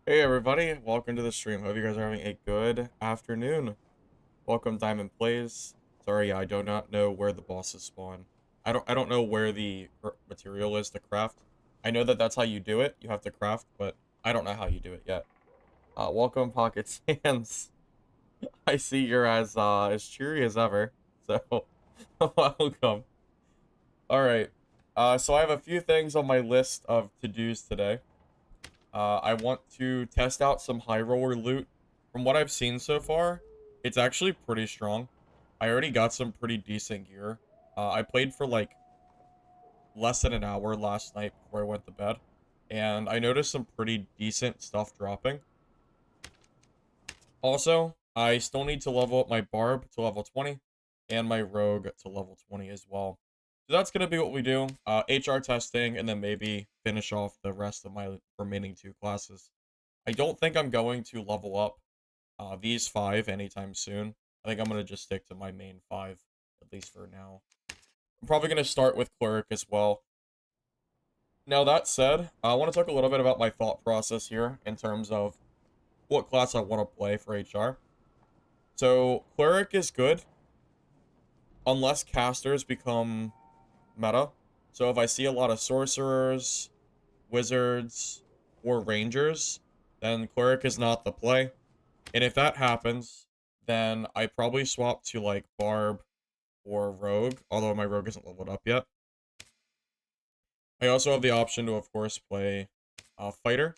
Hey everybody, welcome to the stream. Hope you guys are having a good afternoon. Welcome Diamond Plays. Sorry, I do not know where the bosses spawn. I don't know where the material is to craft. I know that that's how you do it. You have to craft, but I don't know how you do it yet. Welcome Pocket Sands. I see you're as cheery as ever. So welcome. All right. So I have a few things on my list of to-dos today. I want to test out some high roller loot. From what I've seen so far, it's actually pretty strong. I already got some pretty decent gear. I played for like less than an hour last night before I went to bed, and I noticed some pretty decent stuff dropping. Also, I still need to level up my barb to level 20 and my rogue to level 20 as well. So that's going to be what we do. HR testing, and then maybe finish off the rest of my remaining two classes. I don't think I'm going to level up these five anytime soon. I think I'm going to just stick to my main five, at least for now. I'm probably going to start with Cleric as well. Now, that said, I want to talk a little bit about my thought process here in terms of what class I want to play for HR. So, Cleric is good unless casters become meta. So if I see a lot of sorcerers, wizards, or rangers, then Cleric is not the play. And if that happens, then I probably swap to like Barb or Rogue, although my Rogue isn't leveled up yet. I also have the option to, of course, play Fighter.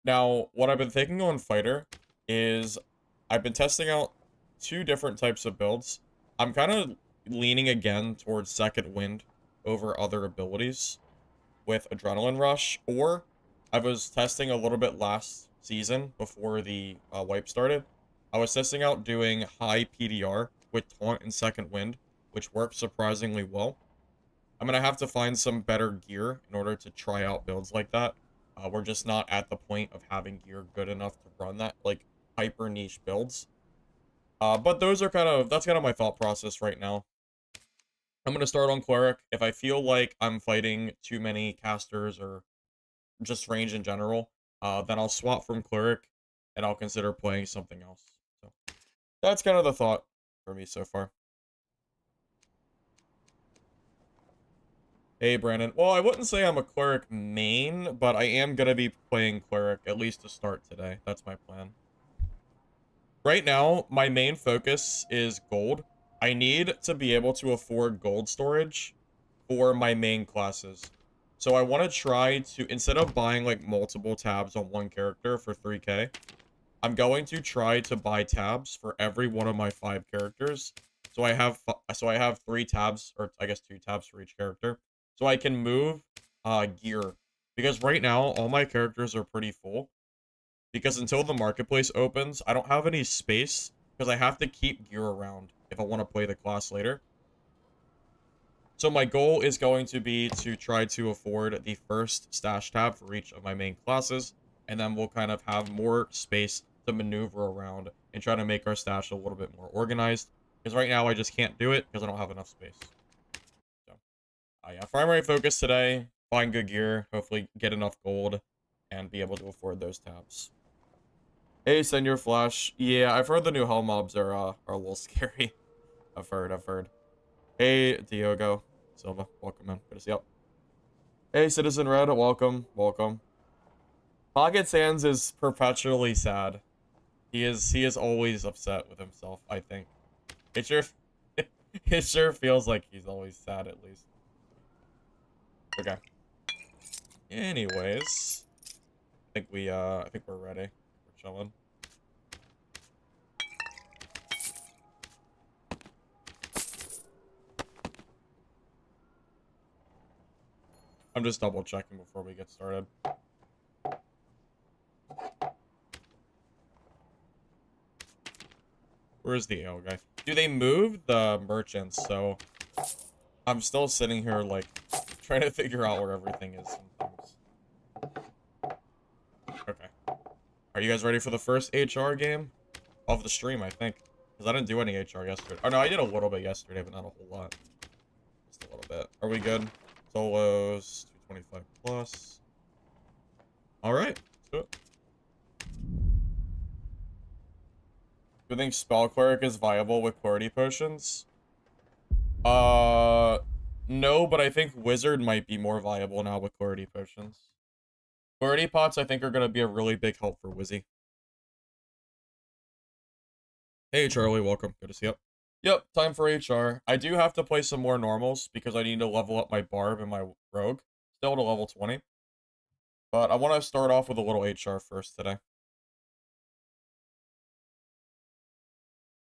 Now, what I've been thinking on Fighter is I've been testing out two different types of builds. I'm kind of leaning again towards Second Wind over other abilities with Adrenaline Rush, or I was testing a little bit last season before the wipe started. I was testing out doing high PDR with Taunt and Second Wind, which worked surprisingly well. I'm going to have to find some better gear in order to try out builds like that. We're just not at the point of having gear good enough to run that, like, hyper niche builds. But that's kind of my thought process right now. I'm going to start on Cleric. If I feel like I'm fighting too many casters or just range in general, then I'll swap from Cleric and I'll consider playing something else. So that's kind of the thought for me so far. Hey, Brandon. Well, I wouldn't say I'm a Cleric main, but I am going to be playing Cleric, at least to start today. That's my plan. Right now, my main focus is gold. I need to be able to afford gold storage for my main classes. So I want to try to, instead of buying like multiple tabs on one character for 3K, I'm going to try to buy tabs for every one of my 5 characters. So I have 3 tabs, or I guess 2 tabs for each character. So I can move gear. Because right now, all my characters are pretty full. Because until the marketplace opens, I don't have any space. Because I have to keep gear around if I want to play the class later. So my goal is going to be to try to afford the first stash tab for each of my main classes, and then we'll kind of have more space to maneuver around and try to make our stash a little bit more organized. Because right now I just can't do it because I don't have enough space. So, yeah, primary focus today, find good gear, hopefully get enough gold, and be able to afford those tabs. Hey, Senor Flash. Yeah, I've heard the new hell mobs are a little scary. I've heard. Hey, Diogo Silva, welcome, man. Good to see you. Hey, Citizen Red, welcome. Pocket Sands is perpetually sad. He is always upset with himself, I think. It sure it sure feels like he's always sad at least. Okay. Anyways, I think we're ready. We're chilling. I'm just double checking before we get started. Where's the ale guy? Do they move the merchants? So I'm still sitting here like trying to figure out where everything is sometimes. Okay. Are you guys ready for the first HR game of the stream, I think? Because I didn't do any HR yesterday. Oh, no, I did a little bit yesterday, but not a whole lot. Just a little bit. Are we good? Solos, 225 plus. Alright, let's do it. Do you think Spell Cleric is viable with Clarity Potions? No, but I think Wizard might be more viable now with Clarity Potions. Clarity Pots, I think, are going to be a really big help for Wizzy. Hey, Charlie, welcome. Good to see you. Yep, time for HR. I do have to play some more normals because I need to level up my Barb and my Rogue. Still to level 20. But I want to start off with a little HR first today.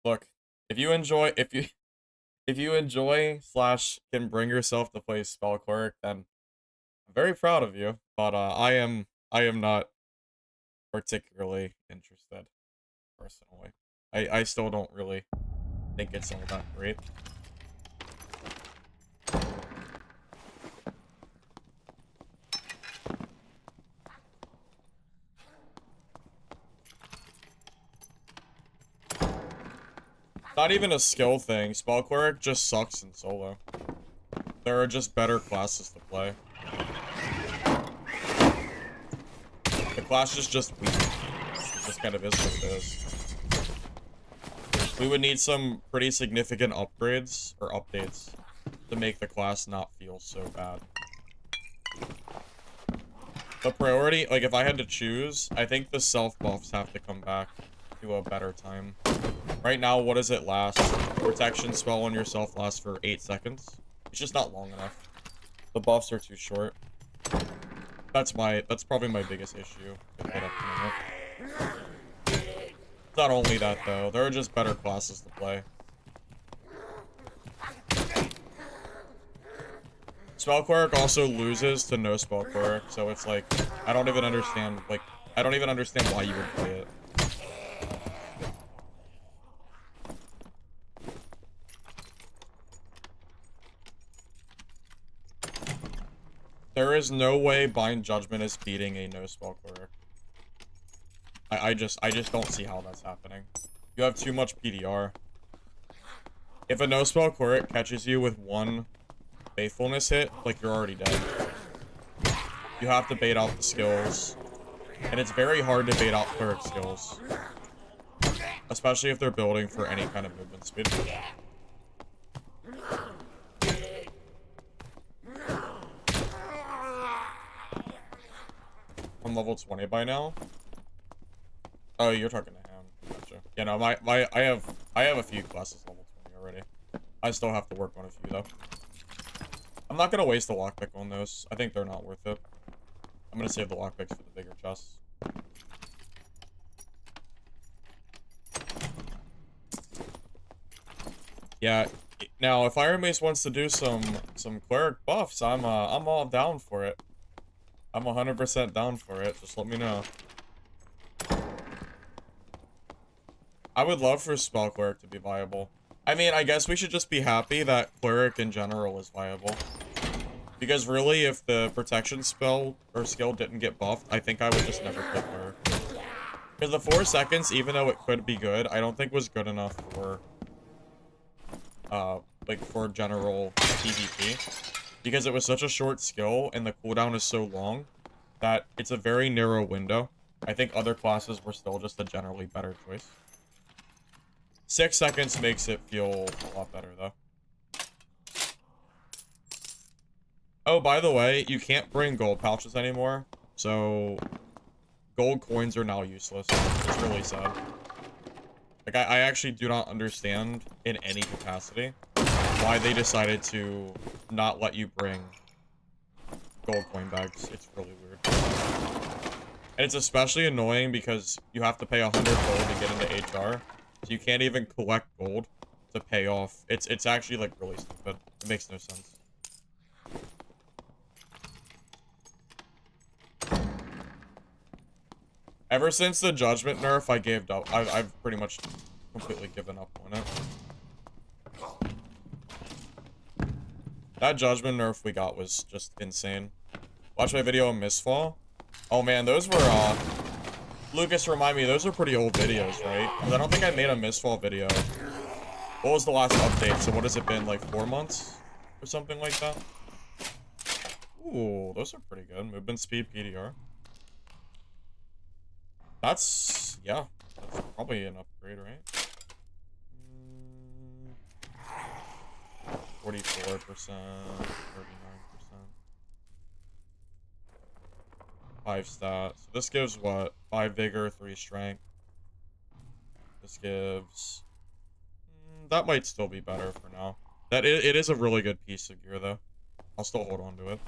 Look, if you enjoy / can bring yourself to play Spell Cleric, then I'm very proud of you. But I am not particularly interested, personally. I still don't really think it's all that great. Not even a skill thing. Spell Cleric just sucks in solo. There are just better classes to play. The class is just weak. It just kind of is what it is. We would need some pretty significant upgrades or updates to make the class not feel so bad. The priority, like if I had to choose, I think the self buffs have to come back to a better time. Right now, what does it last? Protection spell on yourself lasts for 8 seconds. It's just not long enough. The buffs are too short. That's probably my biggest issue with it at the moment. Not only that though, there are just better classes to play. Spell Cleric also loses to no Spell Cleric, so it's like I don't even understand why you would play it. There is no way Bind Judgment is beating a no Spell Cleric. I just don't see how that's happening. You have too much PDR. If a no Spell Cleric catches you with one faithfulness hit, like you're already dead. You have to bait out the skills. And it's very hard to bait out cleric skills. Especially if they're building for any kind of movement speed. I'm level 20 by now. Oh, you're talking to him. Gotcha. Yeah, no, I have a few classes level 20 already. I still have to work on a few though. I'm not gonna waste the lockpick on those. I think they're not worth it. I'm gonna save the lockpicks for the bigger chests. Yeah. Now, if Iron Mace wants to do some cleric buffs, I'm all down for it. I'm 100% down for it. Just let me know. I would love for Spell Cleric to be viable. I mean, I guess we should just be happy that Cleric in general is viable. Because really, if the protection spell or skill didn't get buffed, I think I would just never play Cleric. Because the 4 seconds, even though it could be good, I don't think was good enough for, like, for general PvP. Because it was such a short skill, and the cooldown is so long, that it's a very narrow window. I think other classes were still just a generally better choice. 6 seconds makes it feel a lot better, though. Oh, by the way, you can't bring gold pouches anymore, so gold coins are now useless. It's really sad. Like, I actually do not understand, in any capacity, why they decided to not let you bring gold coin bags. It's really weird. And it's especially annoying because you have to pay 100 gold to get into HR. So you can't even collect gold to pay off. It's actually, like, really stupid. It makes no sense. Ever since the Judgment nerf, I gave up. I've pretty much completely given up on it. That Judgment nerf we got was just insane. Watch my video on Mistfall. Oh man, those were, Lucas, remind me, those are pretty old videos, right? Because I don't think I made a Mistfall video. What was the last update? So what has it been, like 4 months? Or something like that? Ooh, those are pretty good. Movement speed, PDR. That's, yeah. That's probably an upgrade, right? 44%, 39%. 5 stats. So this gives what? 5 vigor, 3 strength. This gives... that might still be better for now. It is a really good piece of gear, though. I'll still hold on to it.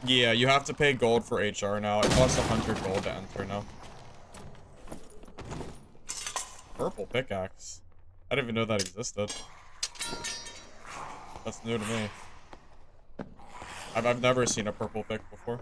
Yeah, you have to pay gold for HR now. It costs 100 gold to enter now. Purple pickaxe. I didn't even know that existed. That's new to me. I've never seen a purple pick before.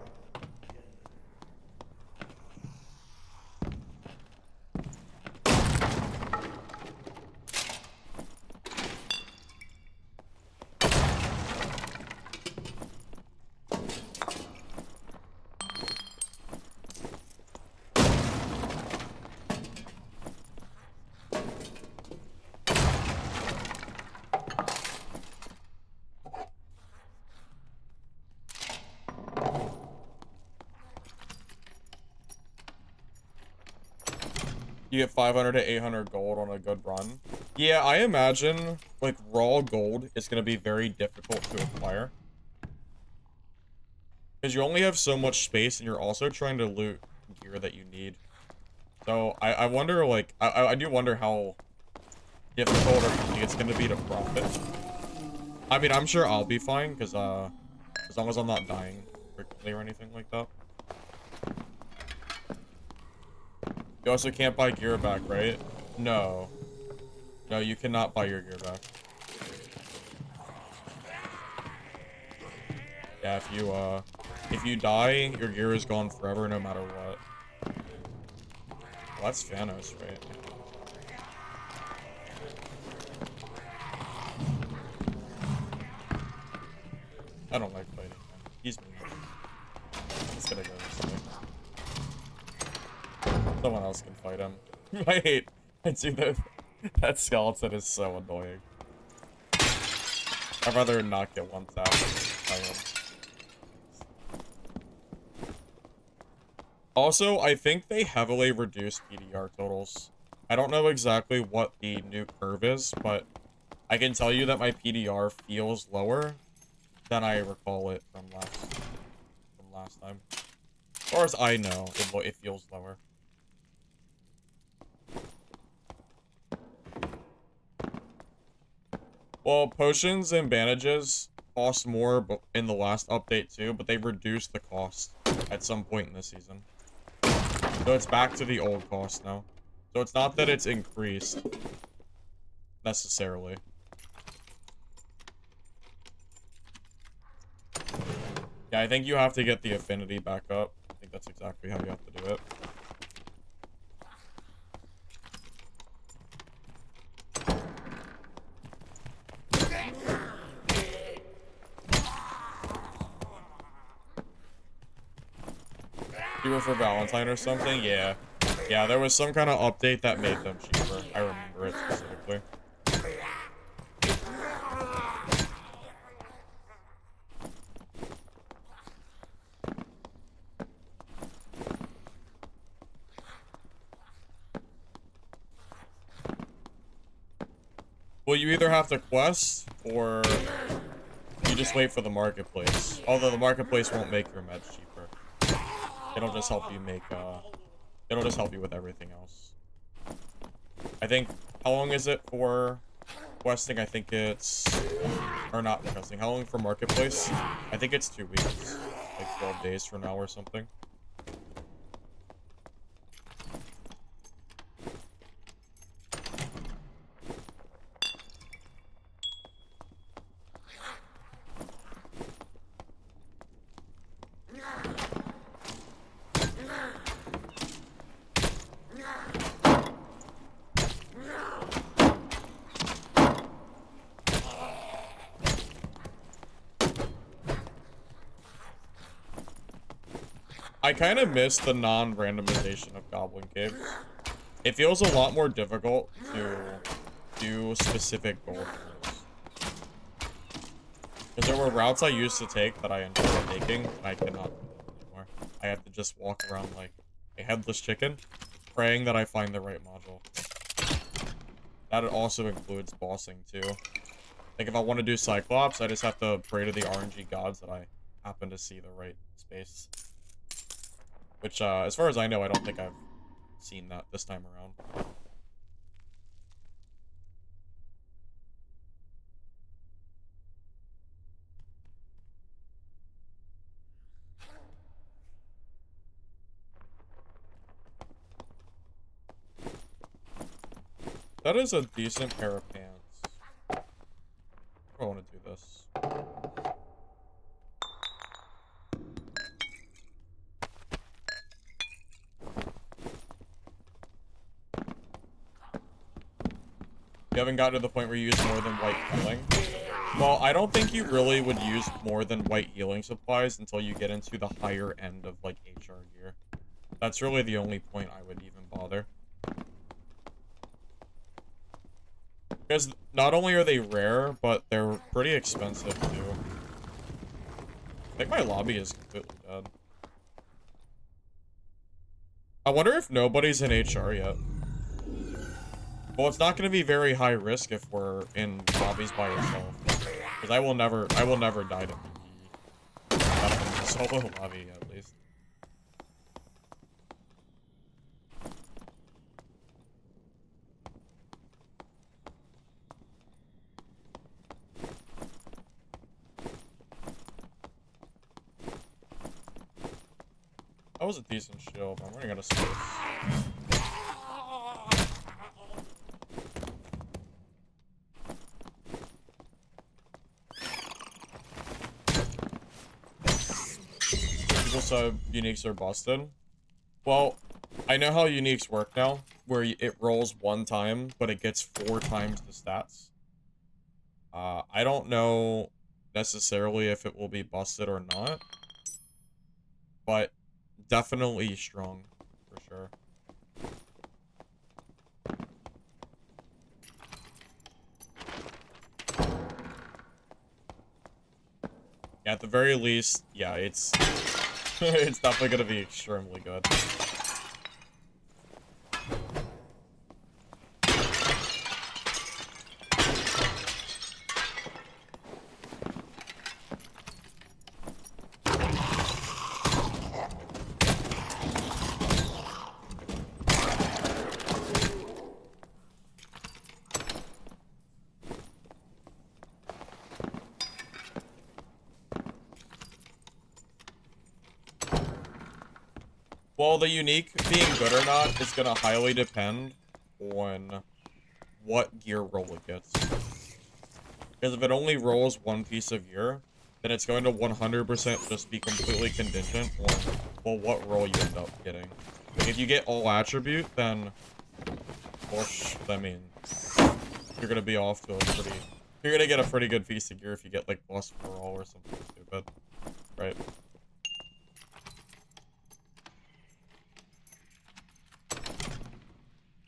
You get 500 to 800 gold on a good run. Yeah, I imagine, like, raw gold is going to be very difficult to acquire. Because you only have so much space, and you're also trying to loot gear that you need. So, I wonder, like, I do wonder how difficult or easy it's going to be to profit. I mean, I'm sure I'll be fine, because, as long as I'm not dying frequently or anything like that. You also can't buy gear back, right? No. No, you cannot buy your gear back. Yeah, if you die, your gear is gone forever no matter what. Well, that's Thanos, right? I don't like fighting him. He's mean. Let's gotta go this way. Someone else can fight him. I hate. Dude, that skeleton is so annoying. I'd rather not get one tap by him. Also, I think they heavily reduced PDR totals. I don't know exactly what the new curve is, but I can tell you that my PDR feels lower than I recall it from last time. As far as I know, it feels lower. Well, potions and bandages cost more in the last update too, but they reduced the cost at some point in the season. So it's back to the old cost now. So it's not that it's increased necessarily. Yeah, I think you have to get the affinity back up. I think that's exactly how you have to do it. Cheaper for Valentine or something? Yeah. Yeah, there was some kind of update that made them cheaper. I remember it specifically. Well, you either have to quest, or you just wait for the marketplace. Although the marketplace won't make your meds cheaper. It'll just help you make, it'll just help you with everything else. I think, how long is it for questing? I think it's, or not questing, how long for marketplace? I think it's 2 weeks. Like 12 days from now or something. I kind of miss the non-randomization of Goblin Cave. It feels a lot more difficult to do specific gold routes. Because there were routes I used to take that I enjoyed taking, and I cannot do them anymore. I have to just walk around like a headless chicken. praying that I find the right module. That also includes bossing too. Like if I want to do Cyclops, I just have to pray to the RNG gods that I happen to see the right space. Which, as far as I know, I don't think I've seen that this time around. That is a decent pair of pants. I want to do this. You haven't gotten to the point where you use more than white healing? Well, I don't think you really would use more than white healing supplies until you get into the higher end of, like, HR gear. That's really the only point I would even bother. Because not only are they rare, but they're pretty expensive, too. I think my lobby is completely dead. I wonder if nobody's in HR yet. Well, it's not going to be very high risk if we're in lobbies by yourself. Because I will never die to a solo lobby, at least. That was a decent shield, but I'm running out of space. People said uniques are busted. Well, I know how uniques work now, where it rolls one time, but it gets 4 times the stats. I don't know necessarily if it will be busted or not, but definitely strong, for sure. Yeah, at the very least, yeah, it's it's definitely gonna be extremely good. Well, the unique being good or not is gonna highly depend on what gear roll it gets. Because if it only rolls one piece of gear, then it's going to 100% just be completely contingent on, well, what roll you end up getting. Like, if you get all attribute, then, whoosh, I mean, you're gonna be off to a pretty... You're gonna get a pretty good piece of gear if you get, like, plus for all or something stupid. Right?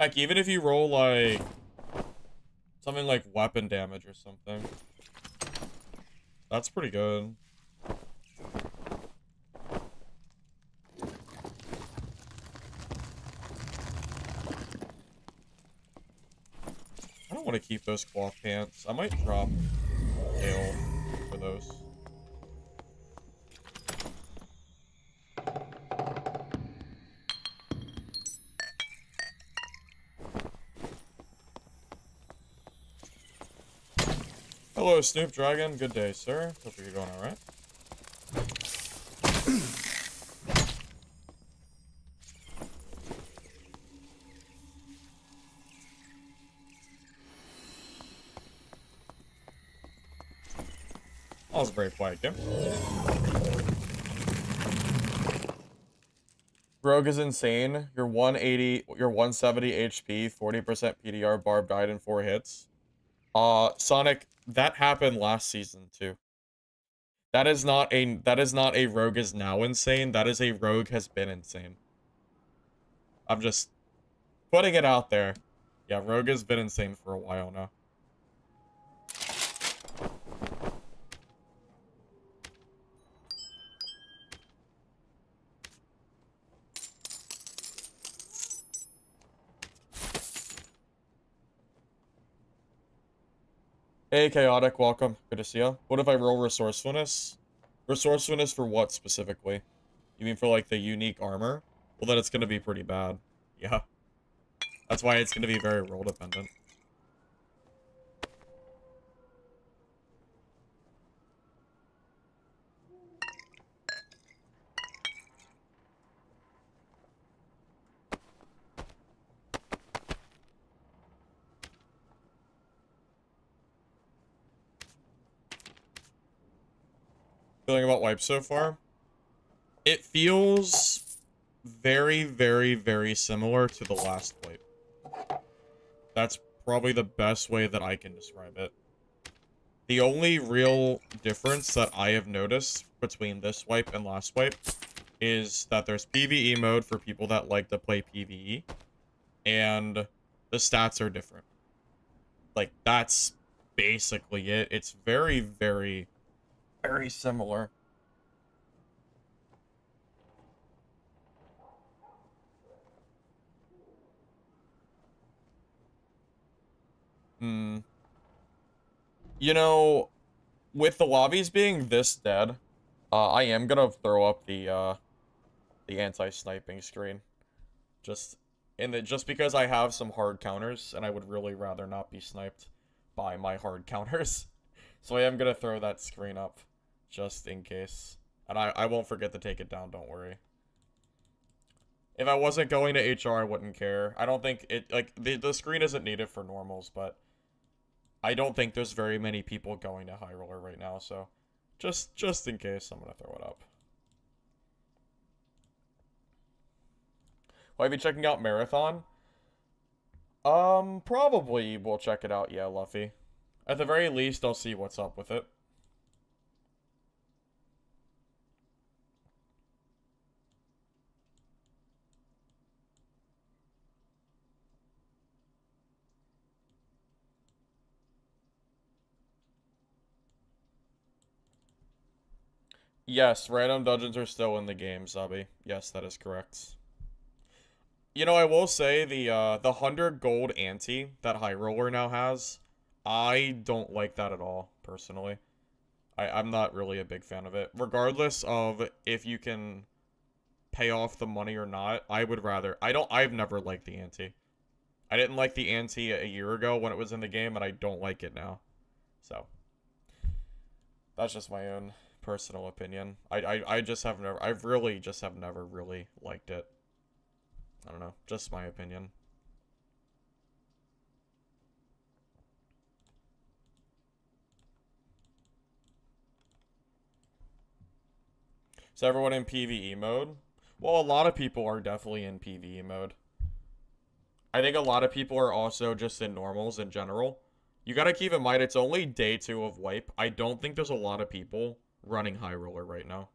Heck, even if you roll, like, something like weapon damage or something, that's pretty good. I don't want to keep those cloth pants. I might drop ale for those. Hello, Snoop Dragon. Good day, sir. Hope you're going alright. That was a very quiet game. Rogue is insane. You're 180, you're 170 HP, 40% PDR, Barb died in 4 hits. Sonic, that happened last season too. That is not a Rogue is now insane. That is a Rogue has been insane. I'm just putting it out there. Yeah, Rogue has been insane for a while now. Hey, Chaotic, welcome. Good to see you. What if I roll resourcefulness? Resourcefulness for what specifically? You mean for, like, the unique armor? Well, then it's gonna be pretty bad. Yeah. That's why it's gonna be very role dependent. Feeling about wipes so far? It feels very, very, very similar to the last wipe. That's probably the best way that I can describe it. The only real difference that I have noticed between this wipe and last wipe is that there's PvE mode for people that like to play PvE, and the stats are different. Like, that's basically it. It's very, very, very similar. Hmm. You know, with the lobbies being this dead, I am gonna throw up the anti-sniping screen. Just just because I have some hard counters, and I would really rather not be sniped by my hard counters. So I am gonna throw that screen up, just in case. And I won't forget to take it down, don't worry. If I wasn't going to HR, I wouldn't care. I don't think it, like, the screen isn't needed for normals, but I don't think there's very many people going to High Roller right now, so just in case, I'm gonna throw it up. Will I be checking out Marathon? Probably we'll check it out, yeah, Luffy. At the very least, I'll see what's up with it. Yes, random dungeons are still in the game, Zubby. Yes, that is correct. You know, I will say the 100 gold ante that High Roller now has, I don't like that at all, personally. I'm not really a big fan of it. Regardless of if you can pay off the money or not, I would rather... I've never liked the ante. I didn't like the ante a year ago when it was in the game, and I don't like it now. So, that's just my own personal opinion. I just have never... I really just have never really liked it. I don't know. Just my opinion. Is everyone in PvE mode? Well, a lot of people are definitely in PvE mode. I think a lot of people are also just in normals in general. You gotta keep in mind, it's only day 2 of wipe. I don't think there's a lot of people running High Roller right now.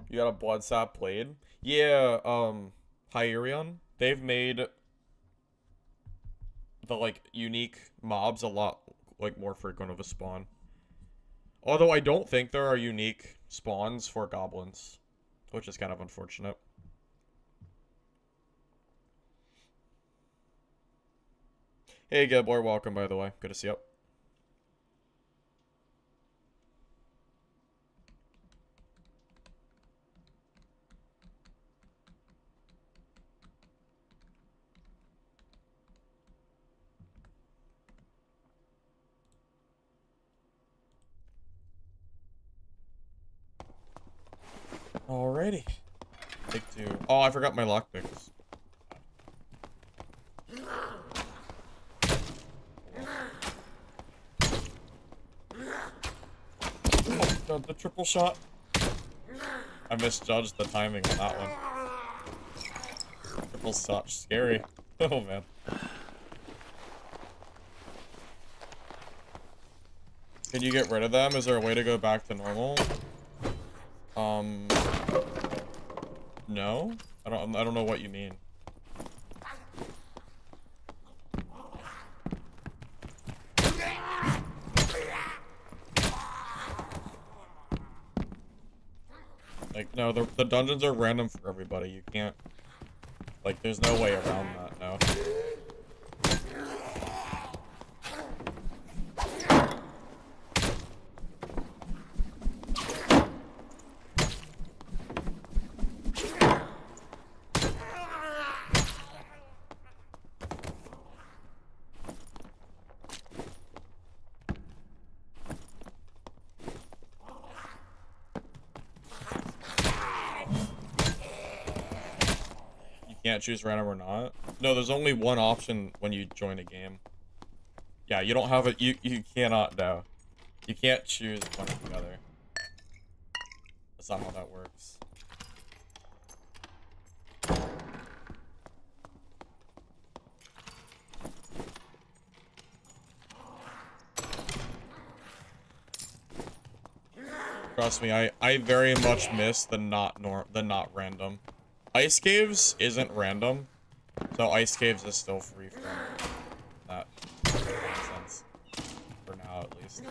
You got a Bloodsap Blade? Yeah, Hyerion. They've made the, like, unique mobs a lot, like, more frequent of a spawn. Although I don't think there are unique spawns for goblins, which is kind of unfortunate. Hey, Gabor, welcome, by the way. Good to see you. Alrighty. Take 2. Oh, I forgot my lockpicks. Oh, God, the triple shot. I misjudged the timing on that one. Triple shot, scary. Oh, man. Can you get rid of them? Is there a way to go back to normal? No? I don't know what you mean. Like, no, the dungeons are random for everybody. You can't Like, there's no way around that now. Can't choose random or not. No, there's only one option when you join a game. Yeah, you don't have it. You cannot. No, you can't choose one or the other. That's not how that works. Trust me, I very much miss the not random. Ice Caves isn't random, so Ice Caves is still free from that nonsense. For now, at least.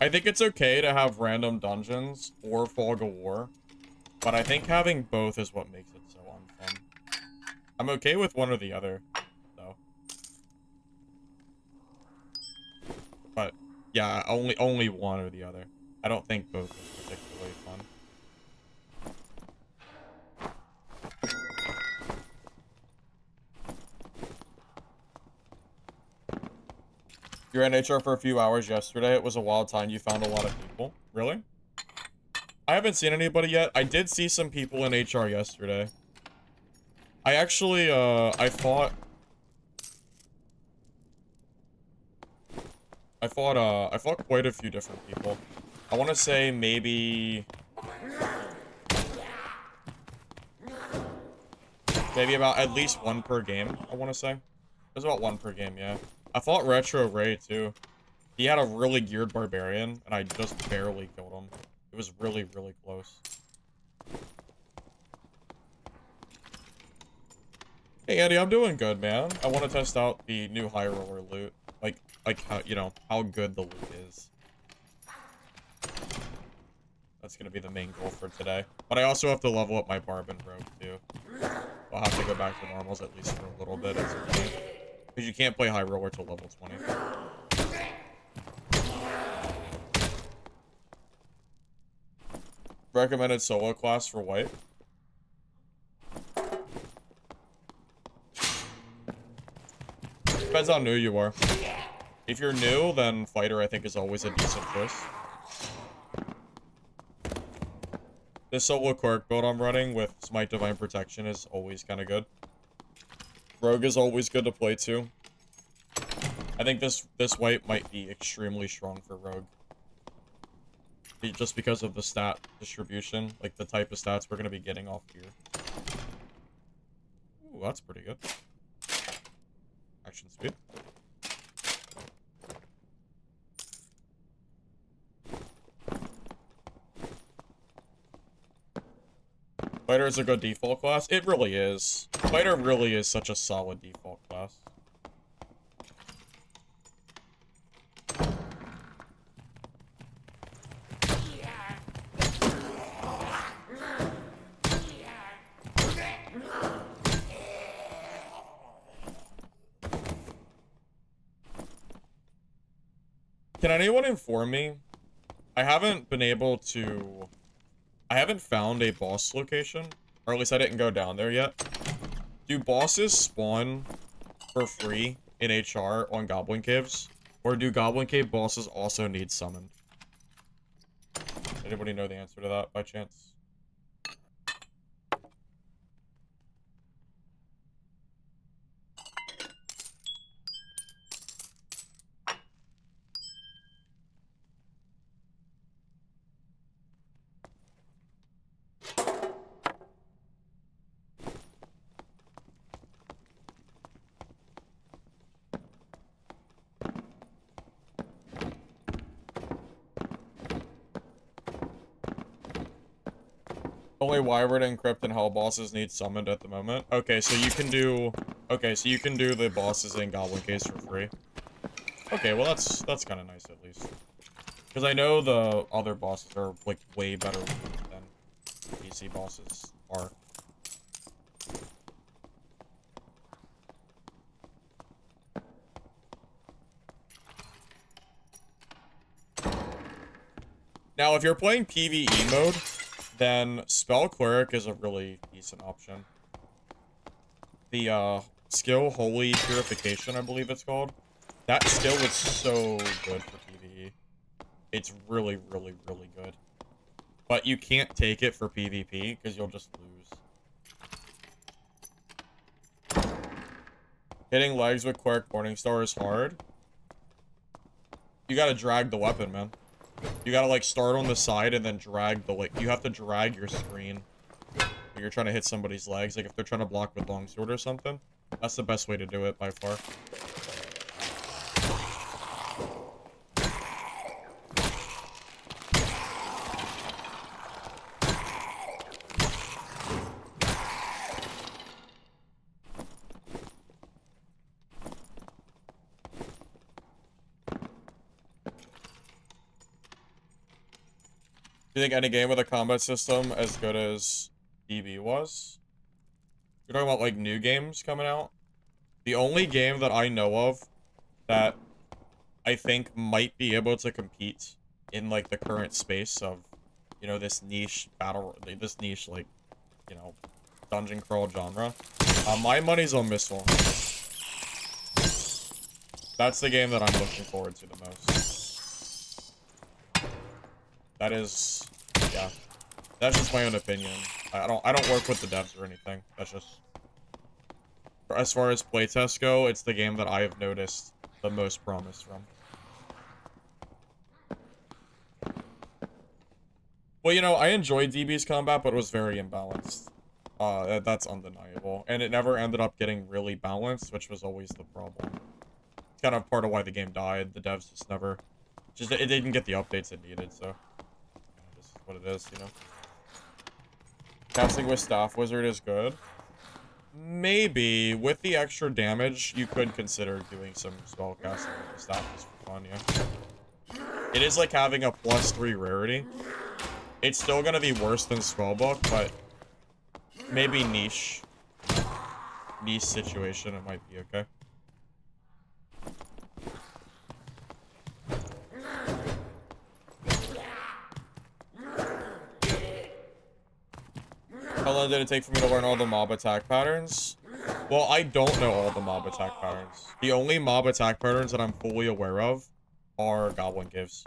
I think it's okay to have random dungeons or Fog of War, but I think having both is what makes it so unfun. I'm okay with one or the other, though. But yeah, only one or the other. I don't think both is particularly fun. You were in HR for a few hours yesterday. It was a wild time. You found a lot of people. Really? I haven't seen anybody yet. I did see some people in HR yesterday. I actually, I fought quite a few different people. I want to say maybe about at least one per game, I want to say. It was about one per game, yeah. I fought Retro Ray, too. He had a really geared barbarian, and I just barely killed him. It was really, really close. Hey, Eddie, I'm doing good, man. I want to test out the new High Roller loot. Like how, you know, how good the loot is. That's gonna be the main goal for today. But I also have to level up my Barb and Rogue, too. I'll have to go back to normals at least for a little bit. Because you can't play High Roller till level 20. Recommended solo class for white. Depends how new you are. If you're new, then fighter I think is always a decent choice. This solo quirk build I'm running with Smite Divine Protection is always kind of good. Rogue is always good to play too. I think this white might be extremely strong for Rogue. Just because of the stat distribution, like the type of stats we're going to be getting off here. Ooh, that's pretty good. Action speed. Fighter is a good default class. It really is. Fighter really is such a solid default class. Can anyone inform me? I haven't been able to... I haven't found a boss location. Or at least I didn't go down there yet. Do bosses spawn for free in HR on Goblin Caves? Or do Goblin Cave bosses also need summoned? Anybody know the answer to that by chance? Only Wyvern and Crypt and Hell bosses need summoned at the moment. Okay, so you can do... Okay, so you can do the bosses in Goblin Case for free. Okay, well that's kind of nice at least. Because I know the other bosses are, like, way better than PC bosses are. Now, if you're playing PvE mode, then Spell Cleric is a really decent option. The, skill Holy Purification, I believe it's called. That skill is so good for PvE. It's really, really, really good. But you can't take it for PvP, because you'll just lose. Hitting legs with Cleric Morningstar is hard. You gotta drag the weapon, man. You gotta, like, start on the side and then drag the, like, you have to drag your screen when you're trying to hit somebody's legs. Like, if they're trying to block with longsword or something. That's the best way to do it, by far. Do you think any game with a combat system as good as DB was? You're talking about, like, new games coming out? The only game that I know of that I think might be able to compete in, like, the current space of, you know, this niche battle, this niche, like, you know, dungeon crawl genre. My money's on Missile. That's the game that I'm looking forward to the most. That is, yeah. That's just my own opinion. I don't work with the devs or anything. That's just, as far as playtests go, it's the game that I have noticed the most promise from. Well, you know, I enjoyed DB's combat, but it was very imbalanced. That's undeniable. And it never ended up getting really balanced, which was always the problem. It's kind of part of why the game died. The devs just never... it didn't get the updates it needed, so... This is what it is, you know? Casting with Staff Wizard is good. Maybe. With the extra damage, you could consider doing some spell casting with the staff just for fun, yeah. It is like having a +3 rarity. It's still gonna be worse than Spellbook, but maybe niche situation, it might be okay. How long did it take for me to learn all the mob attack patterns? Well, I don't know all the mob attack patterns. The only mob attack patterns that I'm fully aware of are Goblin Gives.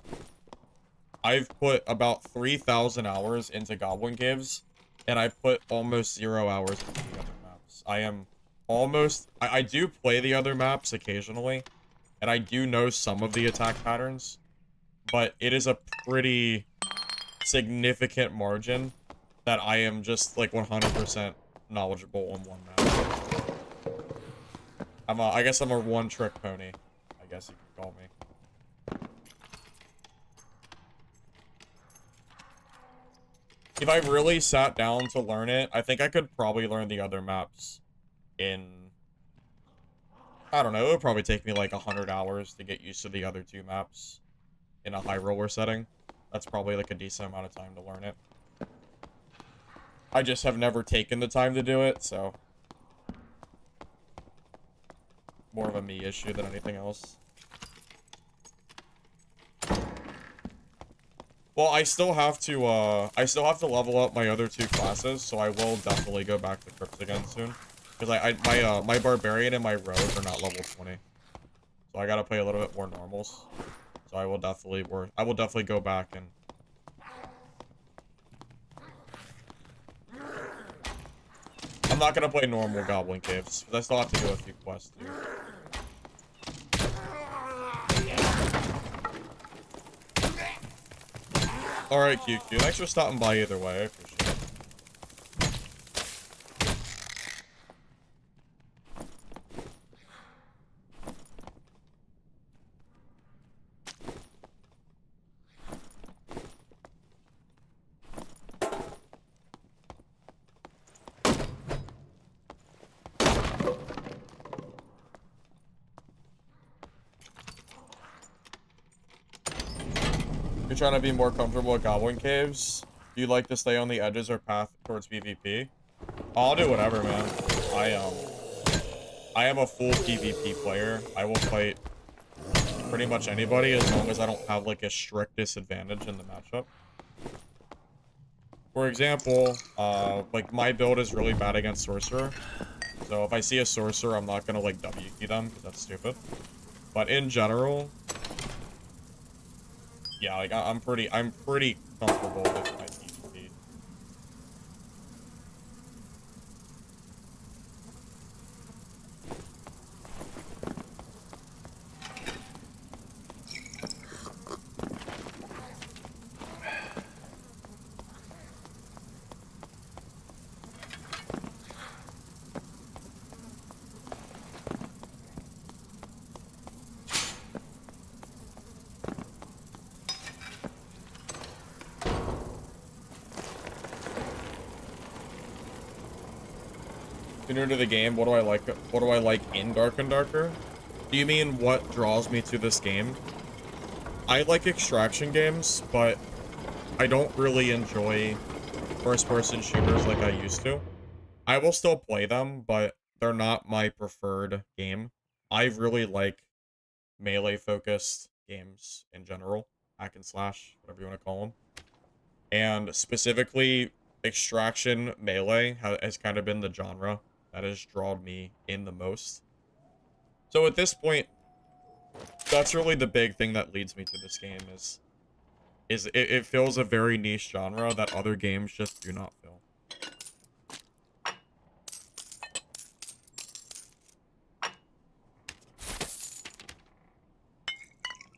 I've put about 3,000 hours into Goblin Gives, and I've put almost 0 hours into the other maps. I am almost... I do play the other maps occasionally, and I do know some of the attack patterns, but it is a pretty significant margin that I am just, like, 100% knowledgeable on one map. I guess I'm a one-trick pony, I guess you could call me. If I really sat down to learn it, I think I could probably learn the other maps in... I don't know, it would probably take me like 100 hours to get used to the other two maps in a high roller setting. That's probably like a decent amount of time to learn it. I just have never taken the time to do it, so... More of a me issue than anything else. Well, I still have to level up my other two classes, so I will definitely go back to Crypts again soon. Because my Barbarian and my Rogue are not level 20. So I gotta play a little bit more normals. So I will definitely go back and... I'm not gonna play normal Goblin Caves, because I still have to do a few quests, too. Alright, QQ. Thanks for stopping by either way. I appreciate it. You're trying to be more comfortable with Goblin Caves? Do you like to stay on the edges or path towards PvP? I'll do whatever, man. I am a full PvP player. I will fight pretty much anybody as long as I don't have like a strict disadvantage in the matchup. For example, like my build is really bad against Sorcerer. So if I see a Sorcerer, I'm not gonna like W key them because that's stupid. But in general, yeah, like I'm pretty comfortable with my PvP. If you're new to the game, what do I like? What do I like in Dark and Darker? Do you mean what draws me to this game? I like extraction games, but I don't really enjoy first-person shooters like I used to. I will still play them, but they're not my preferred game. I really like melee-focused games in general. Hack and slash, whatever you want to call them. And specifically, extraction melee has kind of been the genre that has drawn me in the most. So at this point, that's really the big thing that leads me to this game is it fills a very niche genre that other games just do not fill.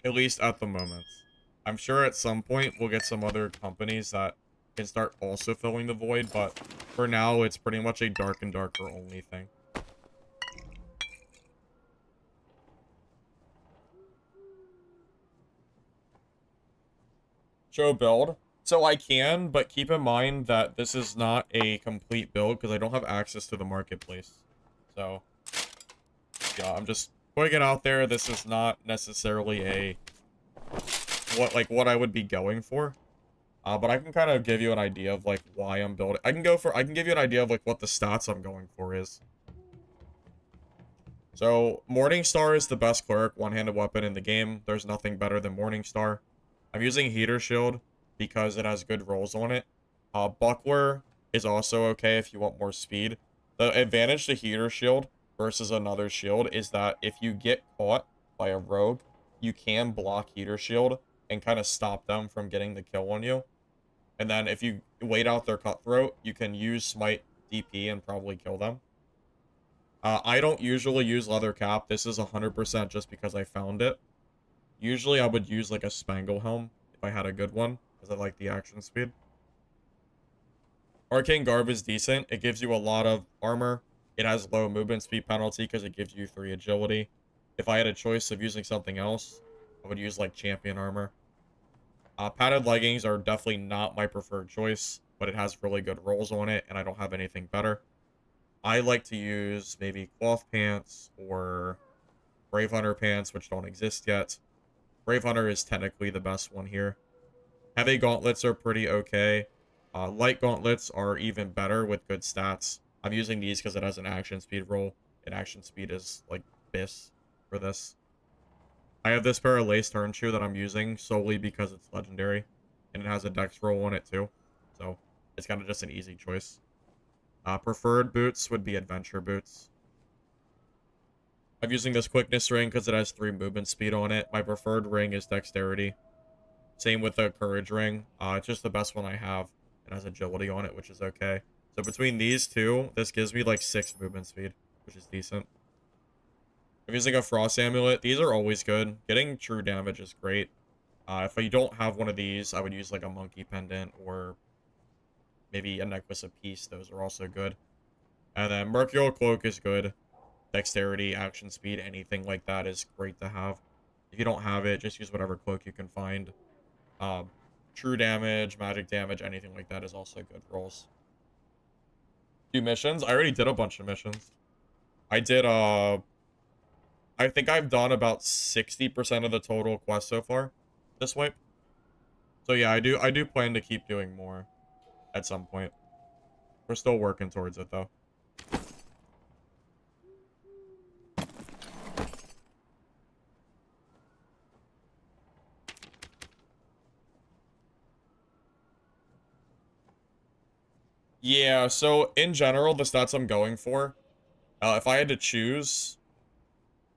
At least at the moment. I'm sure at some point we'll get some other companies that can start also filling the void, but for now it's pretty much a Dark and Darker only thing. Show build. So I can, but keep in mind that this is not a complete build because I don't have access to the marketplace. So, yeah, I'm just putting it out there. This is not necessarily a what I would be going for. But I can kind of give you an idea of like why I'm building. I can give you an idea of like what the stats I'm going for is. So Morningstar is the best cleric one-handed weapon in the game. There's nothing better than Morningstar. I'm using Heater Shield because it has good rolls on it. Buckler is also okay if you want more speed. The advantage to Heater Shield versus another shield is that if you get caught by a rogue, you can block Heater Shield and kind of stop them from getting the kill on you. And then if you wait out their cutthroat, you can use Smite DP and probably kill them. I don't usually use Leather Cap. This is 100% just because I found it. Usually I would use like a Spangle Helm if I had a good one, because I like the action speed. Arcane Garb is decent. It gives you a lot of armor. It has low movement speed penalty because it gives you 3 agility. If I had a choice of using something else, I would use like Champion Armor. Padded leggings are definitely not my preferred choice, but it has really good rolls on it, and I don't have anything better. I like to use maybe cloth pants or Brave Hunter pants, which don't exist yet. Brave Hunter is technically the best one here. Heavy gauntlets are pretty okay. Light gauntlets are even better with good stats. I'm using these because it has an action speed roll, and action speed is like BIS for this. I have this pair of lace turn shoe that I'm using solely because it's legendary, and it has a dex roll on it too. So it's kind of just an easy choice. Preferred boots would be adventure boots. I'm using this quickness ring because it has 3 movement speed on it. My preferred ring is dexterity. Same with the courage ring. It's just the best one I have. It has agility on it, which is okay. So between these two, this gives me like 6 movement speed, which is decent. I'm using a frost amulet. These are always good. Getting true damage is great. If you don't have one of these, I would use like a monkey pendant or maybe a necklace of peace. Those are also good. And then Mercurial Cloak is good. Dexterity, action speed, anything like that is great to have. If you don't have it, just use whatever cloak you can find. True damage, magic damage, anything like that is also good rolls. Do missions? I already did a bunch of missions. I did, I think I've done about 60% of the total quest so far this wipe. So yeah, I do plan to keep doing more at some point. We're still working towards it though. Yeah, so in general, the stats I'm going for, if I had to choose,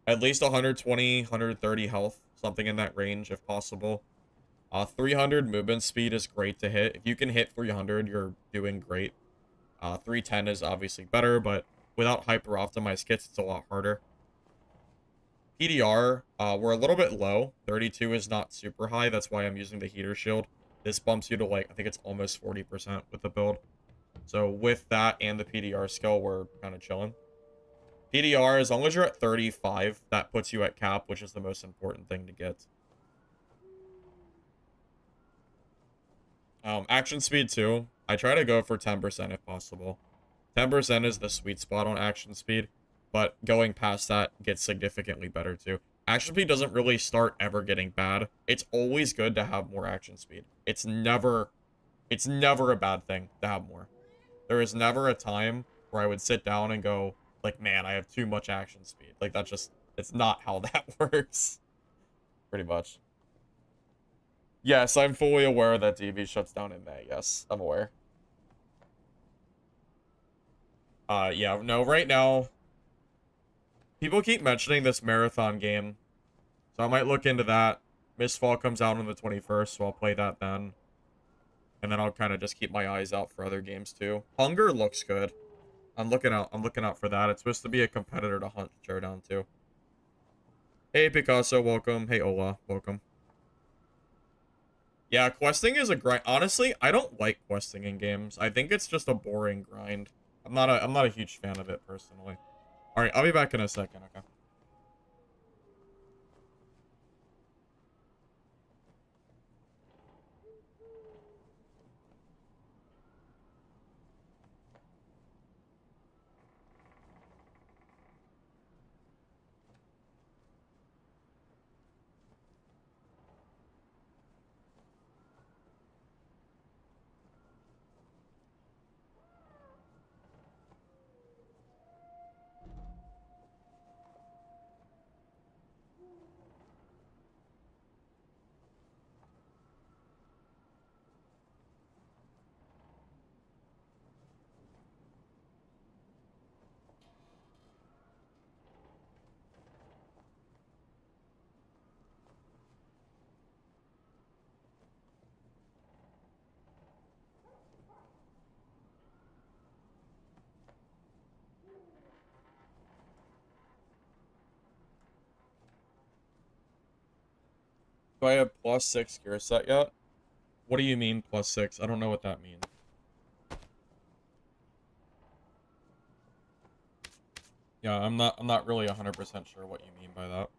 at least 120, 130 health, something in that range if possible. 300 movement speed is great to hit. If you can hit 300, you're doing great. 310 is obviously better, but without hyper optimized kits, it's a lot harder. PDR, we're a little bit low. 32 is not super high. That's why I'm using the heater shield. This bumps you to like, I think it's almost 40% with the build. So with that and the PDR skill, we're kind of chilling. PDR, as long as you're at 35, that puts you at cap, which is the most important thing to get. Action speed too. I try to go for 10% if possible. 10% is the sweet spot on action speed, but going past that gets significantly better too. Action speed doesn't really start ever getting bad. It's always good to have more action speed. It's never a bad thing to have more. There is never a time where I would sit down and go, like, man, I have too much action speed. Like, it's not how that works. Pretty much. Yes, I'm fully aware that DB shuts down in May. Yes, I'm aware. Yeah, no, right now, people keep mentioning this marathon game, so I might look into that. Mistfall comes out on the 21st, so I'll play that then. And then I'll kind of just keep my eyes out for other games too. Hunger looks good. I'm looking out for that. It's supposed to be a competitor to Hunt Showdown too. Hey Picasso, welcome. Hey Ola, welcome. Yeah, questing is a grind. Honestly, I don't like questing in games. I think it's just a boring grind. I'm not a huge fan of it personally. All right, I'll be back in a second, okay? Do I have +6 gear set yet? What do you mean +6? I don't know what that means. Yeah, I'm not really 100% sure what you mean by that.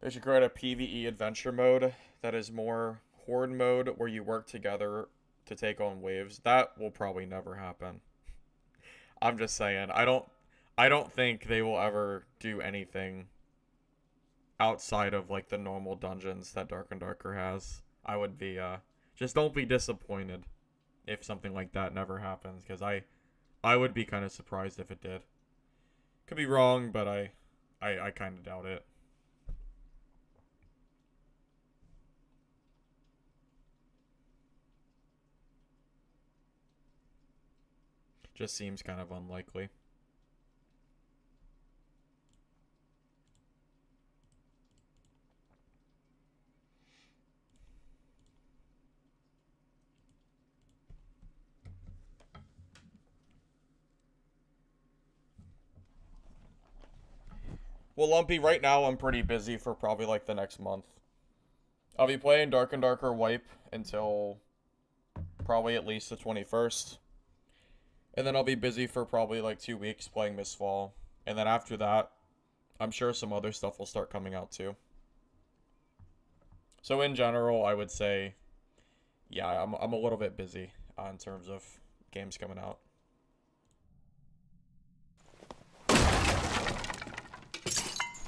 They should create a PvE adventure mode that is more horde mode where you work together to take on waves. That will probably never happen. I'm just saying. I don't think they will ever do anything outside of like the normal dungeons that Dark and Darker has. I would be just don't be disappointed if something like that never happens cuz I would be kind of surprised if it did. Could be wrong, but I kind of doubt it. Just seems kind of unlikely. Well, Lumpy, right now I'm pretty busy for probably like the next month. I'll be playing Dark and Darker Wipe until probably at least the 21st. And then I'll be busy for probably like 2 weeks playing Mistfall. And then after that, I'm sure some other stuff will start coming out too. So in general, I would say, yeah, I'm a little bit busy. in terms of games coming out.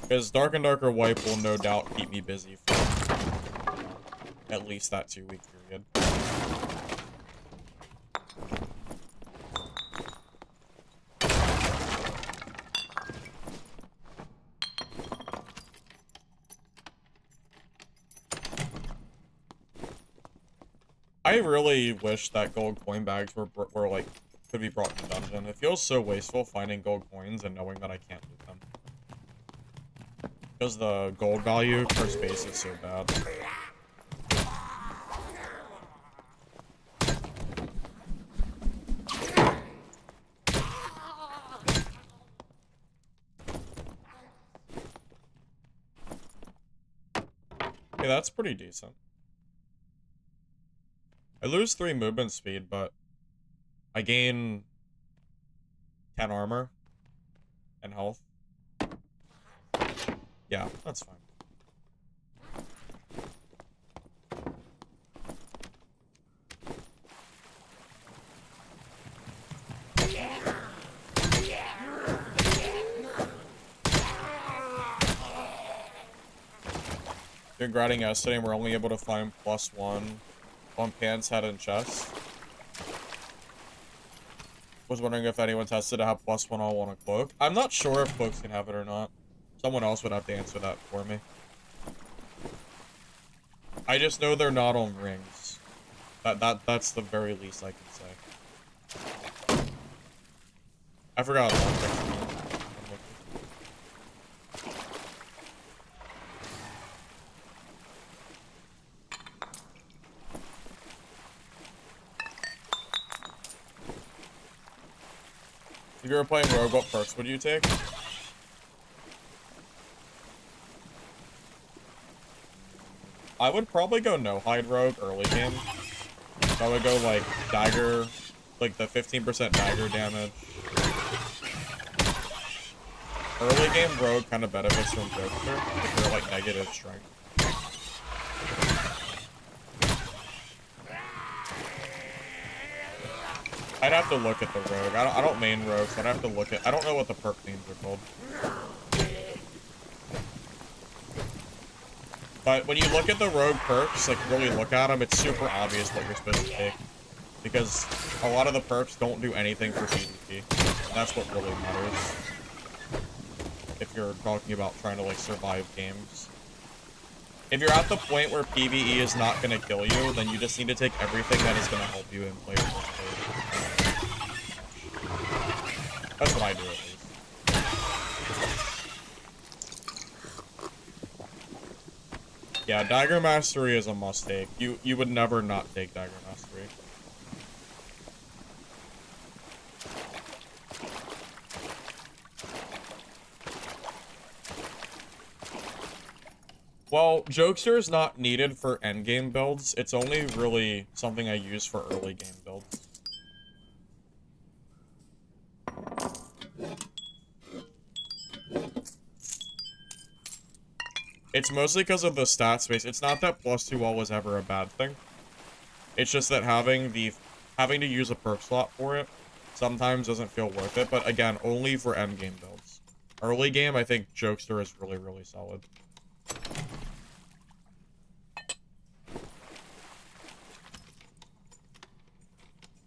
Because Dark and Darker Wipe will no doubt keep me busy for at least that 2-week period. I really wish that gold coin bags were like, could be brought to dungeon. It feels so wasteful finding gold coins and knowing that I can't loot them. Because the gold value per space is so bad. Okay, that's pretty decent. I lose 3 movement speed, but I gain 10 armor and health. Yeah, that's fine. Been grinding yesterday and we're only able to find +1 on pants, head, and chest. Was wondering if anyone tested to have +1 all on a cloak. I'm not sure if cloaks can have it or not. Someone else would have to answer that for me. I just know they're not on rings. That's the very least I can say. I forgot that. If you were playing Rogue, what perks would you take? I would probably go no hide Rogue early game. So I would go like dagger, like the 15% dagger damage. Early game Rogue kind of benefits from Jokester if they're like negative strength. I'd have to look at the Rogue. I don't main Rogue, so I'd have to look at. I don't know what the perk names are called. But when you look at the Rogue perks, like really look at them, it's super obvious what you're supposed to take. Because a lot of the perks don't do anything for PvP. And that's what really matters. If you're talking about trying to like survive games. If you're at the point where PvE is not going to kill you, then you just need to take everything that is going to help you in player play. That's what I do at least. Yeah, Dagger Mastery is a must take. You would never not take Dagger Mastery. Well, Jokester is not needed for endgame builds. It's only really something I use for early game builds. It's mostly because of the stat space. It's not that +2 wall was ever a bad thing. It's just that having to use a perk slot for it sometimes doesn't feel worth it. But again, only for endgame builds. Early game, I think Jokester is really, really solid.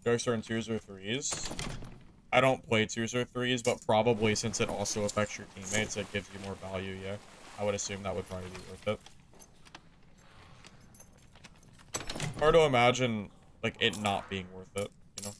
Jokester in 2s or 3s. I don't play 2s or 3s, but probably since it also affects your teammates, it gives you more value, yeah. I would assume that would probably be worth it. Hard to imagine, like, it not being worth it, you know?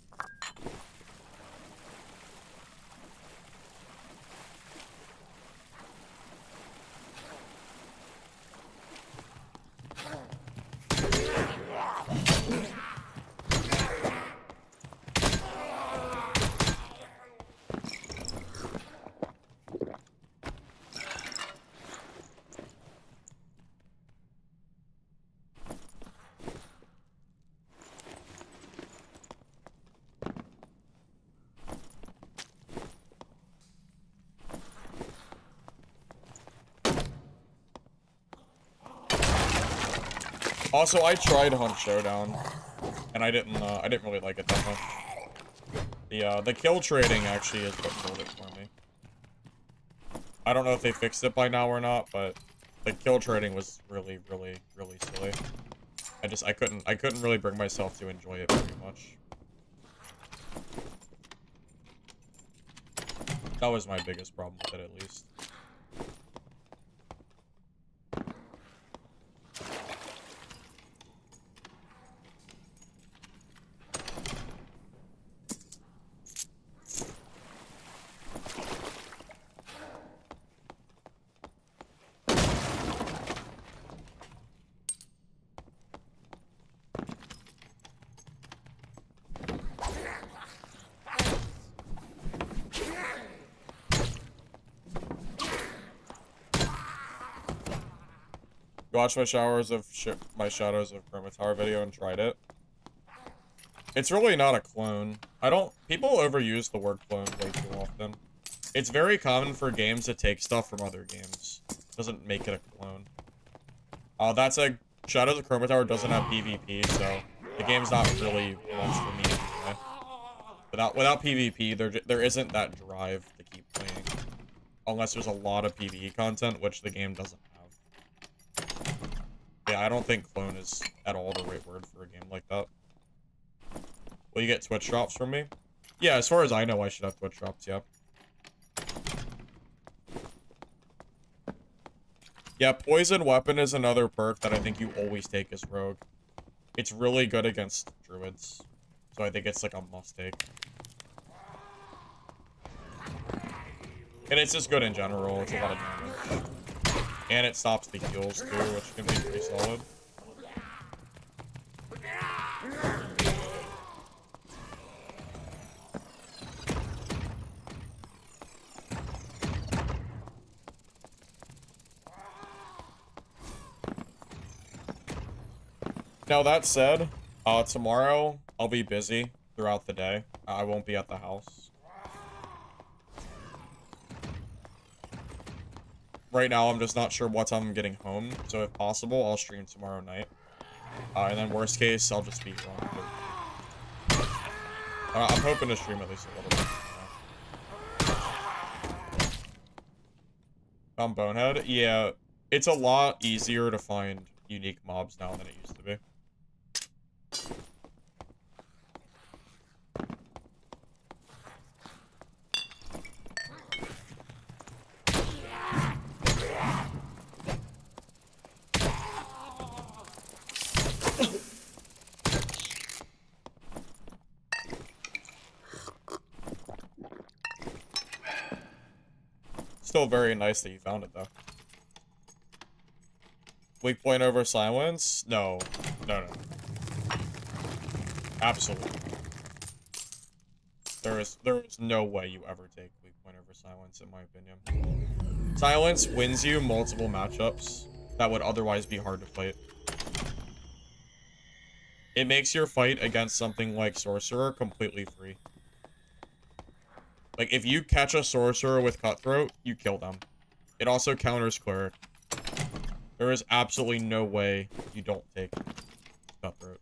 Also, I tried Hunt Showdown, and I didn't really like it that much. The kill trading actually is what killed it for me. I don't know if they fixed it by now or not, but the kill trading was really, really, really silly. I couldn't really bring myself to enjoy it very much. That was my biggest problem with it, at least. Watched my Shadows of Chromatar video and tried it. It's really not a clone. People overuse the word clone way too often. It's very common for games to take stuff from other games. Doesn't make it a clone. That's a Shadows of Chromatar doesn't have PvP, so the game's not really launched for me anyway. Without PvP, there isn't that drive to keep playing. Unless there's a lot of PvE content, which the game doesn't have. Yeah, I don't think clone is at all the right word for a game like that. Will you get Twitch drops from me? Yeah, as far as I know, I should have Twitch drops, yeah. Yeah, Poison Weapon is another perk that I think you always take as Rogue. It's really good against Druids, so I think it's like a must-take. And it's just good in general, it's a lot of damage. And it stops the heals too, which can be pretty solid. Now that said, tomorrow I'll be busy throughout the day. I won't be at the house. Right now, I'm just not sure what time I'm getting home, so if possible, I'll stream tomorrow night. And then worst case, I'll just be wrong. I'm hoping to stream at least a little bit. Bonehead? Yeah, it's a lot easier to find unique mobs now than it used to be. Still very nice that you found it, though. Weak point over silence? No. No. Absolutely. There is no way you ever take weak point over silence, in my opinion. Silence wins you multiple matchups that would otherwise be hard to fight. It makes your fight against something like Sorcerer completely free. Like, if you catch a Sorcerer with Cutthroat, you kill them. It also counters Cleric. There is absolutely no way you don't take Cutthroat.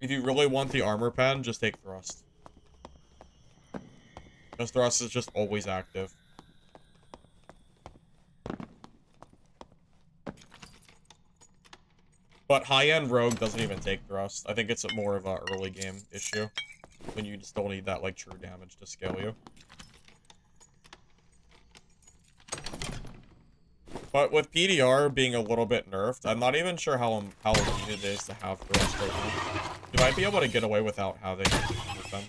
If you really want the armor pen, just take Thrust. Because Thrust is just always active. But high-end Rogue doesn't even take Thrust. I think it's more of a early game issue. When you still need that, like, true damage to scale you. But with PDR being a little bit nerfed, I'm not even sure how needed it is to have Thrust right now. You might be able to get away without having them.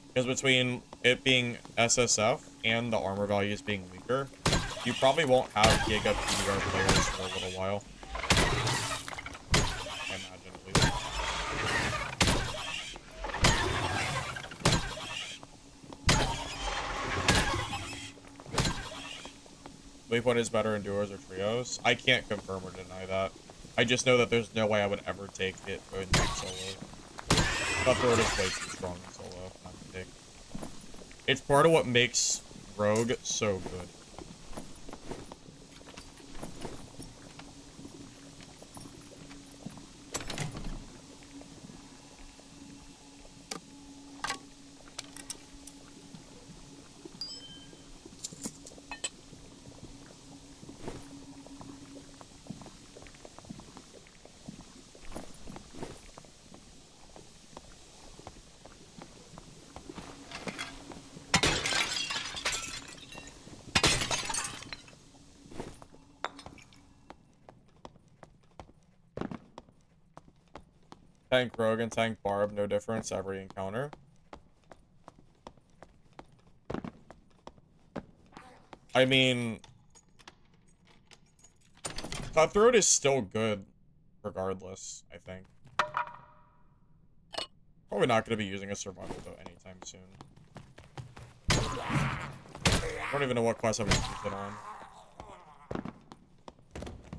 Because between it being SSF and the armor values being weaker, you probably won't have Giga PDR players for a little while. I imagine, at least. Waypoint is better in duos or trios. I can't confirm or deny that. I just know that there's no way I would ever take it in solo. Cutthroat is way too strong in solo. Not to take. It's part of what makes Rogue so good. Tank Rogue and Tank Barb, no difference every encounter. I mean, Cutthroat is still good regardless, I think. Probably not going to be using a survival though anytime soon. I don't even know what class I would use it on.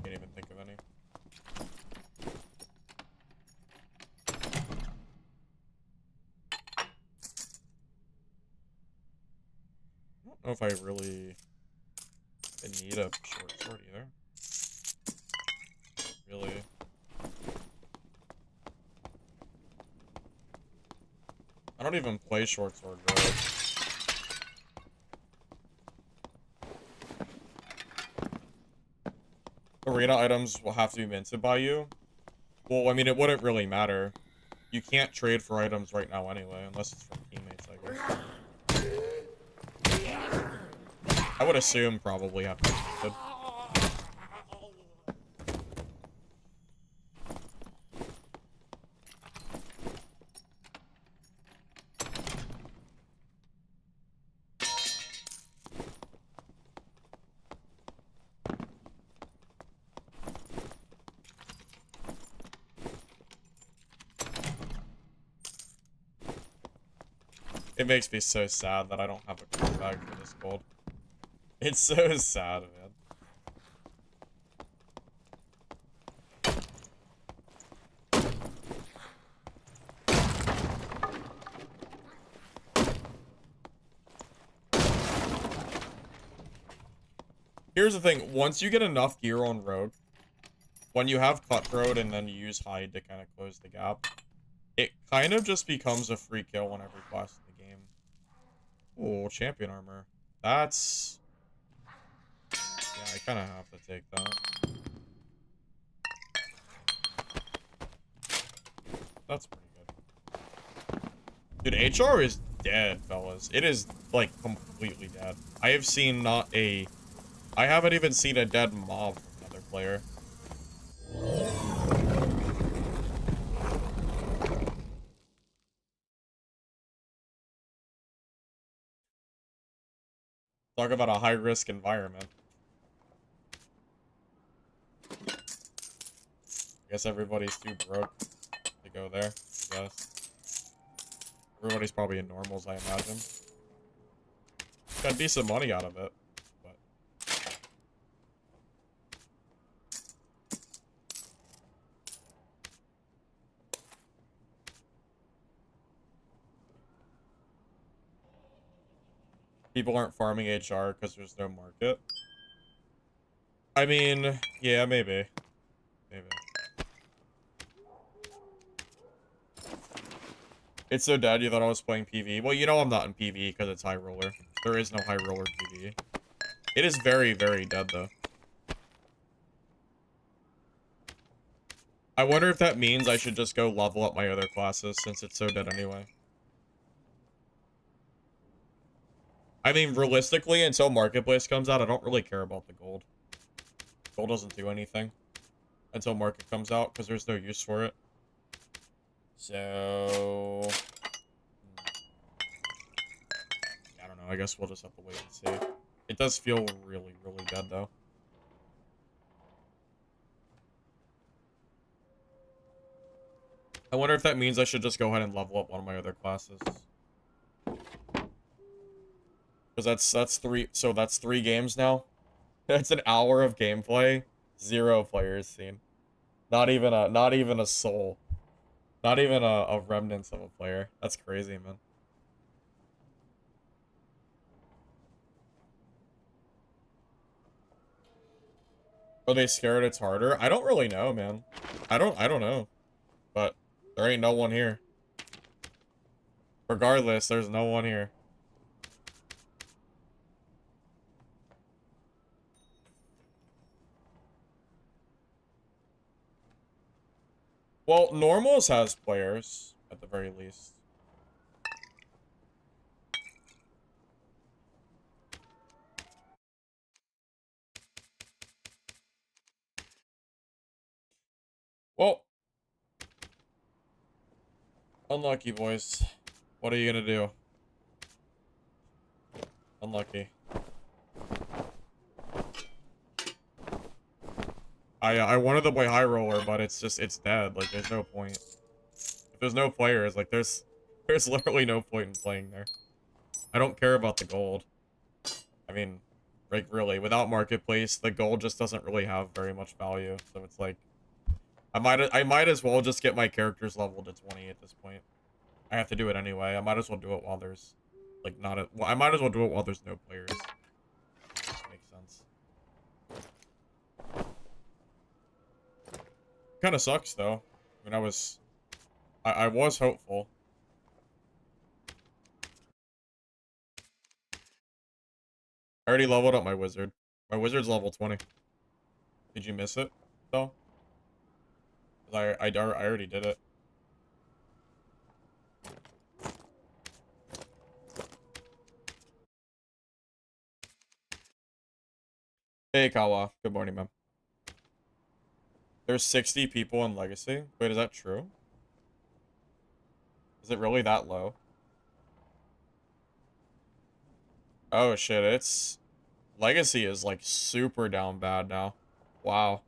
Can't even think of any. I don't know if I really need a short sword either. Really. I don't even play short sword really. Arena items will have to be minted by you. Well, I mean, it wouldn't really matter. You can't trade for items right now anyway, unless it's from teammates, I guess. I would assume probably have to be minted. It makes me so sad that I don't have a coin bag for this gold. It's so sad, man. Here's the thing, once you get enough gear on Rogue, when you have Cutthroat and then you use Hide to kind of close the gap, it kind of just becomes a free kill on every class in the game. Oh, champion armor. That's... yeah, I kind of have to take that. That's pretty good. Dude, HR is dead, fellas. It is, like, completely dead. I have seen not a... I haven't even seen a dead mob from another player. Talk about a high-risk environment. I guess everybody's too broke to go there, I guess. Everybody's probably in normals, I imagine. Got decent money out of it, but... people aren't farming HR because there's no market. I mean, yeah, maybe. Maybe. It's so dead, you thought I was playing PvE. Well, you know I'm not in PvE because it's high roller. There is no high roller PvE. It is very, very dead, though. I wonder if that means I should just go level up my other classes since it's so dead anyway. I mean, realistically, until Marketplace comes out, I don't really care about the gold. Gold doesn't do anything until Market comes out because there's no use for it. So... I don't know. I guess we'll just have to wait and see. It does feel really, really dead, though. I wonder if that means I should just go ahead and level up one of my other classes. Because that's three, so that's 3 games now. That's an hour of gameplay. 0 players seen. Not even a soul. Not even a remnants of a player. That's crazy, man. Are they scared it's harder? I don't really know, man. I don't know. But there ain't no one here. Regardless, there's no one here. Well, Normals has players, at the very least. Well, Unlucky, boys. What are you gonna do? Unlucky. I wanted to play High Roller, but it's dead. Like, there's no point. If there's no players, like, there's literally no point in playing there. I don't care about the gold. I mean, like, really, without Marketplace, the gold just doesn't really have very much value. So it's like, I might as well just get my characters leveled to 20 at this point. I have to do it anyway. I might as well do it while there's, like, well, I might as well do it while there's no players. Makes sense. Kind of sucks, though. I mean, I was hopeful. I already leveled up my wizard. My wizard's level 20. Did you miss it, though? I already did it. Hey, Kawa. Good morning, man. There's 60 people in Legacy. Wait, is that true? Is it really that low? Oh, shit. It's... Legacy is, like, super down bad now. Wow.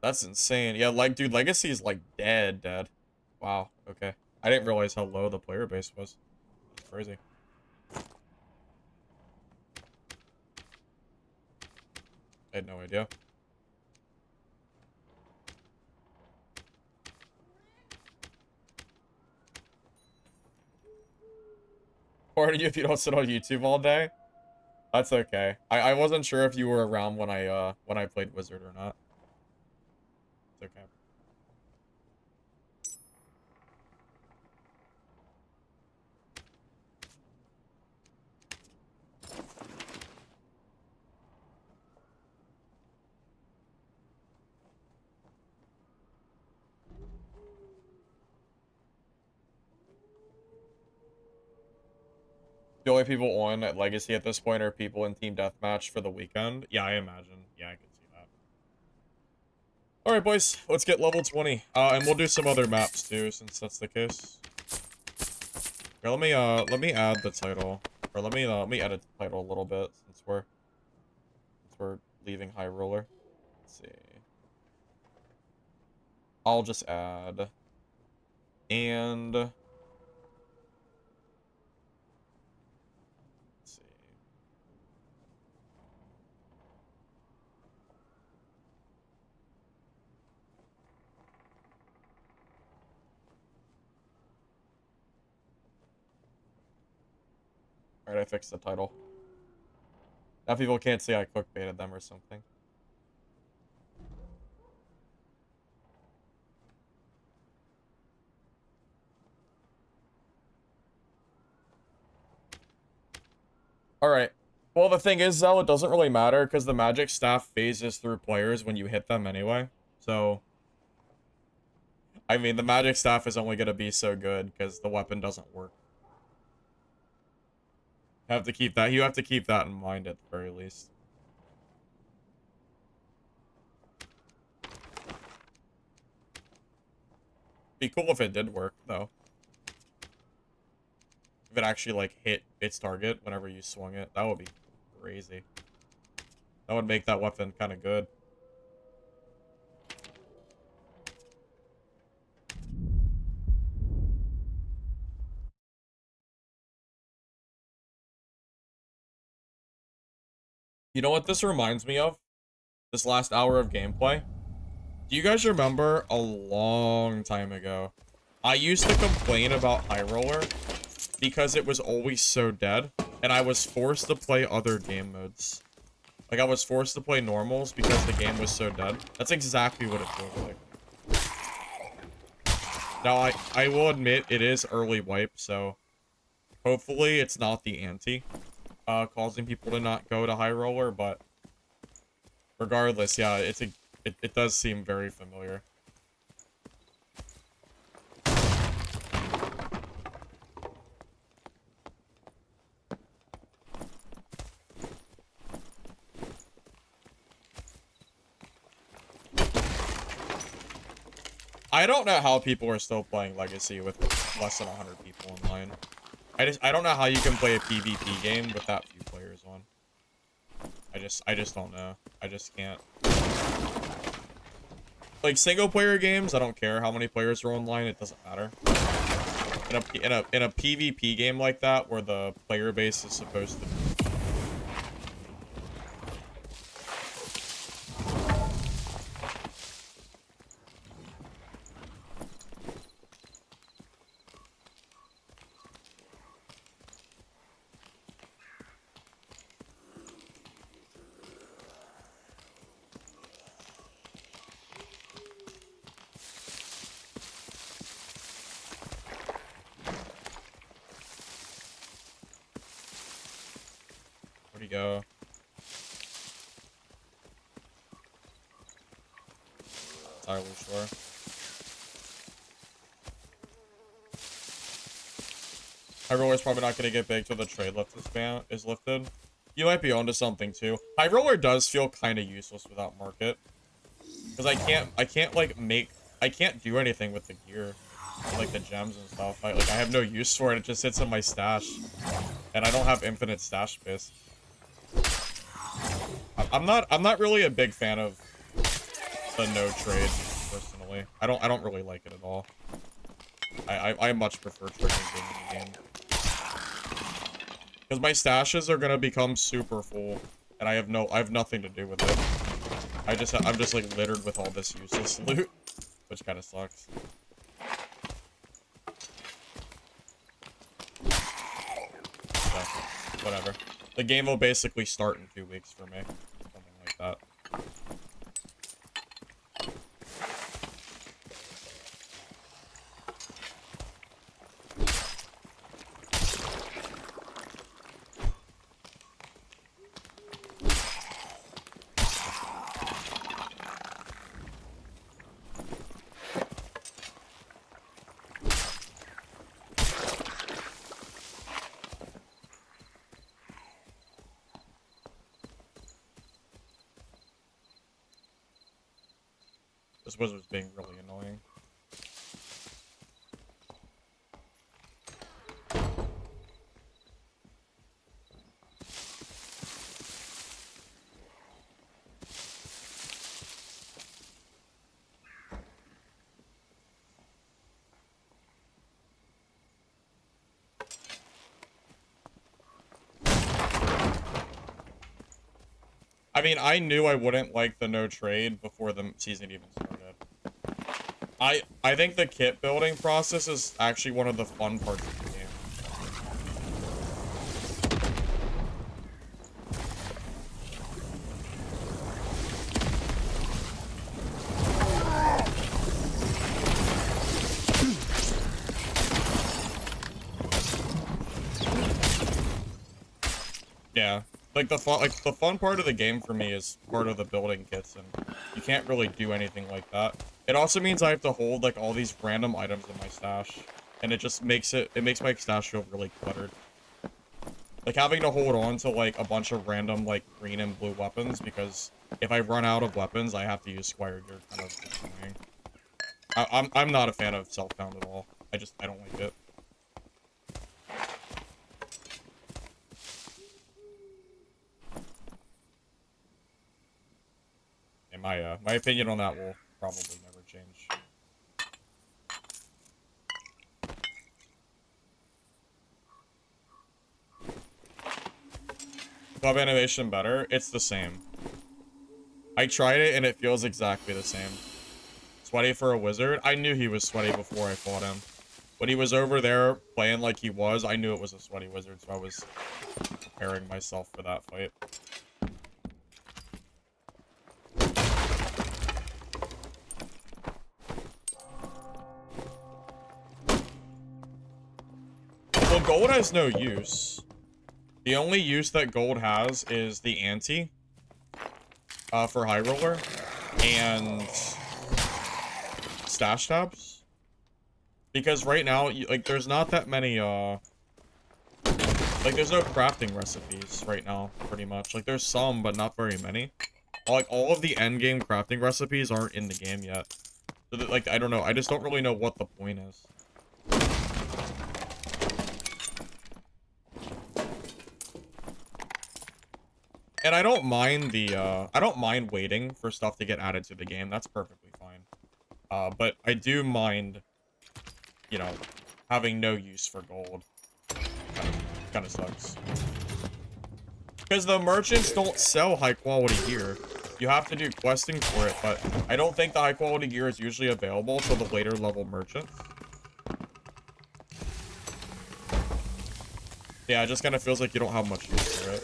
That's insane. Yeah, like, dude, Legacy is, like, dead. Wow, okay. I didn't realize how low the player base was. That's crazy. I had no idea. Pardon you if you don't sit on YouTube all day. That's okay. I wasn't sure if you were around when I played Wizard or not. It's okay. The only people on at Legacy at this point are people in Team Deathmatch for the weekend. Yeah, I imagine. Yeah, I can see that. Alright, boys. Let's get level 20. And we'll do some other maps, too, since that's the case. Here, let me add the title. Or let me edit the title a little bit, since we're leaving High Roller. Let's see. I'll just add... And... Alright, I fixed the title. Now people can't say I clickbaited them or something. Alright. Well, the thing is, though, it doesn't really matter, because the magic staff phases through players when you hit them anyway. So... I mean, the magic staff is only going to be so good, because the weapon doesn't work. You have to keep that in mind at the very least. Be cool if it did work, though. If it actually, like, hit its target whenever you swung it, that would be crazy. That would make that weapon kind of good. You know what this reminds me of? This last hour of gameplay? Do you guys remember a long time ago? I used to complain about High Roller because it was always so dead, and I was forced to play other game modes. Like, I was forced to play normals because the game was so dead. That's exactly what it feels like. Now, I will admit it is early wipe, so hopefully it's not the anti, causing people to not go to High Roller, but regardless, yeah, it does seem very familiar. I don't know how people are still playing Legacy with less than 100 people online. I don't know how you can play a PvP game with that few players on. I just don't know. I just can't. Like single player games, I don't care how many players are online, it doesn't matter. In a PvP game like that where the player base is supposed to be Where'd he go? Entirely sure. High Roller's probably not gonna get big till the trade lift is lifted. You might be onto something too. High Roller does feel kind of useless without market. Because I can't do anything with the gear. Like the gems and stuff. I have no use for it. It just sits in my stash. And I don't have infinite stash space. I'm not really a big fan of the no trade, personally. I don't really like it at all. I much prefer trading in the game. Because my stashes are gonna become super full, and I have nothing to do with it. I'm just like littered with all this useless loot, which kind of sucks. So, whatever. The game will basically start in 2 weeks for me, something like that. This wizard's being really annoying. I mean, I knew I wouldn't like the no trade before the season even started. I think the kit building process is actually one of the fun parts of the game. Yeah. Like the fun part of the game for me is part of the building kits, and you can't really do anything like that. It also means I have to hold like all these random items in my stash, and it just makes my stash feel really cluttered. Like having to hold on to like a bunch of random like green and blue weapons, because if I run out of weapons, I have to use Squire gear. Kind of annoying. I'm not a fan of self-found at all. I don't like it. And my opinion on that will probably never change. Club animation better? It's the same. I tried it and it feels exactly the same. Sweaty for a wizard? I knew he was sweaty before I fought him. When he was over there playing like he was, I knew it was a sweaty wizard, so I was preparing myself for that fight. Well, gold has no use. The only use that gold has is the ante for High Roller and stash tabs. Because right now, like, there's not that many, like, there's no crafting recipes right now, pretty much. Like, there's some, but not very many. Like, all of the endgame crafting recipes aren't in the game yet. So that, like, I don't know. I just don't really know what the point is. And I don't mind the, I don't mind waiting for stuff to get added to the game. That's perfectly fine. But I do mind, you know, having no use for gold. Kind of sucks. Because the merchants don't sell high-quality gear. You have to do questing for it, but I don't think the high-quality gear is usually available to the later level merchants. Yeah, it just kind of feels like you don't have much use for it.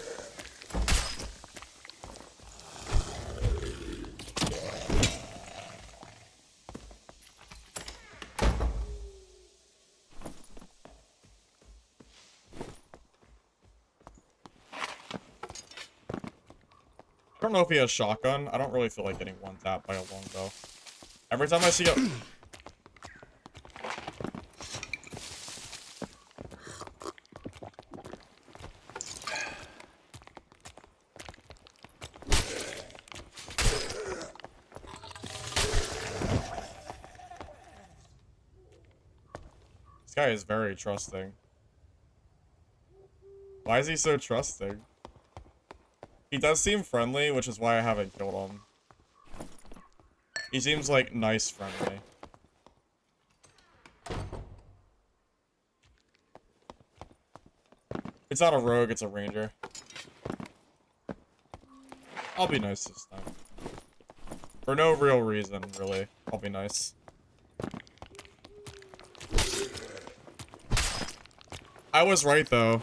I don't know if he has shotgun. I don't really feel like getting one tapped by a longbow. Every time I see a... This guy is very trusting. Why is he so trusting? He does seem friendly, which is why I haven't killed him. He seems like nice friendly. It's not a rogue, it's a ranger. I'll be nice this time. For no real reason, really. I'll be nice. I was right, though.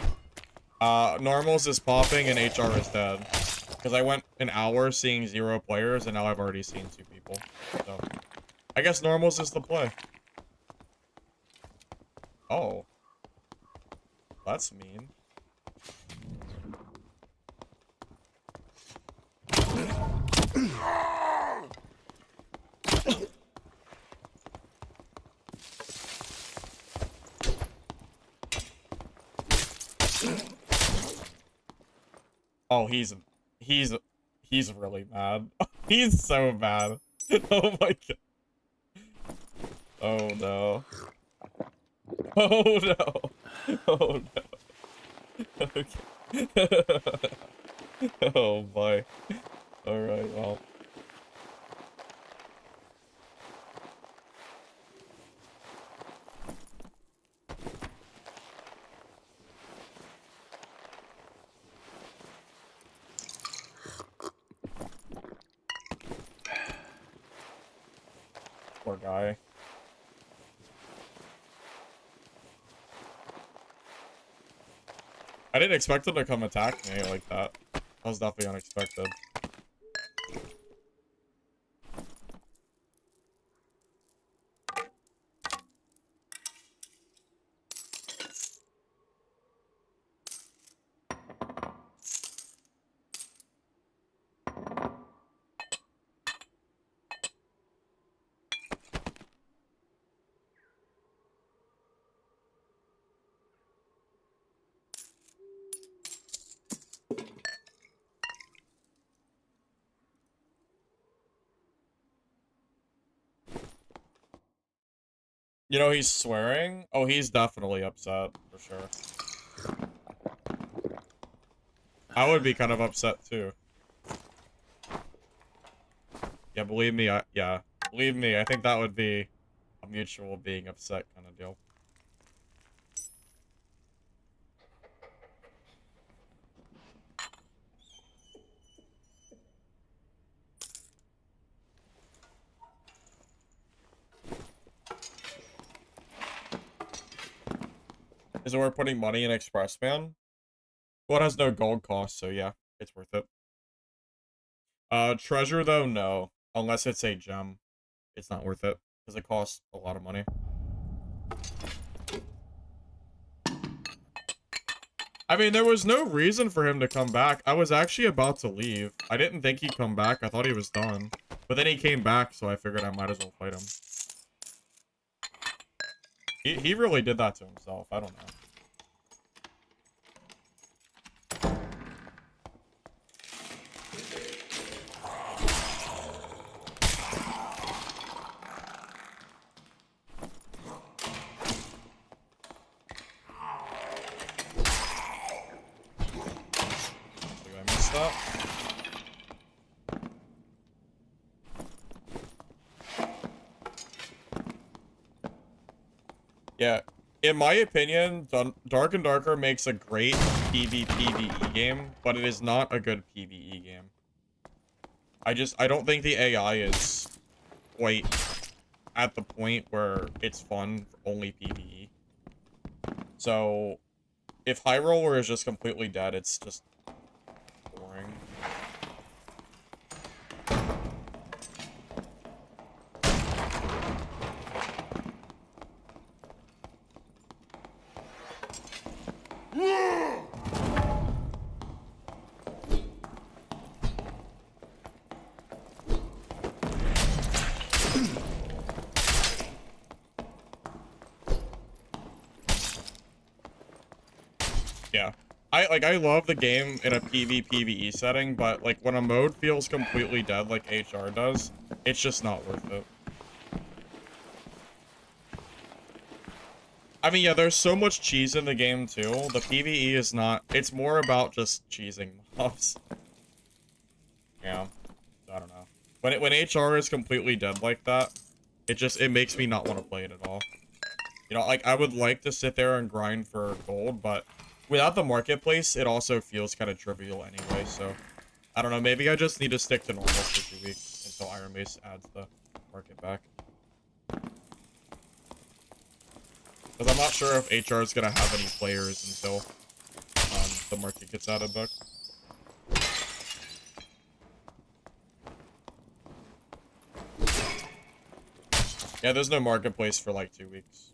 Normals is popping and HR is dead. Because I went an hour seeing 0 players, and now I've already seen 2 people. So, I guess normals is the play. Oh. That's mean. Oh, he's really mad. He's so mad. Oh my god. Oh no. Oh no. Oh no. Okay. Oh boy. Alright, well. Poor guy. I didn't expect him to come attack me like that. That was definitely unexpected. You know, he's swearing? Oh, he's definitely upset, for sure. I would be kind of upset, too. Yeah, believe me, yeah. Believe me, I think that would be a mutual being upset kind of deal. Is it worth putting money in Express Man? Well, it has no gold cost, so yeah, it's worth it. Treasure, though, no. Unless it's a gem. It's not worth it, because it costs a lot of money. I mean, there was no reason for him to come back. I was actually about to leave. I didn't think he'd come back. I thought he was done. But then he came back, so I figured I might as well fight him. He really did that to himself. I don't know. that. Yeah, in my opinion, Dark and Darker makes a great PvPvE game, but it is not a good PvE game. I don't think the AI is quite at the point where it's fun for only PvE. So, if High Roller is just completely dead, it's just boring. Yeah. I love the game in a PvPvE setting, but like when a mode feels completely dead like HR does, it's just not worth it. I mean, yeah, there's so much cheese in the game too. The PvE is not, it's more about just cheesing mobs. Yeah. I don't know. When HR is completely dead like that, it makes me not want to play it at all. You know, like I would like to sit there and grind for gold, but without the marketplace, it also feels kind of trivial anyway, so I don't know, maybe I just need to stick to normal for 2 weeks until Iron Mace adds the market back. Because I'm not sure if HR is going to have any players until the market gets added back. Yeah, there's no marketplace for like 2 weeks.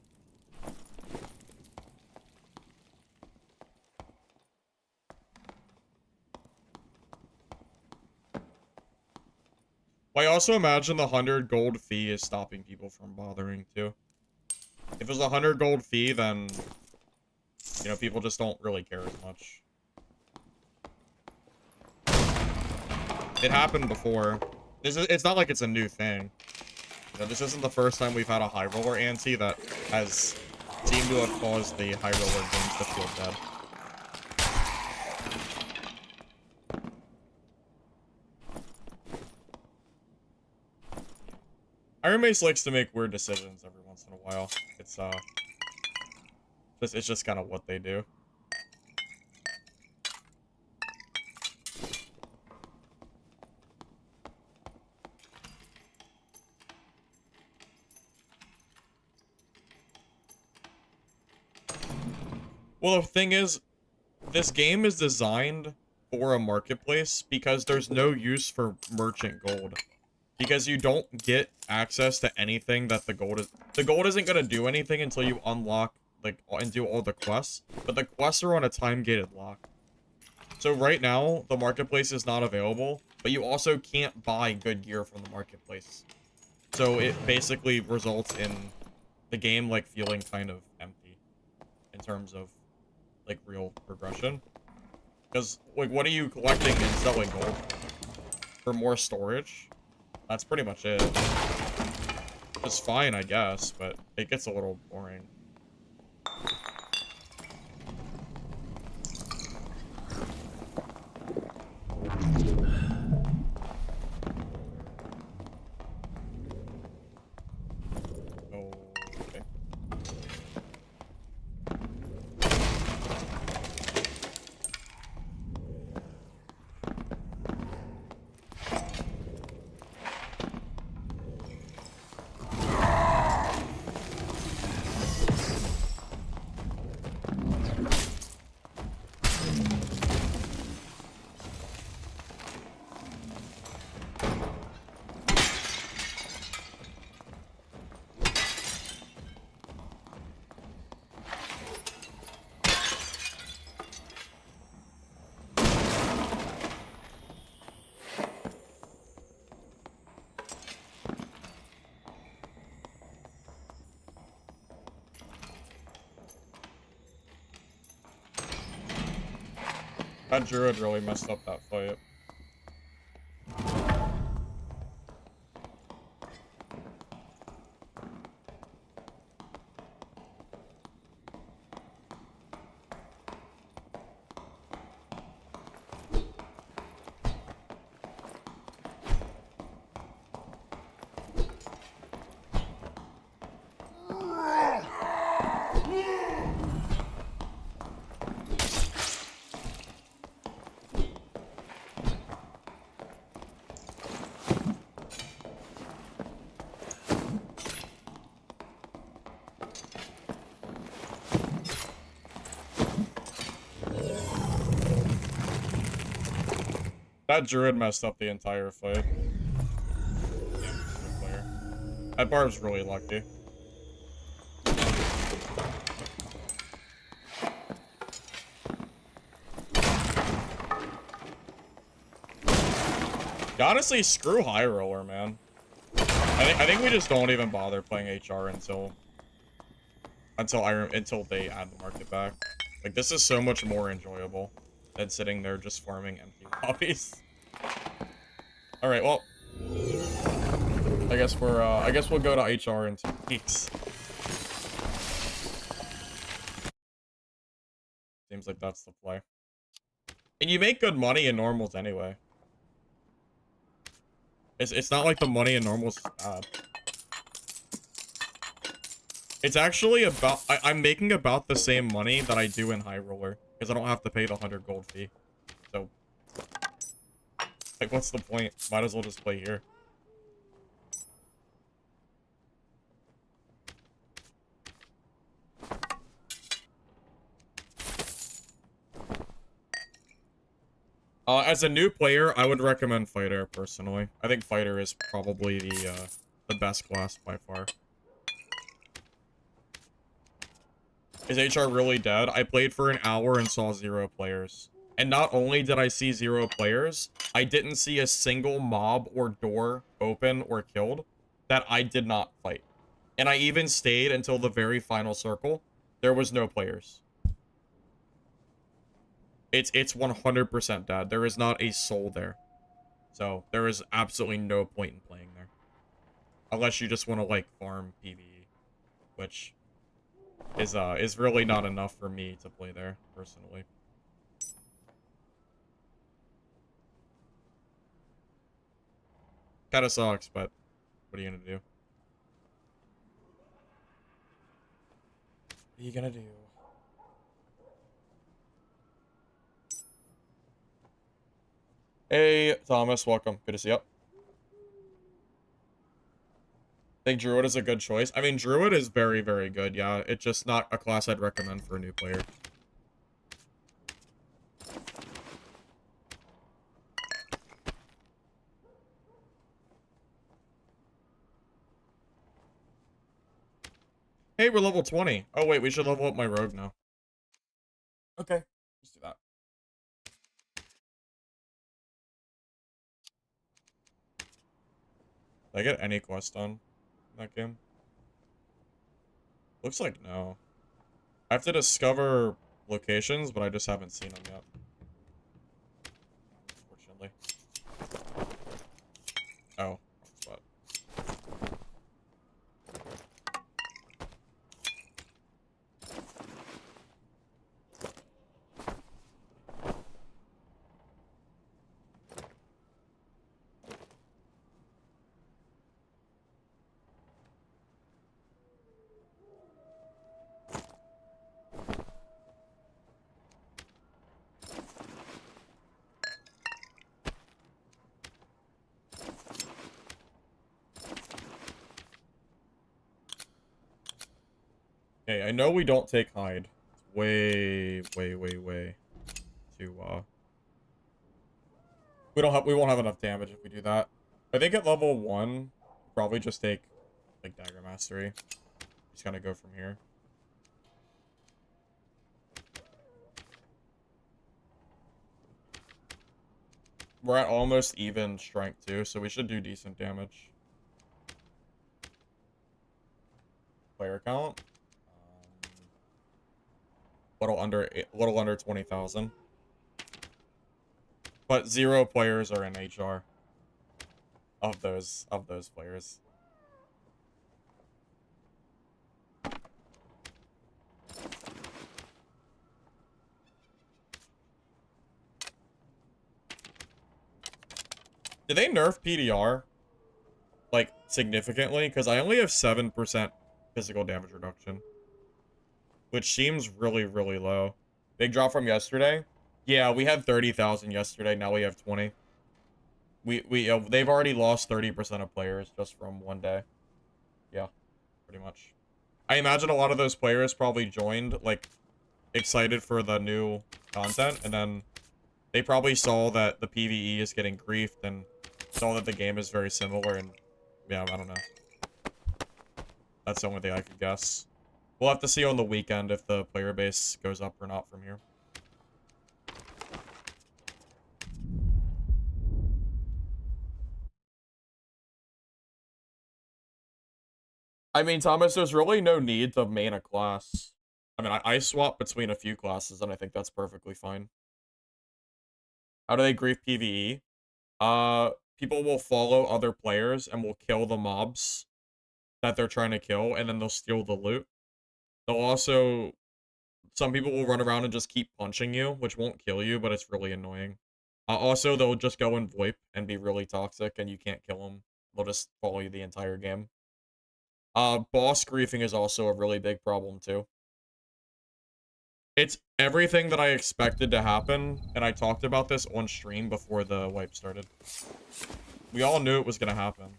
Well, I also imagine the 100 gold fee is stopping people from bothering too. If it was a 100 gold fee, then, you know, people just don't really care as much. It happened before. It's not like it's a new thing. You know, this isn't the first time we've had a high roller ante that has seemed to have caused the high roller games to feel dead. Iron Mace likes to make weird decisions every once in a while. It's just kind of what they do. Well, the thing is, this game is designed for a marketplace because there's no use for merchant gold. Because you don't get access to anything that the gold is... The gold isn't going to do anything until you unlock, like, and do all the quests. But the quests are on a time-gated lock. So right now, the marketplace is not available, but you also can't buy good gear from the marketplace. So it basically results in the game, like, feeling kind of empty in terms of, like, real progression. Because, like, what are you collecting and selling gold for more storage? That's pretty much it. It's fine, I guess, but it gets a little boring. Okay. That druid really messed up that fight. That druid messed up the entire fight. Damn, good player. That barb's really lucky. Honestly, screw high roller, man. I think we just don't even bother playing HR until they add the market back. Like, this is so much more enjoyable than sitting there just farming empty lobbies. All right, well, I guess we'll go to HR in 2 weeks. Seems like that's the play. And you make good money in normals anyway. It's not like the money in normals is bad. It's actually about... I'm making about the same money that I do in high roller. Because I don't have to pay the 100 gold fee. So... like, what's the point? Might as well just play here. As a new player, I would recommend Fighter, personally. I think Fighter is probably the best class by far. Is HR really dead? I played for an hour and saw 0 players. And not only did I see 0 players, I didn't see a single mob or door open or killed that I did not fight. And I even stayed until the very final circle. There was no players. It's 100% dead. There is not a soul there. So, there is absolutely no point in playing there. Unless you just want to, like, farm PvE. Which is really not enough for me to play there, personally. Kinda sucks, but what are you gonna do? What are you gonna do? Hey, Thomas, welcome. Good to see you. Think Druid is a good choice. I mean, Druid is very, very good, yeah. It's just not a class I'd recommend for a new player. Hey, we're level 20. Oh, wait, we should level up my rogue now. Okay, let's do that. Did I get any quest done in that game? Looks like no. I have to discover locations, but I just haven't seen them yet. Unfortunately. Oh, spot. Okay, I know we don't take hide. It's way too we won't have enough damage if we do that. I think at level 1, probably just take like dagger mastery. Just gotta go from here. We're at almost even strength too, so we should do decent damage. Player count. Little under 20,000. But 0 players are in HR. Of those players. Did they nerf PDR? Like, significantly? Because I only have 7% physical damage reduction. Which seems really, really low. Big drop from yesterday? Yeah, we had 30,000 yesterday. Now we have 20. They've already lost 30% of players just from one day. Yeah, pretty much. I imagine a lot of those players probably joined, like, excited for the new content, and then They probably saw that the PvE is getting griefed and saw that the game is very similar and, yeah, I don't know. That's the only thing I could guess. We'll have to see on the weekend if the player base goes up or not from here. I mean, Thomas, there's really no need to main a class. I mean, I swap between a few classes, and I think that's perfectly fine. How do they grief PvE? People will follow other players and will kill the mobs that they're trying to kill, and then they'll steal the loot. They'll also... Some people will run around and just keep punching you, which won't kill you, but it's really annoying. Also, they'll just go in VoIP and be really toxic, and you can't kill them. They'll just follow you the entire game. Boss griefing is also a really big problem, too. It's everything that I expected to happen, and I talked about this on stream before the wipe started. We all knew it was gonna happen.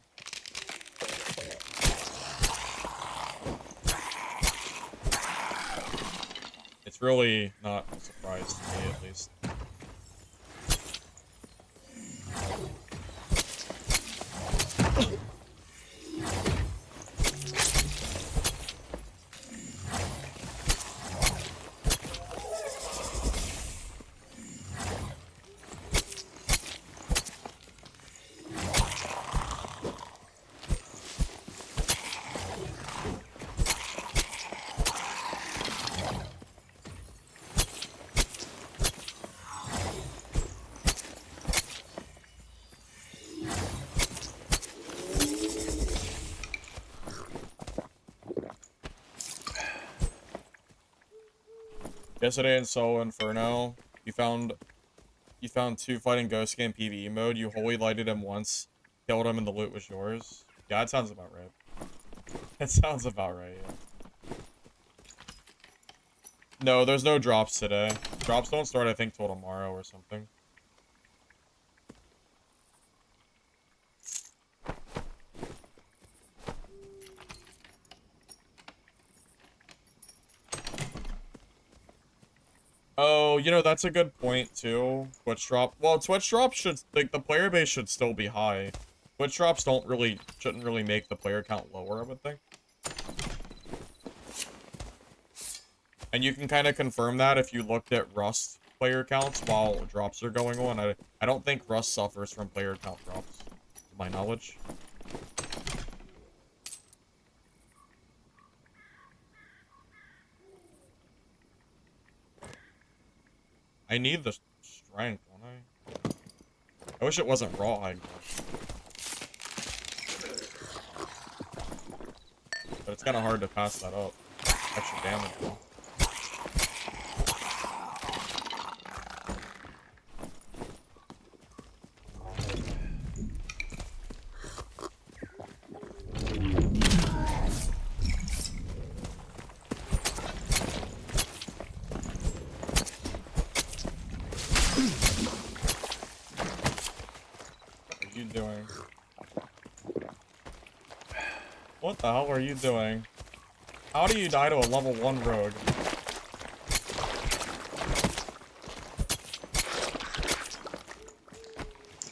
It's really not a surprise to me, at least. Yesterday in Solo Inferno, you found 2 fighting Ghost Game PvE mode. You holy lighted him once, killed him, and the loot was yours. Yeah, that sounds about right. That sounds about right, yeah. No, there's no drops today. Drops don't start, I think, till tomorrow or something. Oh, you know, that's a good point, too. Twitch drop. Well, Twitch drops should... Like, the player base should still be high. Twitch drops shouldn't really make the player count lower, I would think. And you can kind of confirm that if you looked at Rust player counts while drops are going on. I don't think Rust suffers from player count drops, to my knowledge. I need the strength, don't I? I wish it wasn't raw hide. But it's kind of hard to pass that up. Extra damage, though. What are you doing? What the hell are you doing? How do you die to a level 1 rogue?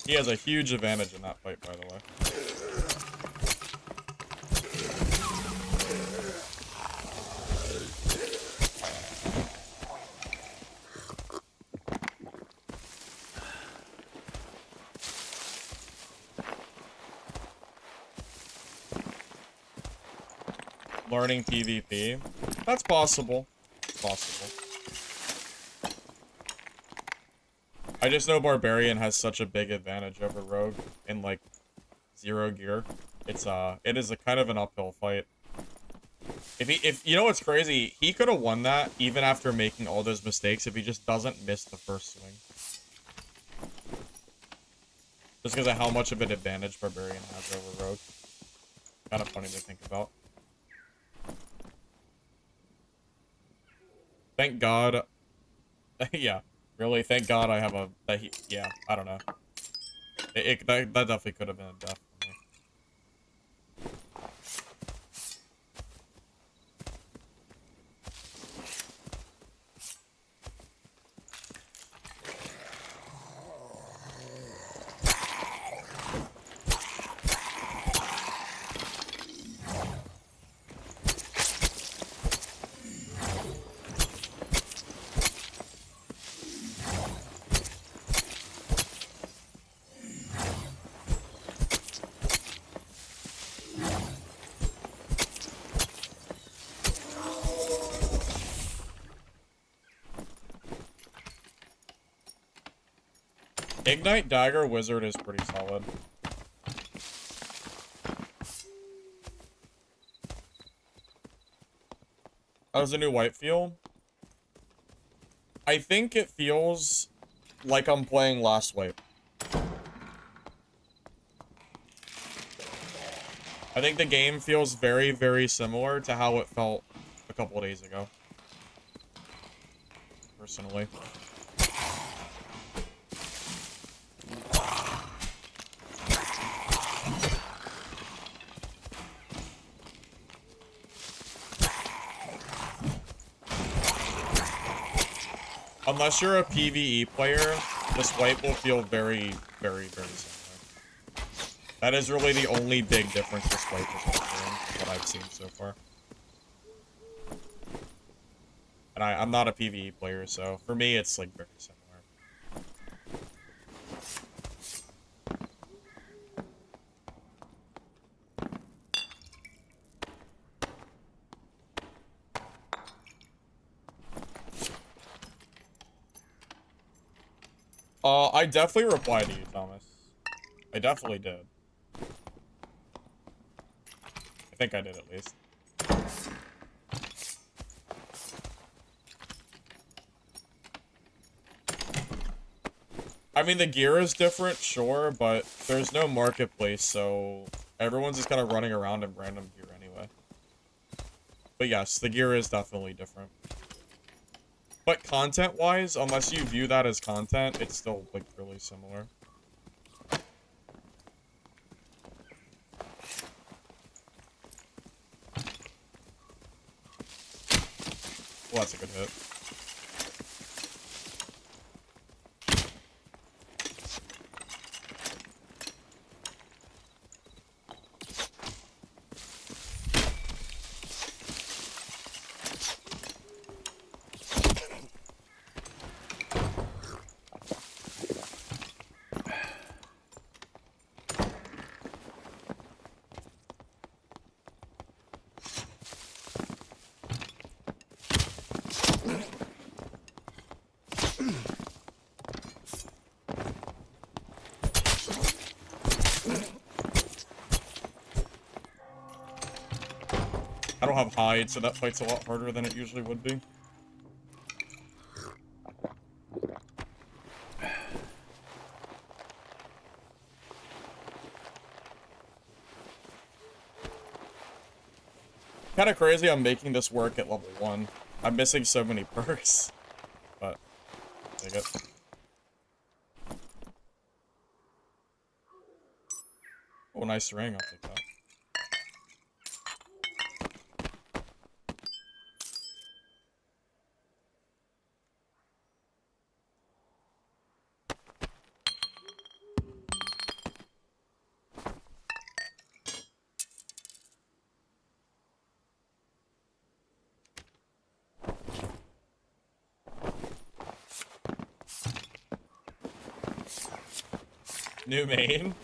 He has a huge advantage in that fight, by the way. Learning PvP. That's possible. It's possible. I just know Barbarian has such a big advantage over Rogue in, like, 0 gear. It is a kind of an uphill fight. If you know what's crazy, he could have won that even after making all those mistakes if he just doesn't miss the first swing. Just because of how much of an advantage Barbarian has over Rogue. Kind of funny to think about. Thank God. Yeah, really, thank God I have a... yeah, I don't know. That definitely could have been a death for me. Ignite Dagger Wizard is pretty solid. How does the new white feel? I think it feels like I'm playing last wipe. I think the game feels very, very similar to how it felt a couple of days ago. Personally. Unless you're a PvE player, this wipe will feel very, very, very similar. That is really the only big difference this wipe is offering, what I've seen so far. And I'm not a PvE player, so for me, it's like very similar. I definitely replied to you, Thomas. I definitely did. I think I did at least. I mean, the gear is different, sure, but there's no marketplace, so everyone's just kind of running around in random gear anyway. But yes, the gear is definitely different. But content-wise, unless you view that as content, it's still, like, really similar. Well, that's a good hit. I don't have hide, so that fight's a lot harder than it usually would be. Kinda crazy I'm making this work at level 1. I'm missing so many perks. But, take it. Oh, nice ring, I'll take that. New main?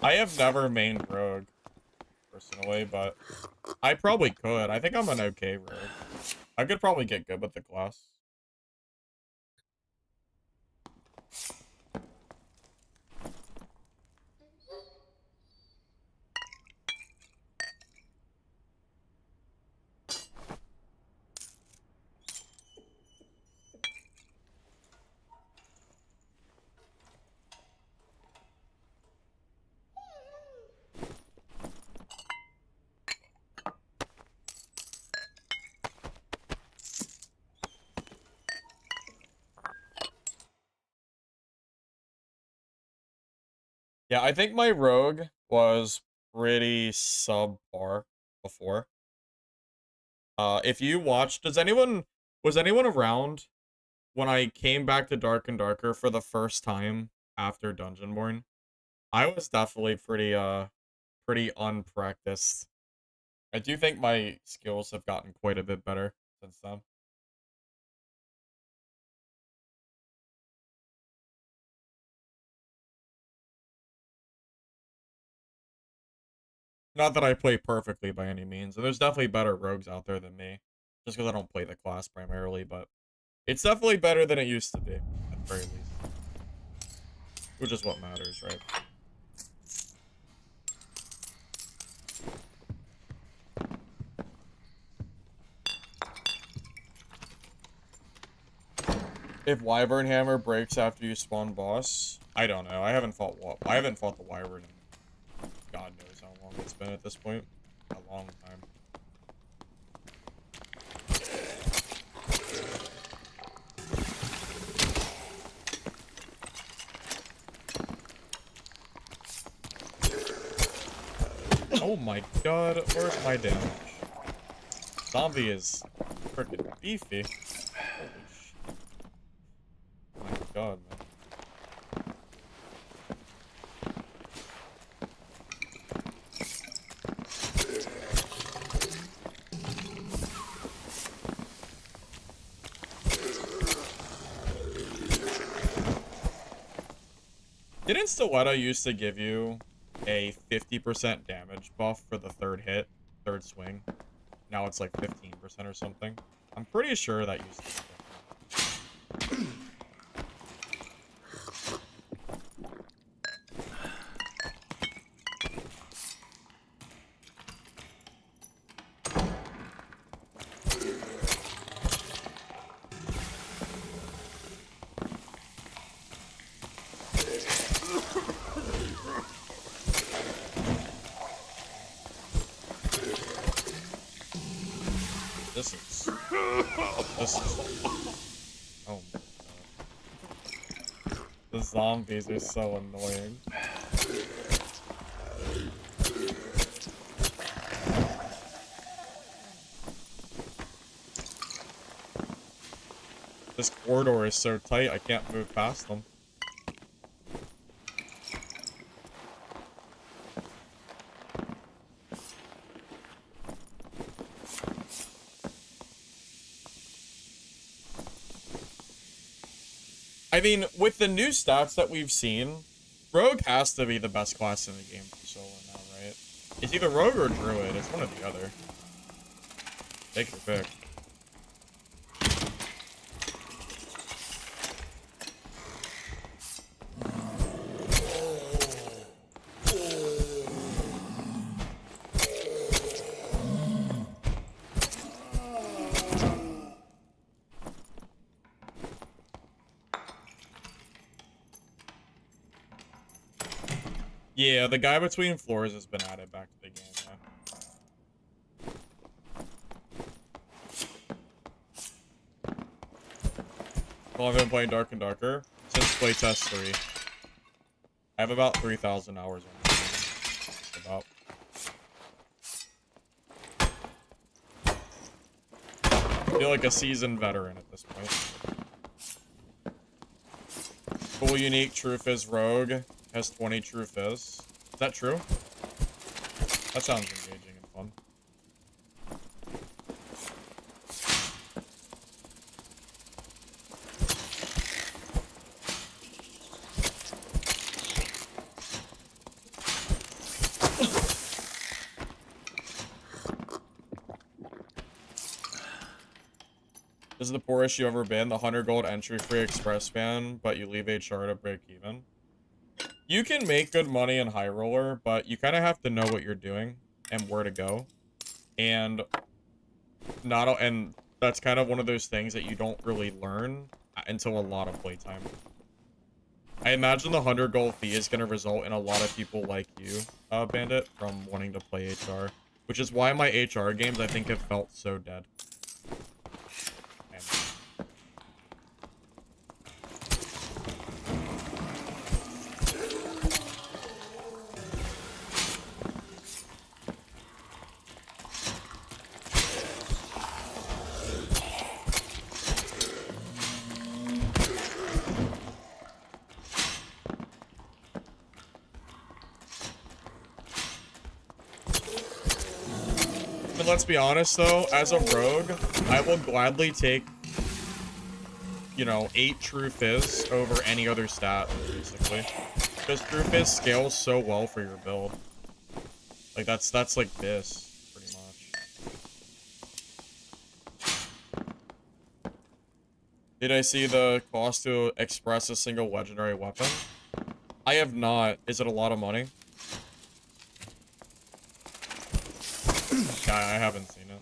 I have never mained rogue, personally, but I probably could. I think I'm an okay rogue. I could probably get good with the class. Yeah, I think my rogue was pretty subpar before. If you watched, was anyone around when I came back to Dark and Darker for the first time after Dungeonborn? I was definitely pretty unpracticed. I do think my skills have gotten quite a bit better since then. Not that I play perfectly by any means, and there's definitely better rogues out there than me. Just because I don't play the class primarily, but it's definitely better than it used to be, at the very least. which is what matters, right? If Wyvern Hammer breaks after you spawn boss, I don't know. I haven't fought the Wyvern in God knows how long it's been at this point. A long time. Oh my god, where's my damage? Zombie is freaking beefy. Holy shit. Oh my god, man. Didn't Stiletto used to give you a 50% damage buff for the third swing? Now it's like 15% or something. I'm pretty sure that used to be different. This is oh my god. The zombies are so annoying. This corridor is so tight, I can't move past them. I mean, with the new stats that we've seen, Rogue has to be the best class in the game for solo now, right? It's either Rogue or Druid. It's one or the other. Take your pick. Yeah, the guy between floors has been added back to the game, yeah. Well, I've been playing Dark and Darker since playtest 3. I have about 3,000 hours on the game. About. I feel like a seasoned veteran at this point. Full unique True Fizz Rogue has 20 True Fizz. Is that true? That sounds engaging and fun. This is the poorest you ever been. The 100 gold entry free express span, but you leave HR to break even. You can make good money in High Roller, but you kind of have to know what you're doing and where to go. And that's kind of one of those things that you don't really learn until a lot of playtime. I imagine the 100 gold fee is going to result in a lot of people like you, Bandit, from wanting to play HR. Which is why my HR games, I think, have felt so dead. Let's be honest, though, as a rogue, I will gladly take, you know, 8 True Fizz over any other stat, basically. Because True Fizz scales so well for your build. Like, that's like this, pretty much. Did I see the cost to express a single legendary weapon? I have not. Is it a lot of money? Yeah, I haven't seen it.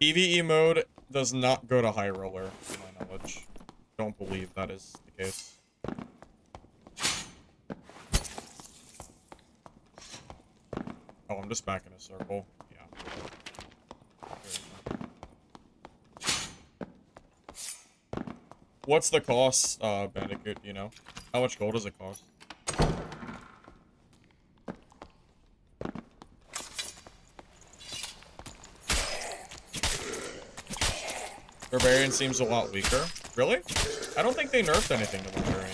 PvE mode does not go to high roller, to my knowledge. Don't believe that is the case. Oh, I'm just back in a circle. Yeah. What's the cost, Bandicoot, you know? How much gold does it cost? Barbarian seems a lot weaker. Really? I don't think they nerfed anything to Barbarian.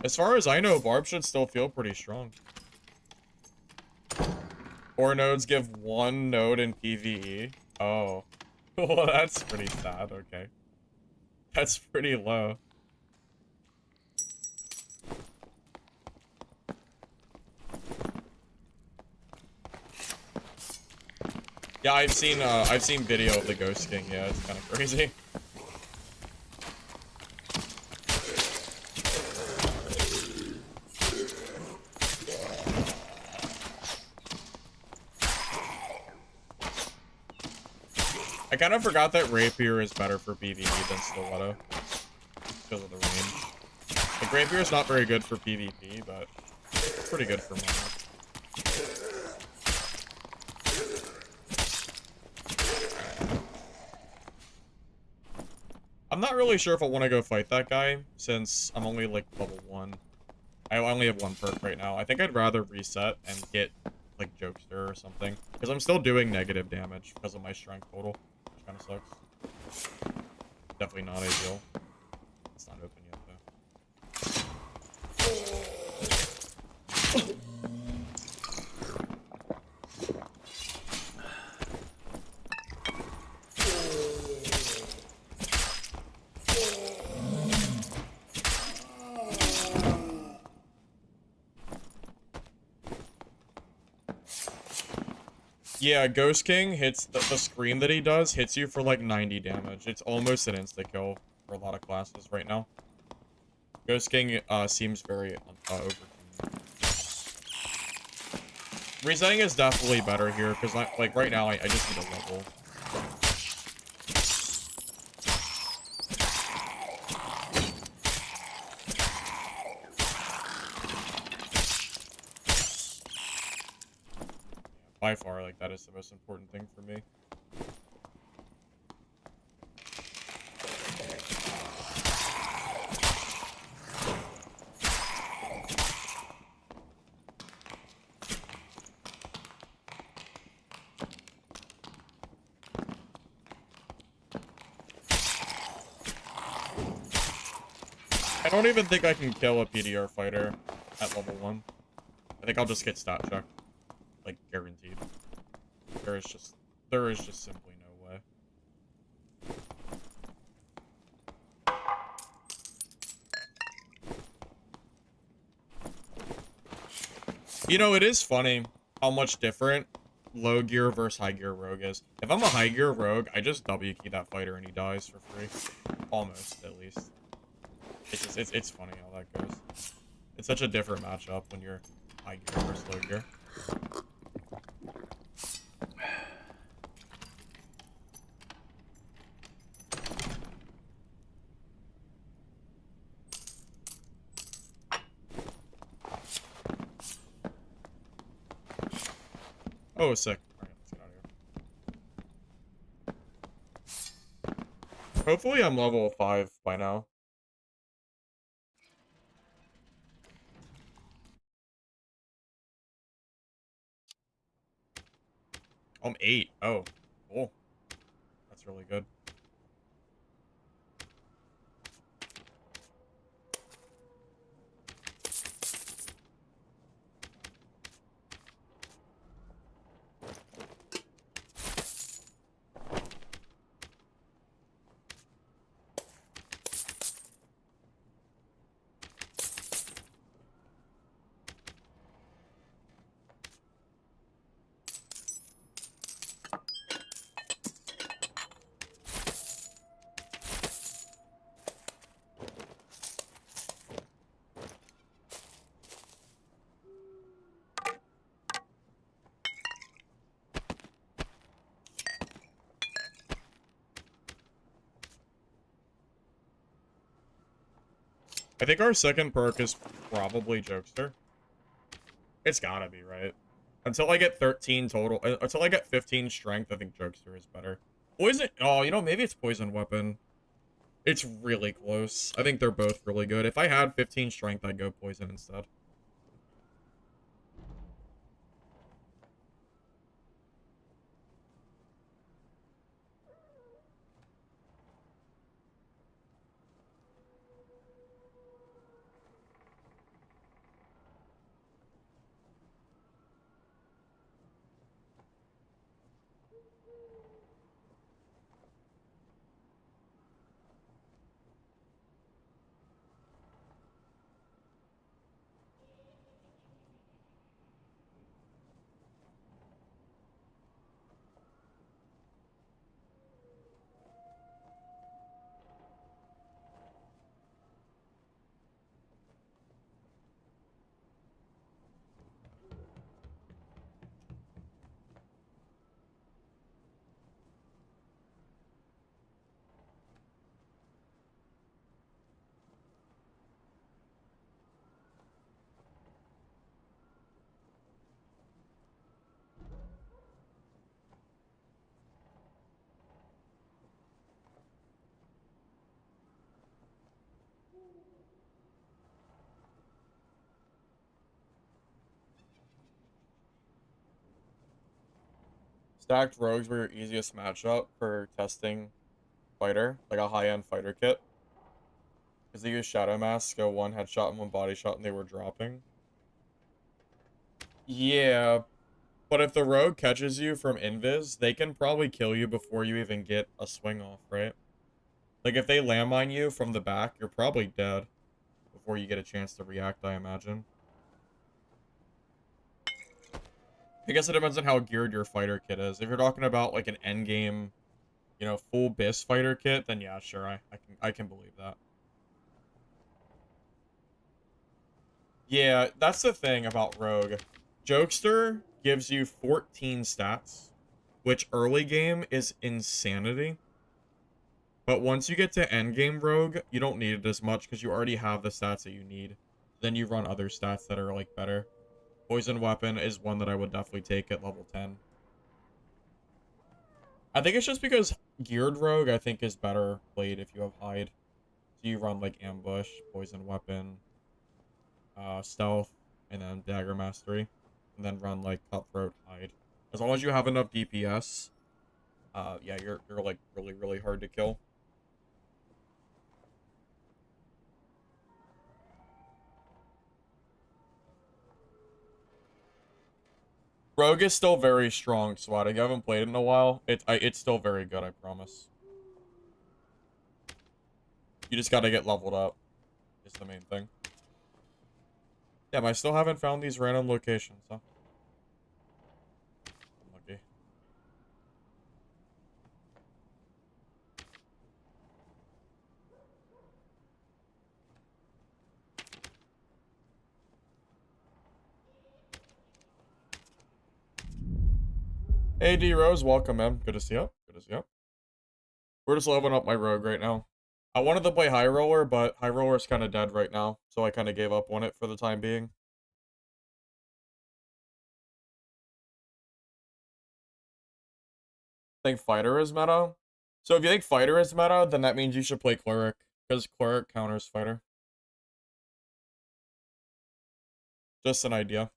As far as I know, Barb should still feel pretty strong. 4 nodes give 1 node in PvE. Oh. Well, that's pretty sad. Okay. That's pretty low. Yeah, I've seen video of the Ghost King. Yeah, it's kind of crazy. I kind of forgot that Rapier is better for PvE than Stiletto. Because of the range. Like, Rapier is not very good for PvP, but it's pretty good for mono. I'm not really sure if I want to go fight that guy, since I'm only, like, level 1. I only have 1 perk right now. I think I'd rather reset and get, like, Jokester or something. Because I'm still doing negative damage because of my strength total. Which kind of sucks. Definitely not ideal. It's not open yet, though. Yeah, Ghost King hits the scream that he does hits you for like 90 damage. It's almost an insta kill for a lot of classes right now. Ghost King seems very overtuned. Resetting is definitely better here because like right now I just need a level. By far, like, that is the most important thing for me. I don't even think I can kill a PDR fighter at level 1. I think I'll just get stat checked. Like, guaranteed. There is just simply no way. You know, it is funny how much different low gear versus high gear rogue is. If I'm a high gear rogue, I just W key that fighter and he dies for free. Almost, at least. It's funny how that goes. It's such a different matchup when you're high gear versus low gear. Oh, sick. Alright, let's get out of here. Hopefully I'm level 5 by now. I'm 8. Oh, cool. That's really good. I think our second perk is probably Jokester. It's gotta be, right? Until I get 13 total, until I get 15 strength, I think Jokester is better. Poison, oh, you know, maybe it's Poison Weapon. It's really close. I think they're both really good. If I had 15 strength, I'd go Poison instead. Stacked rogues were your easiest matchup for testing fighter, like a high-end fighter kit. Because they use Shadow Mask, go one headshot and one body shot, and they were dropping. Yeah, but if the rogue catches you from invis, they can probably kill you before you even get a swing off, right? Like, if they landmine you from the back, you're probably dead before you get a chance to react, I imagine. I guess it depends on how geared your fighter kit is. If you're talking about, like, an endgame, you know, full BIS fighter kit, then yeah, sure, I can believe that. Yeah, that's the thing about Rogue. Jokester gives you 14 stats, which early game is insanity. But once you get to endgame Rogue, you don't need it as much because you already have the stats that you need. Then you run other stats that are, like, better. Poison Weapon is one that I would definitely take at level 10. I think it's just because Geared Rogue, I think, is better played if you have Hide. So you run, like, Ambush, Poison Weapon, Stealth, and then Dagger Mastery. And then run, like, Cutthroat, Hide. As long as you have enough DPS, yeah, you're like, really, really hard to kill. Rogue is still very strong, SWAT. I haven't played it in a while. It's still very good, I promise. You just gotta get leveled up, is the main thing. Damn, I still haven't found these random locations, huh? Unlucky. Hey, D Rose, welcome, man. Good to see you. Good to see you. We're just leveling up my rogue right now. I wanted to play High Roller, but High Roller's kind of dead right now, so I kind of gave up on it for the time being. I think Fighter is meta. So if you think Fighter is meta, then that means you should play Cleric, because Cleric counters Fighter. Just an idea.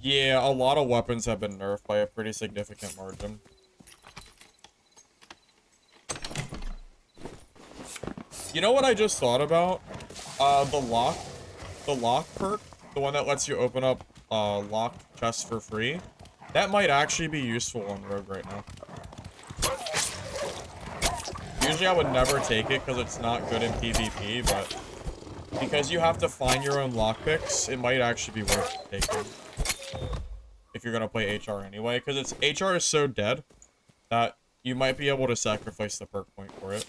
Yeah, a lot of weapons have been nerfed by a pretty significant margin. You know what I just thought about? The lock perk, the one that lets you open up locked chests for free. That might actually be useful on Rogue right now. Usually I would never take it because it's not good in PvP, but because you have to find your own lockpicks, it might actually be worth taking. If you're gonna play HR anyway, because HR is so dead that you might be able to sacrifice the perk point for it.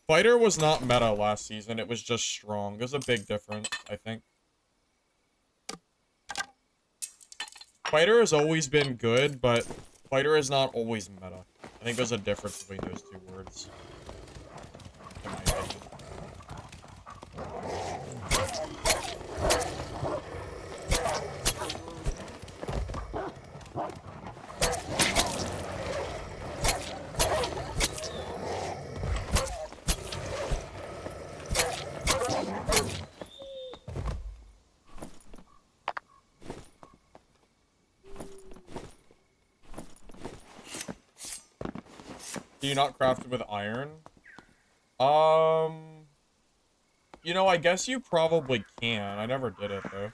Fighter was not meta last season, it was just strong. There's a big difference, I think. Fighter has always been good, but fighter is not always meta. I think there's a difference between those two words. In my opinion. Do you not craft it with iron? You know, I guess you probably can. I never did it, though.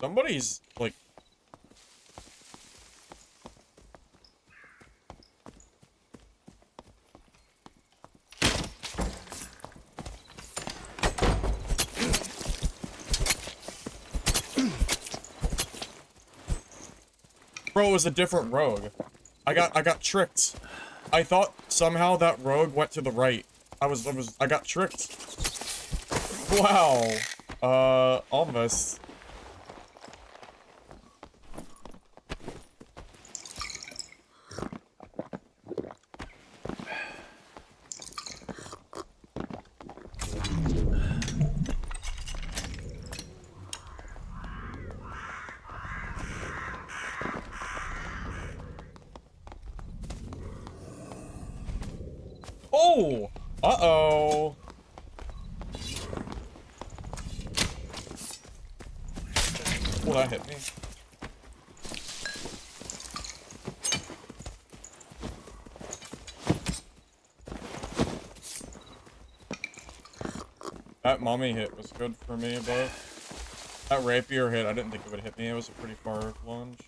Somebody's, like... Bro, it was a different rogue. I got tricked. I thought somehow that rogue went to the right. I got tricked. Wow. Almost. Oh! Uh-oh. Oh, that hit me. That mummy hit was good for me, but that rapier hit, I didn't think it would hit me. It was a pretty far lunge.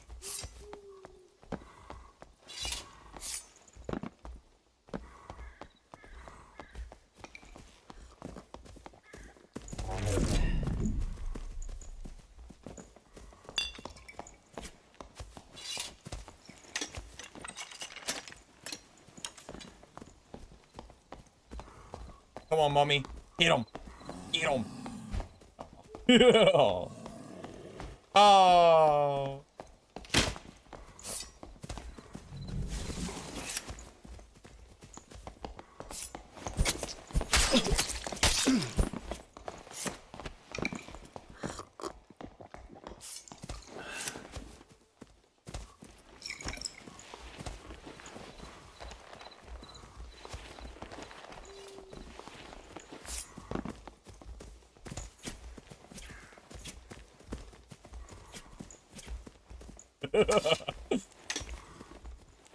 Come on, mummy. Hit him. Eat him. Oh. Oh.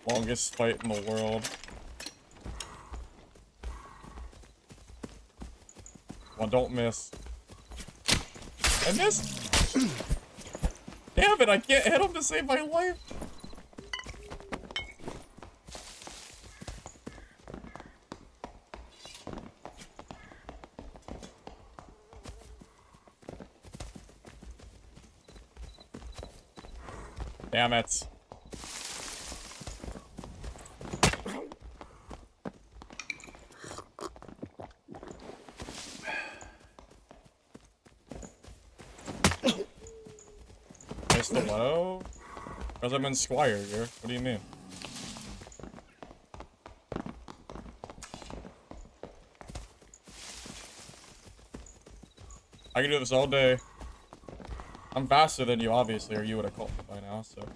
Longest fight in the world. Well, don't miss. I missed! Damn it, I can't hit him to save my life! Damn it. Missed the low? Because I'm in Squire here. What do you mean? I can do this all day. I'm faster than you, obviously, or you would have called me by now, so.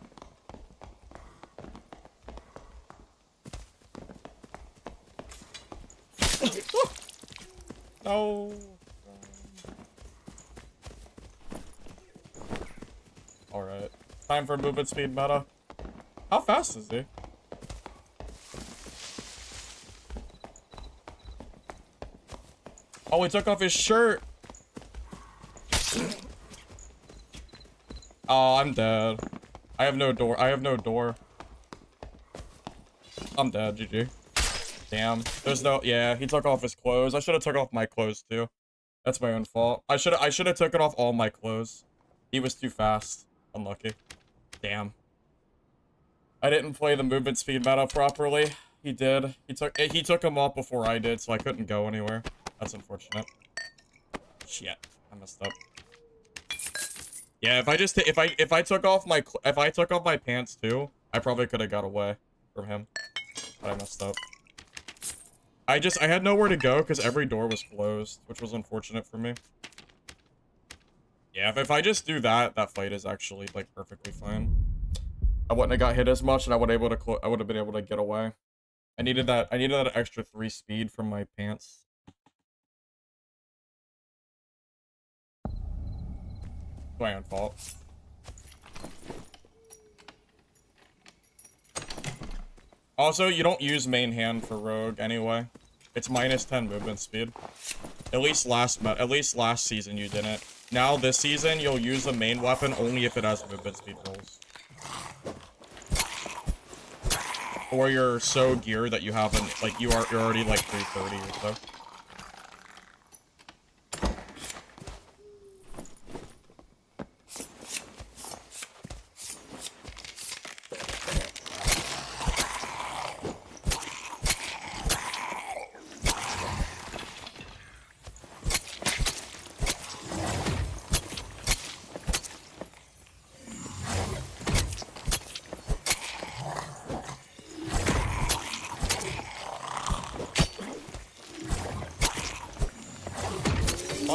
No. Alright. Time for movement speed meta. How fast is he? Oh, he took off his shirt. Oh, I'm dead. I have no door. I have no door. I'm dead, GG. Damn. There's no... Yeah, he took off his clothes. I should have took off my clothes, too. That's my own fault. I should have took it off all my clothes. He was too fast. Unlucky. Damn. I didn't play the movement speed meta properly. He did. He took him off before I did, so I couldn't go anywhere. That's unfortunate. Shit. I messed up. Yeah, if I took off my pants too, I probably could have got away from him. But I messed up. I had nowhere to go because every door was closed, which was unfortunate for me. Yeah, if I just do that, that fight is actually like perfectly fine. I wouldn't have got hit as much, and I would have been able to get away. I needed that extra 3 speed from my pants. My own fault. Also, you don't use main hand for rogue anyway. It's -10 movement speed. At least last season you didn't. Now this season you'll use the main weapon only if it has movement speed rolls. Or you're so geared that you haven't you're already like 330 or so.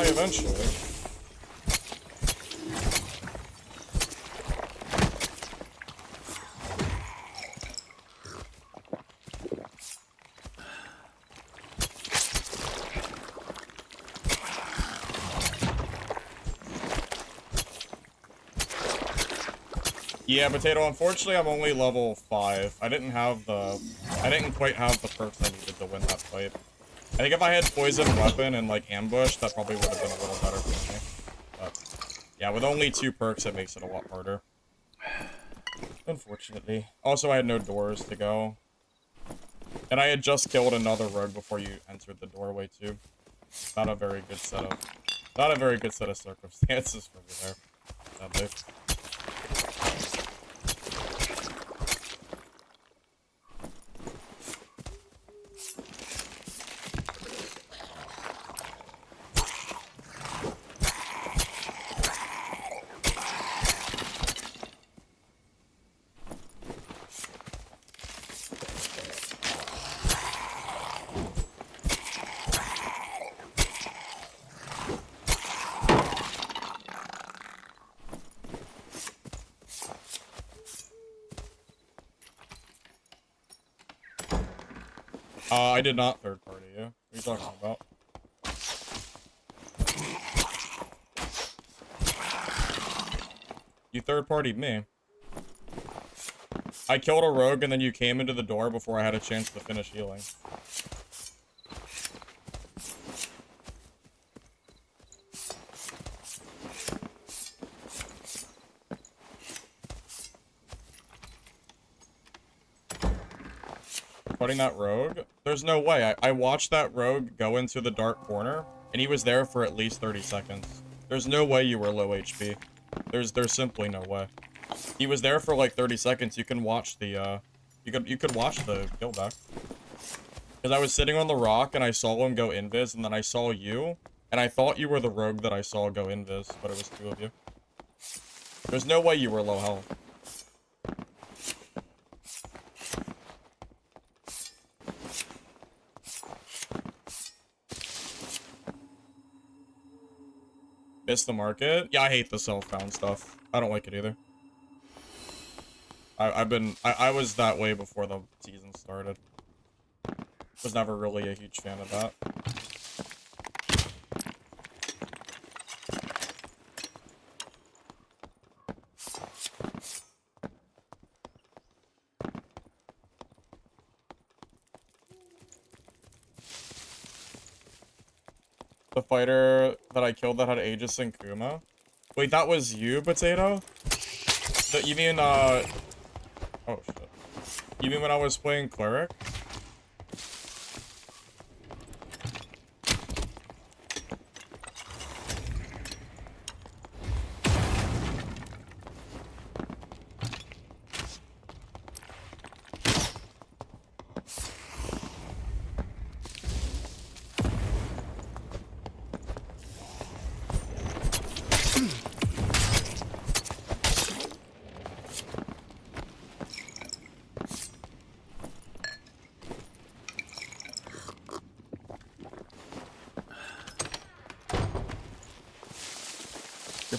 Eventually. Yeah, Potato, unfortunately I'm only level 5. I didn't quite have the perks I needed to win that fight. I think if I had poison weapon and like ambush, that probably would have been a little better for me. But yeah, with only 2 perks, it makes it a lot harder. Unfortunately. Also, I had no doors to go. And I had just killed another rogue before you entered the doorway too. Not a very good setup. Not a very good set of circumstances for me there. Sadly. I did not third party you. What are you talking about? You third partied me. I killed a rogue and then you came into the door before I had a chance to finish healing. Putting that rogue? There's no way. I watched that rogue go into the dark corner, and he was there for at least 30 seconds. There's no way you were low HP. There's simply no way. He was there for like 30 seconds. You can watch the, you could watch the kill back. Because I was sitting on the rock, and I saw him go invis, and then I saw you, and I thought you were the rogue that I saw go invis, but it was 2 of you. There's no way you were low health. Miss the market? Yeah, I hate the self-found stuff. I don't like it either. I was that way before the season started. Was never really a huge fan of that. The fighter that I killed that had Aegis and Kuma? Wait, that was you, Potato? You mean, oh shit. You mean when I was playing Cleric?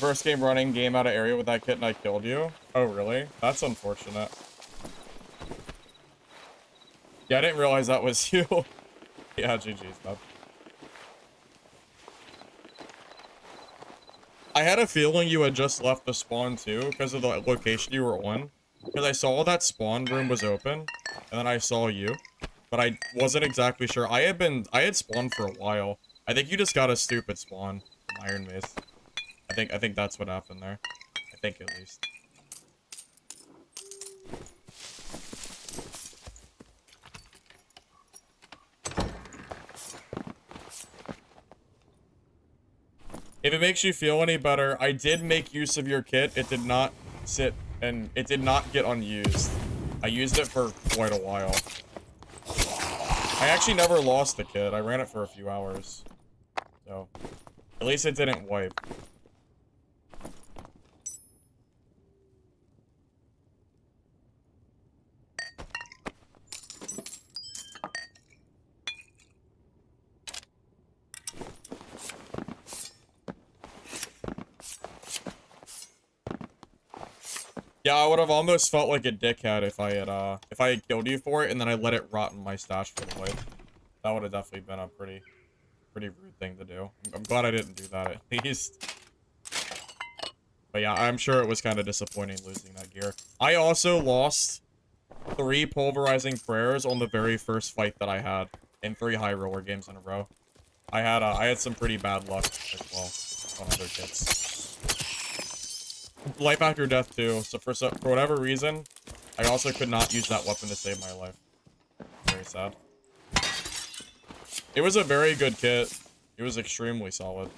first game running game out of area with that kit and I killed you? Oh, really? That's unfortunate. Yeah, I didn't realize that was you. Yeah, GG's, bud. I had a feeling you had just left the spawn too because of the location you were on. Because I saw that spawn room was open, and then I saw you. But I wasn't exactly sure. I had spawned for a while. I think you just got a stupid spawn from Iron Maze. I think that's what happened there. I think at least. If it makes you feel any better, I did make use of your kit. It did not sit and it did not get unused. I used it for quite a while. I actually never lost the kit. I ran it for a few hours. So, at least it didn't wipe. Yeah, I would have almost felt like a dickhead if I had killed you for it and then I let it rot in my stash for the wipe. That would have definitely been a pretty rude thing to do. I'm glad I didn't do that at least. But yeah, I'm sure it was kind of disappointing losing that gear. I also lost 3 pulverizing prayers on the very first fight that I had in 3 high roller games in a row. I had some pretty bad luck as well on other kits. Life after death too. So for whatever reason, I also could not use that weapon to save my life. Very sad. It was a very good kit. It was extremely solid.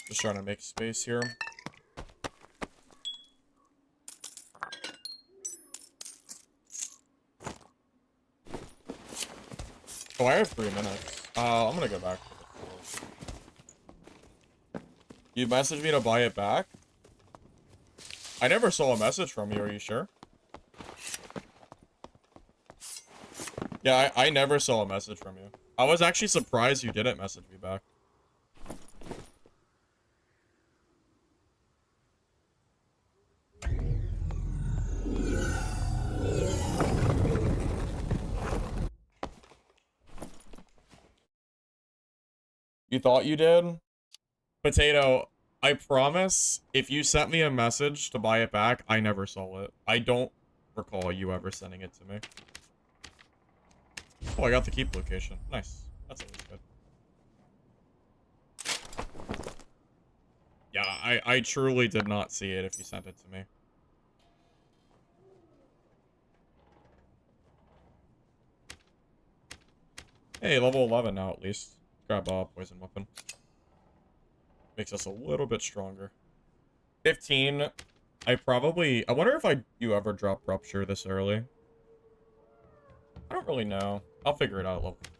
Just trying to make space here. Oh, I have 3 minutes. I'm gonna go back to the floor. You messaged me to buy it back? I never saw a message from you, are you sure? Yeah, I never saw a message from you. I was actually surprised you didn't message me back. You thought you did? Potato, I promise, if you sent me a message to buy it back, I never saw it. I don't recall you ever sending it to me. Oh, I got the keep location. Nice. That's always good. Yeah, I truly did not see it if you sent it to me. Hey, level 11 now at least. Grab a poison weapon. Makes us a little bit stronger. 15. I wonder if you ever drop Rupture this early. I don't really know. I'll figure it out at level 15.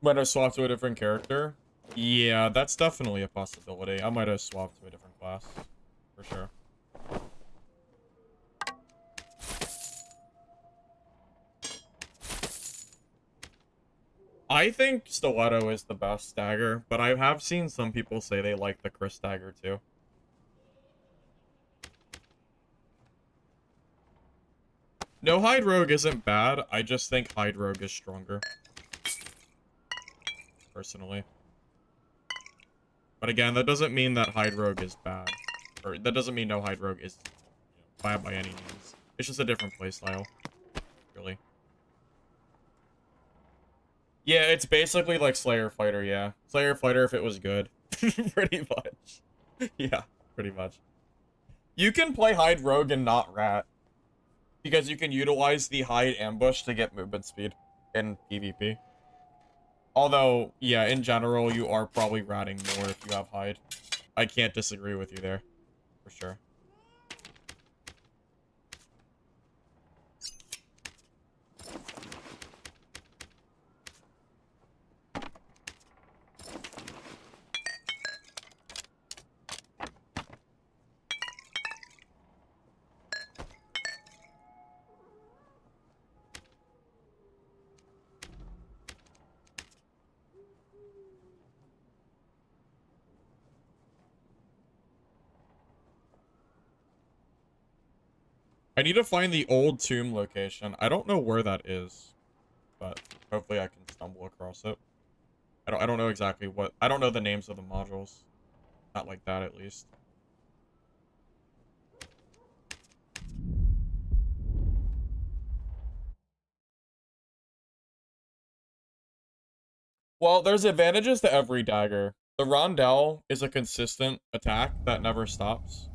Might have swapped to a different character. Yeah, that's definitely a possibility. I might have swapped to a different class. For sure. I think Stiletto is the best dagger, but I have seen some people say they like the Chris dagger too. No, Hide Rogue isn't bad. I just think Hide Rogue is stronger. Personally. But again, that doesn't mean that Hide Rogue is bad. Or that doesn't mean no Hide Rogue is bad by any means. It's just a different playstyle. Really. Yeah, it's basically like Slayer Fighter, yeah. Slayer Fighter if it was good. Pretty much. Yeah, pretty much. You can play hide rogue and not rat. Because you can utilize the hide ambush to get movement speed in PvP. Although, yeah, in general, you are probably ratting more if you have hide. I can't disagree with you there, for sure. I need to find the old tomb location. I don't know where that is, but hopefully I can stumble across it. I don't know exactly what... I don't know the names of the modules. Not like that, at least. Well, there's advantages to every dagger. The Rondell is a consistent attack that never stops.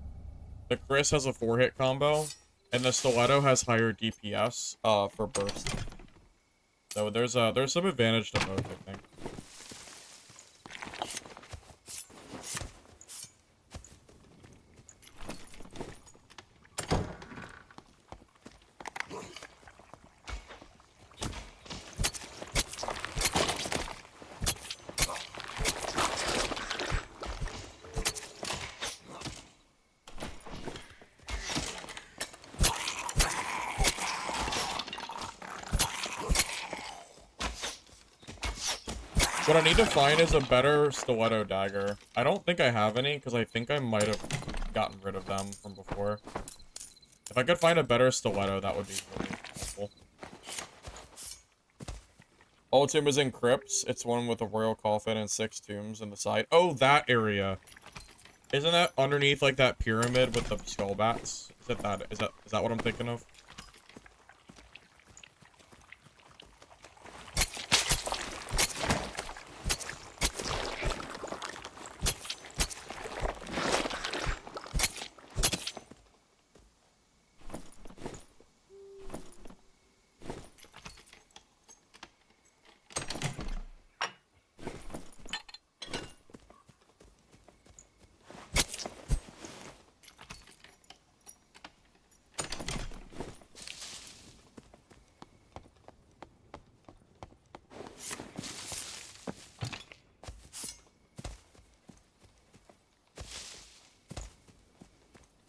The Chris has a 4-hit combo, and the Stiletto has higher DPS for burst. So there's some advantage to both, I think. What I need to find is a better stiletto dagger. I don't think I have any, because I think I might have gotten rid of them from before. If I could find a better stiletto, that would be really helpful. Old tomb is in crypts. It's one with a royal coffin and 6 tombs in the side. Oh, that area. Isn't that underneath, like, that pyramid with the skull bats? Is that what I'm thinking of?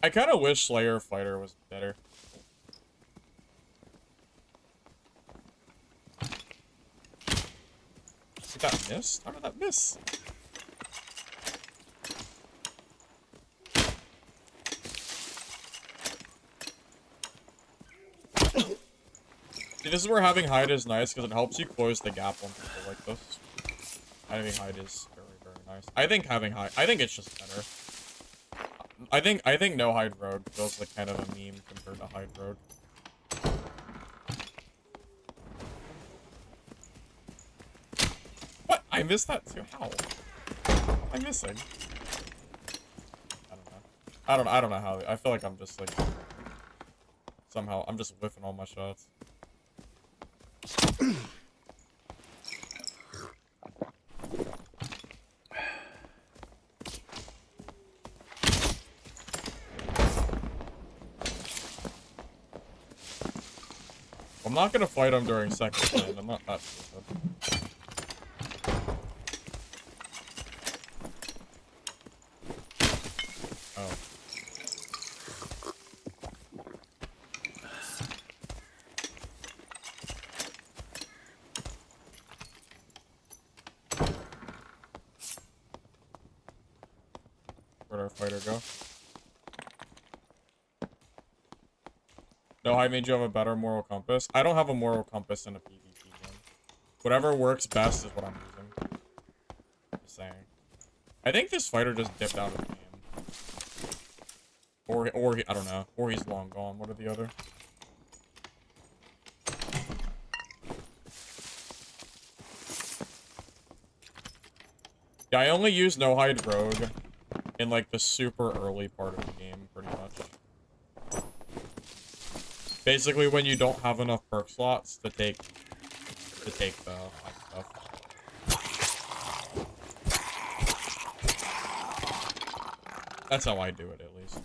I kind of wish Slayer Fighter was better. Did that miss? How did that miss? See, this is where having hide is nice, because it helps you close the gap on people like this. Having hide is very, very nice. I think having hide... I think it's just better. I think no hide rogue feels like kind of a meme compared to hide rogue. What? I missed that too. How? I'm missing. I don't know. I don't know how. I feel like I'm just like somehow I'm just whiffing all my shots. I'm not gonna fight him during second lane. I'm not that stupid. Oh. Where'd our fighter go? No, I made you have a better moral compass. I don't have a moral compass in a PvP game. Whatever works best is what I'm using. Just saying. I think this fighter just dipped out of the game. Or I don't know. Or he's long gone. What are the other? Yeah, I only use no hide rogue in like the super early part of the game, pretty much. Basically, when you don't have enough perk slots to take the high stuff. That's how I do it, at least.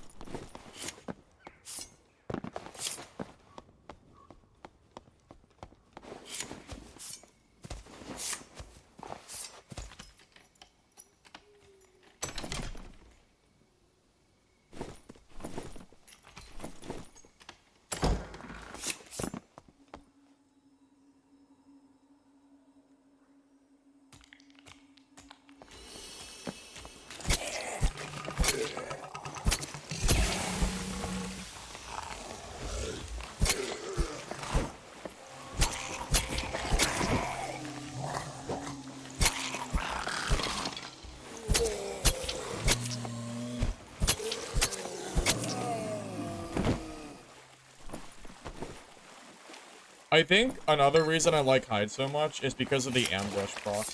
I think another reason I like hide so much is because of the ambush proc.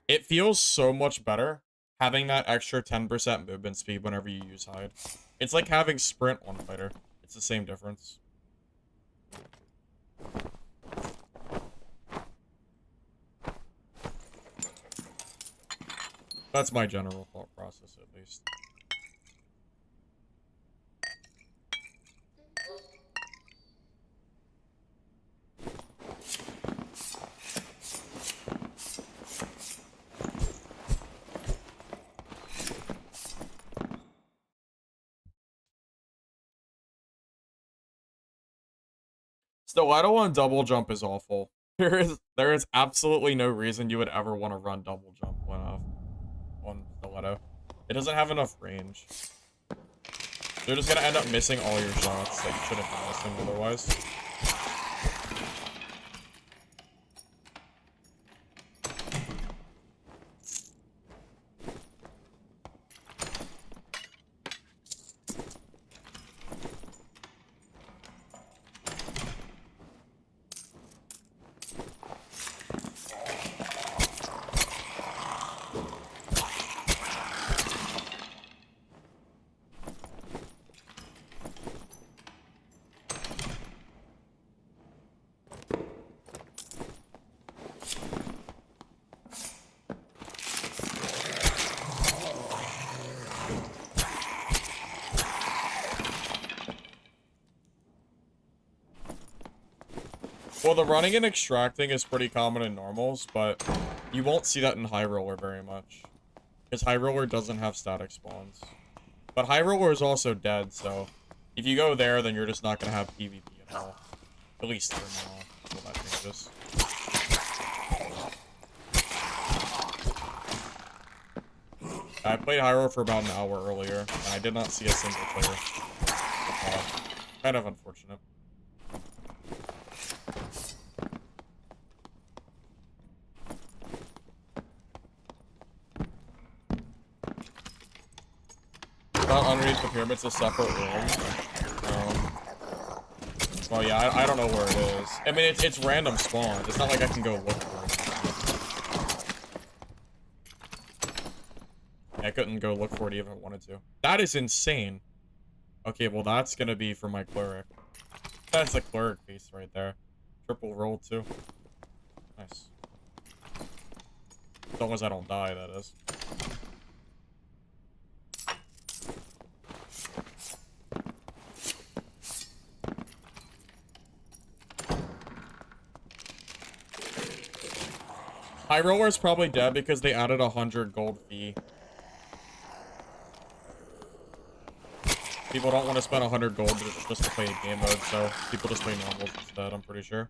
It feels so much better having that extra 10% movement speed whenever you use hide. It's like having sprint on fighter. It's the same difference. That's my general thought process, at least. Stiletto on double jump is awful. There is absolutely no reason you would ever want to run double jump when on stiletto. It doesn't have enough range. You're just gonna end up missing all your shots that you should have been missing otherwise. Well, the running and extracting is pretty common in normals, but you won't see that in high roller very much. Because high roller doesn't have static spawns. But high roller is also dead, so if you go there, then you're just not going to have PvP at all. At least for now, until that changes. I played high roller for about an hour earlier, and I did not see a single player. Kind of unfortunate. Not underneath the pyramid's a separate room. Well, yeah, I don't know where it is. I mean, it's random spawn. It's not like I can go look for it. I couldn't go look for it even if I wanted to. That is insane. Okay, well, that's gonna be for my cleric. That's a cleric piece right there. Triple roll, too. Nice. As long as I don't die, that is. High roller is probably dead because they added 100 gold fee. People don't want to spend 100 gold just to play game mode, so people just play normals instead, I'm pretty sure.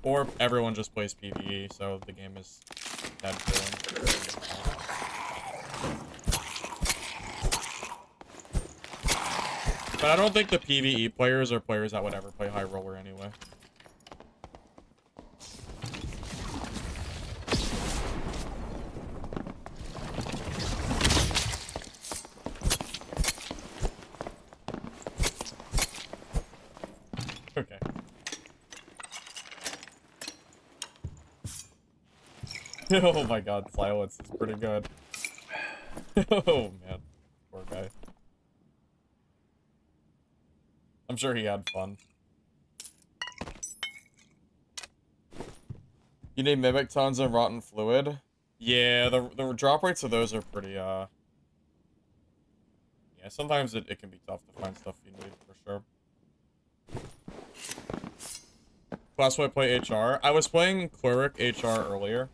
Or everyone just plays PvE, so the game is dead for them. But I don't think the PvE players are players that would ever play high roller anyway. Okay. Oh my god, silence is pretty good. Oh man, poor guy. I'm sure he had fun. You need Mimic Tons and Rotten Fluid? Yeah, the drop rates of those are pretty, yeah, sometimes it can be tough to find stuff you need, for sure. Class why I play HR? I was playing Cleric HR earlier.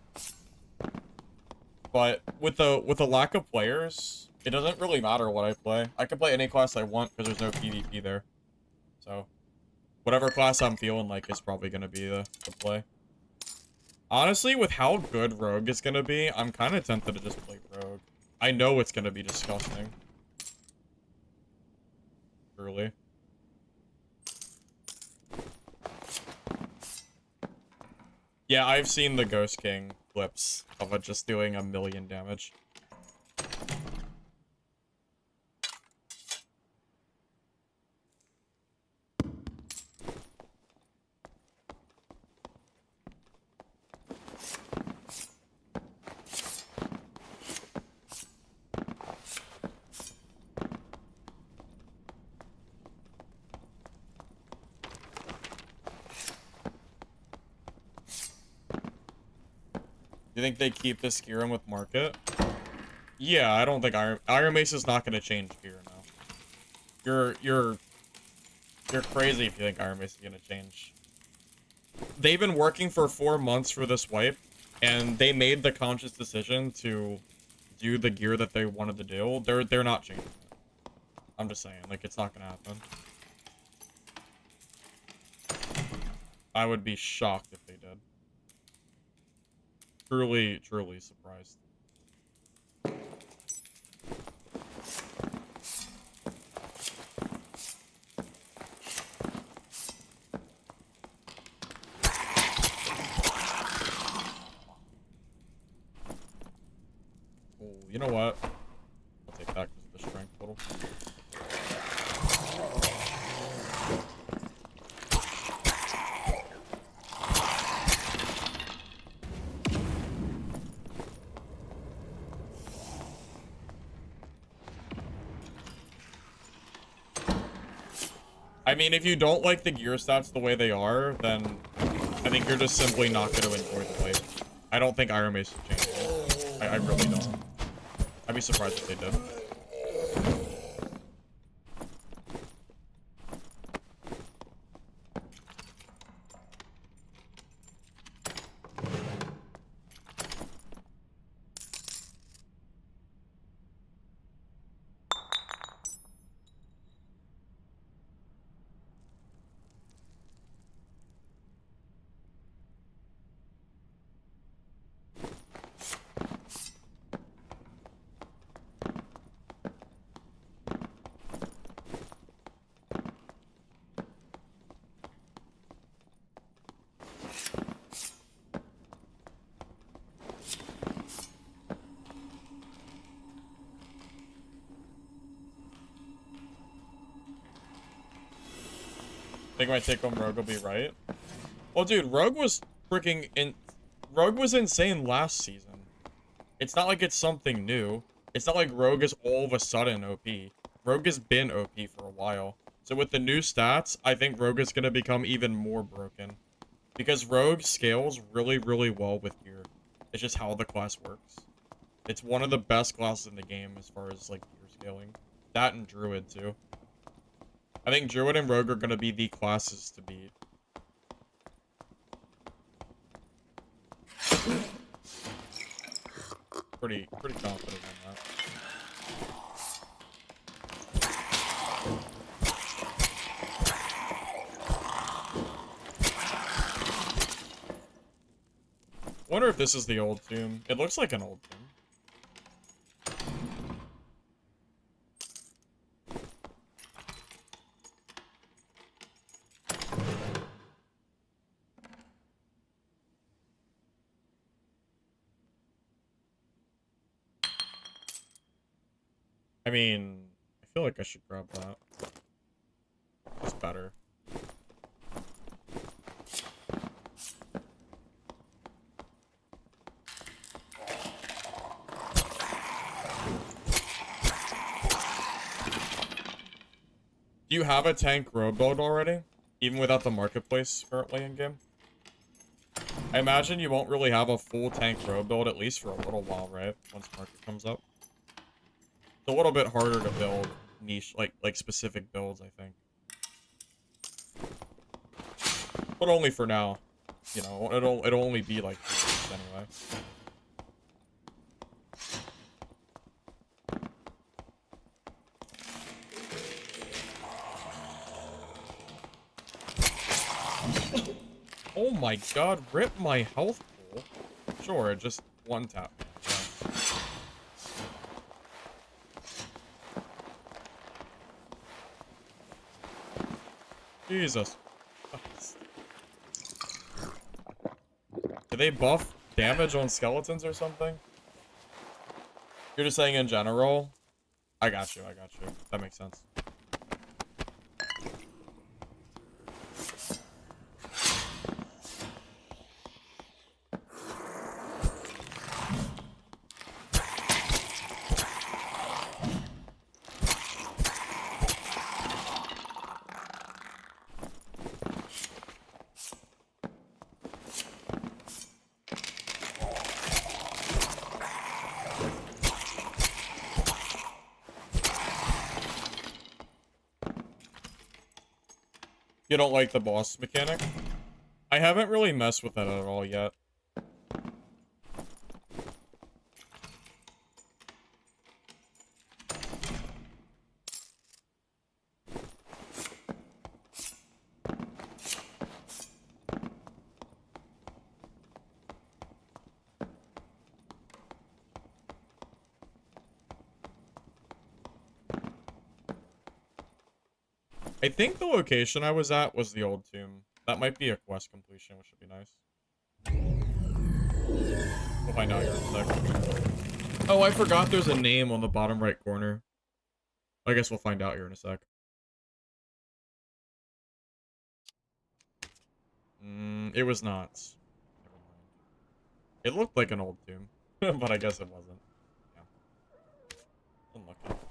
But with the lack of players, it doesn't really matter what I play. I can play any class I want because there's no PvP there. So, whatever class I'm feeling like is probably going to be the play. Honestly, with how good Rogue is going to be, I'm kind of tempted to just play Rogue. I know it's going to be disgusting. Truly. Yeah, I've seen the Ghost King clips of it just doing 1,000,000 damage. You think they keep this Skyrim with market? Yeah, I don't think Iron Mace is not going to change gear now. You're crazy if you think Iron Mace is going to change. They've been working for 4 months for this wipe, and they made the conscious decision to do the gear that they wanted to do. They're not changing it. I'm just saying, like, it's not going to happen. I would be shocked if they did. Truly, truly surprised. Oh, you know what? I'll take that because of the strength total. I mean, if you don't like the gear stats the way they are, then I think you're just simply not going to enjoy the play. I don't think Iron Mace will change it. I really don't. I'd be surprised if they did. Think my take home Rogue will be right. Well, dude, Rogue was freaking Rogue was insane last season. It's not like it's something new. It's not like Rogue is all of a sudden OP. Rogue has been OP for a while. So with the new stats, I think Rogue is going to become even more broken. Because Rogue scales really, really well with gear. It's just how the class works. It's one of the best classes in the game as far as, like, gear scaling. That and Druid, too. I think Druid and Rogue are going to be the classes to beat. Pretty confident on that. Wonder if this is the old tomb. It looks like an old tomb. I mean, I feel like I should grab that. It's better. Do you have a tank road build already? Even without the marketplace currently in game? I imagine you won't really have a full tank road build, at least for a little while, right? Once market comes up. It's a little bit harder to build niche, like specific builds, I think. But only for now. You know, it'll only be like 2 weeks anyway. Oh my god, rip my health pool. Sure, just one tap. Yeah. Jesus. Do they buff damage on skeletons or something? You're just saying in general? I got you, I got you. That makes sense. You don't like the boss mechanic? I haven't really messed with that at all yet. I think the location I was at was the old tomb. That might be a quest completion, which would be nice. We'll find out here in a sec. Oh, I forgot there's a name on the bottom right corner. I guess we'll find out here in a sec. It was not. Never mind. It looked like an old tomb, but I guess it wasn't. Yeah. Unlucky.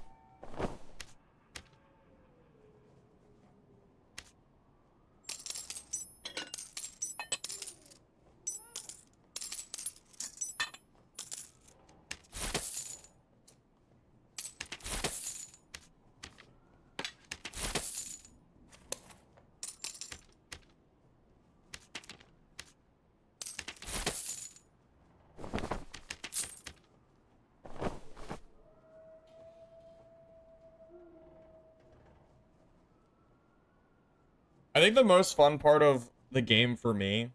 I think the most fun part of the game for me,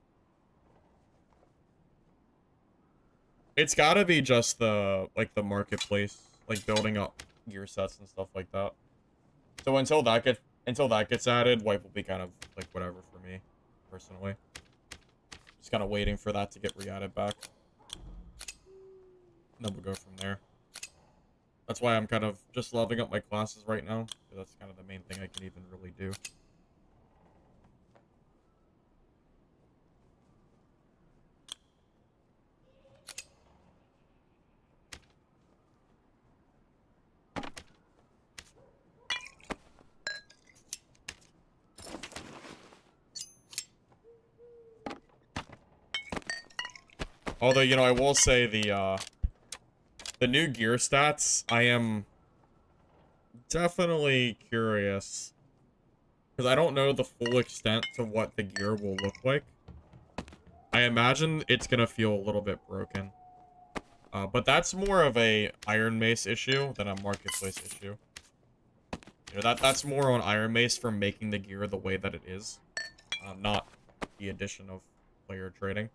it's gotta be just the marketplace, like building up gear sets and stuff like that. So until that gets added, wipe will be kind of like whatever for me, personally. Just kind of waiting for that to get re-added back. And then we'll go from there. That's why I'm kind of just leveling up my classes right now, because that's kind of the main thing I can even really do. Although, you know, I will say the new gear stats, I am definitely curious. Because I don't know the full extent to what the gear will look like. I imagine it's going to feel a little bit broken. But that's more of a Iron Mace issue than a marketplace issue. You know, that's more on Iron Mace for making the gear the way that it is. Not the addition of player trading.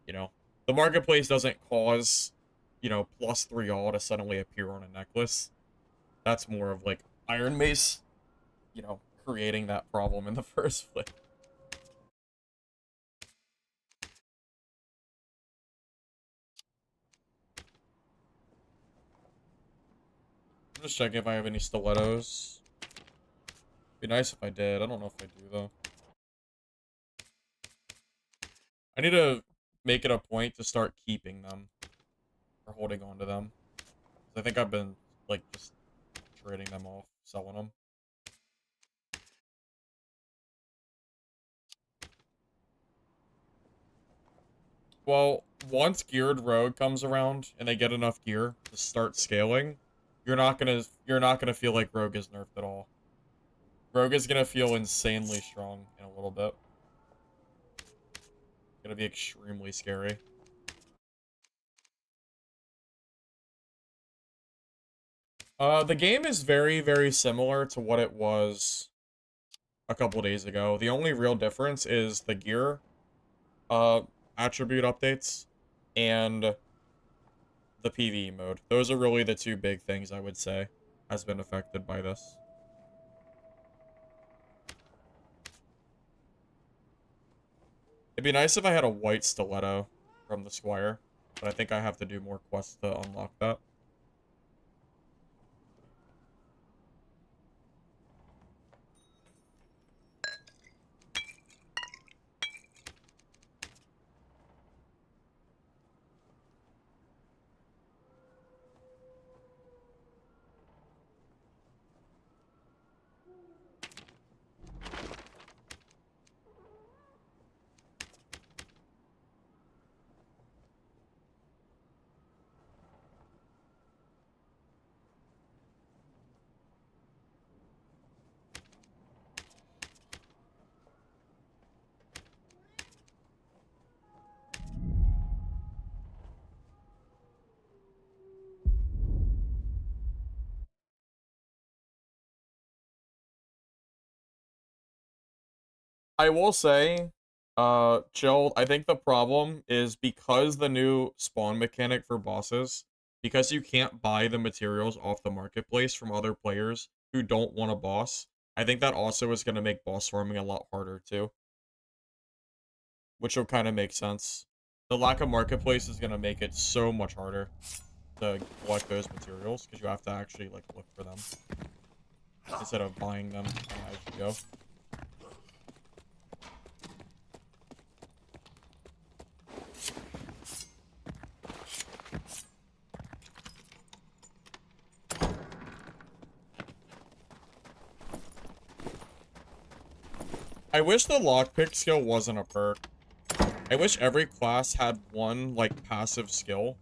You know, the marketplace doesn't cause, you know, +3 all to suddenly appear on a necklace. That's more of like Iron Mace, you know, creating that problem in the first place. I'm just checking if I have any stilettos. Be nice if I did. I don't know if I do though. I need to make it a point to start keeping them or holding on to them. I think I've been like just trading them off, selling them. Well, once geared rogue comes around and they get enough gear to start scaling, you're not gonna feel like rogue is nerfed at all. Rogue is gonna feel insanely strong in a little bit. It's gonna be extremely scary. The game is very, very similar to what it was a couple days ago. The only real difference is the gear, uh, attribute updates and the PvE mode. Those are really the two big things I would say has been affected by this. It'd be nice if I had a white stiletto from the Squire, but I think I have to do more quests to unlock that. I will say, Chill, I think the problem is because the new spawn mechanic for bosses, because you can't buy the materials off the marketplace from other players who don't want a boss, I think that also is going to make boss farming a lot harder too, which will kind of make sense. The lack of marketplace is going to make it so much harder to collect those materials because you have to actually like look for them instead of buying them as you go. I wish the lockpick skill wasn't a perk. I wish every class had one, like, passive skill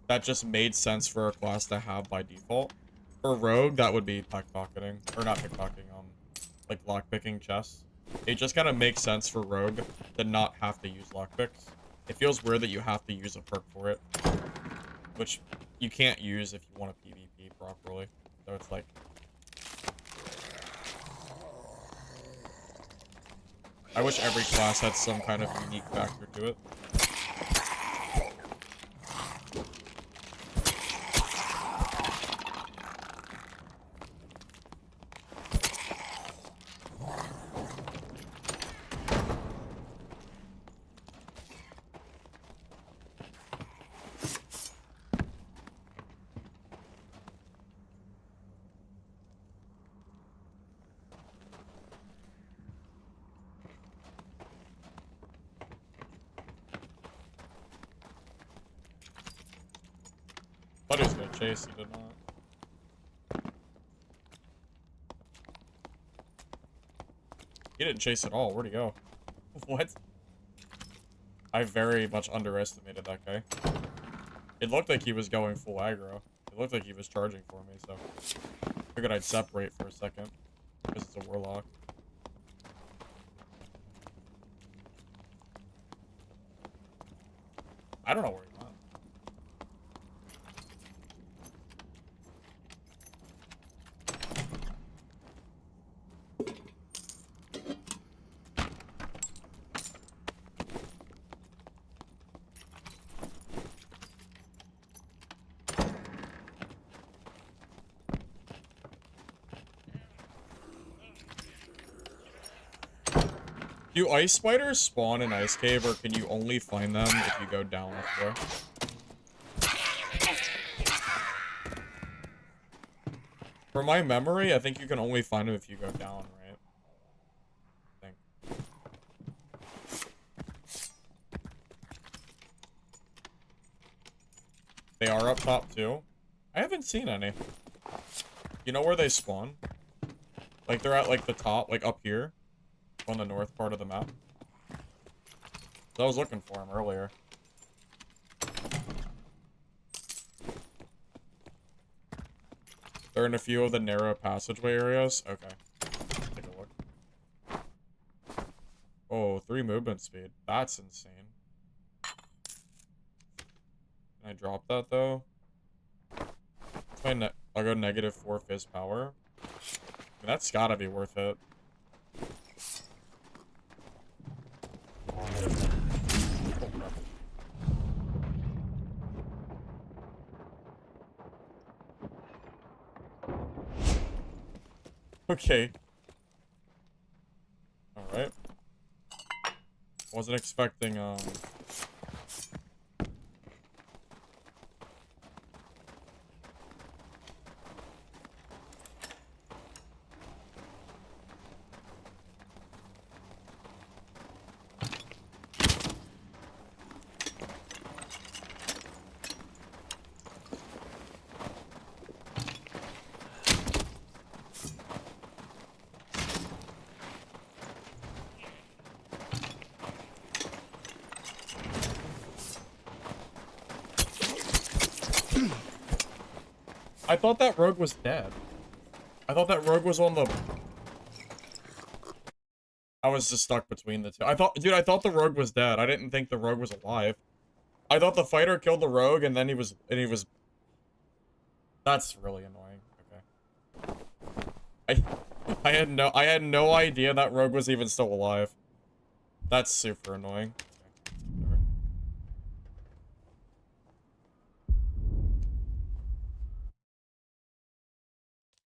that just made sense for a class to have by default. For Rogue, that would be pickpocketing. Or not pickpocketing, like, lockpicking chests. It just kind of makes sense for Rogue to not have to use lockpicks. It feels weird that you have to use a perk for it. Which you can't use if you want to PvP properly. So it's like... I wish every class had some kind of unique factor to it. Thought he was gonna chase, he did not. He didn't chase at all, where'd he go? What? I very much underestimated that guy. It looked like he was going full aggro. It looked like he was charging for me, so... Figured I'd separate for a second. Because it's a warlock. I don't know where he went. Do ice spiders spawn in Ice Cave, or can you only find them if you go down up there? From my memory, I think you can only find them if you go down, right? I think. They are up top, too? I haven't seen any. You know where they spawn? Like, they're at, like, the top, like, up here. On the north part of the map. So I was looking for him earlier. They're in a few of the narrow passageway areas. Okay. Take a look. Oh, 3 movement speed. That's insane. Can I drop that, though? I'll go -4 fizz power. I mean, that's gotta be worth it. Okay. Alright. Wasn't expecting, I thought that rogue was dead. I thought that rogue was on the... I was just stuck between the two. Dude, I thought the rogue was dead. I didn't think the rogue was alive. I thought the fighter killed the rogue and then he was... That's really annoying. Okay. I had no idea that rogue was even still alive. That's super annoying.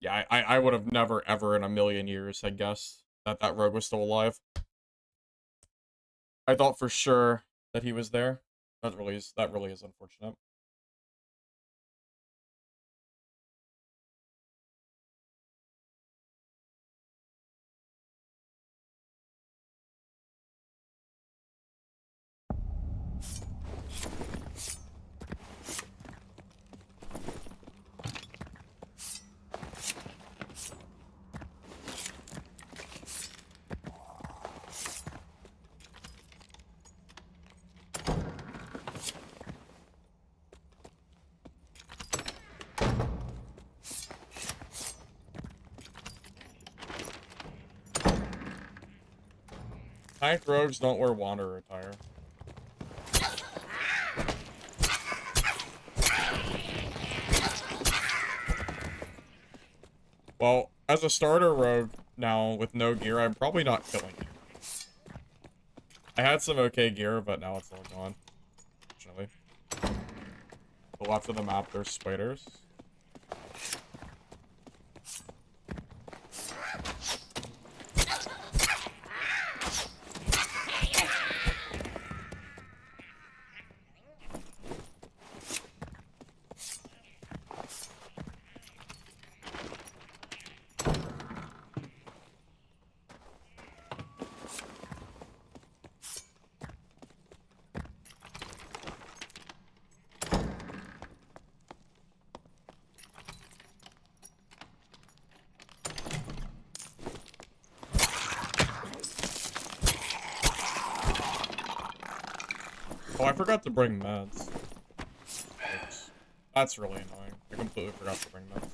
Yeah, I would have never, ever in a million years, I guess, that rogue was still alive. I thought for sure that he was there. That really is unfortunate. Tanked rogues don't wear wanderer attire. Well, as a starter rogue now with no gear, I'm probably not killing you. I had some okay gear, but now it's all gone. Unfortunately. The left of the map, there's spiders. Oh, I forgot to bring meds. Oops. That's really annoying. I completely forgot to bring meds.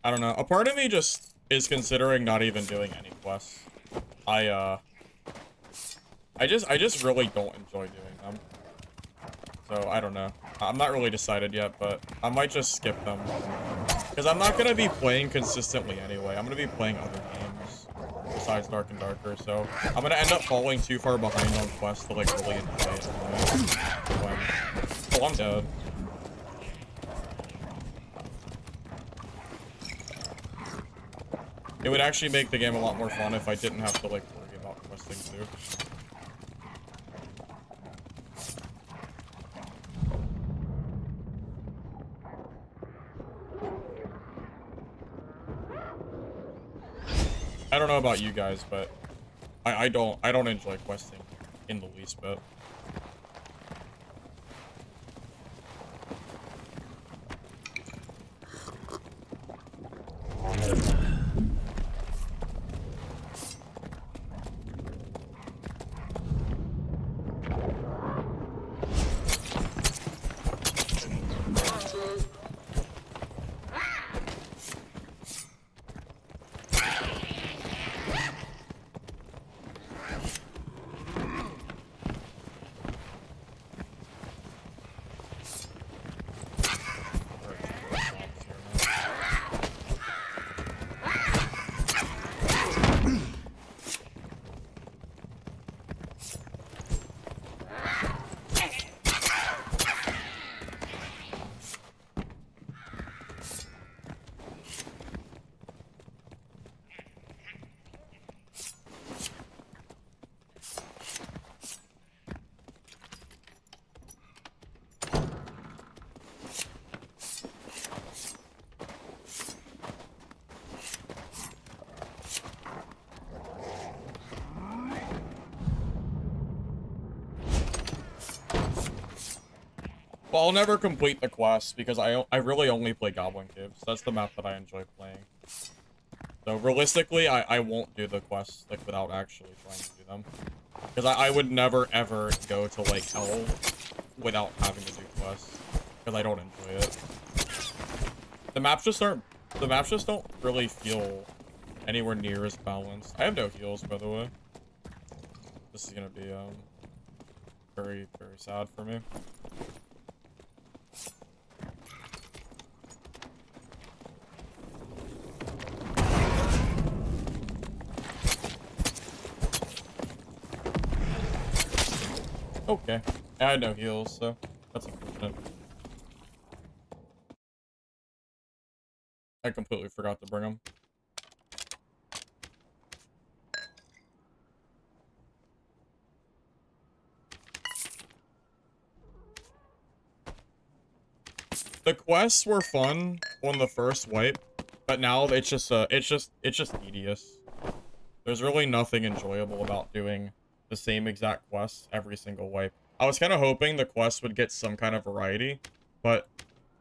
I don't know. A part of me just is considering not even doing any quests. I just really don't enjoy doing them. So, I don't know. I'm not really decided yet, but I might just skip them. Because I'm not going to be playing consistently anyway. I'm going to be playing other games besides Dark and Darker, so I'm going to end up falling too far behind on quests to, like, really enjoy it. Oh, I'm dead. It would actually make the game a lot more fun if I didn't have to, like, worry about questing too. I don't know about you guys, but I don't enjoy questing in the least bit. I'll never complete the quest because I really only play Goblin Caves. That's the map that I enjoy playing. So realistically, I won't do the quests like without actually trying to do them. Because I would never ever go to like hell without having to do quests. Because I don't enjoy it. The maps just don't really feel anywhere near as balanced. I have no heals, by the way. This is gonna be very, very sad for me. Okay. I had no heals, so that's unfortunate. I completely forgot to bring them. The quests were fun on the first wipe, but now it's just tedious. There's really nothing enjoyable about doing the same exact quests every single wipe. I was kind of hoping the quests would get some kind of variety, but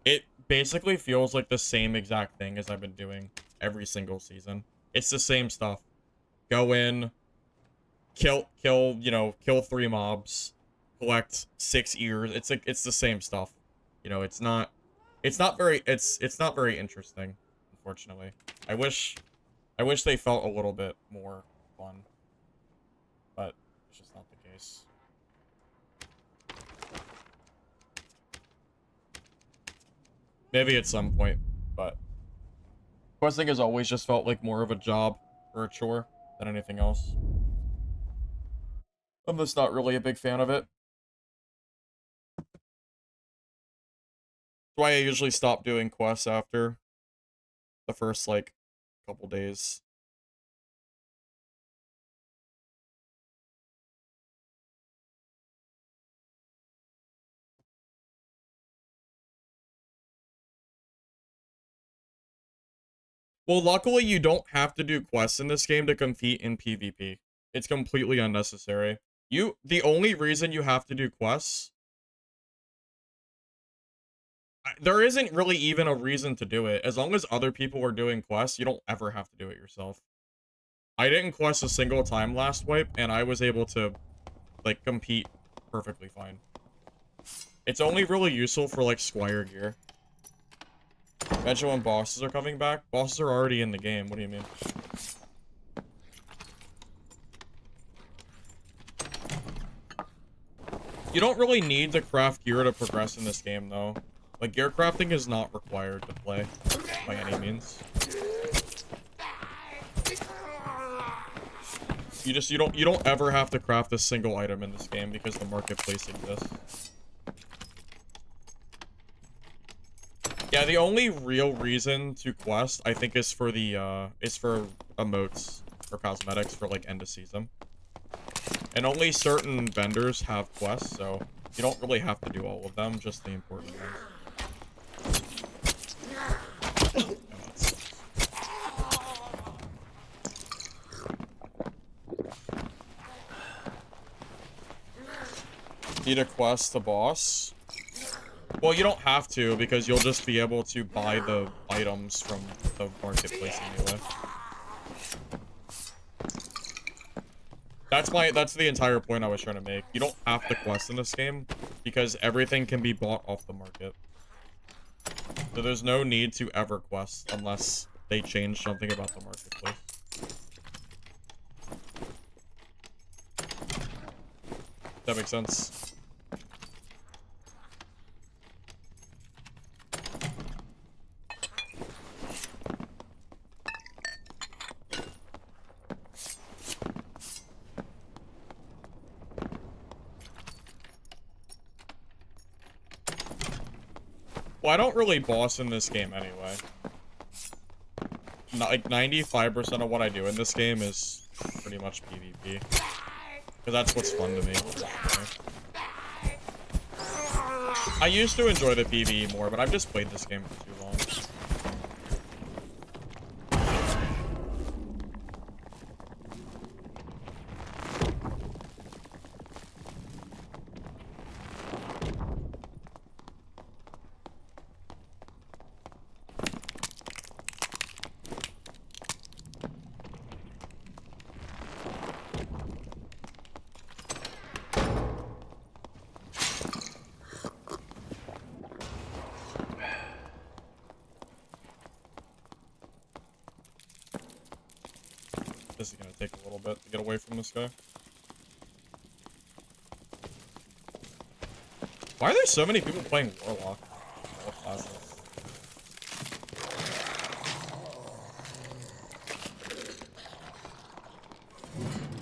it basically feels like the same exact thing as I've been doing every single season. It's the same stuff. Go in, kill 3 mobs, collect 6 ears. It's like it's the same stuff. You know, it's not very interesting, unfortunately. I wish they felt a little bit more fun, but it's just not the case. Maybe at some point, but questing has always just felt like more of a job or a chore than anything else. I'm just not really a big fan of it. That's why I usually stop doing quests after the first, like, couple days. Well, luckily you don't have to do quests in this game to compete in PvP. It's completely unnecessary. The only reason you have to do quests, there isn't really even a reason to do it. As long as other people are doing quests, you don't ever have to do it yourself. I didn't quest a single time last wipe, and I was able to, like, compete perfectly fine. It's only really useful for, like, Squire gear. Imagine when bosses are coming back. Bosses are already in the game. What do you mean? You don't really need to craft gear to progress in this game, though. Like, gear crafting is not required to play by any means. You don't ever have to craft a single item in this game because the marketplace exists. Yeah, the only real reason to quest, I think, is for the is for emotes or cosmetics for like end of season. And only certain vendors have quests, so you don't really have to do all of them, just the important ones. Need a quest the boss? Well, you don't have to, because you'll just be able to buy the items from the marketplace anyway. That's the entire point I was trying to make. You don't have to quest in this game, because everything can be bought off the market. So there's no need to ever quest, unless they change something about the marketplace. That makes sense. Well, I don't really boss in this game anyway. Like 95% of what I do in this game is pretty much PvP. Because that's what's fun to me. I used to enjoy the PvE more, but I've just played this game for too long. This is gonna take a little bit to get away from this guy. Why are there so many people playing Warlock? All classes.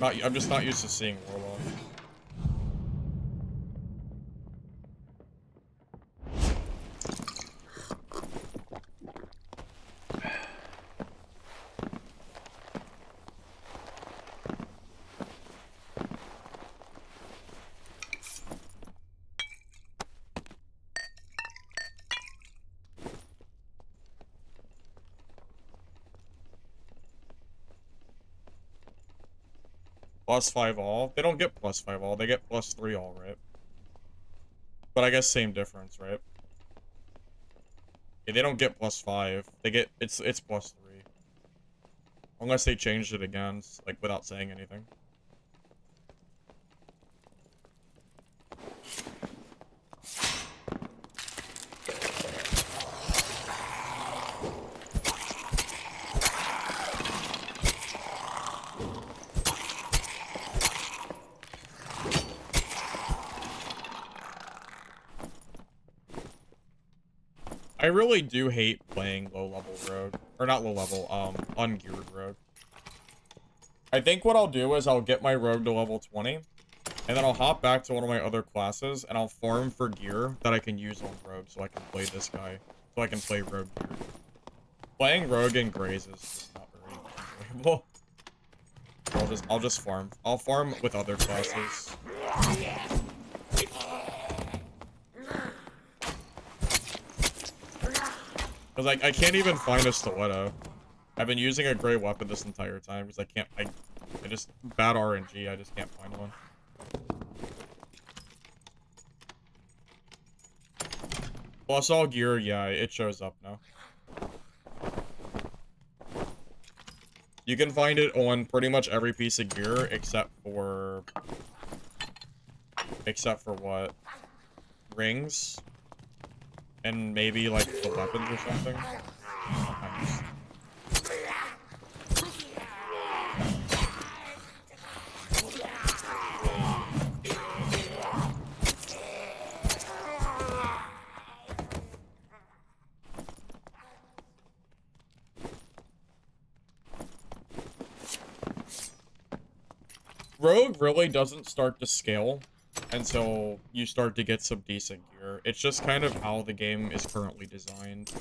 I'm just not used to seeing Warlock. +5 all? They don't get +5 all, they get +3 all, right? But I guess same difference, right? Yeah, they don't get +5. They get, it's +3. Unless they changed it again, like, without saying anything. I really do hate playing low-level rogue. Or not low-level, ungeared rogue. I think what I'll do is I'll get my rogue to level 20, and then I'll hop back to one of my other classes, and I'll farm for gear that I can use on rogue, so I can play this guy. So I can play rogue gear. Playing rogue and graze is just not very enjoyable. I'll just farm. I'll farm with other classes. Because I can't even find a stiletto. I've been using a gray weapon this entire time because I just, bad RNG, I just can't find one. Plus all gear, yeah, it shows up now. You can find it on pretty much every piece of gear except for what? Rings. And maybe, like, the weapons or something. Rogue really doesn't start to scale until you start to get some decent gear. It's just kind of how the game is currently designed.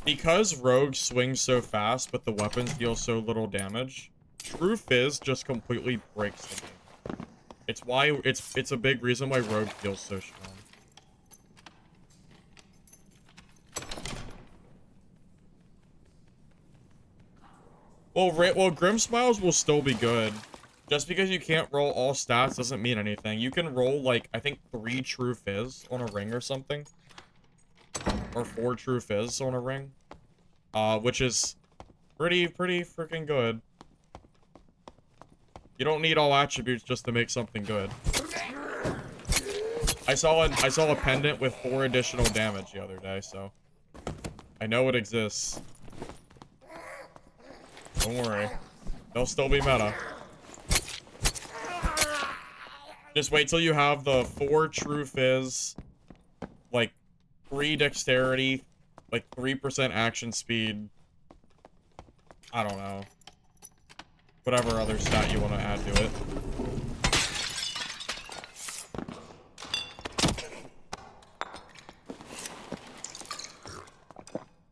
Because Rogue swings so fast, but the weapons deal so little damage, True Fizz just completely breaks the game. It's a big reason why Rogue feels so strong. Well, Grim Smiles will still be good. Just because you can't roll all stats doesn't mean anything. You can roll, like, I think 3 True Fizz on a ring or something. Or 4 True Fizz on a ring. Which is pretty freaking good. You don't need all attributes just to make something good. I saw a pendant with 4 additional damage the other day, so I know it exists. Don't worry. They'll still be meta. Just wait till you have the 4 True Fizz, like, 3 dexterity, like, 3% action speed. I don't know. Whatever other stat you want to add to it.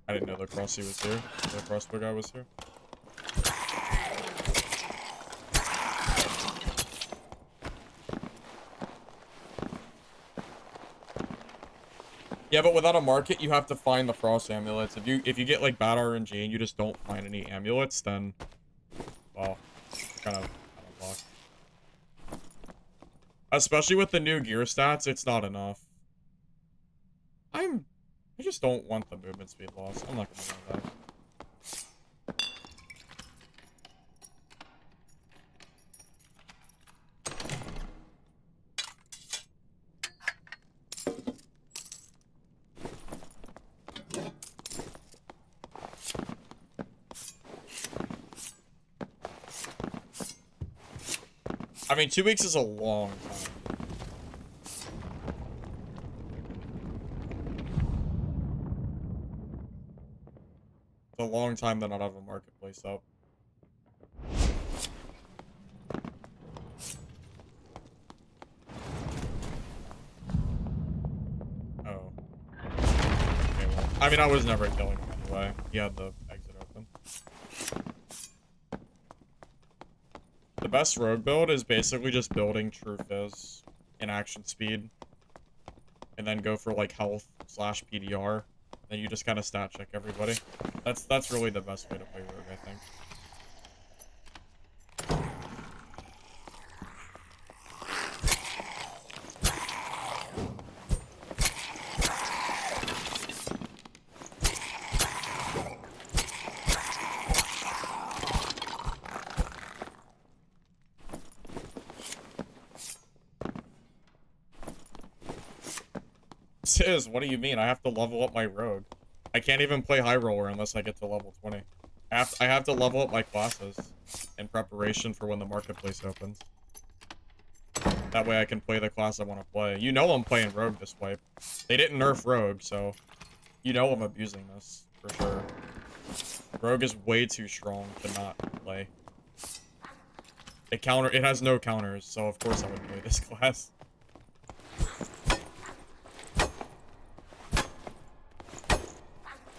I didn't know the crossy was here. The crossbow guy was here. Yeah, but without a market, you have to find the frost amulets. If you get like bad RNG and you just don't find any amulets, then well, kind of luck. Especially with the new gear stats, it's not enough. I just don't want the movement speed loss. I'm not gonna do that. I mean, 2 weeks is a long time. It's a long time to not have a marketplace up. Oh. Okay, well, I mean, I was never killing him anyway. He had the exit open. The best rogue build is basically just building True Fizz and action speed. And then go for like health / PDR. Then you just kind of stat check everybody. That's really the best way to play rogue, I think. Sis, what do you mean? I have to level up my rogue. I can't even play high roller unless I get to level 20. I have to level up my classes in preparation for when the marketplace opens. That way I can play the class I want to play. You know I'm playing rogue this wipe. They didn't nerf rogue, so you know I'm abusing this for sure. Rogue is way too strong to not play. It has no counters, so of course I would play this class.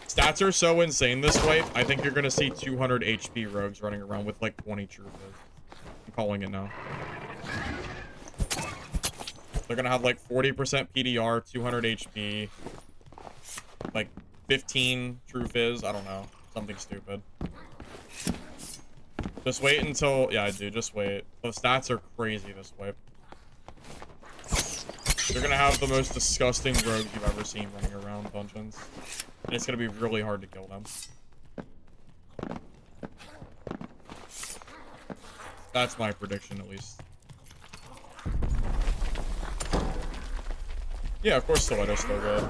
Stats are so insane this wipe, I think you're gonna see 200 HP rogues running around with like 20 True Fizz. I'm calling it now. They're gonna have like 40% PDR, 200 HP, like 15 True Fizz, I don't know, something stupid. Just wait until, yeah, dude, just wait. The stats are crazy this wipe. They're gonna have the most disgusting rogues you've ever seen running around dungeons. And it's gonna be really hard to kill them. That's my prediction, at least. Yeah, of course Stiletto's still good.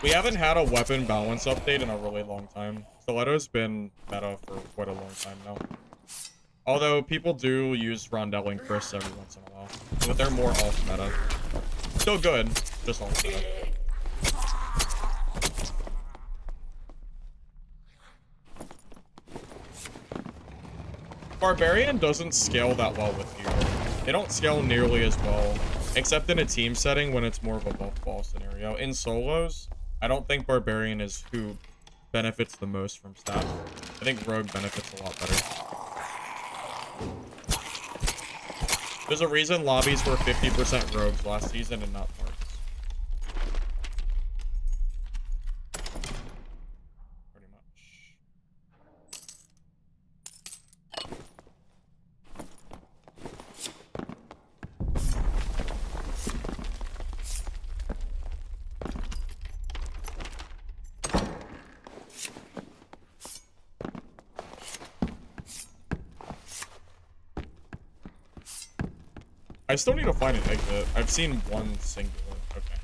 We haven't had a weapon balance update in a really long time. Stiletto's been meta for quite a long time now. Although people do use Rondell and Chris every once in a while. But they're more off meta. Still good, just off meta. Barbarian doesn't scale that well with you. They don't scale nearly as well, except in a team setting when it's more of a buff ball scenario. In solos, I don't think Barbarian is who benefits the most from stats. I think Rogue benefits a lot better. There's a reason lobbies were 50% Rogues last season and not Marks. Pretty much. I still need to find an exit. I've seen one singular. Okay.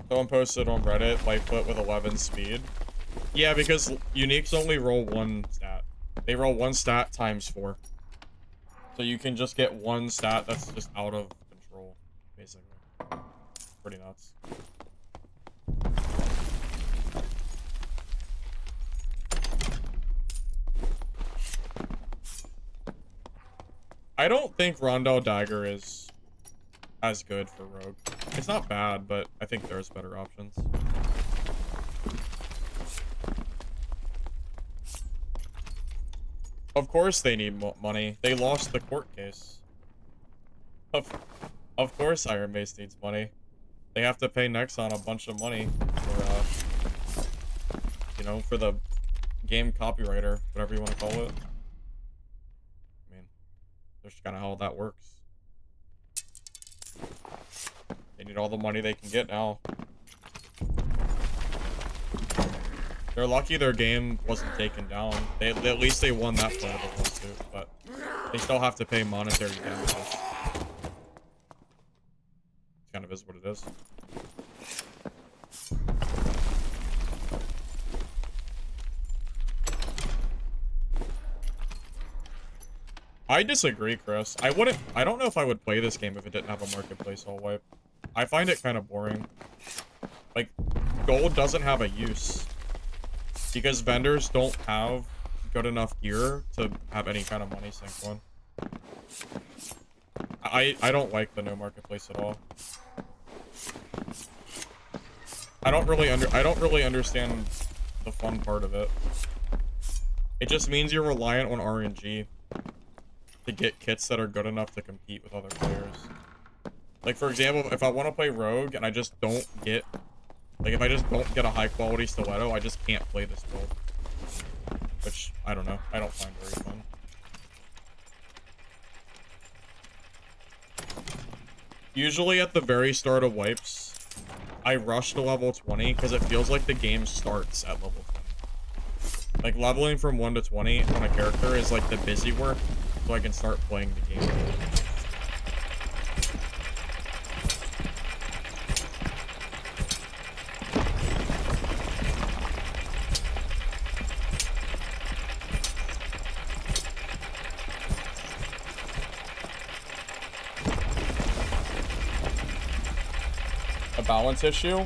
Someone posted on Reddit, Lightfoot with 11 speed. Yeah, because uniques only roll one stat. They roll one stat times 4. So you can just get one stat that's just out of control, basically. Pretty nuts. I don't think Rondell Dagger is as good for Rogue. It's not bad, but I think there's better options. Of course they need money. They lost the court case. Of course Iron Mace needs money. They have to pay Nexon a bunch of money for, you know, for the game copywriter, whatever you want to call it. That's kind of how that works. They need all the money they can get now. They're lucky their game wasn't taken down. At least they won that part of the lawsuit, but they still have to pay monetary damages. It kind of is what it is. I disagree, Chris. I don't know if I would play this game if it didn't have a marketplace all wipe. I find it kind of boring. Like, gold doesn't have a use. Because vendors don't have good enough gear to have any kind of money sink one. I don't like the no marketplace at all. I don't really understand the fun part of it. It just means you're reliant on RNG to get kits that are good enough to compete with other players. Like, for example, if I want to play Rogue and I just don't get... Like, if I just don't get a high-quality stiletto, I just can't play this build. Which, I don't know. I don't find very fun. Usually at the very start of wipes, I rush to level 20 because it feels like the game starts at level 20. Like, leveling from 1 to 20 on a character is like the busy work, so I can start playing the game. A balance issue?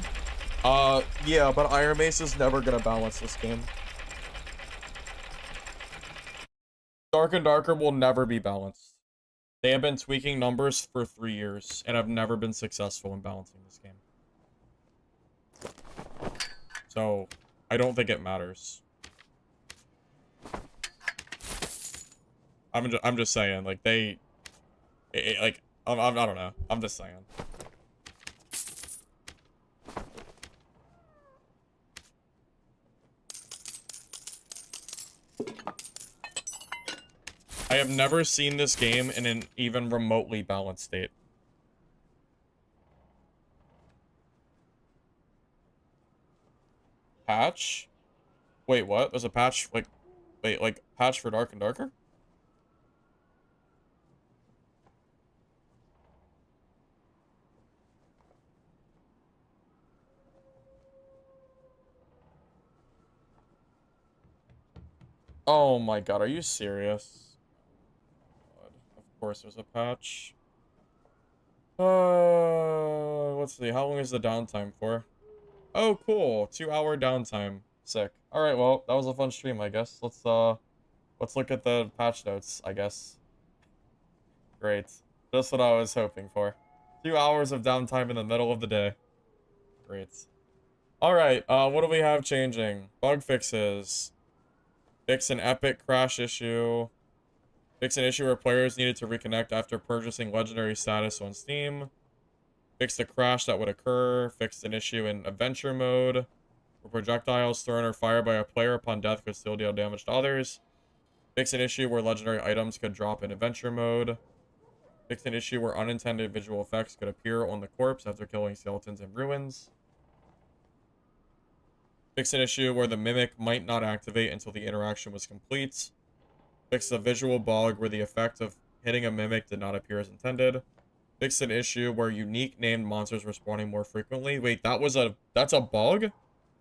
Yeah, but Iron Mace is never gonna balance this game. Dark and Darker will never be balanced. They have been tweaking numbers for 3 years and have never been successful in balancing this game. So, I don't think it matters. I'm just saying, like, I don't know. I'm just saying. I have never seen this game in an even remotely balanced state. Patch? Wait, what? There's a patch, like... Wait, like, patch for Dark and Darker? Oh my god, are you serious? God, of course there's a patch. Let's see, how long is the downtime for? Oh, cool. 2-hour downtime. Sick. Alright, well, that was a fun stream, I guess. Let's look at the patch notes, I guess. Great. Just what I was hoping for. 2 hours of downtime in the middle of the day. Great. Alright, what do we have changing? Bug fixes. Fix an epic crash issue. Fix an issue where players needed to reconnect after purchasing legendary status on Steam. Fix a crash that would occur. Fixed an issue in adventure mode, where projectiles thrown or fired by a player upon death could still deal damage to others. Fix an issue where legendary items could drop in adventure mode. Fix an issue where unintended visual effects could appear on the corpse after killing skeletons in ruins. Fix an issue where the mimic might not activate until the interaction was complete. Fix a visual bug where the effect of hitting a mimic did not appear as intended. Fix an issue where unique named monsters were spawning more frequently. Wait, that's a bug?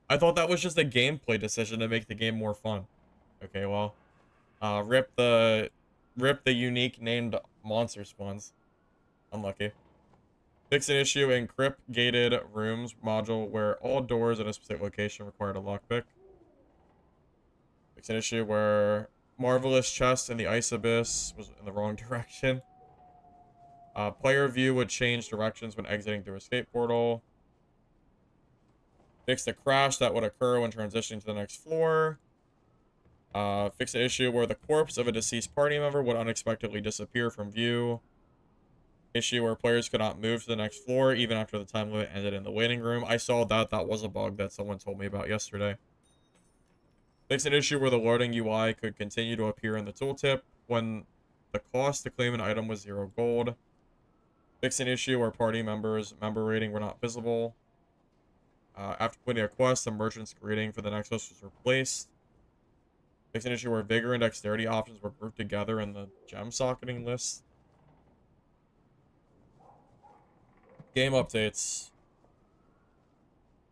I thought that was just a gameplay decision to make the game more fun. Okay, well, rip the unique named monster spawns. Unlucky. Fix an issue in crypt gated rooms module where all doors in a specific location required a lockpick. Fix an issue where marvelous chest in the ice abyss was in the wrong direction. Player view would change directions when exiting through escape portal. Fix the crash that would occur when transitioning to the next floor. Fix an issue where the corpse of a deceased party member would unexpectedly disappear from view. Issue where players could not move to the next floor even after the time limit ended in the waiting room. I saw that. That was a bug that someone told me about yesterday. Fix an issue where the loading UI could continue to appear in the tooltip when the cost to claim an item was 0 gold. Fix an issue where party members' member rating were not visible. After completing a quest, the merchant's greeting for the next host was replaced. Fix an issue where vigor and dexterity options were grouped together in the gem socketing list. Game updates.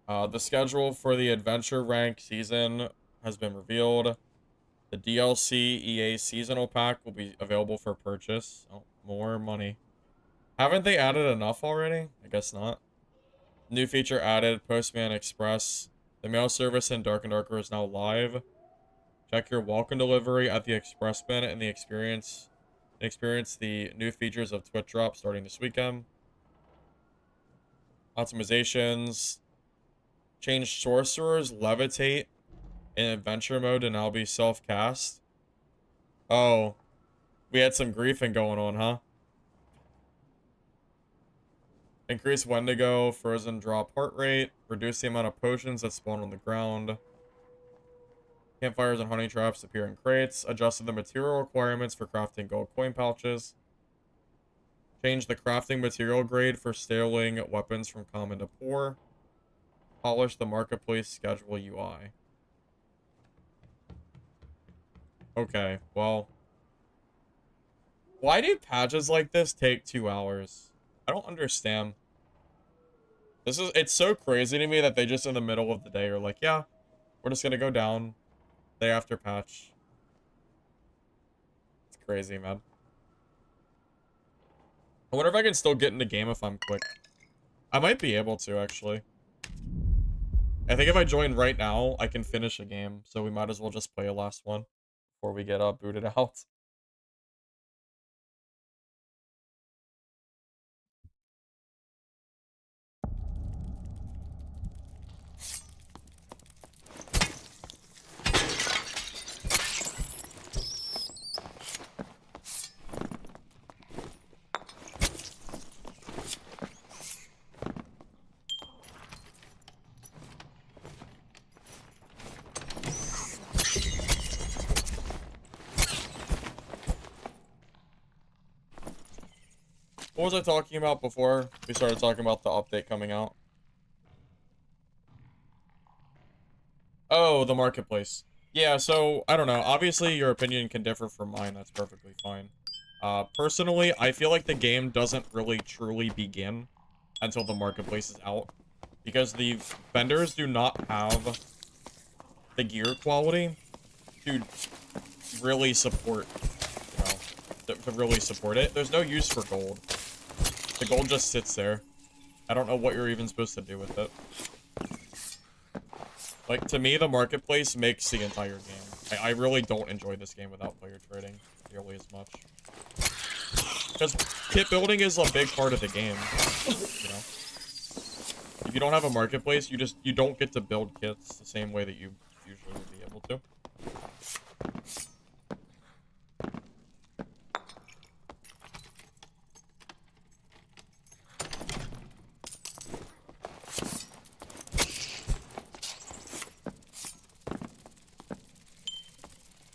The schedule for the adventure rank season has been revealed. The DLC EA seasonal pack will be available for purchase. Oh, more money. Haven't they added enough already? I guess not. New feature added, Postman Express. The mail service in Dark and Darker is now live. Check your welcome delivery at the Express bin and experience the new features of Twitch Drop starting this weekend. Optimizations. Change Sorcerer's Levitate in Adventure mode to now be self-cast. Oh, we had some griefing going on, huh? Increase Wendigo, frozen drop heart rate, reduce the amount of potions that spawn on the ground. Campfires and honey traps appear in crates. Adjusted the material requirements for crafting gold coin pouches. Change the crafting material grade for scaling weapons from common to poor. Polish the marketplace schedule UI. Okay, well. Why do patches like this take 2 hours? I don't understand. It's so crazy to me that they just in the middle of the day are like, yeah, we're just gonna go down day after patch. It's crazy, man. I wonder if I can still get in the game if I'm quick. I might be able to, actually. I think if I join right now, I can finish a game, so we might as well just play a last one before we get booted out. What was I talking about before we started talking about the update coming out? Oh, the marketplace. Yeah, so, I don't know. Obviously, your opinion can differ from mine. That's perfectly fine. Personally, I feel like the game doesn't really truly begin until the marketplace is out. Because the vendors do not have the gear quality to really support, you know, to really support it. There's no use for gold. The gold just sits there. I don't know what you're even supposed to do with it. Like, to me, the marketplace makes the entire game. I really don't enjoy this game without player trading nearly as much. Because kit building is a big part of the game, you know? If you don't have a marketplace, you don't get to build kits the same way that you usually would be able to.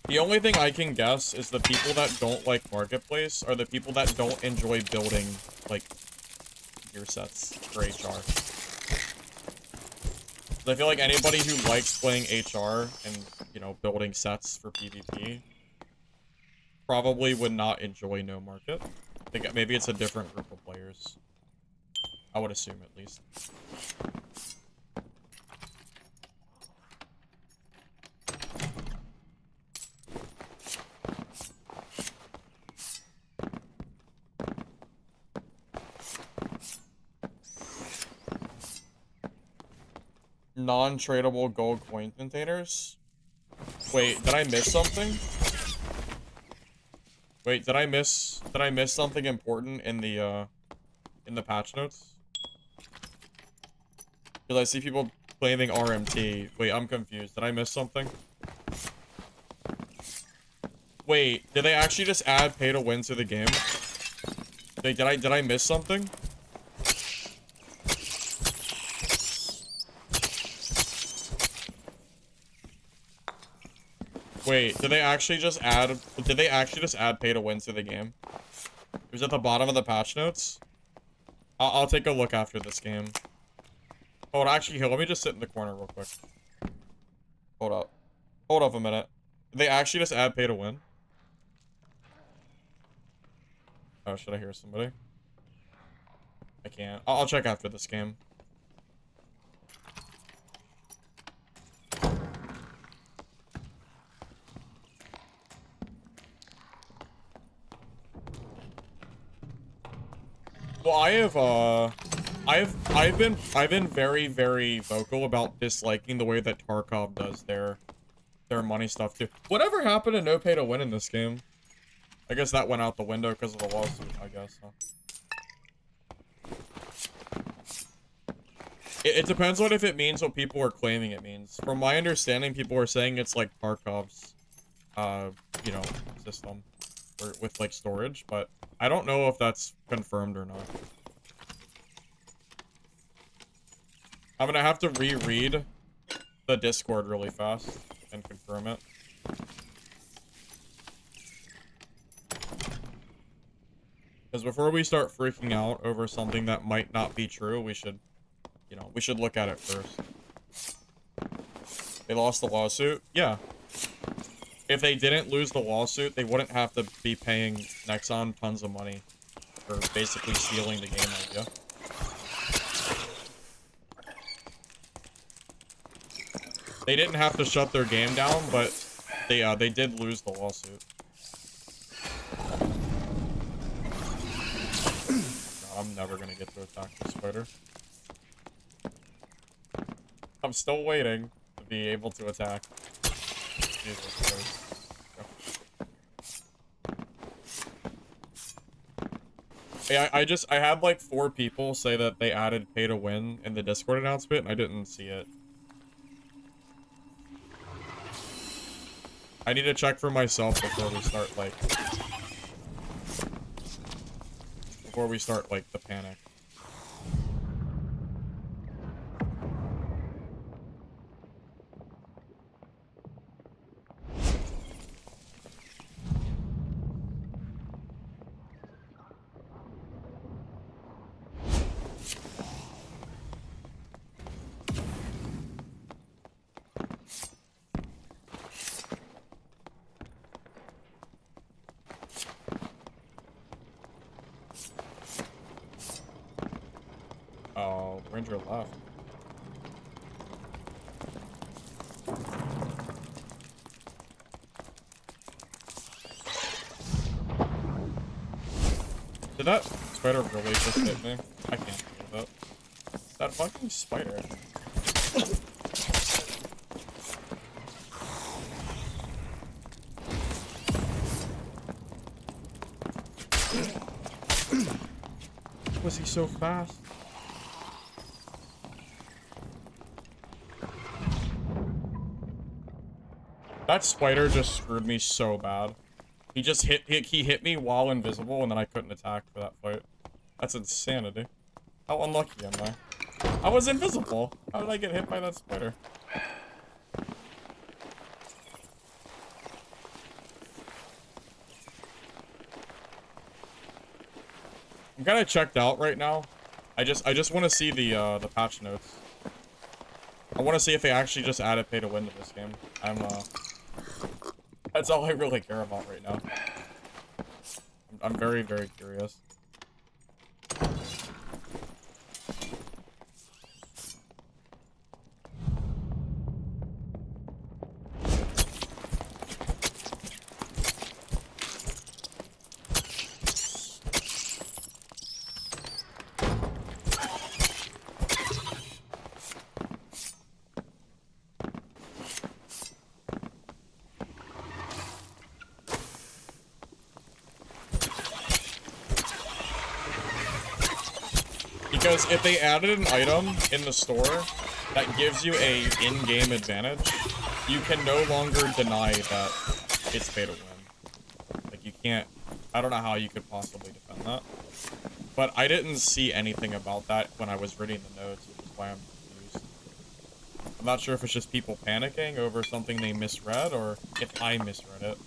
The only thing I can guess is the people that don't like Marketplace are the people that don't enjoy building, like, gear sets for HR. I feel like anybody who likes playing HR and, you know, building sets for PvP probably would not enjoy No Market. I think maybe it's a different group of players. I would assume, at least. Non-tradable gold coin containers? Wait, did I miss something? Wait, did I miss something important in the patch notes? Because I see people claiming RMT. Wait, I'm confused. Did I miss something? Wait, did they actually just add pay to win to the game? Wait, did I miss something? Wait, did they actually just add pay to win to the game? It was at the bottom of the patch notes. I'll take a look after this game. Hold on, actually, here, let me just sit in the corner real quick. Hold up. Hold up a minute. Did they actually just add pay to win? Oh, should I hear somebody? I can't. I'll check after this game. So I've been very, very vocal about disliking the way that Tarkov does their money stuff too. Whatever happened to no pay to win in this game? I guess that went out the window because of the lawsuit, I guess. Huh? It depends on if it means what people are claiming it means. From my understanding, people are saying it's like Tarkov's, you know, system or with like storage, but I don't know if that's confirmed or not. I'm gonna have to reread the Discord really fast and confirm it. Because before we start freaking out over something that might not be true, we should, you know, we should look at it first. They lost the lawsuit? Yeah. If they didn't lose the lawsuit, they wouldn't have to be paying Nexon tons of money for basically stealing the game idea. They didn't have to shut their game down, but they did lose the lawsuit. God, I'm never gonna get to attack this spider. I'm still waiting to be able to attack. Jesus Christ. Yeah, I had like 4 people say that they added pay to win in the Discord announcement, and I didn't see it. I need to check for myself before we start like the panic. Oh, Ranger left. Did that spider really just hit me? I can't believe it. That fucking spider. Was he so fast? That spider just screwed me so bad. He just he hit me while invisible, and then I couldn't attack for that fight. That's insanity. How unlucky am I? I was invisible. How did I get hit by that spider? I'm kind of checked out right now. I just want to see the patch notes. I want to see if they actually just added pay to win to this game. That's all I really care about right now. I'm very, very curious. Because if they added an item in the store that gives you a in-game advantage, you can no longer deny that it's pay to win. Like, you can't... I don't know how you could possibly defend that. But I didn't see anything about that when I was reading the notes, which is why I'm confused. I'm not sure if it's just people panicking over something they misread, or if I misread it.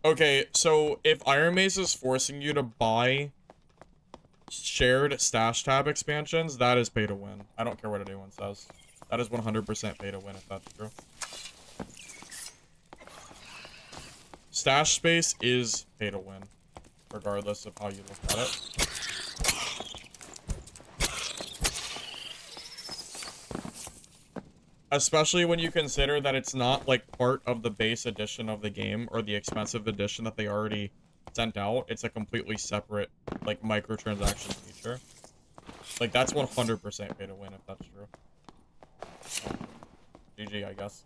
Okay, so if Iron Mace is forcing you to buy shared stash tab expansions, that is pay to win. I don't care what anyone says. That is 100% pay to win if that's true. Stash space is pay to win, regardless of how you look at it. Especially when you consider that it's not, like, part of the base edition of the game or the expensive edition that they already sent out. It's a completely separate, like, microtransaction feature. Like, that's 100% pay to win if that's true. So, GG, I guess.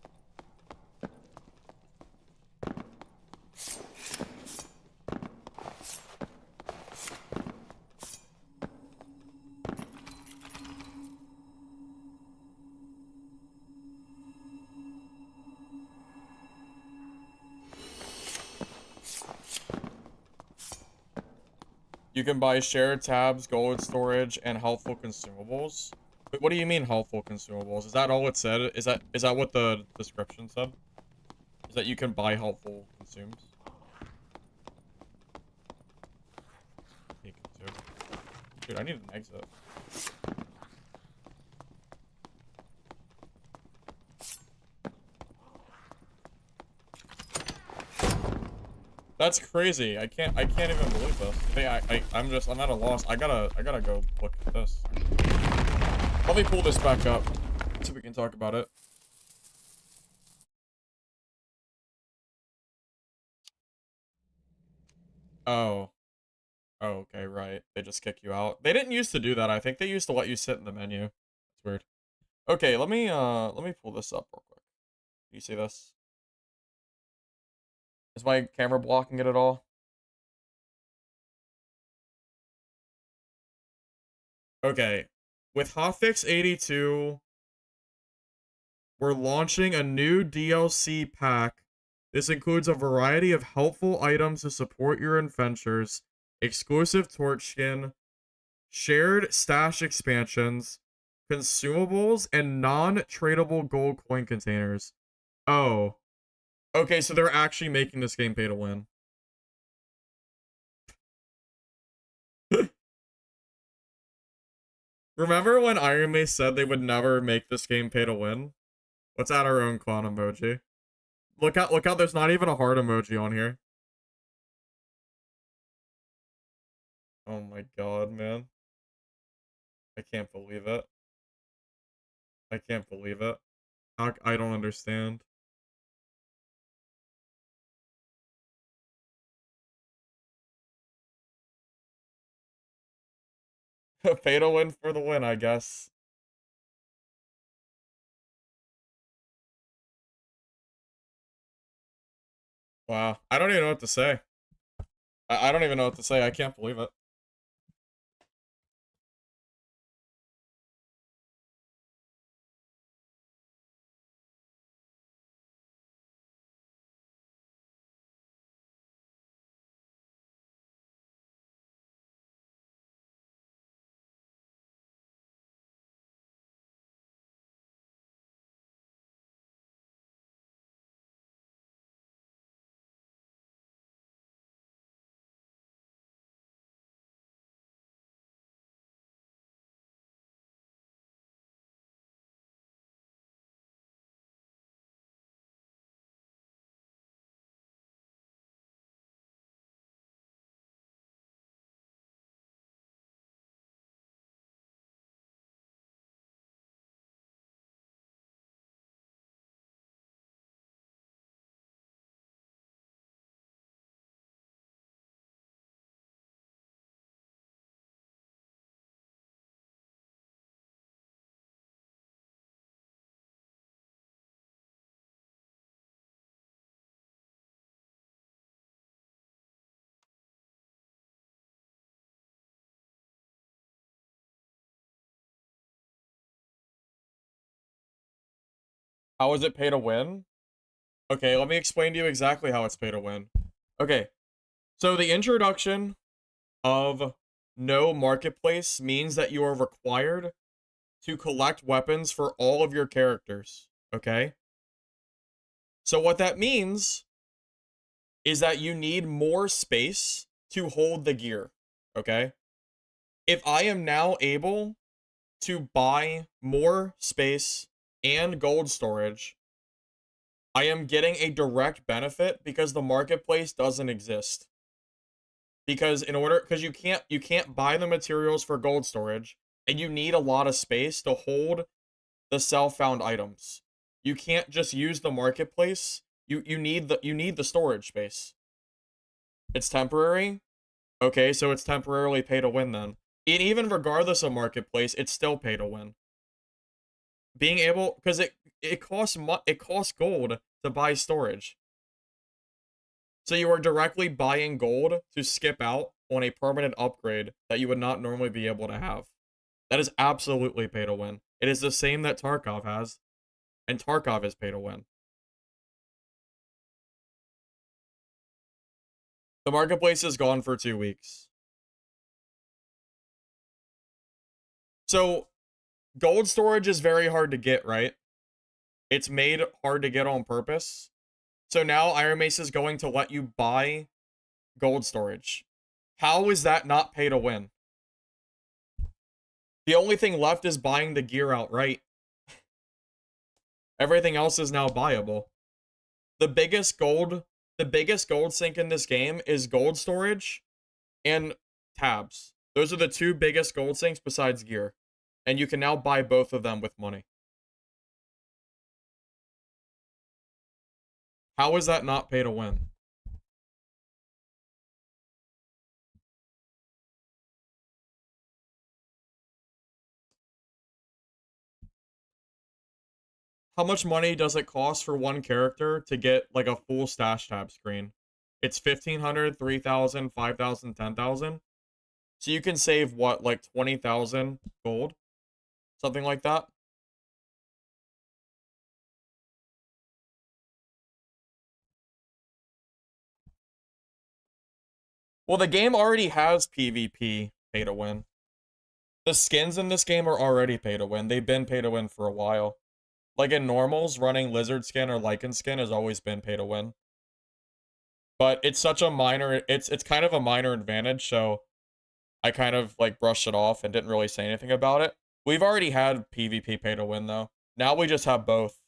You can buy shared tabs, gold storage, and helpful consumables. Wait, what do you mean helpful consumables? Is that all it said? Is that what the description said? Is that you can buy helpful consumes? Dude, I need an exit. That's crazy. I can't even believe this. Hey, I'm at a loss. I gotta go look at this. Let me pull this back up so we can talk about it. Oh. Oh, okay, right. They just kick you out. They didn't used to do that. I think they used to let you sit in the menu. It's weird. Okay, let me pull this up real quick. Do you see this? Is my camera blocking it at all? Okay. With Hotfix 82, we're launching a new DLC pack. This includes a variety of helpful items to support your adventures, exclusive torch skin, shared stash expansions, consumables, and non-tradable gold coin containers. Oh. Okay, so they're actually making this game pay to win. Remember when Iron Mace said they would never make this game pay to win? Let's add our own clown emoji. Look out, there's not even a heart emoji on here. Oh my god, man. I can't believe it. I can't believe it. I don't understand. Pay to win for the win, I guess. Wow. I don't even know what to say. I don't even know what to say. I can't believe it. How is it pay to win? Okay, let me explain to you exactly how it's pay to win. Okay, so the introduction of no marketplace means that you are required to collect weapons for all of your characters, okay? So what that means is that you need more space to hold the gear, okay? If I am now able to buy more space and gold storage, I am getting a direct benefit because the marketplace doesn't exist. Because you can't buy the materials for gold storage, and you need a lot of space to hold the self-found items. You can't just use the marketplace. You need the storage space. It's temporary. Okay, so it's temporarily pay to win then. And even regardless of marketplace, it's still pay to win. Being able, because it costs gold to buy storage. So you are directly buying gold to skip out on a permanent upgrade that you would not normally be able to have. That is absolutely pay to win. It is the same that Tarkov has, and Tarkov is pay to win. The marketplace is gone for 2 weeks. So gold storage is very hard to get, right? It's made hard to get on purpose. So now Iron Mace is going to let you buy gold storage. How is that not pay to win? The only thing left is buying the gear outright. Everything else is now buyable. The biggest gold sink in this game is gold storage and tabs. Those are the two biggest gold sinks besides gear. And you can now buy both of them with money. How is that not pay to win? How much money does it cost for one character to get like a full stash tab screen? It's 1,500, 3,000, 5,000, 10,000. So you can save what, like 20,000 gold? Something like that? Well, the game already has PvP pay to win. The skins in this game are already pay to win. They've been pay to win for a while. Like in normals, running lizard skin or lichen skin has always been pay to win. But it's such a minor, it's kind of a minor advantage, so I kind of like brushed it off and didn't really say anything about it. We've already had PvP pay to win though. Now we just have both.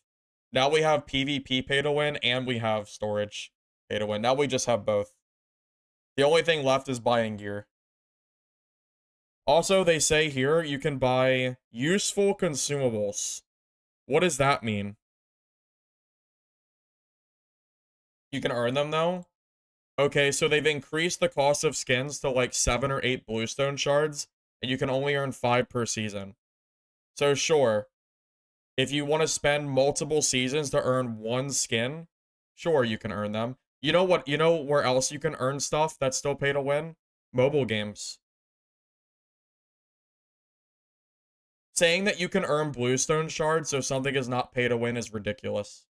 Now we have PvP pay to win and we have storage pay to win. Now we just have both. The only thing left is buying gear. Also, they say here you can buy useful consumables. What does that mean? You can earn them though? Okay, so they've increased the cost of skins to like 7 or 8 bluestone shards, and you can only earn 5 per season. So sure, if you want to spend multiple seasons to earn one skin, sure, you can earn them. You know what? You know where else you can earn stuff that's still pay to win? Mobile games. Saying that you can earn bluestone shards so something is not pay to win is ridiculous.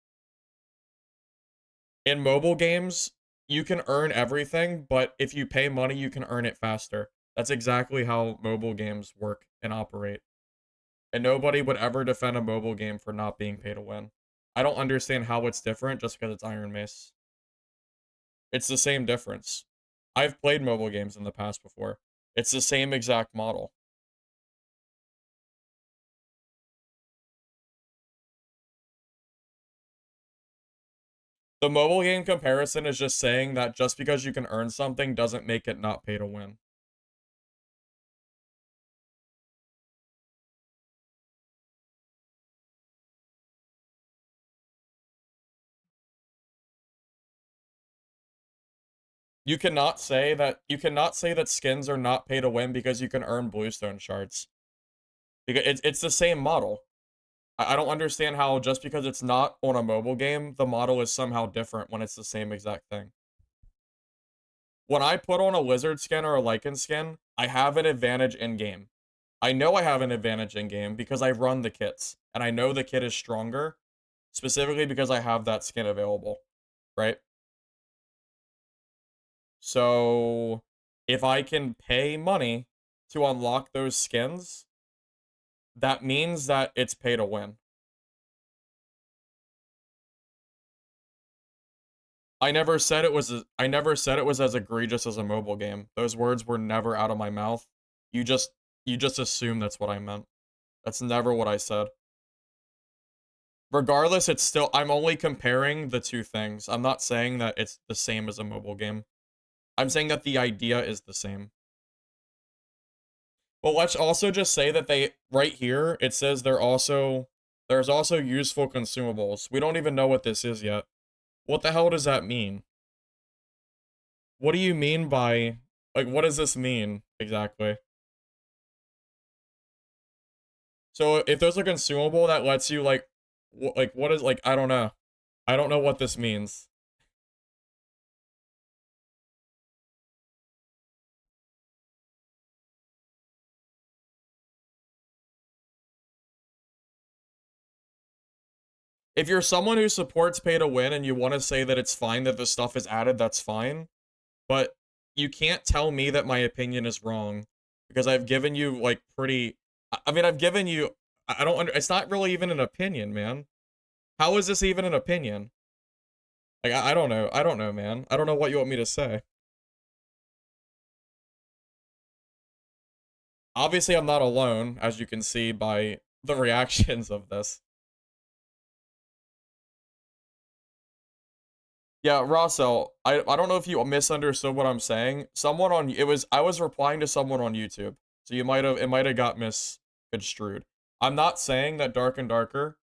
In mobile games, you can earn everything, but if you pay money, you can earn it faster. That's exactly how mobile games work and operate. And nobody would ever defend a mobile game for not being pay to win. I don't understand how it's different just because it's Iron Mace. It's the same difference. I've played mobile games in the past before. It's the same exact model. The mobile game comparison is just saying that just because you can earn something doesn't make it not pay to win. You cannot say that skins are not pay to win because you can earn bluestone shards. Because it's the same model. I don't understand how just because it's not on a mobile game, the model is somehow different when it's the same exact thing. When I put on a lizard skin or a lichen skin, I have an advantage in game. I know I have an advantage in game because I run the kits, and I know the kit is stronger, specifically because I have that skin available, right? So if I can pay money to unlock those skins, that means that it's pay to win. I never said it was as egregious as a mobile game. Those words were never out of my mouth. You just assume that's what I meant. That's never what I said. Regardless, it's still I'm only comparing the two things. I'm not saying that it's the same as a mobile game. I'm saying that the idea is the same. Well, let's also just say that right here, it says they're also There's also useful consumables. We don't even know what this is yet. What the hell does that mean? What do you mean by, like, what does this mean exactly? So if there's a consumable that lets you, like, what is, like, I don't know. I don't know what this means. If you're someone who supports pay to win and you want to say that it's fine that the stuff is added, that's fine. But you can't tell me that my opinion is wrong because I've given you, like, pretty. I mean, I've given you. I don't under. It's not really even an opinion, man. How is this even an opinion? Like, I don't know. I don't know, man. I don't know what you want me to say. Obviously, I'm not alone, as you can see by the reactions of this. Yeah, Russell, I don't know if you misunderstood what I'm saying. Someone on I was replying to someone on YouTube. So it might have got misconstrued. I'm not saying that Dark and Darker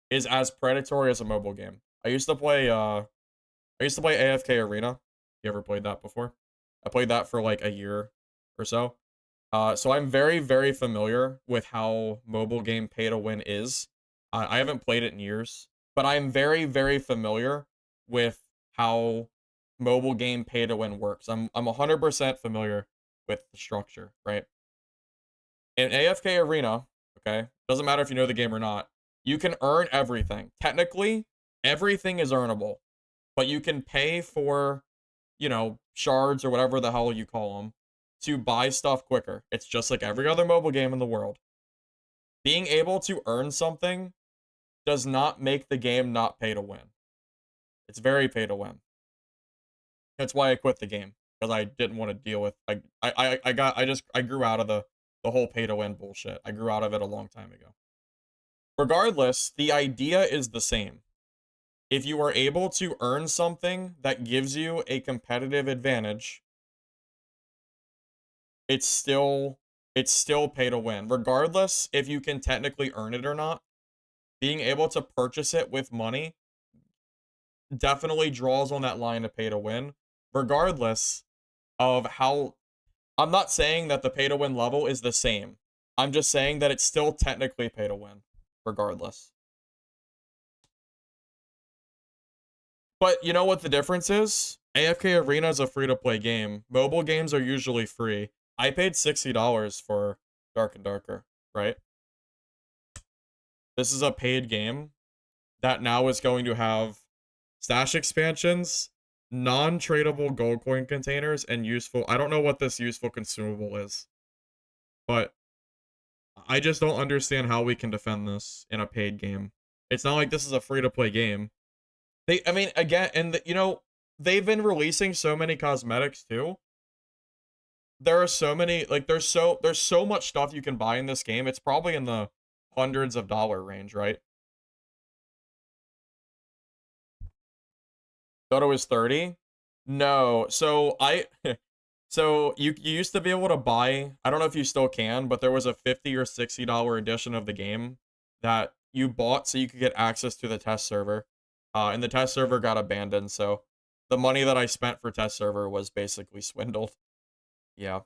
is as predatory as a mobile game. I used to play AFK Arena. You ever played that before? I played that for like a year or so. So I'm very, very familiar with how mobile game pay to win is. I haven't played it in years, but I'm very, very familiar with how mobile game pay to win works. I'm 100% familiar with the structure, right? In AFK Arena, okay, doesn't matter if you know the game or not, you can earn everything. Technically, everything is earnable, but you can pay for, shards or whatever the hell you call them to buy stuff quicker. It's just like every other mobile game in the world. Being able to earn something does not make the game not pay to win. It's very pay to win. That's why I quit the game because I didn't want to deal with. I grew out of the whole pay to win bullshit. I grew out of it a long time ago. Regardless, the idea is the same. If you are able to earn something that gives you a competitive advantage, it's still pay to win. Regardless if you can technically earn it or not, being able to purchase it with money definitely draws on that line of pay to win, regardless of how. I'm not saying that the pay to win level is the same. I'm just saying that it's still technically pay to win, regardless. But you know what the difference is? AFK Arena is a free-to-play game. Mobile games are usually free. I paid $60 for Dark and Darker, right? This is a paid game that now is going to have stash expansions, non-tradable gold coin containers, and useful. I don't know what this useful consumable is, but I just don't understand how we can defend this in a paid game. It's not like this is a free-to-play game. I mean, again, and they've been releasing so many cosmetics too. There are so many, like, there's so much stuff you can buy in this game. It's probably in the hundreds of dollar range, right? Thought it was 30? No. So you used to be able to buy, I don't know if you still can, but there was a $50 or $60 edition of the game that you bought so you could get access to the test server. And the test server got abandoned, so the money that I spent for test server was basically swindled. Yeah.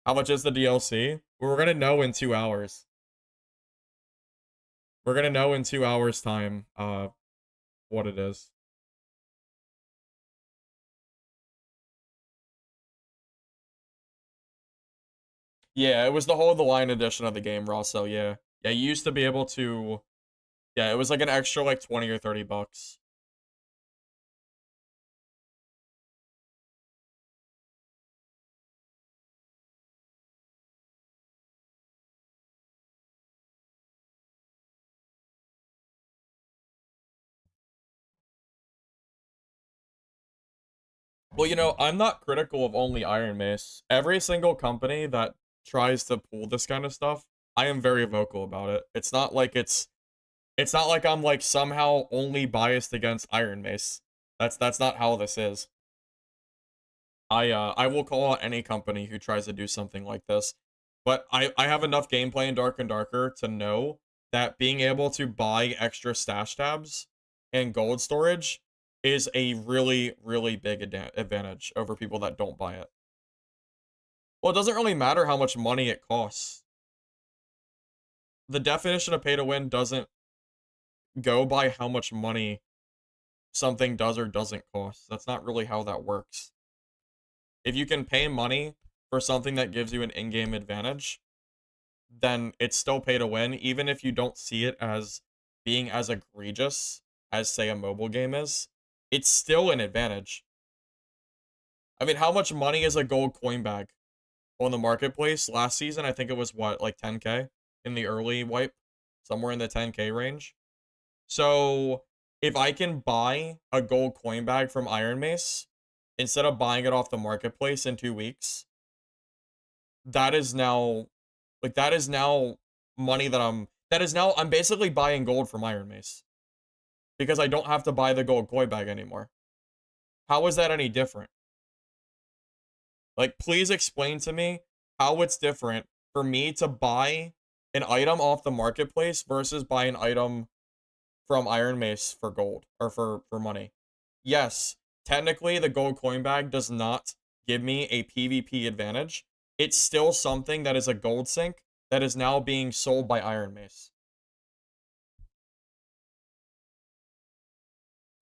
How much is the DLC? We're gonna know in 2 hours. We're gonna know in 2 hours time, what it is. Yeah, it was the whole of the line edition of the game, Ross. So yeah, yeah, you used to be able to. Yeah, it was like an extra like 20 or 30 bucks. Well, I'm not critical of only Iron Mace. Every single company that tries to pull this kind of stuff, I am very vocal about it. It's not like I'm like somehow only biased against Iron Mace. That's not how this is. I will call out any company who tries to do something like this. But I have enough gameplay in Dark and Darker to know that being able to buy extra stash tabs and gold storage is a really, really big advantage over people that don't buy it. Well, it doesn't really matter how much money it costs. The definition of pay to win doesn't go by how much money something does or doesn't cost. That's not really how that works. If you can pay money for something that gives you an in-game advantage, then it's still pay to win, even if you don't see it as being as egregious as, say, a mobile game is. It's still an advantage. I mean, how much money is a gold coin bag on the marketplace last season? I think it was what, like 10K in the early wipe, somewhere in the 10K range. So if I can buy a gold coin bag from Iron Mace instead of buying it off the marketplace in 2 weeks, that is now money I'm basically buying gold from Iron Mace because I don't have to buy the gold coin bag anymore. How is that any different? Like, please explain to me how it's different for me to buy an item off the marketplace versus buy an item from Iron Mace for gold or for money. Yes, technically the gold coin bag does not give me a PvP advantage. It's still something that is a gold sink that is now being sold by Iron Mace.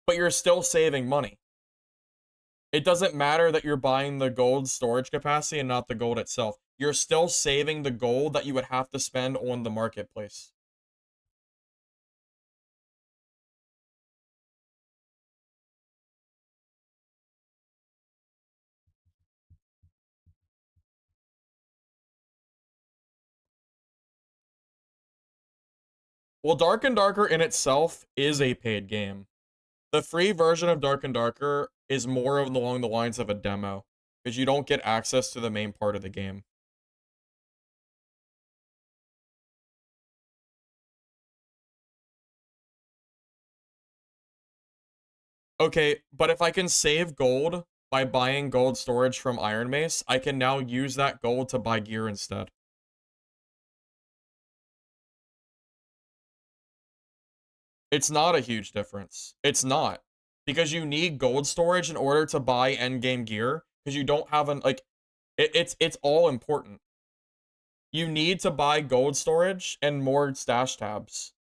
But you're still saving money. It doesn't matter that you're buying the gold storage capacity and not the gold itself. You're still saving the gold that you would have to spend on the marketplace. Well, Dark and Darker in itself is a paid game. The free version of Dark and Darker is more along the lines of a demo, because you don't get access to the main part of the game. Okay, but if I can save gold by buying gold storage from Iron Mace, I can now use that gold to buy gear instead. It's not a huge difference. It's not. Because you need gold storage in order to buy endgame gear, because you don't have it's all important. You need to buy gold storage and more stash tabs.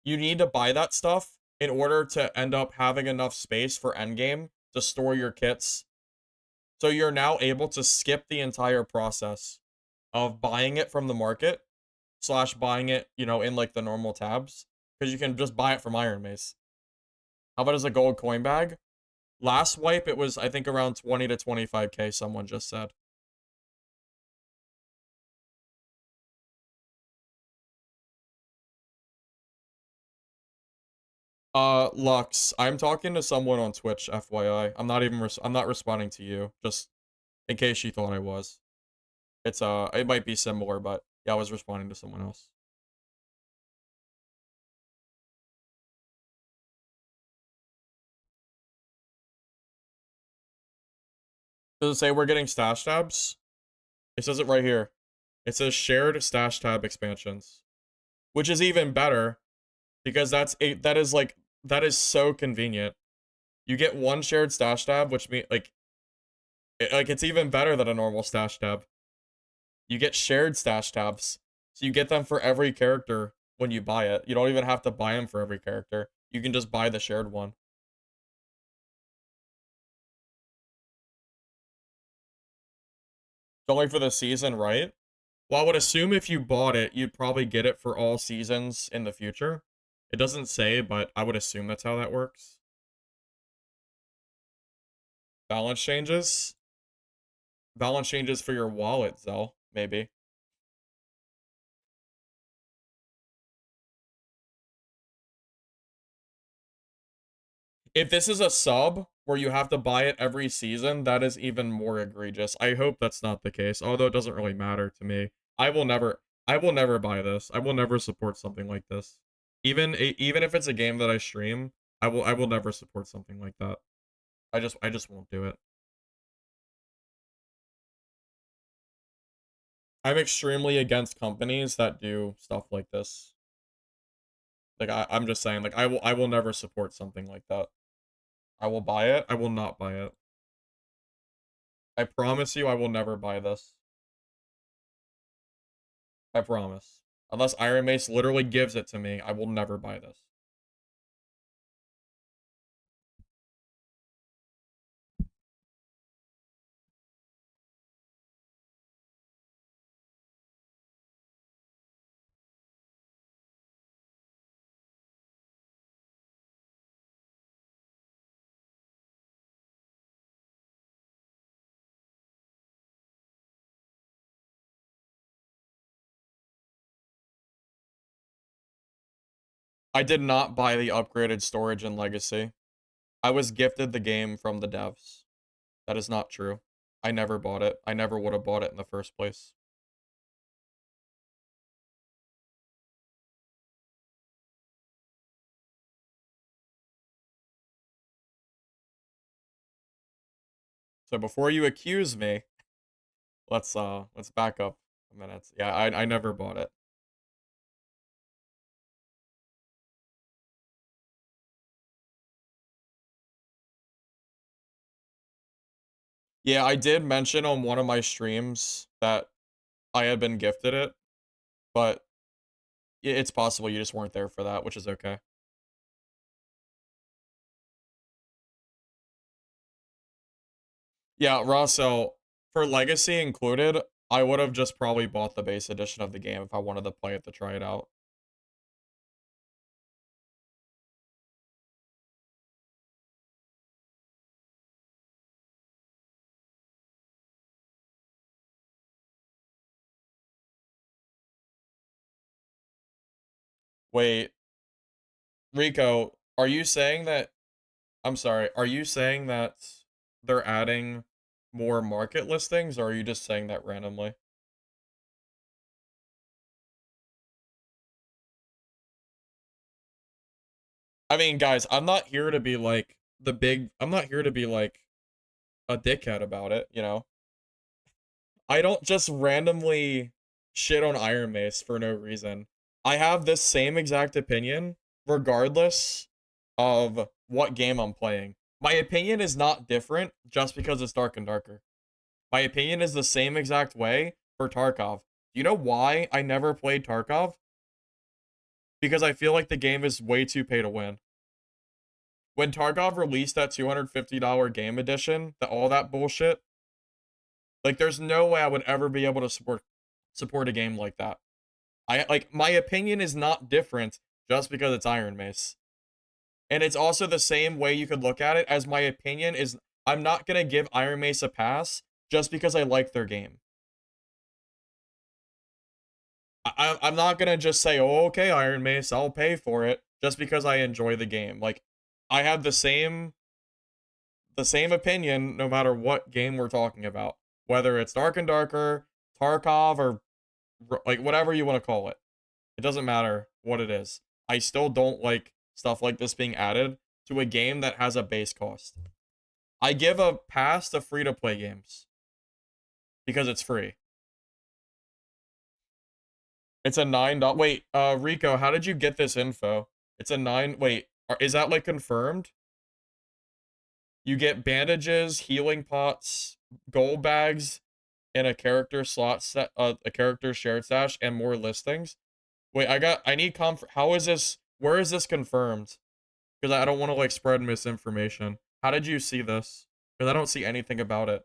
You need to buy that stuff in order to end up having enough space for endgame to store your kits. So you're now able to skip the entire process of buying it from the market / buying it, in like the normal tabs, because you can just buy it from Iron Mace. How about as a gold coin bag? Last wipe, it was, I think, around 20 to 25K, someone just said. Lux, I'm talking to someone on Twitch, FYI. I'm not responding to you, just in case you thought I was. It might be similar, but yeah, I was responding to someone else. Does it say we're getting stash tabs? It says it right here. It says shared stash tab expansions, which is even better because that is so convenient. You get one shared stash tab, which means it's even better than a normal stash tab. You get shared stash tabs, so you get them for every character when you buy it. You don't even have to buy them for every character. You can just buy the shared one. It's only for the season, right? Well, I would assume if you bought it, you'd probably get it for all seasons in the future. It doesn't say, but I would assume that's how that works. Balance changes? Balance changes for your wallet, Zell, maybe. If this is a sub where you have to buy it every season, that is even more egregious. I hope that's not the case, although it doesn't really matter to me. I will never buy this. I will never support something like this. Even if it's a game that I stream, I will never support something like that. I just won't do it. I'm extremely against companies that do stuff like this. Like I'm just saying, like I will never support something like that. I will buy it. I will not buy it. I promise you I will never buy this. I promise. Unless Iron Mace literally gives it to me, I will never buy this. I did not buy the upgraded storage in Legacy. I was gifted the game from the devs. That is not true. I never bought it. I never would have bought it in the first place. So before you accuse me, let's back up a minute. Yeah, I never bought it. Yeah, I did mention on one of my streams that I had been gifted it, but it's possible you just weren't there for that, which is okay. Yeah, Russell, for Legacy included, I would have just probably bought the base edition of the game if I wanted to play it to try it out. Wait, Rico, are you saying that I'm sorry, are you saying that they're adding more market listings, or are you just saying that randomly? I mean, guys, I'm not here to be like I'm not here to be like a dickhead about it, you know? I don't just randomly shit on Iron Mace for no reason. I have this same exact opinion regardless of what game I'm playing. My opinion is not different just because it's Dark and Darker. My opinion is the same exact way for Tarkov. Do you know why I never played Tarkov? Because I feel like the game is way too pay to win. When Tarkov released that $250 game edition, all that bullshit, like there's no way I would ever be able to support a game like that. I like my opinion is not different just because it's Iron Mace. And it's also the same way you could look at it as my opinion is I'm not going to give Iron Mace a pass just because I like their game. I'm not gonna just say, oh, okay, Iron Mace, I'll pay for it just because I enjoy the game. Like, I have the same opinion no matter what game we're talking about, whether it's Dark and Darker, Tarkov, or like whatever you want to call it. It doesn't matter what it is. I still don't like stuff like this being added to a game that has a base cost. I give a pass to free to play games because it's free. It's a $9. Wait, Rico, how did you get this info? It's a nine. Wait, is that like confirmed? You get bandages, healing pots, gold bags, and a character slot set, a character shared stash, and more listings. Wait, I need How is this? Where is this confirmed? Because I don't want to like spread misinformation. How did you see this? Because I don't see anything about it.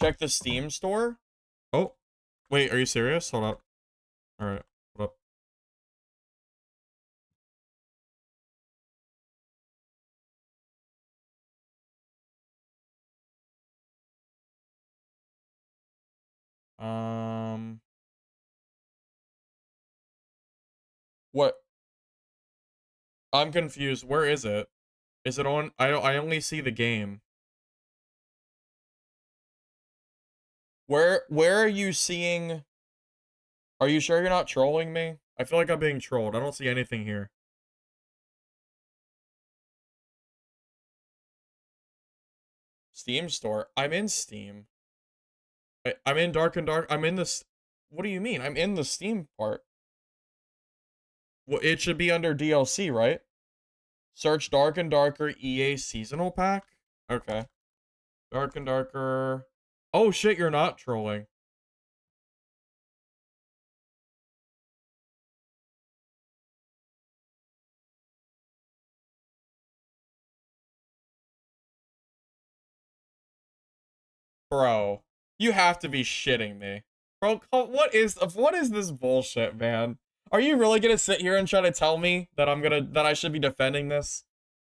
Check the Steam store. Oh, wait, are you serious? Hold up. All right, hold up. What? I'm confused. Where is it? Is it on? I only see the game. Where are you seeing? Are you sure you're not trolling me? I feel like I'm being trolled. I don't see anything here. Steam store. I'm in Steam. I'm in Dark and Dark. I'm in this. What do you mean? I'm in the Steam part. Well, it should be under DLC, right? Search Dark and Darker EA seasonal pack. Okay. Dark and Darker. Oh shit, you're not trolling. Bro, you have to be shitting me. Bro, what is this bullshit, man? Are you really gonna sit here and try to tell me that that I should be defending this?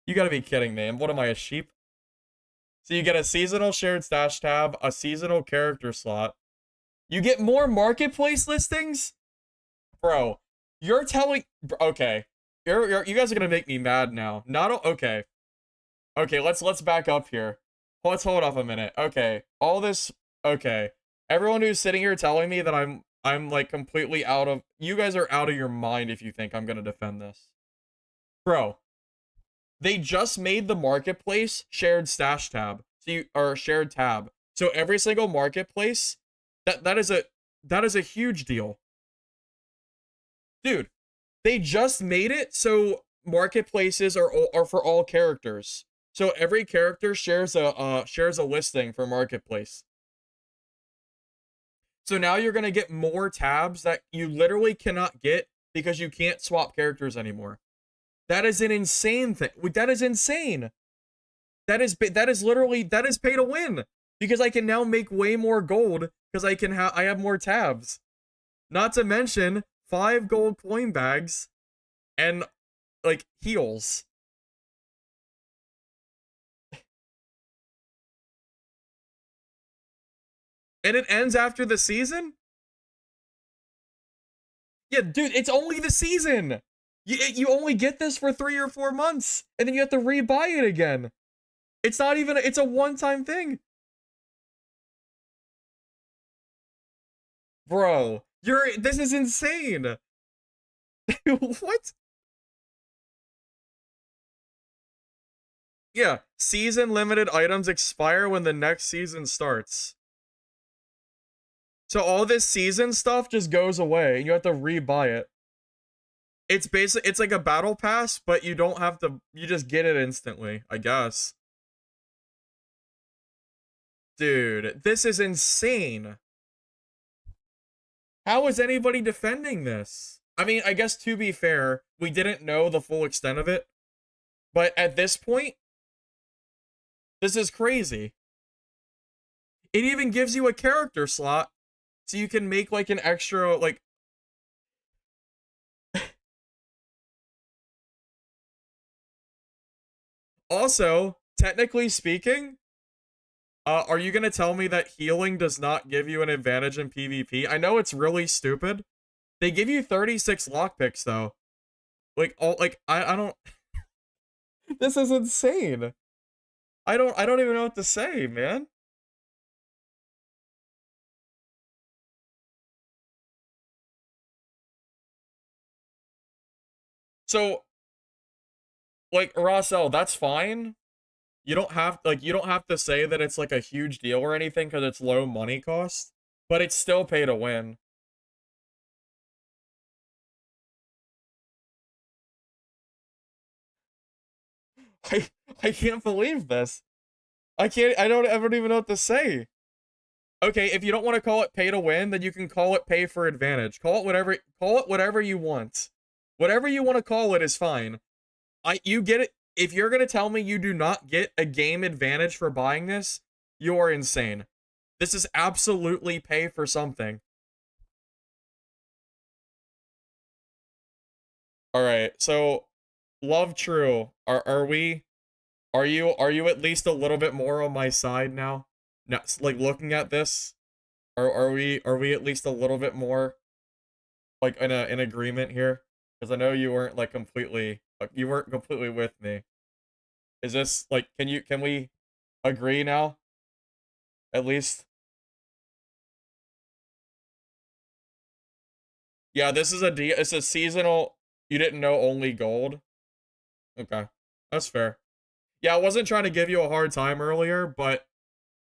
You gotta be kidding me. And what am I, a sheep? So you get a seasonal shared stash tab, a seasonal character slot. You get more marketplace listings? Bro, you're telling... Okay. You guys are gonna make me mad now. Okay. Okay, let's back up here. Let's hold off a minute. Okay. All this... Okay. Everyone who's sitting here telling me that I'm like completely out of... You guys are out of your mind if you think I'm gonna defend this. Bro, they just made the marketplace shared stash tab. Or shared tab. So every single marketplace, that is a huge deal. Dude, they just made it so marketplaces are for all characters. So every character shares a listing for marketplace. So now you're going to get more tabs that you literally cannot get because you can't swap characters anymore. That is an insane thing. That is insane. That is literally pay to win because I can now make way more gold because I have more tabs. Not to mention 5 gold coin bags and like heals. And it ends after the season? Yeah, dude, it's only the season. You only get this for 3 or 4 months, and then you have to rebuy it again. It's not even, it's a one-time thing. Bro, this is insane. What? Yeah, season limited items expire when the next season starts. So all this season stuff just goes away, and you have to rebuy it. It's like a battle pass, but you don't have to, you just get it instantly, I guess. Dude, this is insane. How is anybody defending this? I mean, I guess to be fair, we didn't know the full extent of it. But at this point, this is crazy. It even gives you a character slot, so you can make like an extra, like... Also, technically speaking, are you gonna tell me that healing does not give you an advantage in PvP? I know it's really stupid. They give you 36 lockpicks though. Like I don't This is insane. I don't even know what to say, man. So like Russell, that's fine. You don't have to say that it's like a huge deal or anything because it's low money cost, but it's still pay to win. I can't believe this. I don't even know what to say. Okay, if you don't want to call it pay to win, then you can call it pay for advantage. Call it whatever you want. Whatever you want to call it is fine. You get it. If you're gonna tell me you do not get a game advantage for buying this, you are insane. This is absolutely pay for something. Alright, so Love True. Are you at least a little bit more on my side now? Now, like looking at this, are we at least a little bit more like in agreement here? Because I know you weren't like completely with me. Is this like can we agree now? At least. Yeah, it's a seasonal. You didn't know only gold. Okay, that's fair. Yeah, I wasn't trying to give you a hard time earlier, but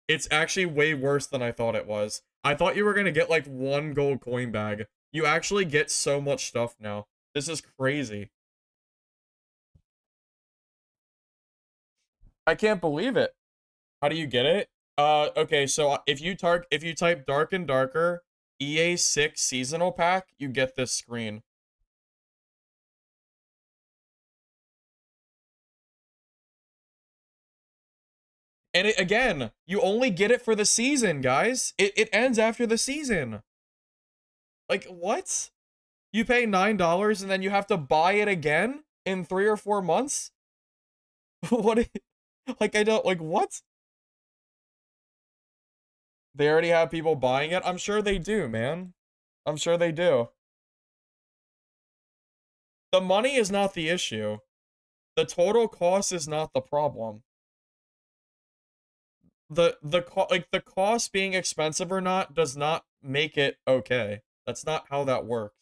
it's actually way worse than I thought it was. I thought you were gonna get like one gold coin bag. You actually get so much stuff now. This is crazy. I can't believe it. How do you get it? Okay, so if you type Dark and Darker EA 6 seasonal pack, you get this screen. And again, you only get it for the season, guys. It ends after the season. Like, what? You pay $9 and then you have to buy it again in 3 or 4 months? What? Like, I don't, like, what? They already have people buying it? I'm sure they do, man. I'm sure they do. The money is not the issue. The total cost is not the problem. The cost being expensive or not does not make it okay. That's not how that works.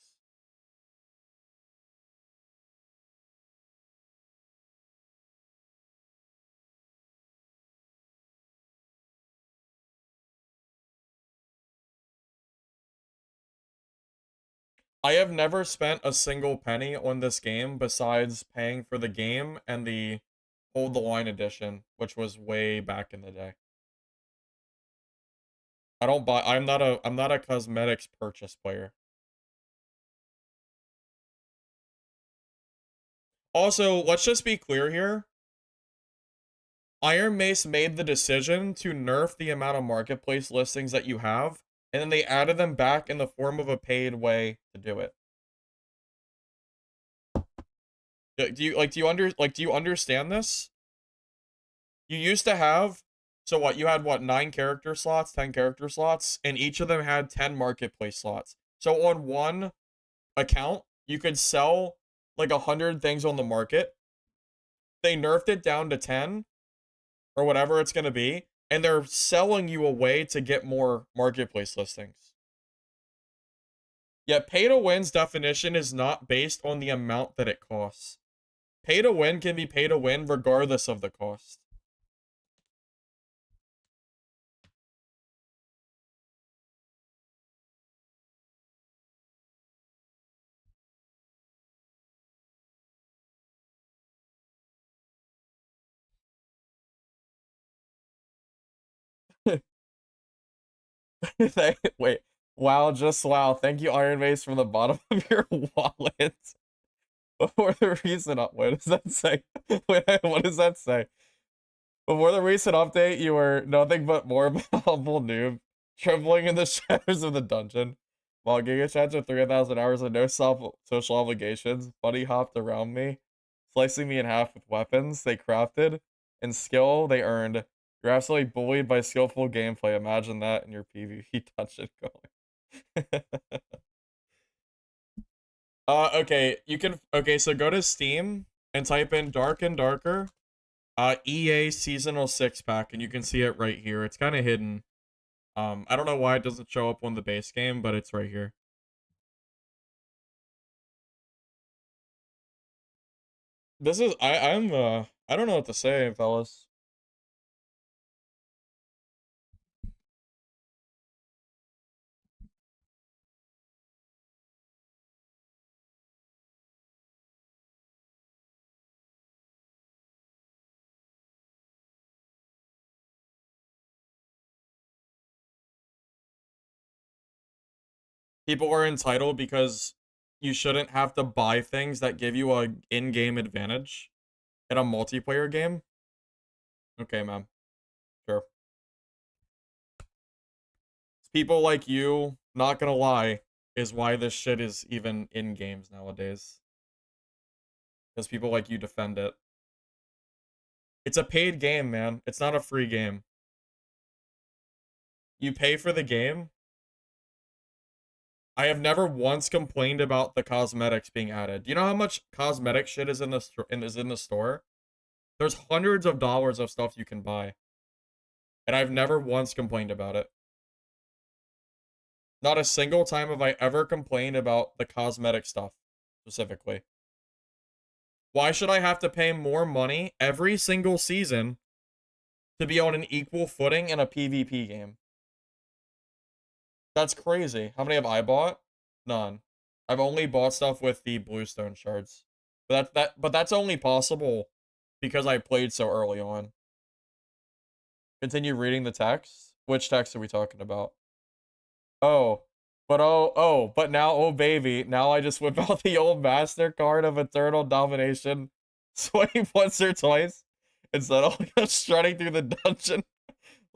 I have never spent a single penny on this game besides paying for the game and the Hold the Line edition, which was way back in the day. I don't buy I'm not a cosmetics purchase player. Also, let's just be clear here. Iron Mace made the decision to nerf the amount of marketplace listings that you have, and then they added them back in the form of a paid way to do it. Do you understand this? You used to have, so what, you had what, 9 character slots, 10 character slots, and each of them had 10 marketplace slots. So on one account, you could sell like 100 things on the market. They nerfed it down to 10 or whatever it's going to be, and they're selling you a way to get more marketplace listings. Yet pay to win's definition is not based on the amount that it costs. Pay to win can be pay to win regardless of the cost. Wait. Wow, just wow. Thank you, Iron Mace, from the bottom of your wallet. Before the recent up, what does that say? Wait, what does that say? Before the recent update, you were nothing but more of a humble noob, trembling in the shadows of the dungeon. While Giga Chats with 3,000 hours and no social obligations, Buddy hopped around me, slicing me in half with weapons they crafted and skill they earned. You're absolutely bullied by skillful gameplay. Imagine that in your PvP dungeon going. Okay, you can, okay, so go to Steam and type in Dark and Darker, EA Seasonal 6-pack, and you can see it right here. It's kind of hidden. I don't know why it doesn't show up on the base game, but it's right here. This is, I don't know what to say, fellas. People are entitled because you shouldn't have to buy things that give you a in-game advantage in a multiplayer game. Okay, man. Sure. It's people like you, not gonna lie, is why this shit is even in games nowadays. Because people like you defend it. It's a paid game, man. It's not a free game. You pay for the game. I have never once complained about the cosmetics being added. Do you know how much cosmetic shit is in the store? There's hundreds of dollars of stuff you can buy. And I've never once complained about it. Not a single time have I ever complained about the cosmetic stuff, specifically. Why should I have to pay more money every single season to be on an equal footing in a PvP game? That's crazy. How many have I bought? None. I've only bought stuff with the bluestone shards. But that's only possible because I played so early on. Continue reading the text. Which text are we talking about? Oh, but now, oh baby, now I just whip out the old MasterCard of Eternal Domination, swipe once or twice, instead of like strutting through the dungeon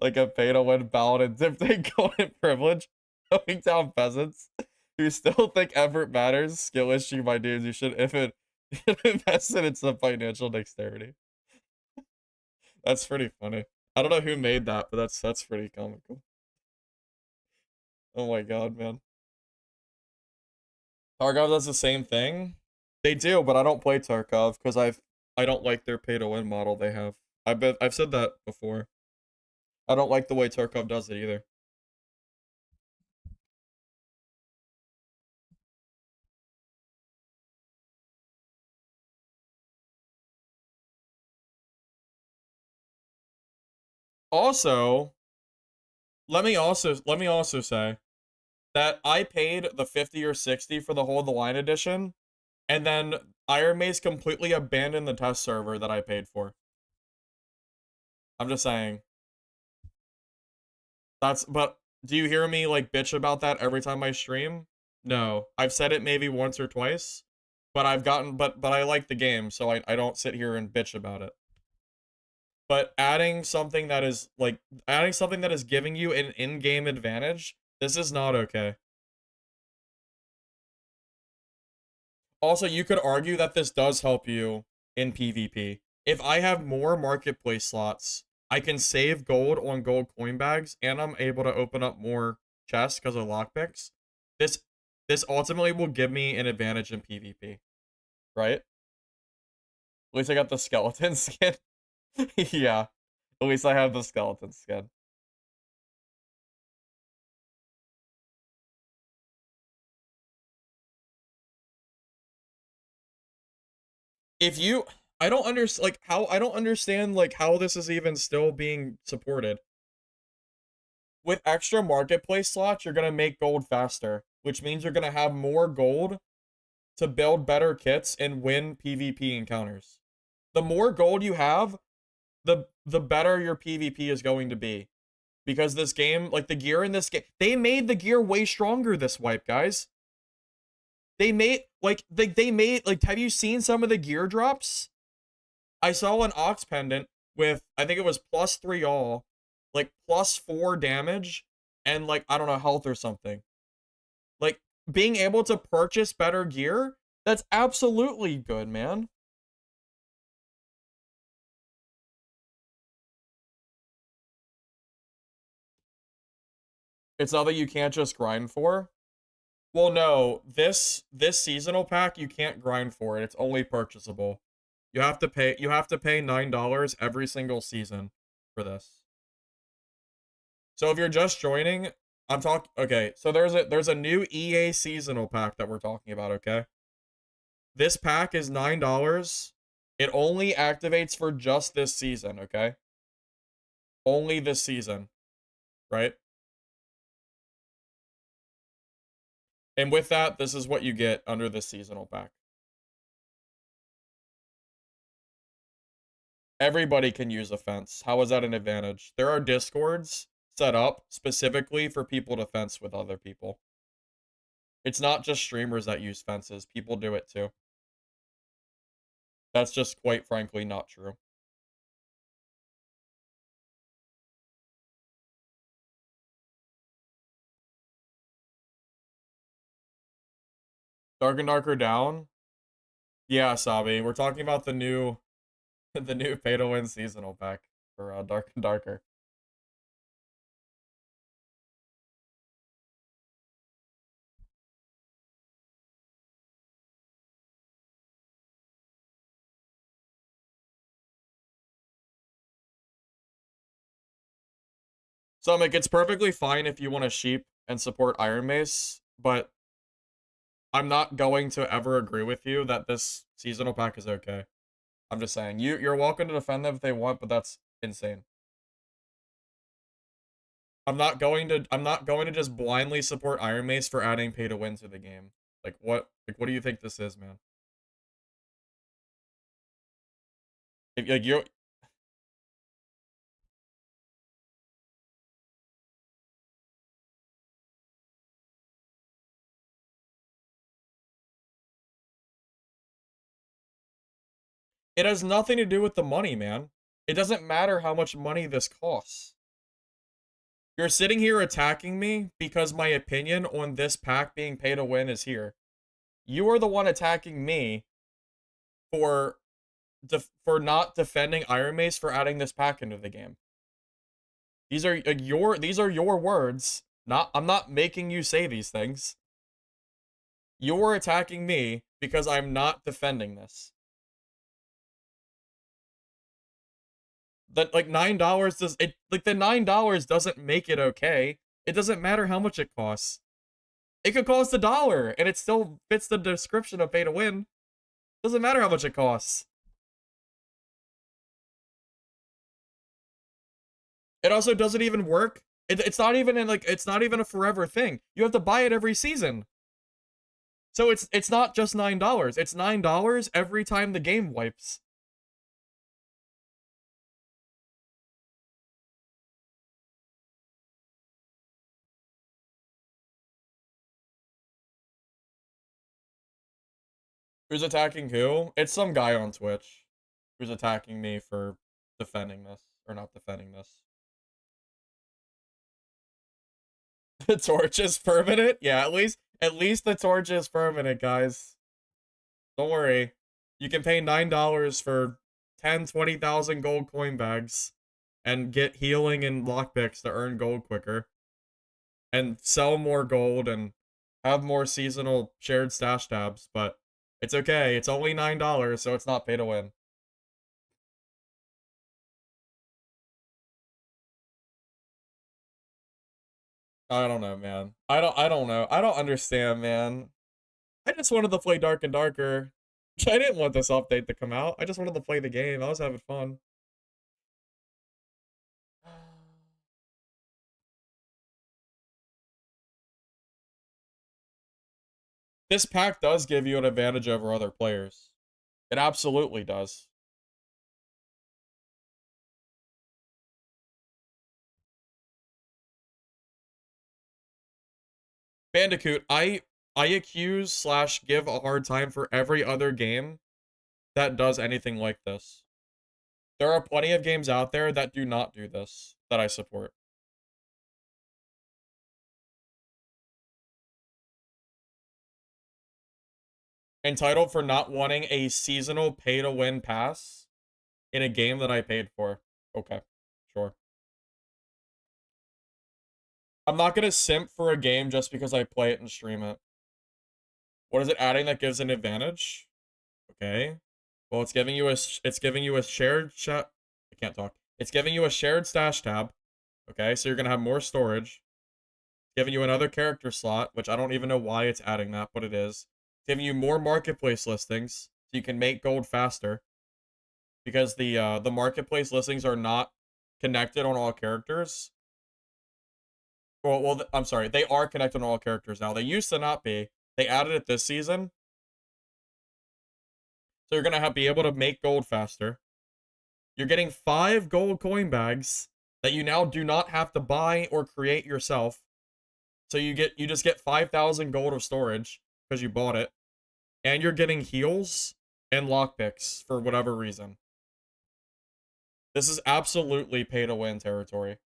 like a pay-to-win paladin, dipping golden privilege, going down peasants who still think effort matters. Skill issue, my dudes. You should if it invest in some financial dexterity. That's pretty funny. I don't know who made that, but that's pretty comical. Oh my god, man. Tarkov does the same thing. They do, but I don't play Tarkov because I don't like their pay to win model they have. I've said that before. I don't like the way Tarkov does it either. Also, let me also say that I paid the 50 or 60 for the Hold the Line edition, and then Iron Mace completely abandoned the test server that I paid for. I'm just saying. But do you hear me like bitch about that every time I stream? No. I've said it maybe once or twice, but but I like the game, so I don't sit here and bitch about it. But adding something that is giving you an in-game advantage, this is not okay. Also, you could argue that this does help you in PvP. If I have more marketplace slots, I can save gold on gold coin bags, and I'm able to open up more chests because of lockpicks. This this ultimately will give me an advantage in PvP, right? At least I got the skeleton skin. Yeah, at least I have the skeleton skin. If you, I don't understand I don't understand like how this is even still being supported. With extra marketplace slots, you're gonna make gold faster, which means you're gonna have more gold to build better kits and win PvP encounters. The more gold you have, the better your PvP is going to be. Because this game, like the gear in this game, they made the gear way stronger this wipe, guys. They made like have you seen some of the gear drops? I saw an Ox pendant with I think it was +3 all, like +4 damage, and like I don't know health or something. Like being able to purchase better gear, that's absolutely good, man. It's not that you can't just grind for. Well, no, this seasonal pack you can't grind for it. It's only purchasable. You have to pay $9 every single season for this. So if you're just joining, I'm talking okay, so there's a new EA seasonal pack that we're talking about, okay? This pack is $9. It only activates for just this season, okay? Only this season, right? And with that, this is what you get under this seasonal pack. Everybody can use a fence. How is that an advantage? There are discords set up specifically for people to fence with other people. It's not just streamers that use fences. People do it too. That's just quite frankly not true. Dark and Darker down? Yeah, Sabi. We're talking about the new the new pay to win seasonal pack for Dark and Darker. So like it's perfectly fine if you want to sheep and support Iron Mace, but I'm not going to ever agree with you that this seasonal pack is okay. I'm just saying you're welcome to defend them if they want, but that's insane. I'm not going to just blindly support Iron Mace for adding pay to win to the game. Like what do you think this is, man? Like you it has nothing to do with the money, man. It doesn't matter how much money this costs. You're sitting here attacking me because my opinion on this pack being pay to win is here. You are the one attacking me for for not defending Iron Mace for adding this pack into the game. These are your words. Not I'm not making you say these things. You're attacking me because I'm not defending this. That like $9 does it like the $9 doesn't make it okay. It doesn't matter how much it costs. It could cost $1 and it still fits the description of pay to win. Doesn't matter how much it costs. It also doesn't even work. It's not even in like it's not even a forever thing. You have to buy it every season. So it's not just $9. It's $9 every time the game wipes. Who's attacking who? It's some guy on Twitch who's attacking me for defending this or not defending this. The torch is permanent? Yeah, at least the torch is permanent, guys. Don't worry. You can pay $9 for 10, 20,000 gold coin bags and get healing and lockpicks to earn gold quicker and sell more gold and have more seasonal shared stash tabs, but it's okay. It's only $9, so it's not pay to win. I don't know, man. I don't know. I don't understand, man. I just wanted to play Dark and Darker. I didn't want this update to come out. I just wanted to play the game. I was having fun. This pack does give you an advantage over other players. It absolutely does. Bandicoot, I accuse slash give a hard time for every other game that does anything like this. There are plenty of games out there that do not do this that I support. Entitled for not wanting a seasonal pay to win pass in a game that I paid for. Okay, sure. I'm not gonna simp for a game just because I play it and stream it. What is it adding that gives an advantage? Okay. Well, it's giving you a shared chat. I can't talk. It's giving you a shared stash tab. Okay, so you're gonna have more storage. Giving you another character slot, which I don't even know why it's adding that, but it is. Giving you more marketplace listings, so you can make gold faster. Because the marketplace listings are not connected on all characters. I'm sorry, they are connected on all characters now. They used to not be. They added it this season. So you're gonna be able to make gold faster. You're getting 5 gold coin bags that you now do not have to buy or create yourself. So you just get 5,000 gold of storage because you bought it. And you're getting heals and lockpicks for whatever reason. This is absolutely pay to win territory.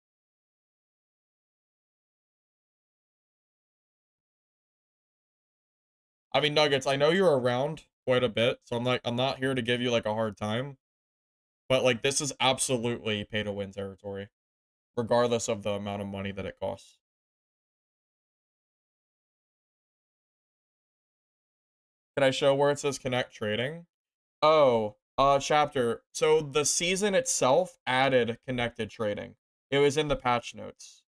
I mean, Nuggets, I know you're around quite a bit, so I'm not here to give you like a hard time. But like this is absolutely pay to win territory, regardless of the amount of money that it costs. Can I show where it says connect trading? Oh, chapter. So the season itself added connected trading. It was in the patch notes.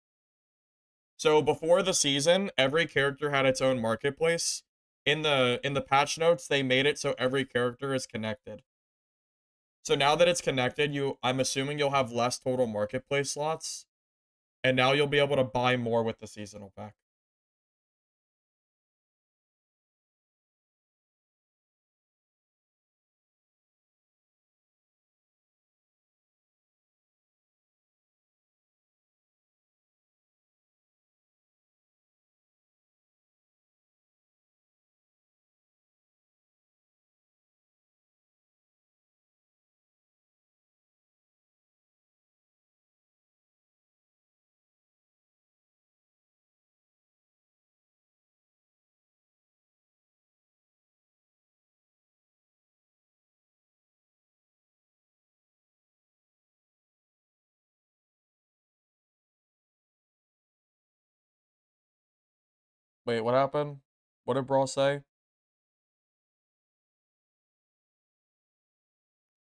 So before the season, every character had its own marketplace. In the patch notes, they made it so every character is connected. So now that it's connected, I'm assuming you'll have less total marketplace slots And now you'll be able to buy more with the seasonal pack. Wait, what happened? What did Brawl say?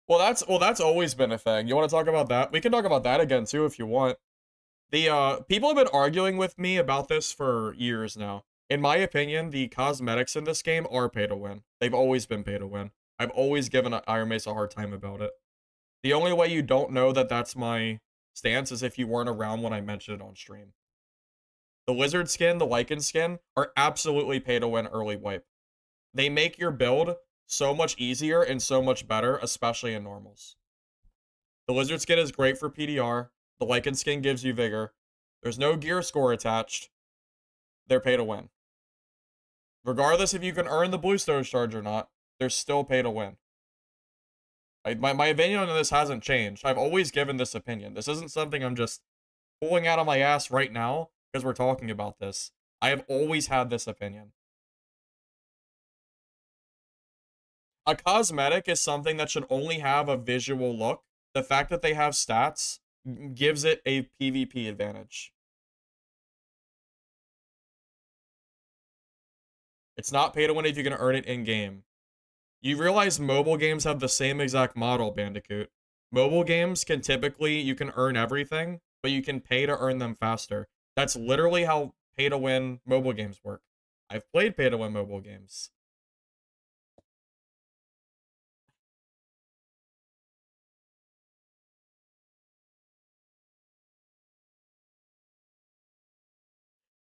Well, that's always been a thing. You want to talk about that? We can talk about that again too if you want. The people have been arguing with me about this for years now. In my opinion, the cosmetics in this game are pay to win. They've always been pay to win. I've always given Iron Mace a hard time about it. The only way you don't know that that's my stance is if you weren't around when I mentioned it on stream. The lizard skin, the lichen skin are absolutely pay to win early wipe. They make your build so much easier and so much better, especially in normals. The lizard skin is great for PDR. The lichen skin gives you vigor. There's no gear score attached. They're pay to win. Regardless if you can earn the bluestone charge or not, they're still pay to win. My opinion on this hasn't changed. I've always given this opinion. This isn't something I'm just pulling out of my ass right now because we're talking about this. I have always had this opinion. A cosmetic is something that should only have a visual look. The fact that they have stats gives it a PvP advantage. It's not pay to win if you can earn it in game. You realize mobile games have the same exact model, Bandicoot. Mobile games can typically, you can earn everything, but you can pay to earn them faster. That's literally how pay to win mobile games work. I've played pay to win mobile games.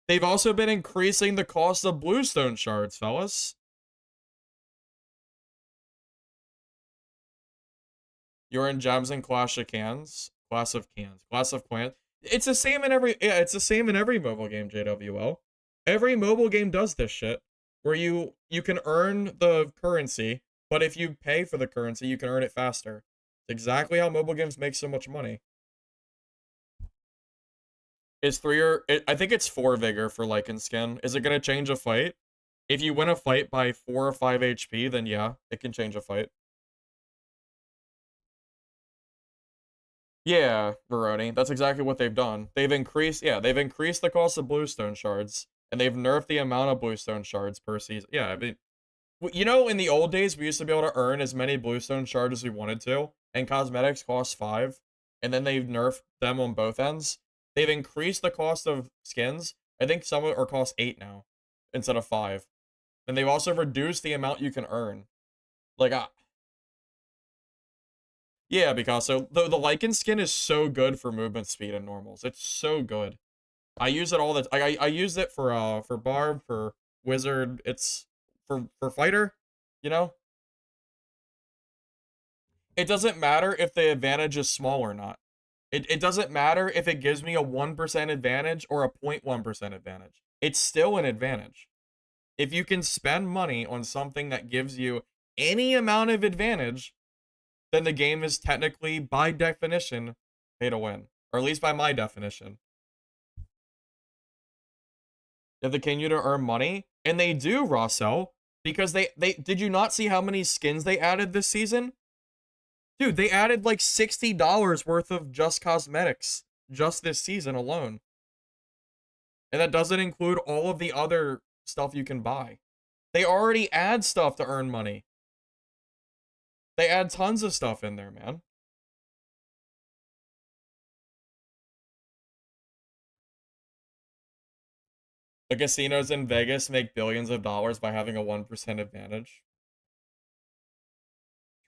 They've also been increasing the cost of bluestone shards, fellas. You're in Gems and Clash of Cans. Class of Cans. Class of Clans. It's the same in every, yeah, it's the same in every mobile game, JWL. Every mobile game does this shit. Where you can earn the currency, but if you pay for the currency, you can earn it faster. It's exactly how mobile games make so much money. Is three or I think it's four vigor for Lycan skin. Is it gonna change a fight? If you win a fight by 4 or 5 HP, then yeah, it can change a fight. Yeah, Veroni. That's exactly what they've done. They've increased the cost of bluestone shards, and they've nerfed the amount of bluestone shards per season. Yeah, I mean, you know, in the old days, we used to be able to earn as many bluestone shards as we wanted to, and cosmetics cost 5, and then they've nerfed them on both ends. They've increased the cost of skins. I think some are cost 8 now, instead of 5. And they've also reduced the amount you can earn. Like, yeah, because so the lichen skin is so good for movement speed and normals. It's so good. I use it all the I use it for barb, for wizard. It's for fighter, you know? It doesn't matter if the advantage is small or not. It doesn't matter if it gives me a 1% advantage or a 0.1% advantage. It's still an advantage. If you can spend money on something that gives you any amount of advantage, then the game is technically, by definition, pay to win. Or at least by my definition. If they continue to earn money, and they do, Rossell, because they did you not see how many skins they added this season? Dude, they added like $60 worth of just cosmetics just this season alone. And that doesn't include all of the other stuff you can buy. They already add stuff to earn money. They add tons of stuff in there, man. The casinos in Vegas make billions of dollars by having a 1% advantage.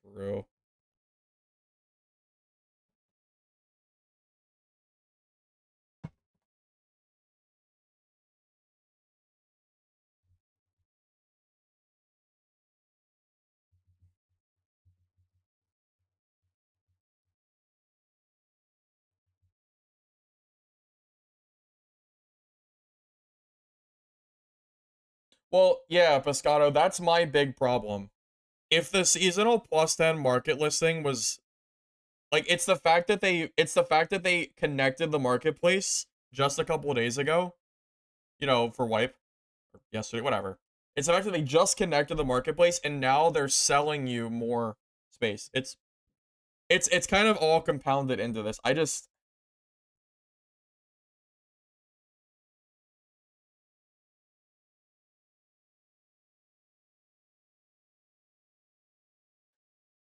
True. Well, yeah, Pescado, that's my big problem. If the seasonal plus 10 market listing was like it's the fact that they connected the marketplace just a couple of days ago, for wipe or yesterday, whatever. It's the fact that they just connected the marketplace and now they're selling you more space. It's kind of all compounded into this.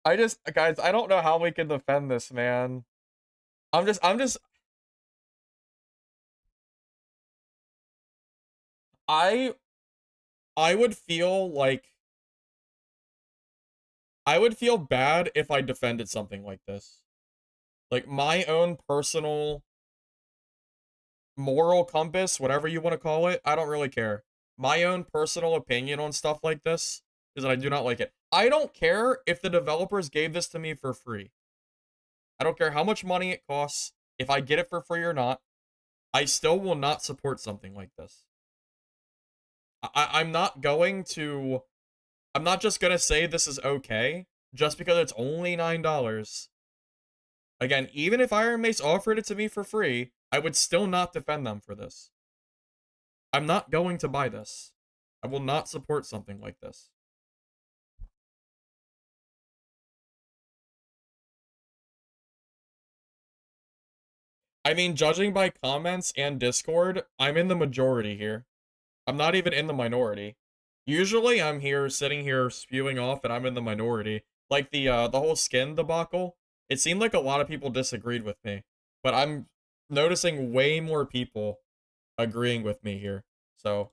I just guys, I don't know how we can defend this, man. I'm just I I would feel like I would feel bad if I defended something like this. Like my own personal moral compass, whatever you want to call it, I don't really care. My own personal opinion on stuff like this is that I do not like it. I don't care if the developers gave this to me for free. I don't care how much money it costs, if I get it for free or not. I still will not support something like this. I'm not going to. I'm not just gonna say this is okay just because it's only $9. Again, even if Iron Mace offered it to me for free, I would still not defend them for this. I'm not going to buy this. I will not support something like this. I mean, judging by comments and Discord, I'm in the majority here. I'm not even in the minority. Usually I'm here sitting here spewing off and I'm in the minority. Like the whole skin debacle, it seemed like a lot of people disagreed with me, but I'm noticing way more people agreeing with me here. So,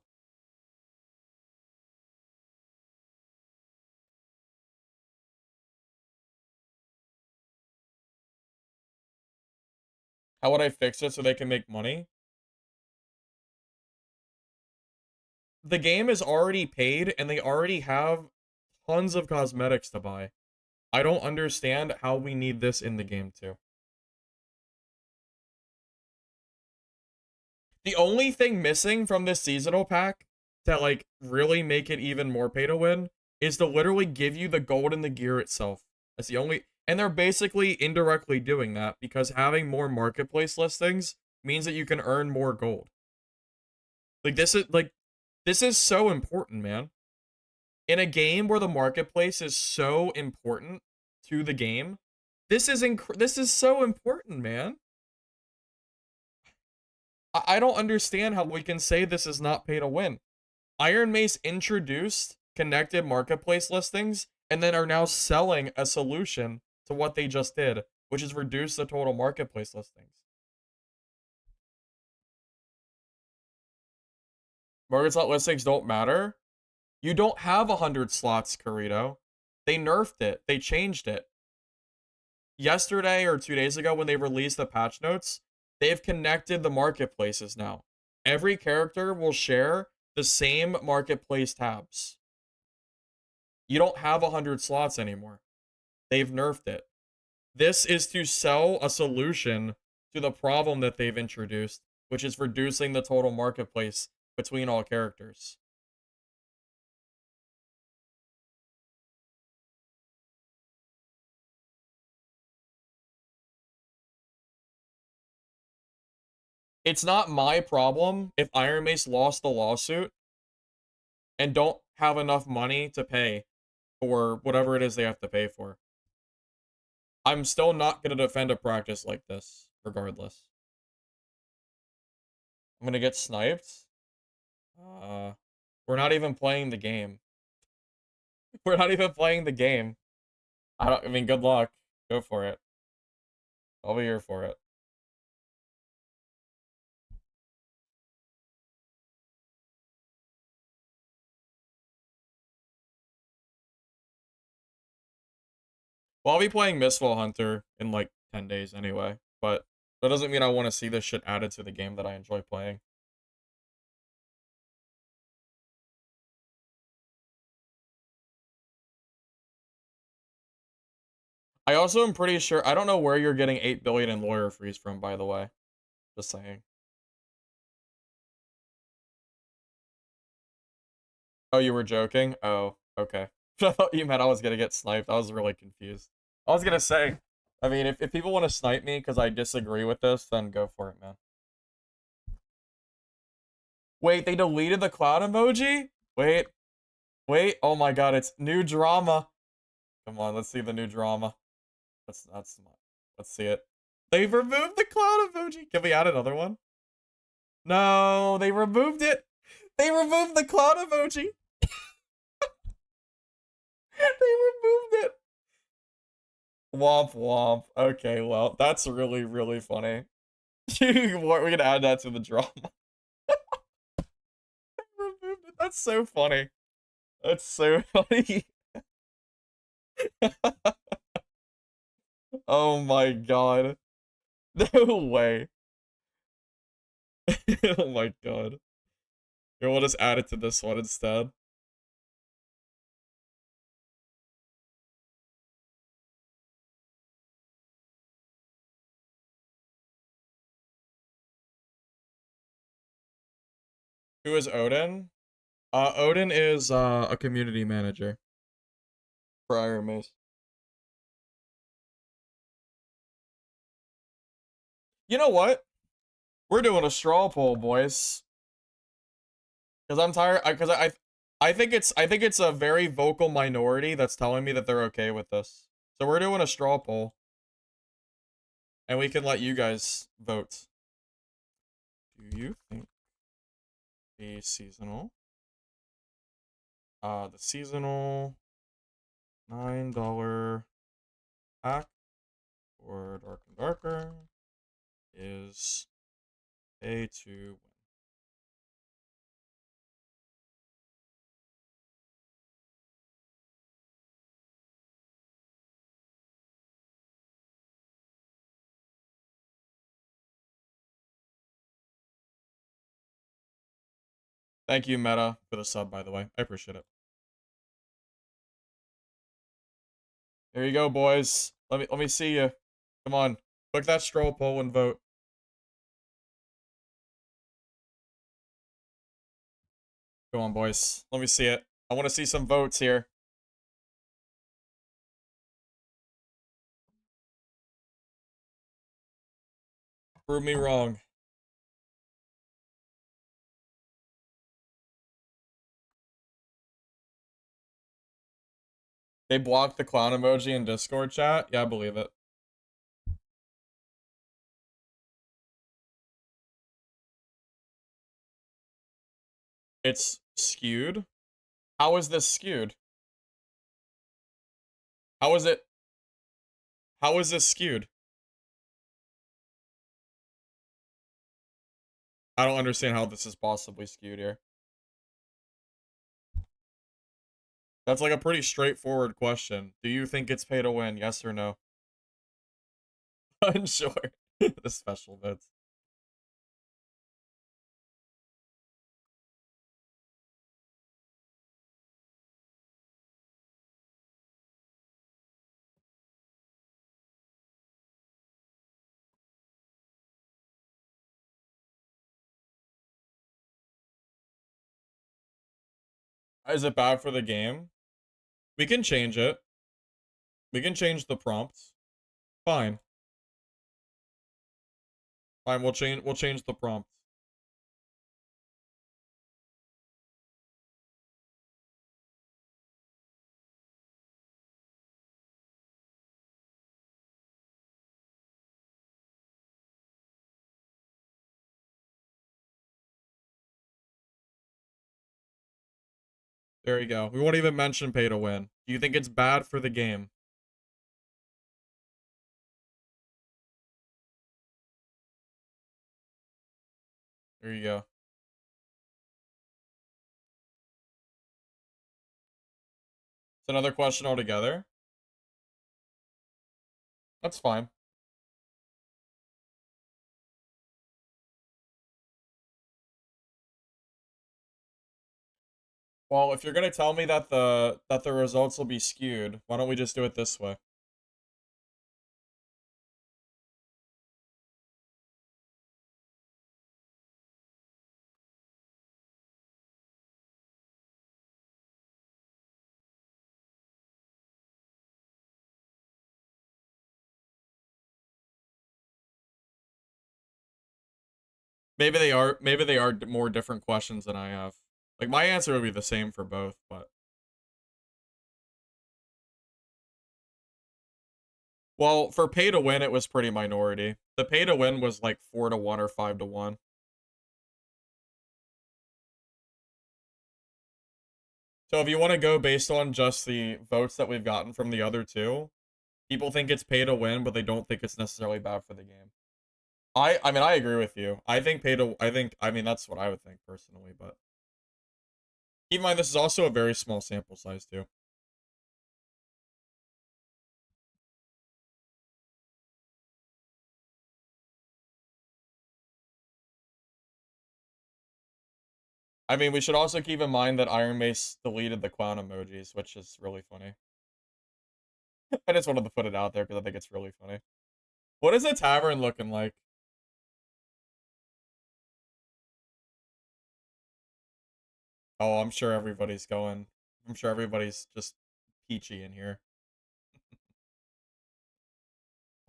how would I fix it so they can make money? The game is already paid and they already have tons of cosmetics to buy. I don't understand how we need this in the game too. The only thing missing from this seasonal pack to like really make it even more pay to win is to literally give you the gold in the gear itself. That's the only, and they're basically indirectly doing that because having more marketplace listings means that you can earn more gold. This is so important, man. In a game where the marketplace is so important to the game, this is so important, man. I don't understand how we can say this is not pay to win. Iron Mace introduced connected marketplace listings and then are now selling a solution to what they just did, which is reduce the total marketplace listings. Market slot listings don't matter. You don't have 100 slots, Corito. They nerfed it. They changed it. Yesterday or 2 days ago when they released the patch notes, they've connected the marketplaces now. Every character will share the same marketplace tabs. You don't have 100 slots anymore. They've nerfed it. This is to sell a solution to the problem that they've introduced, which is reducing the total marketplace between all characters. It's not my problem if Iron Mace lost the lawsuit and don't have enough money to pay for whatever it is they have to pay for. I'm still not going to defend a practice like this, regardless. I'm going to get sniped. Uh, we're not even playing the game. We're not even playing the game. I mean, good luck. Go for it. I'll be here for it. Well, I'll be playing Mistfall Hunter in like 10 days anyway, but that doesn't mean I want to see this shit added to the game that I enjoy playing. I also am pretty sure, I don't know where you're getting 8 billion in lawyer fees from, by the way. Just saying. Oh, you were joking? Oh, okay. I thought you meant I was gonna get sniped. I was really confused. I was gonna say, I mean, if people want to snipe me because I disagree with this, then go for it, man. Wait, they deleted the cloud emoji? Wait, wait. Oh my god, it's new drama. Come on, let's see the new drama. That's let's see it. They've removed the cloud emoji. Can we add another one? No, they removed it. They removed the cloud emoji. They removed it. Womp womp. Okay, well, that's really, really funny. We're gonna add that to the drama. Removed it. That's so funny. That's so funny. Oh my god. No way. Oh my god. Here, we'll just add it to this one instead. Who is Odin? Odin is a community manager for Iron Mace. You know what? We're doing a straw poll, boys. Because I'm tired. Because I think it's a very vocal minority that's telling me that they're okay with this. So we're doing a straw poll, and we can let you guys vote. Do you think the seasonal, $9 pack for Dark and Darker is pay to win? Thank you, Meta, for the sub, by the way. I appreciate it. There you go, boys. Let me see you. Come on, click that straw poll and vote. Come on, boys. Let me see it. I want to see some votes here. Prove me wrong. They blocked the clown emoji in Discord chat? Yeah, I believe it. It's skewed? How is this skewed? How is it? How is this skewed? I don't understand how this is possibly skewed here. That's like a pretty straightforward question. Do you think it's pay to win? Yes or no? Unsure. The special bits. Is it bad for the game? We can change it. We can change the prompts. Fine. Fine, we'll change the prompts. There you go. We won't even mention pay to win. Do you think it's bad for the game? There you go. It's another question altogether. That's fine. Well, if you're gonna tell me that the results will be skewed, why don't we just do it this way? Maybe they are more different questions than I have. Like my answer would be the same for both, but well, for pay to win, it was pretty minority. The pay to win was like 4-1 or 5-1. So if you want to go based on just the votes that we've gotten from the other two, people think it's pay to win, but they don't think it's necessarily bad for the game. I mean I agree with you. I mean that's what I would think personally, but keep in mind this is also a very small sample size too. I mean we should also keep in mind that Iron Mace deleted the clown emojis, which is really funny. I just wanted to put it out there because I think it's really funny. What is the tavern looking like? Oh, I'm sure everybody's going. I'm sure everybody's just peachy in here.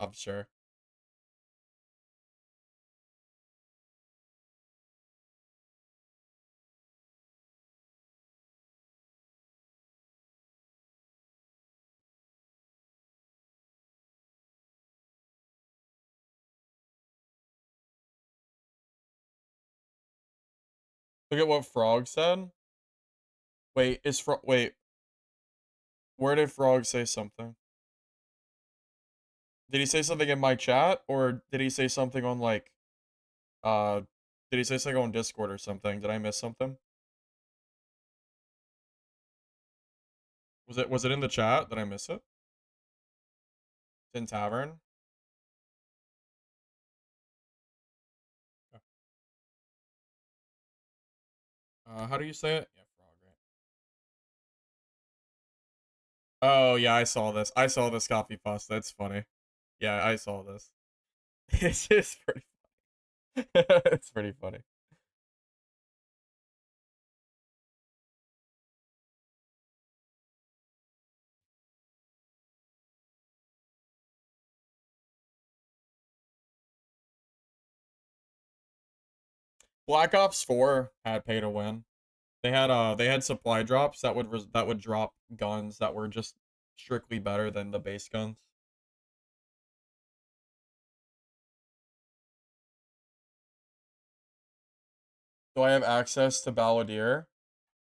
I'm sure. Look at what Frog said. Wait, where did Frog say something? Did he say something in my chat or did he say something on like uh did he say something on Discord or something? Did I miss something? Was it in the chat? Did I miss it? It's in Tavern? How do you say it? Yeah, Frog, right? Oh yeah, I saw this. I saw this copy pasta. That's funny. Yeah, I saw this. It's just pretty it's pretty funny. Black Ops 4 had pay to win. They had supply drops that that would drop guns that were just strictly better than the base guns. Do I have access to Balladeer?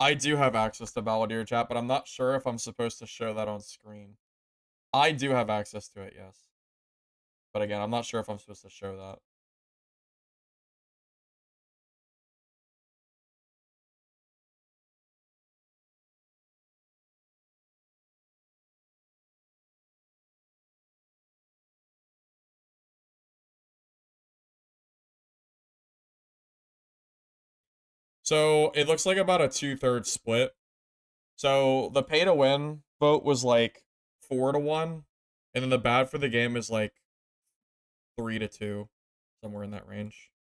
I do have access to Balladeer chat, but I'm not sure if I'm supposed to show that on screen. I do have access to it, yes. But again, I'm not sure if I'm supposed to show that. So it looks like about a 2/3 split. So the pay to win vote was like 4-1, and then the bad for the game is like 3-2, somewhere in that range.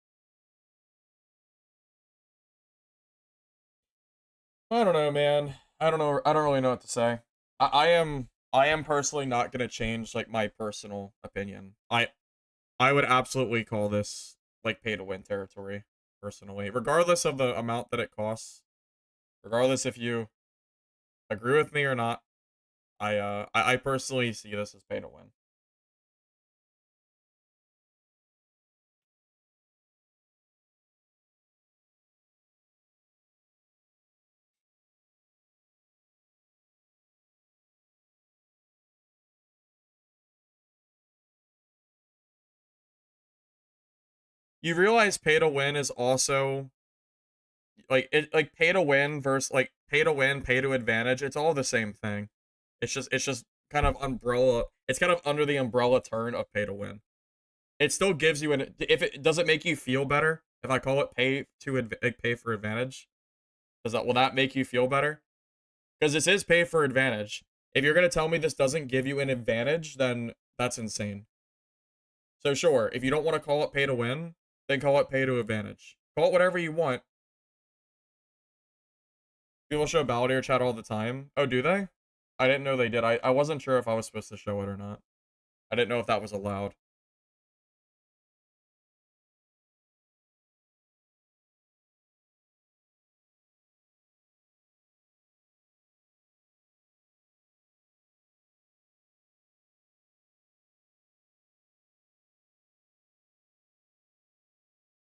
I don't know, man. I don't know. I don't really know what to say. I am personally not gonna change like my personal opinion. I would absolutely call this like pay to win territory personally, regardless of the amount that it costs. Regardless if you agree with me or not, I personally see this as pay to win. You realize pay to win is also like pay to win versus like pay to win, pay to advantage. It's all the same thing. It's just kind of umbrella. It's kind of under the umbrella term of pay to win. It still gives you an if it does it make you feel better if I call it like pay for advantage. Does that will that make you feel better? Because this is pay for advantage. If you're gonna tell me this doesn't give you an advantage, then that's insane. So sure, if you don't want to call it pay to win, then call it pay to advantage. Call it whatever you want. People show Balladeer chat all the time. Oh, do they? I didn't know they did. I wasn't sure if I was supposed to show it or not. I didn't know if that was allowed.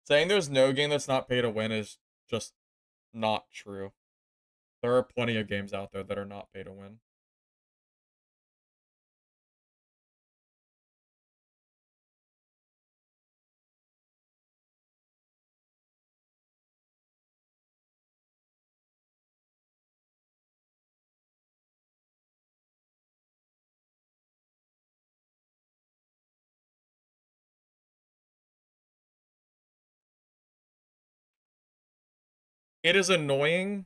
Saying there's no game that's not pay to win is just not true. There are plenty of games out there that are not pay to win. It is annoying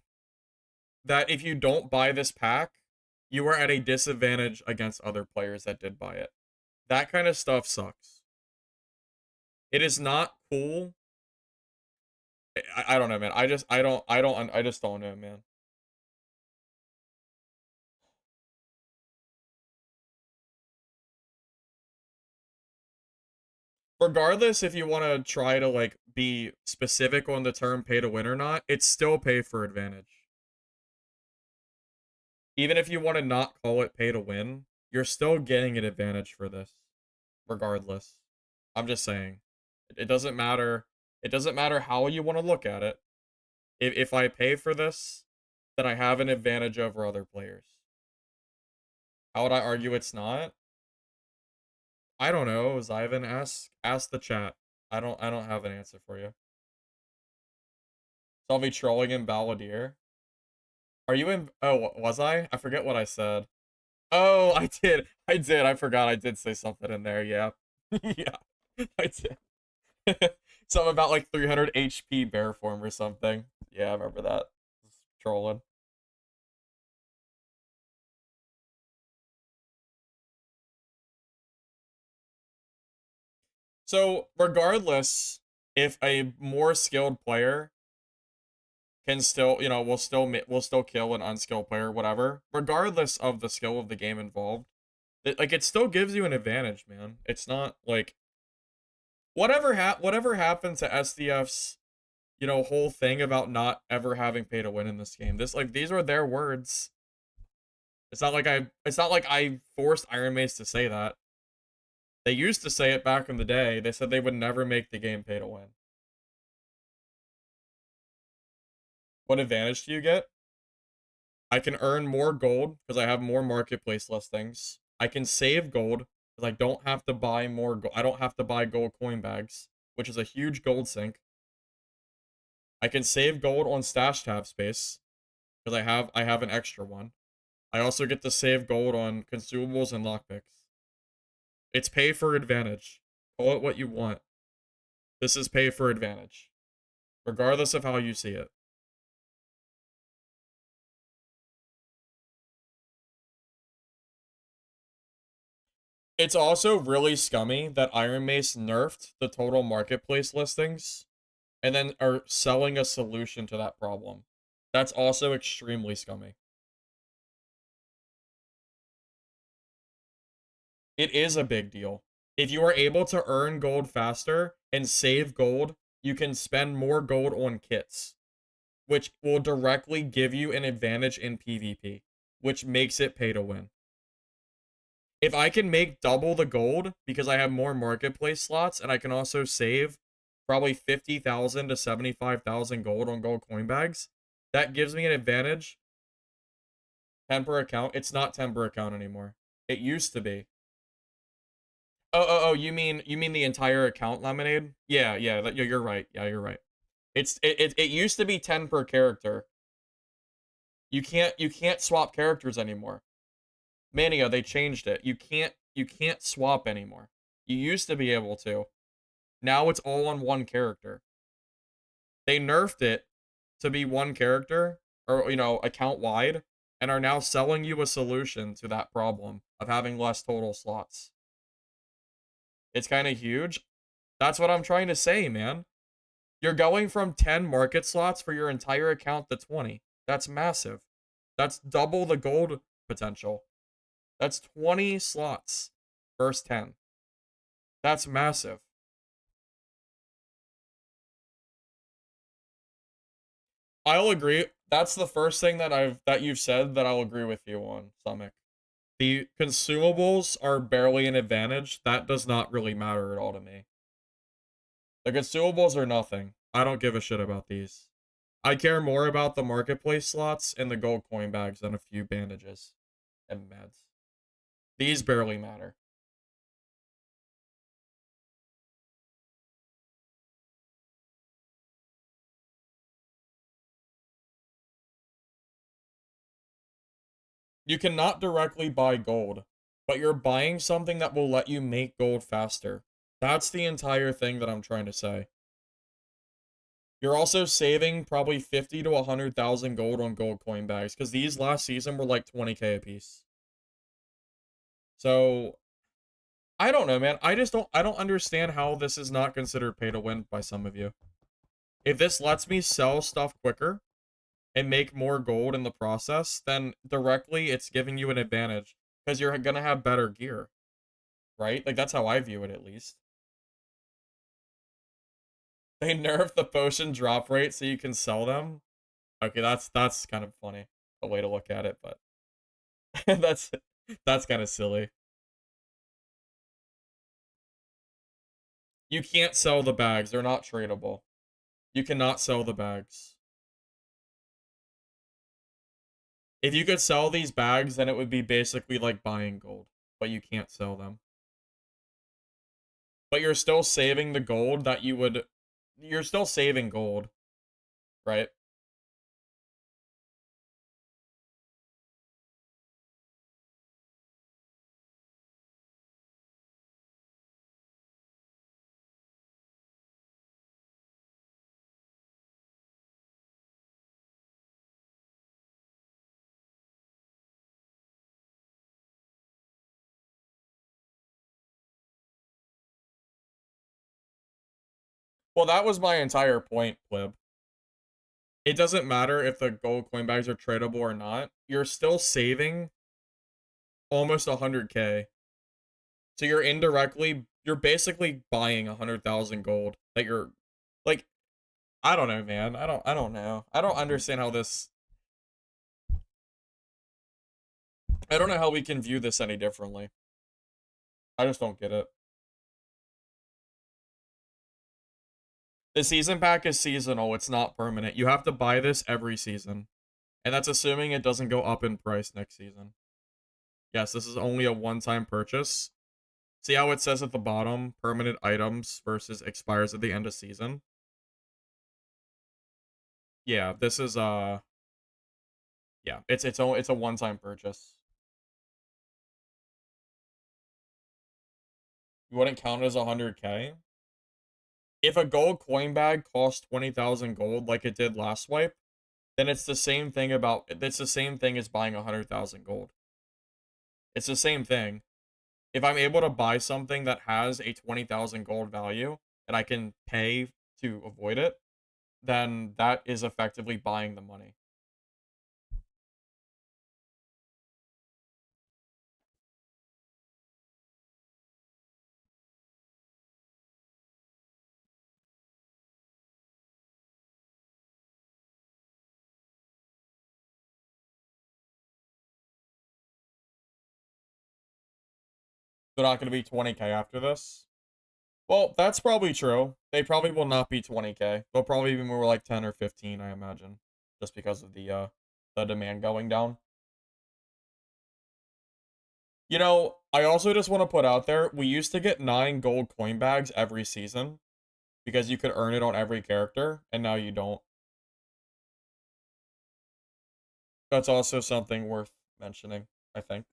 that if you don't buy this pack, you are at a disadvantage against other players that did buy it. That kind of stuff sucks. It is not cool. I don't know, man. I just don't know, man. Regardless if you want to try to like be specific on the term pay to win or not, it's still pay for advantage. Even if you want to not call it pay to win, you're still getting an advantage for this, regardless. I'm just saying. It doesn't matter. It doesn't matter how you want to look at it. If I pay for this, then I have an advantage over other players. How would I argue it's not? I don't know. Zyvan, ask the chat. I don't have an answer for you. So I'll be trolling in Balladeer. Are you in? Oh, was I? I forget what I said. Oh, I did. I did. I forgot. I did say something in there. Yeah. Yeah. I did. Something about like 300 HP bear form or something. Yeah, I remember that. Just trolling. So, regardless, if a more skilled player can still, will still kill an unskilled player, whatever, regardless of the skill of the game involved, it still gives you an advantage, man. It's not like whatever happened to SDF's, whole thing about not ever having pay to win in this game. These were their words. It's not like I forced Iron Mace to say that. They used to say it back in the day. They said they would never make the game pay to win. What advantage do you get? I can earn more gold because I have more marketplace listings. I can save gold because I don't have to buy more gold. I don't have to buy gold coin bags, which is a huge gold sink. I can save gold on stash tab space because I have an extra one. I also get to save gold on consumables and lockpicks. It's pay for advantage. Call it what you want. This is pay for advantage, regardless of how you see it. It's also really scummy that Iron Mace nerfed the total marketplace listings and then are selling a solution to that problem. That's also extremely scummy. It is a big deal. If you are able to earn gold faster and save gold, you can spend more gold on kits, which will directly give you an advantage in PvP, which makes it pay to win. If I can make double the gold because I have more marketplace slots and I can also save probably 50,000 to 75,000 gold on gold coin bags, that gives me an advantage. 10 per account. It's not 10 per account anymore. It used to be. Oh, you mean the entire account, Lemonade? Yeah, you're right. Yeah, you're right. It used to be 10 per character. You can't swap characters anymore. Mania, they changed it. You can't swap anymore. You used to be able to. Now it's all on one character. They nerfed it to be one character, or account wide, and are now selling you a solution to that problem of having less total slots. It's kind of huge. That's what I'm trying to say, man. You're going from 10 market slots for your entire account to 20. That's massive. That's double the gold potential. That's 20 slots versus 10. That's massive. I'll agree. That's the first thing that you've said that I'll agree with you on, Summit. The consumables are barely an advantage. That does not really matter at all to me. The consumables are nothing. I don't give a shit about these. I care more about the marketplace slots and the gold coin bags than a few bandages and meds. These barely matter. You cannot directly buy gold, but you're buying something that will let you make gold faster. That's the entire thing that I'm trying to say. You're also saving probably 50 to 100,000 gold on gold coin bags because these last season were like 20k a piece. So I don't know, man. I don't understand how this is not considered pay to win by some of you. If this lets me sell stuff quicker and make more gold in the process, then directly it's giving you an advantage because you're gonna have better gear, right? Like that's how I view it at least. They nerfed the potion drop rate so you can sell them. Okay, that's kind of funny, a way to look at it, but that's that's kind of silly. You can't sell the bags; they're not tradable. You cannot sell the bags. If you could sell these bags, then it would be basically like buying gold, but you can't sell them. But you're still saving the gold that you would. You're still saving gold, right? Well, that was my entire point, Plib. It doesn't matter if the gold coin bags are tradable or not. You're still saving almost 100k. So you're basically buying 100,000 gold that you're like, I don't know, man. I don't know. I don't understand how this, I don't know how we can view this any differently. I just don't get it. The season pack is seasonal. It's not permanent. You have to buy this every season. And that's assuming it doesn't go up in price next season. Yes, this is only a one-time purchase. See how it says at the bottom, permanent items versus expires at the end of season? Yeah, this is yeah, it's a one-time purchase. You wouldn't count it as 100k? If a gold coin bag costs 20,000 gold like it did last swipe, then it's the same thing as buying 100,000 gold. It's the same thing. If I'm able to buy something that has a 20,000 gold value and I can pay to avoid it, then that is effectively buying the money. They're not going to be 20k after this. Well, that's probably true. They probably will not be 20k. They'll probably be more like 10 or 15, I imagine, just because of the demand going down. You know, I also just want to put out there, we used to get 9 gold coin bags every season because you could earn it on every character, and now you don't. That's also something worth mentioning, I think.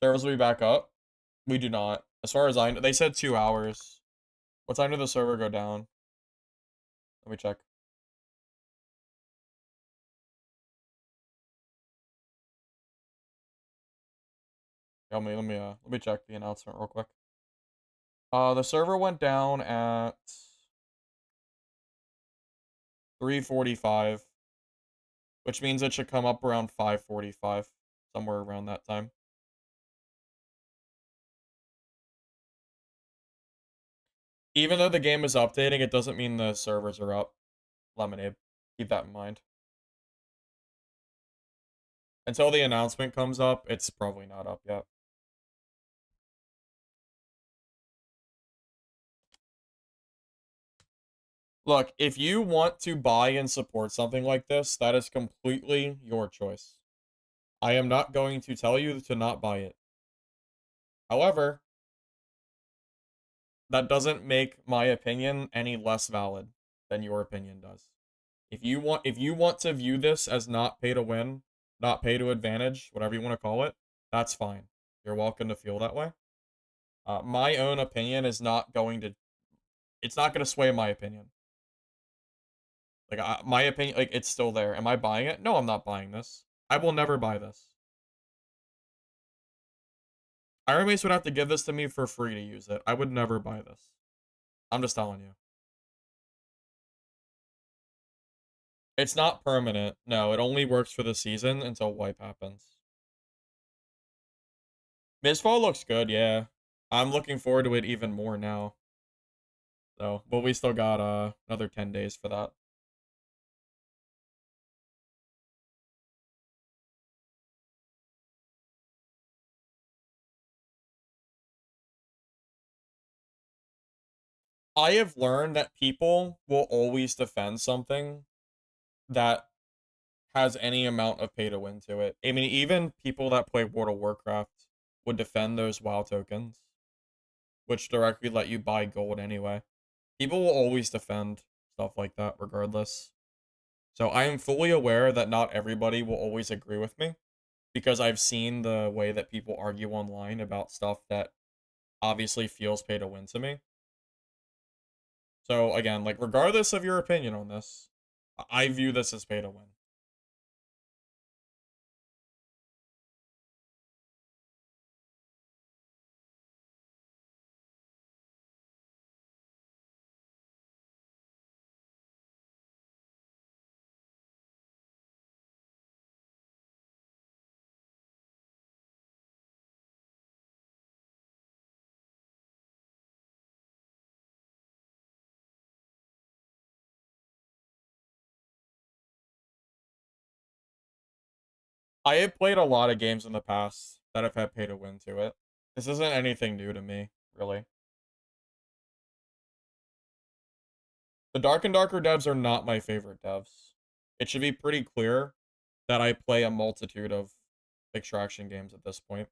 Servers will be back up. We do not. As far as I know, they said 2 hours. What time did the server go down? Let me check. Let me check the announcement real quick. The server went down at 3:45, which means it should come up around 5:45, somewhere around that time. Even though the game is updating, it doesn't mean the servers are up. Lemonade. Keep that in mind. Until the announcement comes up, it's probably not up yet. Look, if you want to buy and support something like this, that is completely your choice. I am not going to tell you to not buy it. However, that doesn't make my opinion any less valid than your opinion does. If you want to view this as not pay to win, not pay to advantage, whatever you want to call it, that's fine. You're welcome to feel that way. My own opinion is not going to it's not going to sway my opinion. Like my opinion, like it's still there. Am I buying it? No, I'm not buying this. I will never buy this. Iron Mace would have to give this to me for free to use it. I would never buy this. I'm just telling you. It's not permanent. No, it only works for the season until wipe happens. Mistfall looks good, yeah. I'm looking forward to it even more now. So, but we still got another 10 days for that. I have learned that people will always defend something that has any amount of pay to win to it. I mean, even people that play World of Warcraft would defend those WoW tokens, which directly let you buy gold anyway. People will always defend stuff like that regardless. So I am fully aware that not everybody will always agree with me because I've seen the way that people argue online about stuff that obviously feels pay to win to me. So again, like regardless of your opinion on this, I view this as pay to win. I have played a lot of games in the past that have had pay to win to it. This isn't anything new to me, really. The Dark and Darker devs are not my favorite devs. It should be pretty clear that I play a multitude of extraction games at this point.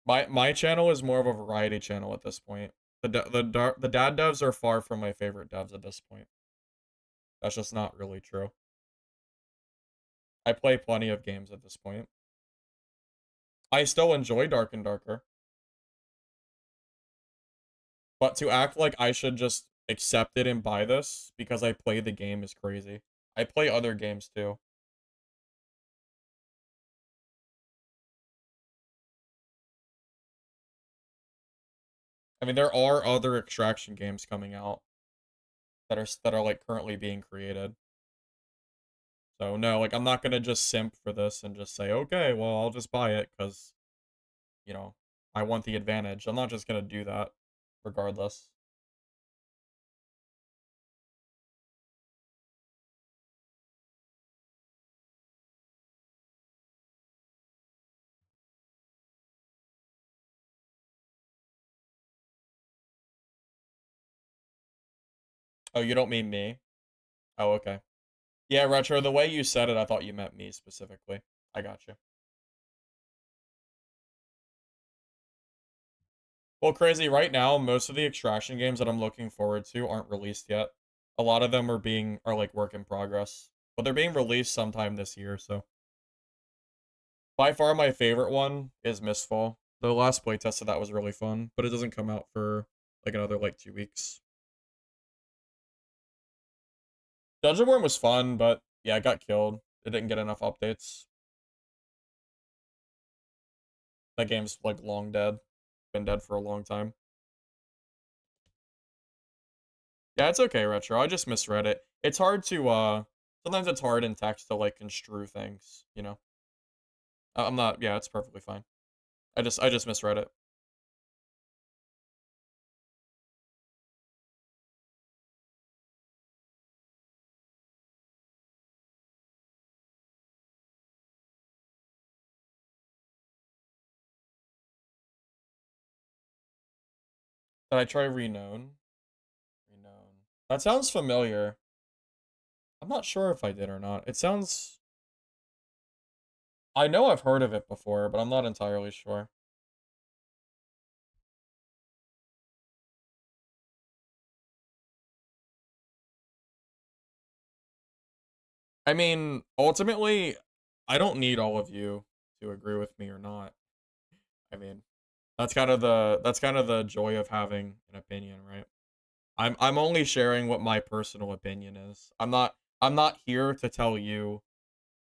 My channel is more of a variety channel at this point. The dad devs are far from my favorite devs at this point. That's just not really true. I play plenty of games at this point. I still enjoy Dark and Darker, but to act like I should just accept it and buy this because I play the game is crazy. I play other games too. I mean, there are other extraction games coming out that are like currently being created. So no, like I'm not gonna just simp for this and just say, okay, well I'll just buy it because you know I want the advantage. I'm not just gonna do that, regardless. Oh, you don't mean me? Oh, okay. Yeah, Retro, the way you said it, I thought you meant me specifically. I got you. Well, crazy, right now, most of the extraction games that I'm looking forward to aren't released yet. A lot of them are like work in progress. But they're being released sometime this year, so. By far my favorite one is Mistfall. The last playtest of that was really fun, but it doesn't come out for like another like 2 weeks. Dungeon Worm was fun, but yeah, it got killed. It didn't get enough updates. That game's like long dead. Been dead for a long time. Yeah, it's okay, Retro. I just misread it. It's hard to sometimes it's hard in text to like construe things, you know. I'm not yeah, it's perfectly fine. I just misread it. Did I try Reknown? That sounds familiar. I'm not sure if I did or not. It sounds... I know I've heard of it before, but I'm not entirely sure. I mean, ultimately, I don't need all of you to agree with me or not. I mean, that's kind of the joy of having an opinion, right? I'm only sharing what my personal opinion is. I'm not here to tell you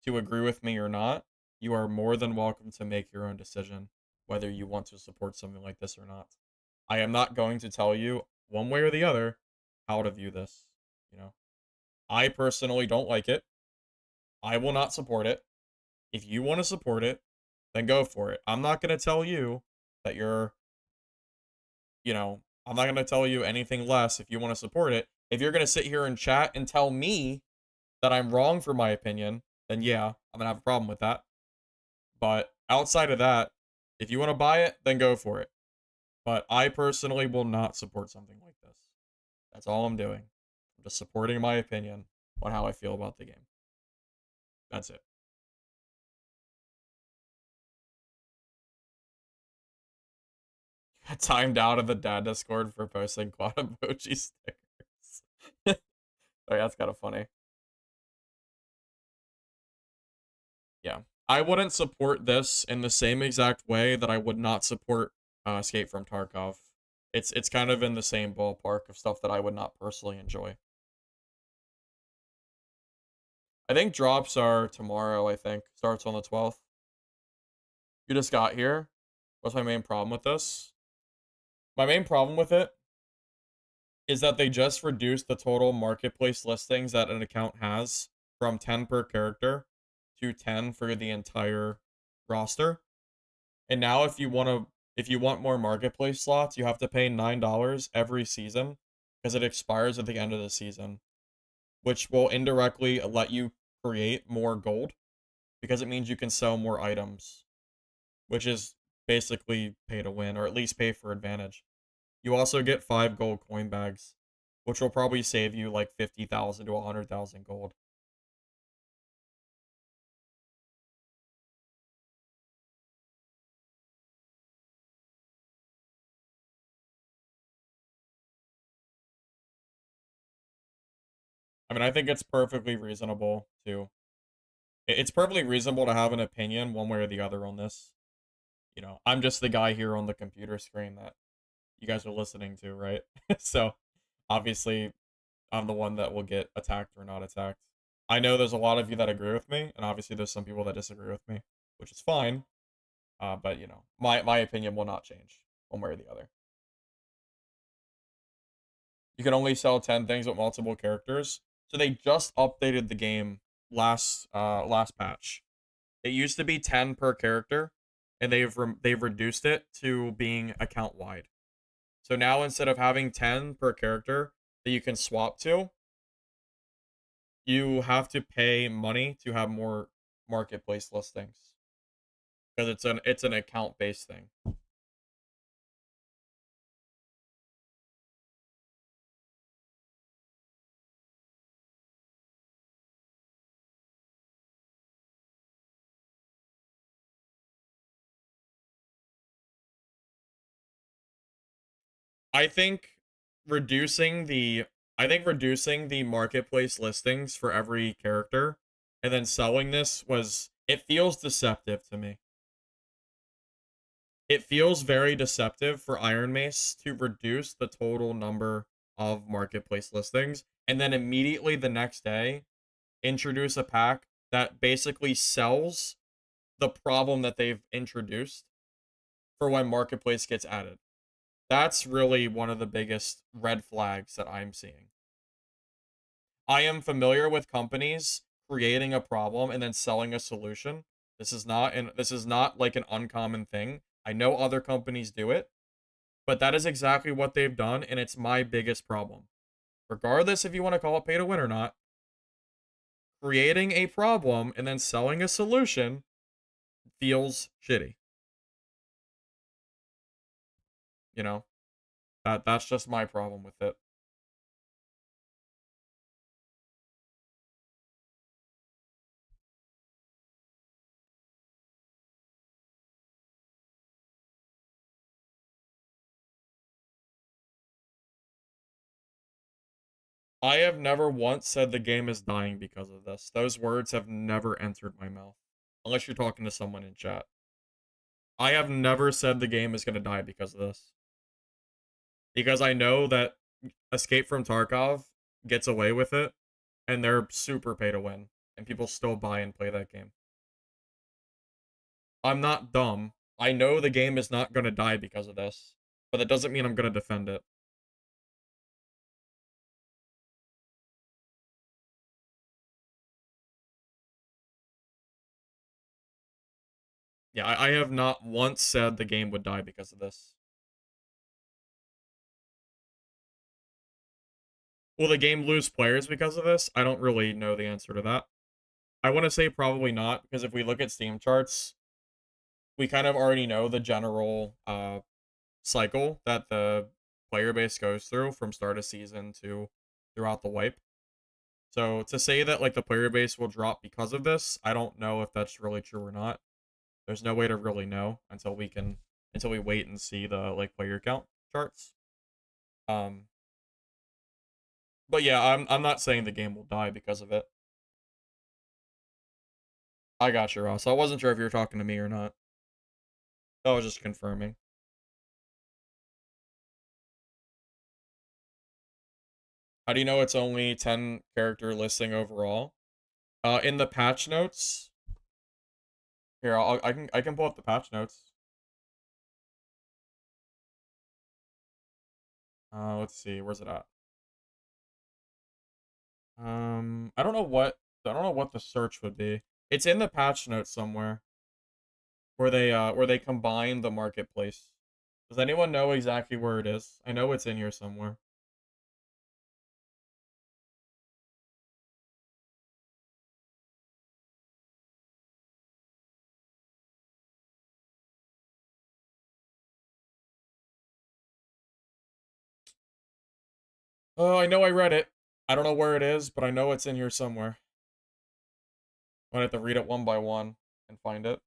to agree with me or not. You are more than welcome to make your own decision whether you want to support something like this or not. I am not going to tell you one way or the other how to view this, you know. I personally don't like it. I will not support it. If you want to support it, then go for it. I'm not going to tell you that I'm not going to tell you anything less if you want to support it. If you're going to sit here and chat and tell me that I'm wrong for my opinion, then yeah, I'm going to have a problem with that. But outside of that, if you want to buy it, then go for it. But I personally will not support something like this. That's all I'm doing. I'm just supporting my opinion on how I feel about the game. That's it. Got timed out of the dad Discord for posting quad emoji stickers. Oh, yeah, that's kind of funny. Yeah. I wouldn't support this in the same exact way that I would not support Escape from Tarkov. It's kind of in the same ballpark of stuff that I would not personally enjoy. I think drops are tomorrow, I think. Starts on the 12th. You just got here. What's my main problem with this? My main problem with it is that they just reduced the total marketplace listings that an account has from 10 per character to 10 for the entire roster. And now if you want more marketplace slots, you have to pay $9 every season because it expires at the end of the season, which will indirectly let you create more gold because it means you can sell more items, which is basically pay to win or at least pay for advantage. You also get 5 gold coin bags, which will probably save you like 50,000 to 100,000 gold. I mean, I think it's perfectly reasonable to it's perfectly reasonable to have an opinion one way or the other on this. I'm just the guy here on the computer screen that you guys are listening to, right? So, obviously, I'm the one that will get attacked or not attacked. I know there's a lot of you that agree with me, and obviously there's some people that disagree with me, which is fine. But my opinion will not change one way or the other. You can only sell 10 things with multiple characters. So they just updated the game last patch. It used to be 10 per character, and they've reduced it to being account wide. So now instead of having 10 per character that you can swap to, you have to pay money to have more marketplace listings because it's an account based thing. I think reducing the reducing the marketplace listings for every character and then selling this was it feels deceptive to me. It feels very deceptive for Iron Mace to reduce the total number of marketplace listings and then immediately the next day introduce a pack that basically sells the problem that they've introduced for when marketplace gets added. That's really one of the biggest red flags that I'm seeing. I am familiar with companies creating a problem and then selling a solution. This is not like an uncommon thing. I know other companies do it, but that is exactly what they've done and it's my biggest problem. Regardless if you want to call it pay to win or not, creating a problem and then selling a solution feels shitty. You know, that's just my problem with it. I have never once said the game is dying because of this. Those words have never entered my mouth. Unless you're talking to someone in chat. I have never said the game is going to die because of this. Because I know that Escape from Tarkov gets away with it, and they're super pay to win, and people still buy and play that game. I'm not dumb. I know the game is not going to die because of this, but that doesn't mean I'm going to defend it. Yeah, I have not once said the game would die because of this. Will the game lose players because of this? I don't really know the answer to that. I want to say probably not, because if we look at Steam charts, we kind of already know the general cycle that the player base goes through from start of season to throughout the wipe. So to say that like the player base will drop because of this, I don't know if that's really true or not. There's no way to really know until we wait and see the like player count charts. Um but yeah, I'm not saying the game will die because of it. I got you, Ross. I wasn't sure if you were talking to me or not. I was just confirming. How do you know it's only 10 character listing overall? In the patch notes. Here, I can pull up the patch notes. Let's see, where's it at? I don't know what the search would be. It's in the patch notes somewhere where they combine the marketplace. Does anyone know exactly where it is? I know it's in here somewhere. Oh, I know I read it. I don't know where it is, but I know it's in here somewhere. I'm gonna have to read it one by one and find it.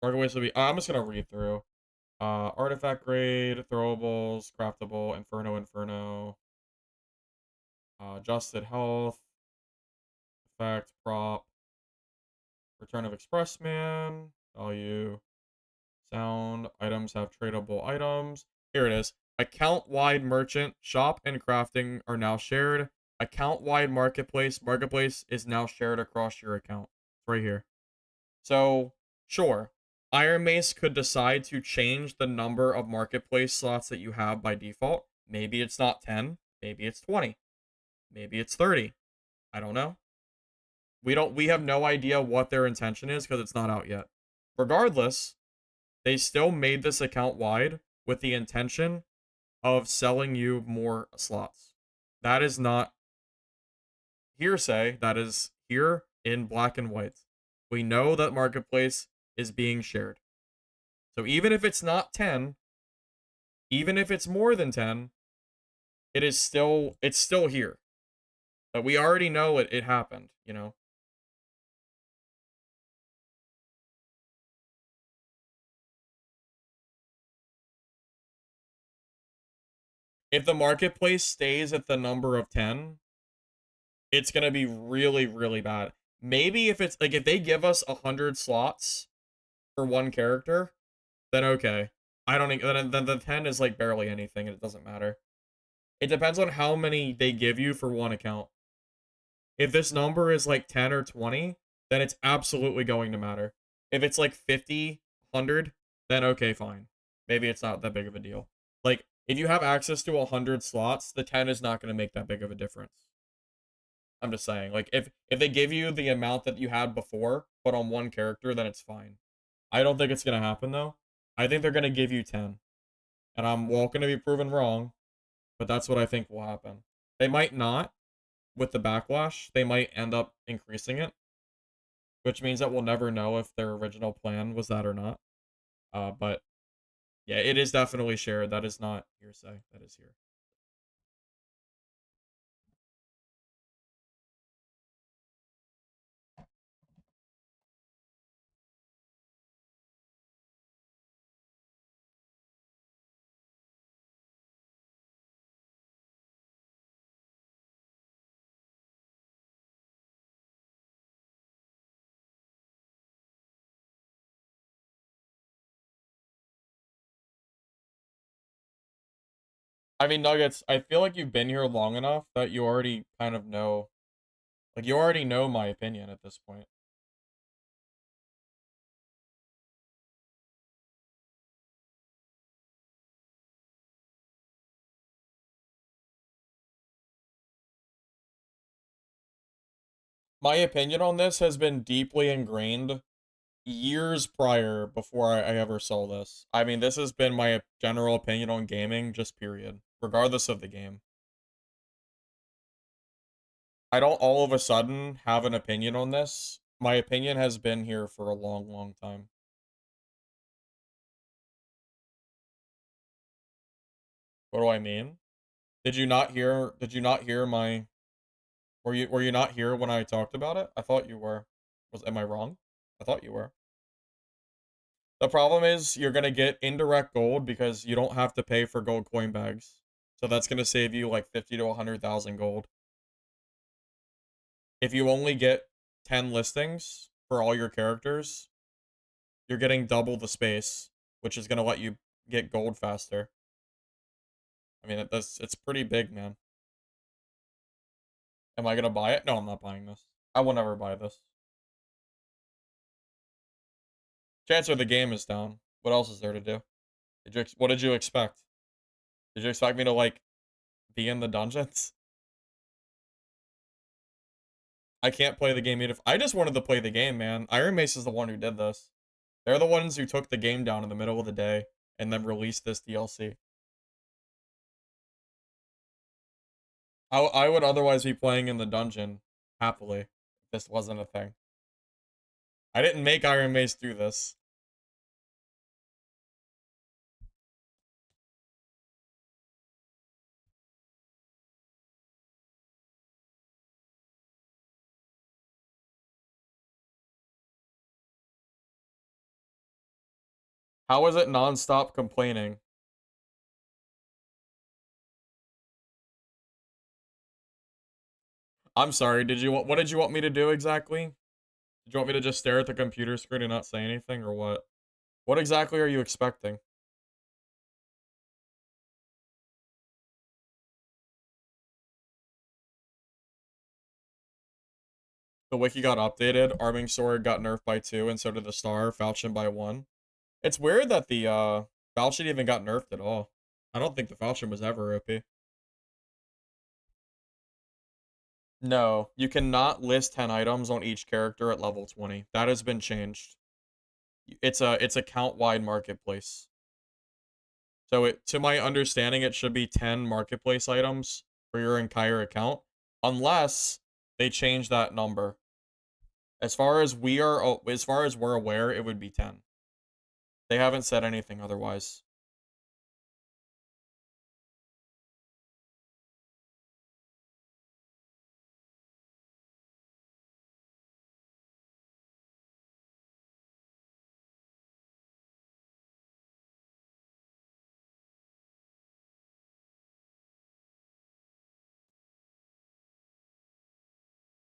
Marketplace will be. I'm just gonna read through. Artifact grade, throwables, craftable, inferno, adjusted health, effect, prop, return of expressman, value, sound, items have tradable items. Here it is. Account-wide merchant, shop, and crafting are now shared. Account-wide marketplace, marketplace is now shared across your account. It's right here. So, sure, Iron Mace could decide to change the number of marketplace slots that you have by default. Maybe it's not 10, maybe it's 20, maybe it's 30. I don't know. We have no idea what their intention is because it's not out yet. Regardless, they still made this account wide with the intention of selling you more slots. That is not hearsay, that is here in black and white. We know that marketplace is being shared. So even if it's not 10, even if it's more than 10, it's still here. But we already know it happened, you know. If the marketplace stays at the number of 10, it's going to be really really bad. Maybe if it's like if they give us 100 slots for one character, then okay. I don't think then the 10 is like barely anything and it doesn't matter. It depends on how many they give you for one account. If this number is like 10 or 20, then it's absolutely going to matter. If it's like 50, 100, then okay, fine. Maybe it's not that big of a deal. Like, if you have access to 100 slots, the 10 is not going to make that big of a difference. I'm just saying, like, if they give you the amount that you had before, but on one character, then it's fine. I don't think it's going to happen, though. I think they're going to give you 10. And I'm welcome to be proven wrong, but that's what I think will happen. They might not, with the backlash, they might end up increasing it, which means that we'll never know if their original plan was that or not. But yeah, it is definitely shared. That is not hearsay. That is here. I mean, Nuggets, I feel like you've been here long enough that you already kind of know, like, you already know my opinion at this point. My opinion on this has been deeply ingrained years prior before I ever saw this. I mean, this has been my general opinion on gaming, just period, regardless of the game. I don't all of a sudden have an opinion on this. My opinion has been here for a long, long time. What do I mean? Did you not hear my were you not here when I talked about it? I thought you were. Am I wrong? I thought you were. The problem is you're gonna get indirect gold because you don't have to pay for gold coin bags. So that's gonna save you like 50 to 100,000 gold. If you only get 10 listings for all your characters, you're getting double the space, which is gonna let you get gold faster. I mean, it's pretty big, man. Am I gonna buy it? No, I'm not buying this. I will never buy this. Chances are the game is down. What else is there to do? What did you expect? Did you expect me to like be in the dungeons? I can't play the game either. I just wanted to play the game, man. Iron Mace is the one who did this. They're the ones who took the game down in the middle of the day and then released this DLC. I would otherwise be playing in the dungeon happily if this wasn't a thing. I didn't make Iron Mace do this. How is it non-stop complaining? I'm sorry, what did you want me to do exactly? Did you want me to just stare at the computer screen and not say anything or what? What exactly are you expecting? The wiki got updated, Arming Sword got nerfed by 2, and so did the Star, Falchion by 1. It's weird that the Falchion even got nerfed at all. I don't think the Falchion was ever OP. No, you cannot list 10 items on each character at level 20. That has been changed. It's a count-wide marketplace. So to my understanding, it should be 10 marketplace items for your entire account, unless they change that number. As far as we're aware, it would be 10. They haven't said anything otherwise.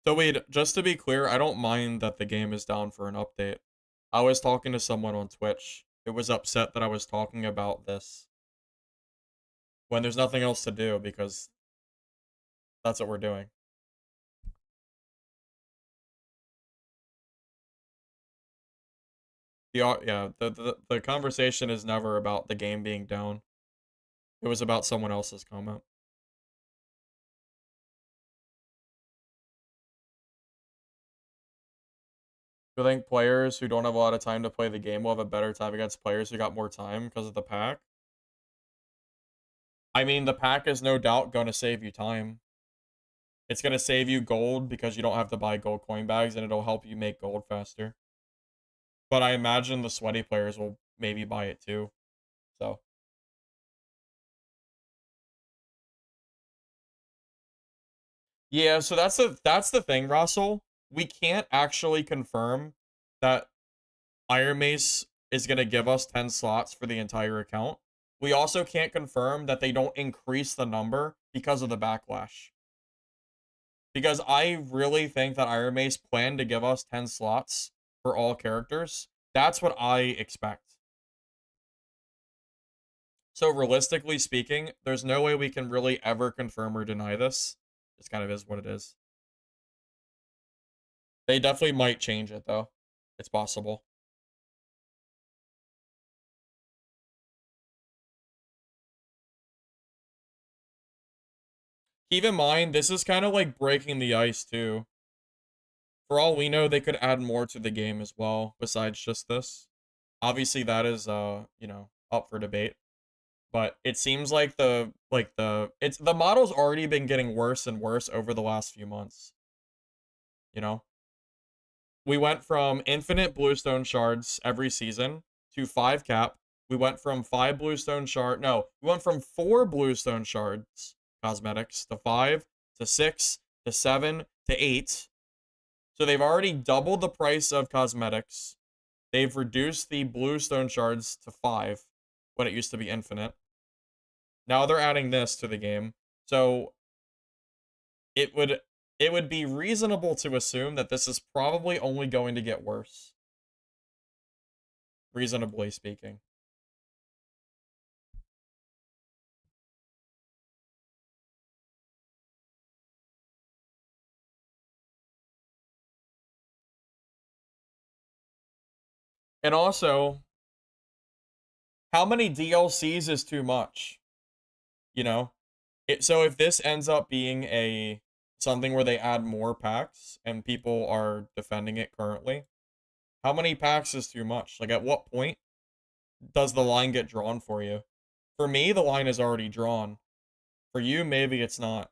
So wait, just to be clear, I don't mind that the game is down for an update. I was talking to someone on Twitch who was upset that I was talking about this when there's nothing else to do because that's what we're doing. The conversation is never about the game being down. It was about someone else's comment. Do you think players who don't have a lot of time to play the game will have a better time against players who got more time because of the pack? I mean, the pack is no doubt going to save you time. It's going to save you gold because you don't have to buy gold coin bags and it'll help you make gold faster. But I imagine the sweaty players will maybe buy it too. So, yeah, so that's the thing, Russell. We can't actually confirm that Iron Mace is going to give us 10 slots for the entire account. We also can't confirm that they don't increase the number because of the backlash. Because I really think that Iron Mace planned to give us 10 slots for all characters. That's what I expect. So realistically speaking, there's no way we can really ever confirm or deny this. It kind of is what it is. They definitely might change it though. It's possible. Keep in mind, this is kind of like breaking the ice too. For all we know, they could add more to the game as well, besides just this. Obviously, that is, up for debate. But it seems like the model's already been getting worse and worse over the last few months. You know? We went from infinite bluestone shards every season to 5 cap. We went from 5 bluestone shard. No, we went from 4 bluestone shards cosmetics to 5 to 6 to 7 to 8. So they've already doubled the price of cosmetics. They've reduced the bluestone shards to 5 when it used to be infinite. Now they're adding this to the game. So it would be reasonable to assume that this is probably only going to get worse. Reasonably speaking. And also, how many DLCs is too much? You know? So if this ends up being something where they add more packs and people are defending it currently, how many packs is too much? Like, at what point does the line get drawn for you? For me, the line is already drawn. For you, maybe it's not.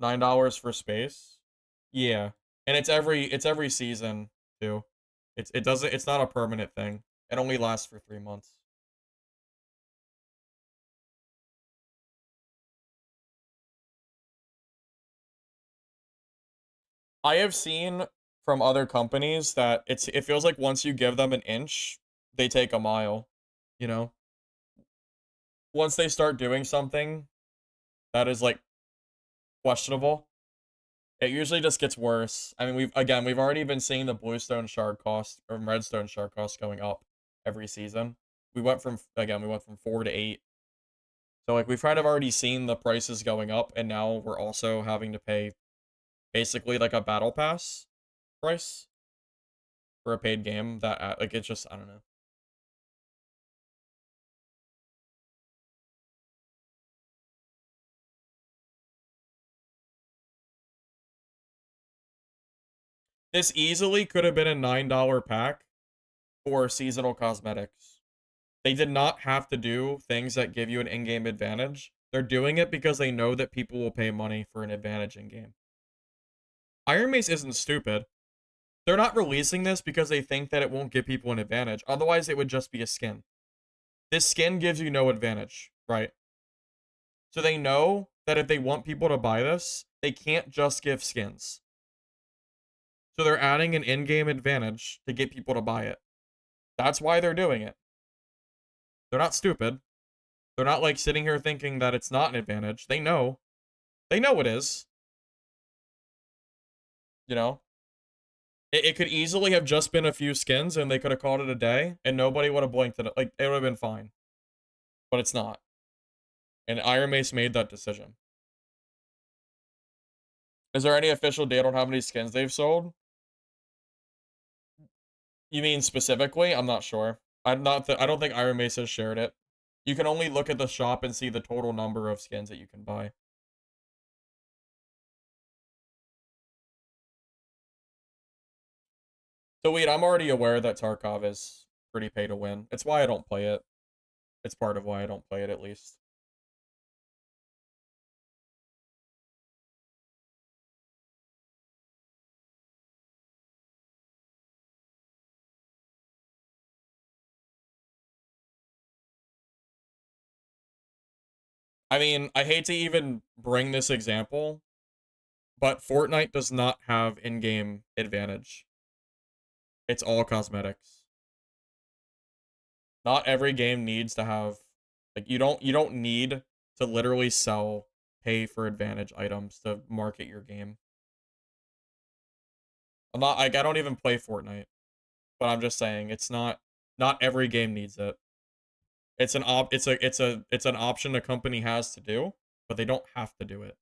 $9 for space? Yeah. And it's every season too. It's not a permanent thing. It only lasts for 3 months. I have seen from other companies that it feels like once you give them an inch, they take a mile, you know? Once they start doing something that is like questionable, it usually just gets worse. I mean, we've already been seeing the bluestone shard cost or redstone shard cost going up every season. We went from 4 to 8. So like we've kind of already seen the prices going up, and now we're also having to pay basically like a battle pass price for a paid game that like it's just I don't know. This easily could have been a $9 pack for seasonal cosmetics. They did not have to do things that give you an in-game advantage. They're doing it because they know that people will pay money for an advantage in game. Iron Mace isn't stupid. They're not releasing this because they think that it won't give people an advantage. Otherwise, it would just be a skin. This skin gives you no advantage, right? So they know that if they want people to buy this, they can't just give skins. So they're adding an in-game advantage to get people to buy it. That's why they're doing it. They're not stupid. They're not like sitting here thinking that it's not an advantage. They know. They know it is. You know? It could easily have just been a few skins and they could have called it a day and nobody would have blinked at it. Like, it would have been fine. But it's not. And Iron Mace made that decision. Is there any official data on how many skins they've sold? You mean specifically? I'm not sure. I don't think Iron Mace has shared it. You can only look at the shop and see the total number of skins that you can buy. So wait, I'm already aware that Tarkov is pretty pay to win. It's why I don't play it. It's part of why I don't play it at least. I mean, I hate to even bring this example, but Fortnite does not have in-game advantage. It's all cosmetics. Not every game needs to have like you don't need to literally sell pay for advantage items to market your game. I'm not like I don't even play Fortnite, but I'm just saying it's not Not every game needs it. It's an option a company has to do, but they don't have to do it.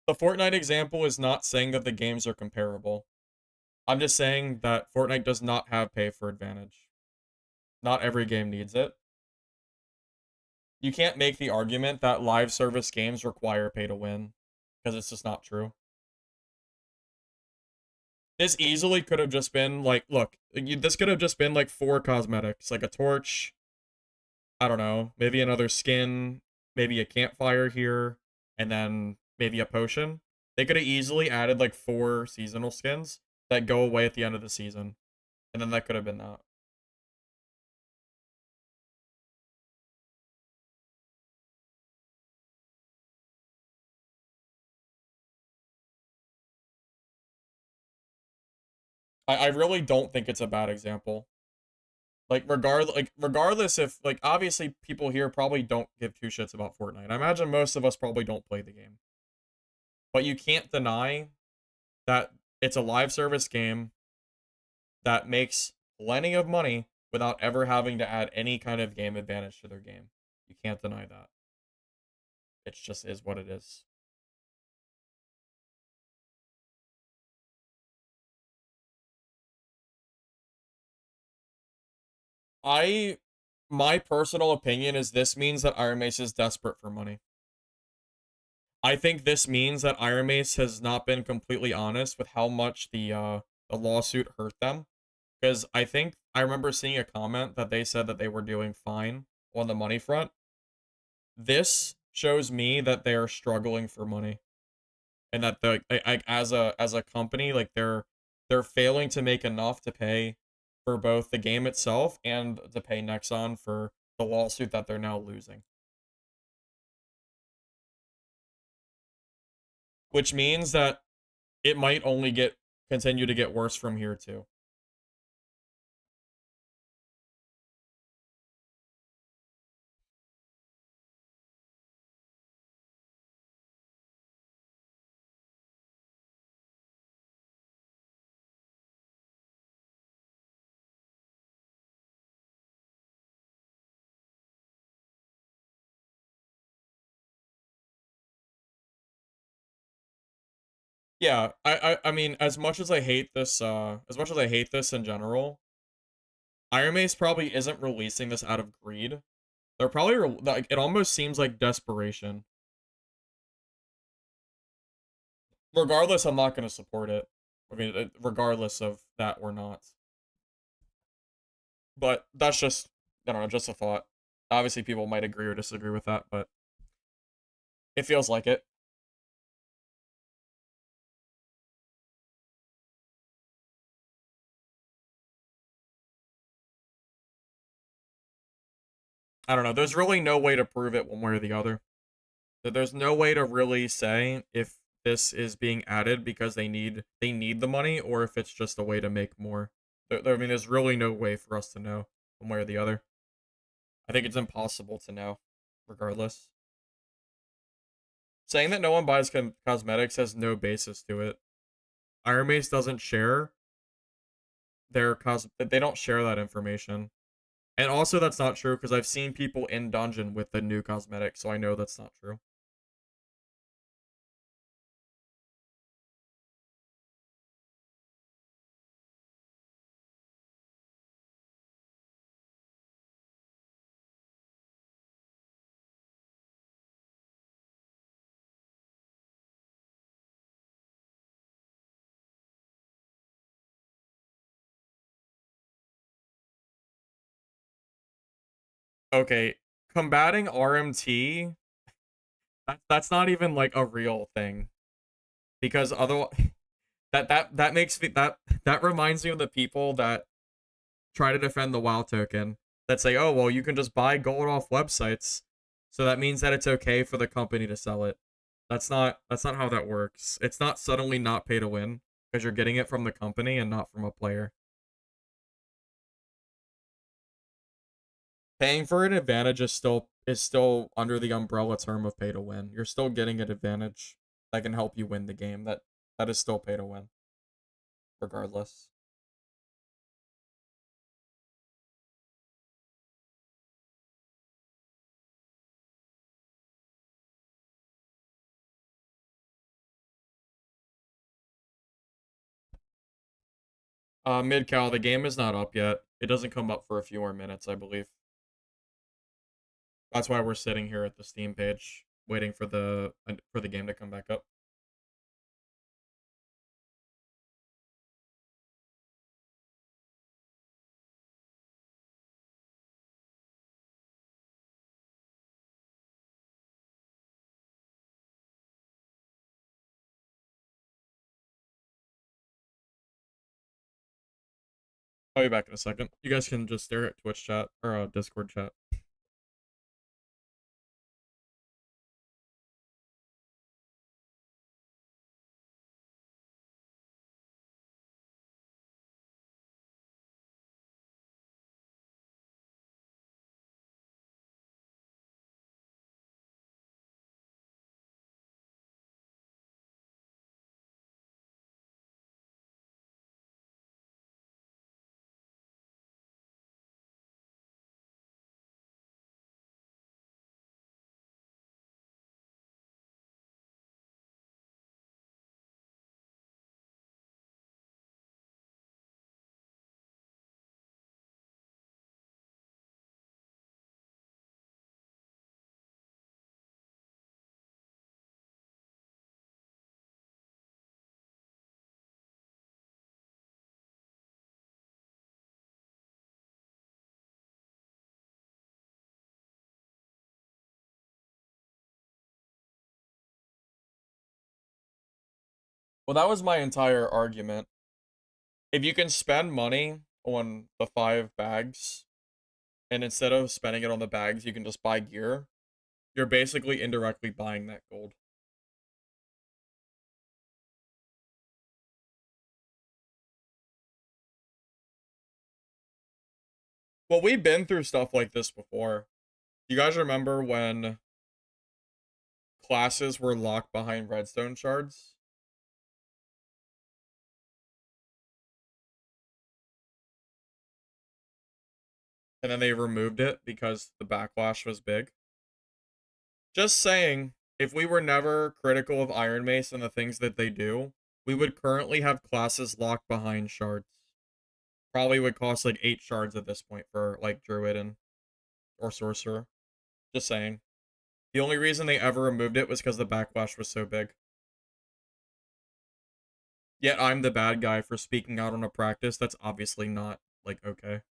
The Fortnite example is not saying that the games are comparable. I'm just saying that Fortnite does not have pay for advantage. Not every game needs it. You can't make the argument that live service games require pay to win, because it's just not true. This easily could have just been like, look, this could have just been like 4 cosmetics, like a torch, I don't know, maybe another skin, maybe a campfire here, and then maybe a potion. They could have easily added like 4 seasonal skins that go away at the end of the season, and then that could have been that. I really don't think it's a bad example. Regardless if like obviously people here probably don't give two shits about Fortnite. I imagine most of us probably don't play the game. But you can't deny that it's a live service game that makes plenty of money without ever having to add any kind of game advantage to their game. You can't deny that. It just is what it is. I My personal opinion is this means that Iron Mace is desperate for money. I think this means that Iron Mace has not been completely honest with how much the lawsuit hurt them. Because I remember seeing a comment that they said that they were doing fine on the money front. This shows me that they are struggling for money, and that as a company, like they're failing to make enough to pay for both the game itself and to pay Nexon for the lawsuit that they're now losing. Which means that it might only get continue to get worse from here too. Yeah, I mean, as much as I hate this in general, Iron Mace probably isn't releasing this out of greed. They're probably like it almost seems like desperation. Regardless, I'm not going to support it. I mean, regardless of that or not. But that's just, I don't know, just a thought. Obviously, people might agree or disagree with that, but it feels like it. I don't know. There's really no way to prove it one way or the other. There's no way to really say if this is being added because they need the money or if it's just a way to make more. I mean, there's really no way for us to know one way or the other. I think it's impossible to know, regardless. Saying that no one buys cosmetics has no basis to it. Iron Mace doesn't share they don't share that information. And also that's not true because I've seen people in dungeon with the new cosmetic, so I know that's not true. Okay, combating RMT, that's not even like a real thing because otherwise that makes me that reminds me of the people that try to defend the WoW token that say, "Oh, well, you can just buy gold off websites." So that means that it's okay for the company to sell it. That's not how that works. It's not suddenly not pay to win because you're getting it from the company and not from a player. Paying for an advantage is still under the umbrella term of pay to win. You're still getting an advantage that can help you win the game. That is still pay to win, regardless. Mid Cal, the game is not up yet. It doesn't come up for a few more minutes, I believe. That's why we're sitting here at the Steam page, waiting for the game to come back up. I'll be back in a second. You guys can just stare at Twitch chat or Discord chat. Well, that was my entire argument. If you can spend money on the 5 bags, and instead of spending it on the bags, you can just buy gear, you're basically indirectly buying that gold. Well, we've been through stuff like this before. You guys remember when classes were locked behind redstone shards? And then they removed it because the backlash was big? Just saying, if we were never critical of Iron Mace and the things that they do, we would currently have classes locked behind shards. Probably would cost like 8 shards at this point for like Druid and or Sorcerer. Just saying. The only reason they ever removed it was because the backlash was so big. Yet I'm the bad guy for speaking out on a practice that's obviously not, like, okay.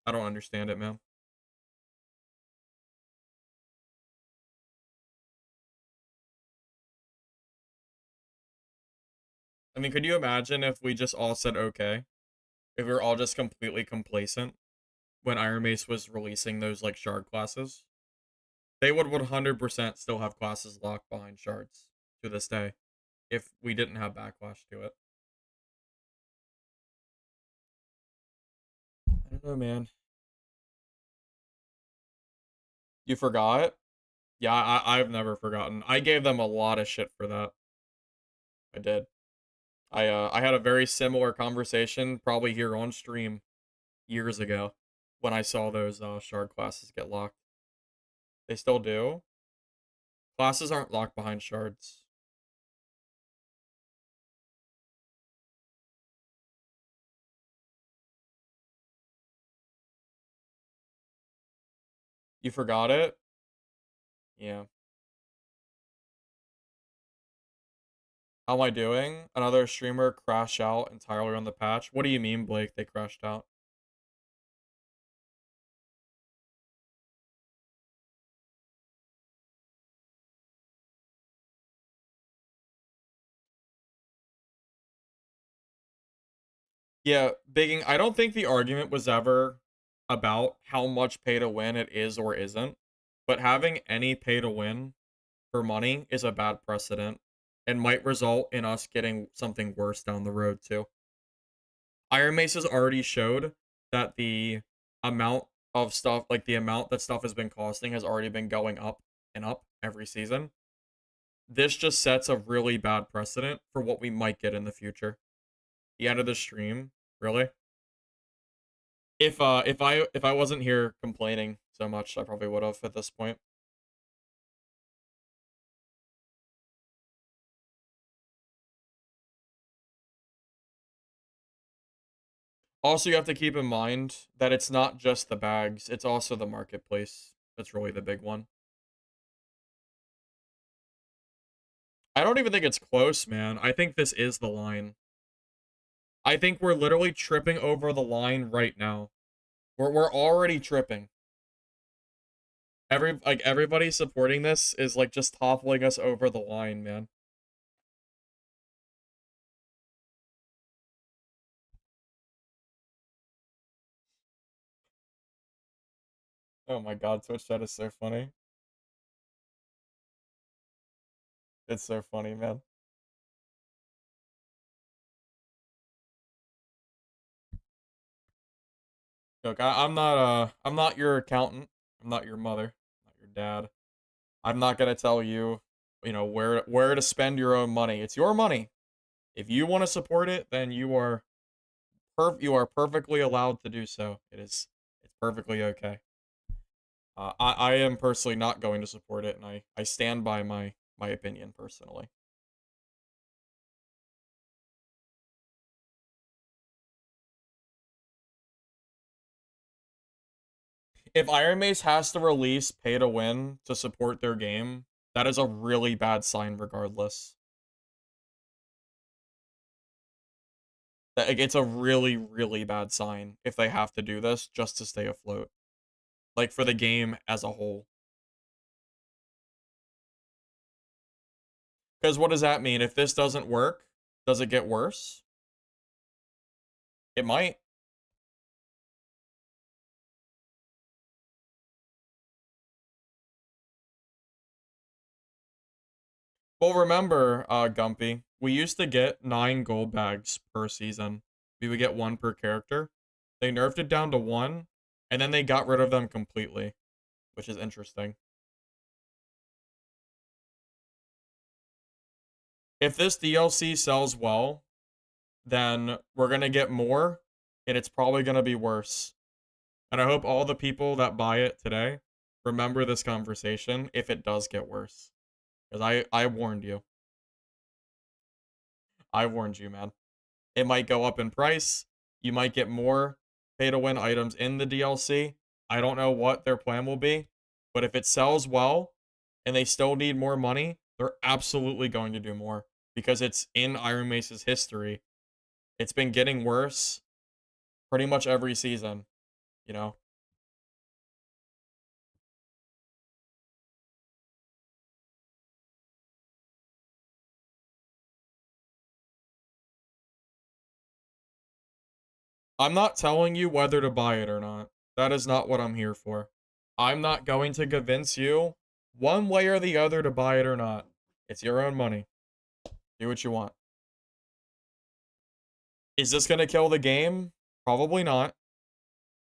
I don't understand it, man. I mean, could you imagine if we just all said okay? If we were all just completely complacent when Iron Mace was releasing those, like, shard classes? They would 100% still have classes locked behind shards to this day if we didn't have backlash to it. I don't know, man. You forgot? Yeah, I've never forgotten. I gave them a lot of shit for that. I did. I had a very similar conversation probably here on stream years ago when I saw those shard classes get locked. They still do. Classes aren't locked behind shards. You forgot it? Yeah. How am I doing? Another streamer crashed out entirely on the patch. What do you mean, Blake? They crashed out? Yeah, Bigging, I don't think the argument was ever about how much pay to win it is or isn't, but having any pay to win for money is a bad precedent and might result in us getting something worse down the road too. Iron Mace has already showed that the amount of stuff, like the amount that stuff has been costing has already been going up and up every season. This just sets a really bad precedent for what we might get in the future. The end of the stream, really. If I wasn't here complaining so much, I probably would have at this point. Also, you have to keep in mind that it's not just the bags, it's also the marketplace. That's really the big one. I don't even think it's close, man. I think this is the line. I think we're literally tripping over the line right now. We're already tripping. Everybody supporting this is like just toppling us over the line, man. Oh my god, Twitch chat is so funny. It's so funny, man. Look, I'm not your accountant. I'm not your mother. I'm not your dad. I'm not gonna tell you, where to spend your own money. It's your money. If you want to support it, then you are perfectly allowed to do so. It's perfectly okay. I am personally not going to support it, and I stand by my opinion personally. If Iron Mace has to release pay to win to support their game, that is a really bad sign regardless. It's a really, really bad sign if they have to do this just to stay afloat. Like for the game as a whole. Because what does that mean? If this doesn't work, does it get worse? It might. Well, remember, Gumpy, we used to get 9 gold bags per season. We would get 1 per character. They nerfed it down to 1, and then they got rid of them completely, which is interesting. If this DLC sells well, then we're going to get more, and it's probably going to be worse. And I hope all the people that buy it today remember this conversation if it does get worse. Because I warned you. I warned you, man. It might go up in price. You might get more pay to win items in the DLC. I don't know what their plan will be, but if it sells well and they still need more money, they're absolutely going to do more because it's in Iron Mace's history. It's been getting worse pretty much every season, you know? I'm not telling you whether to buy it or not. That is not what I'm here for. I'm not going to convince you one way or the other to buy it or not. It's your own money. Do what you want. Is this going to kill the game? Probably not.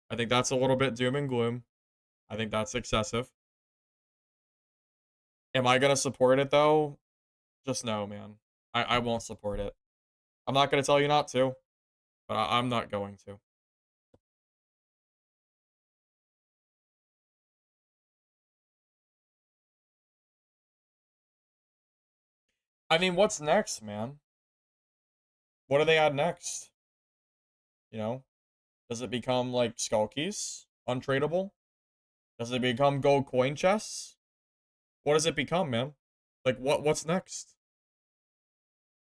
I think that's a little bit doom and gloom. I think that's excessive. Am I going to support it though? Just no, man. I won't support it. I'm not going to tell you not to, but I'm not going to. I mean, what's next, man? What do they add next? You know? Does it become like skull keys? Untradeable? Does it become gold coin chests? What does it become, man? Like what's next?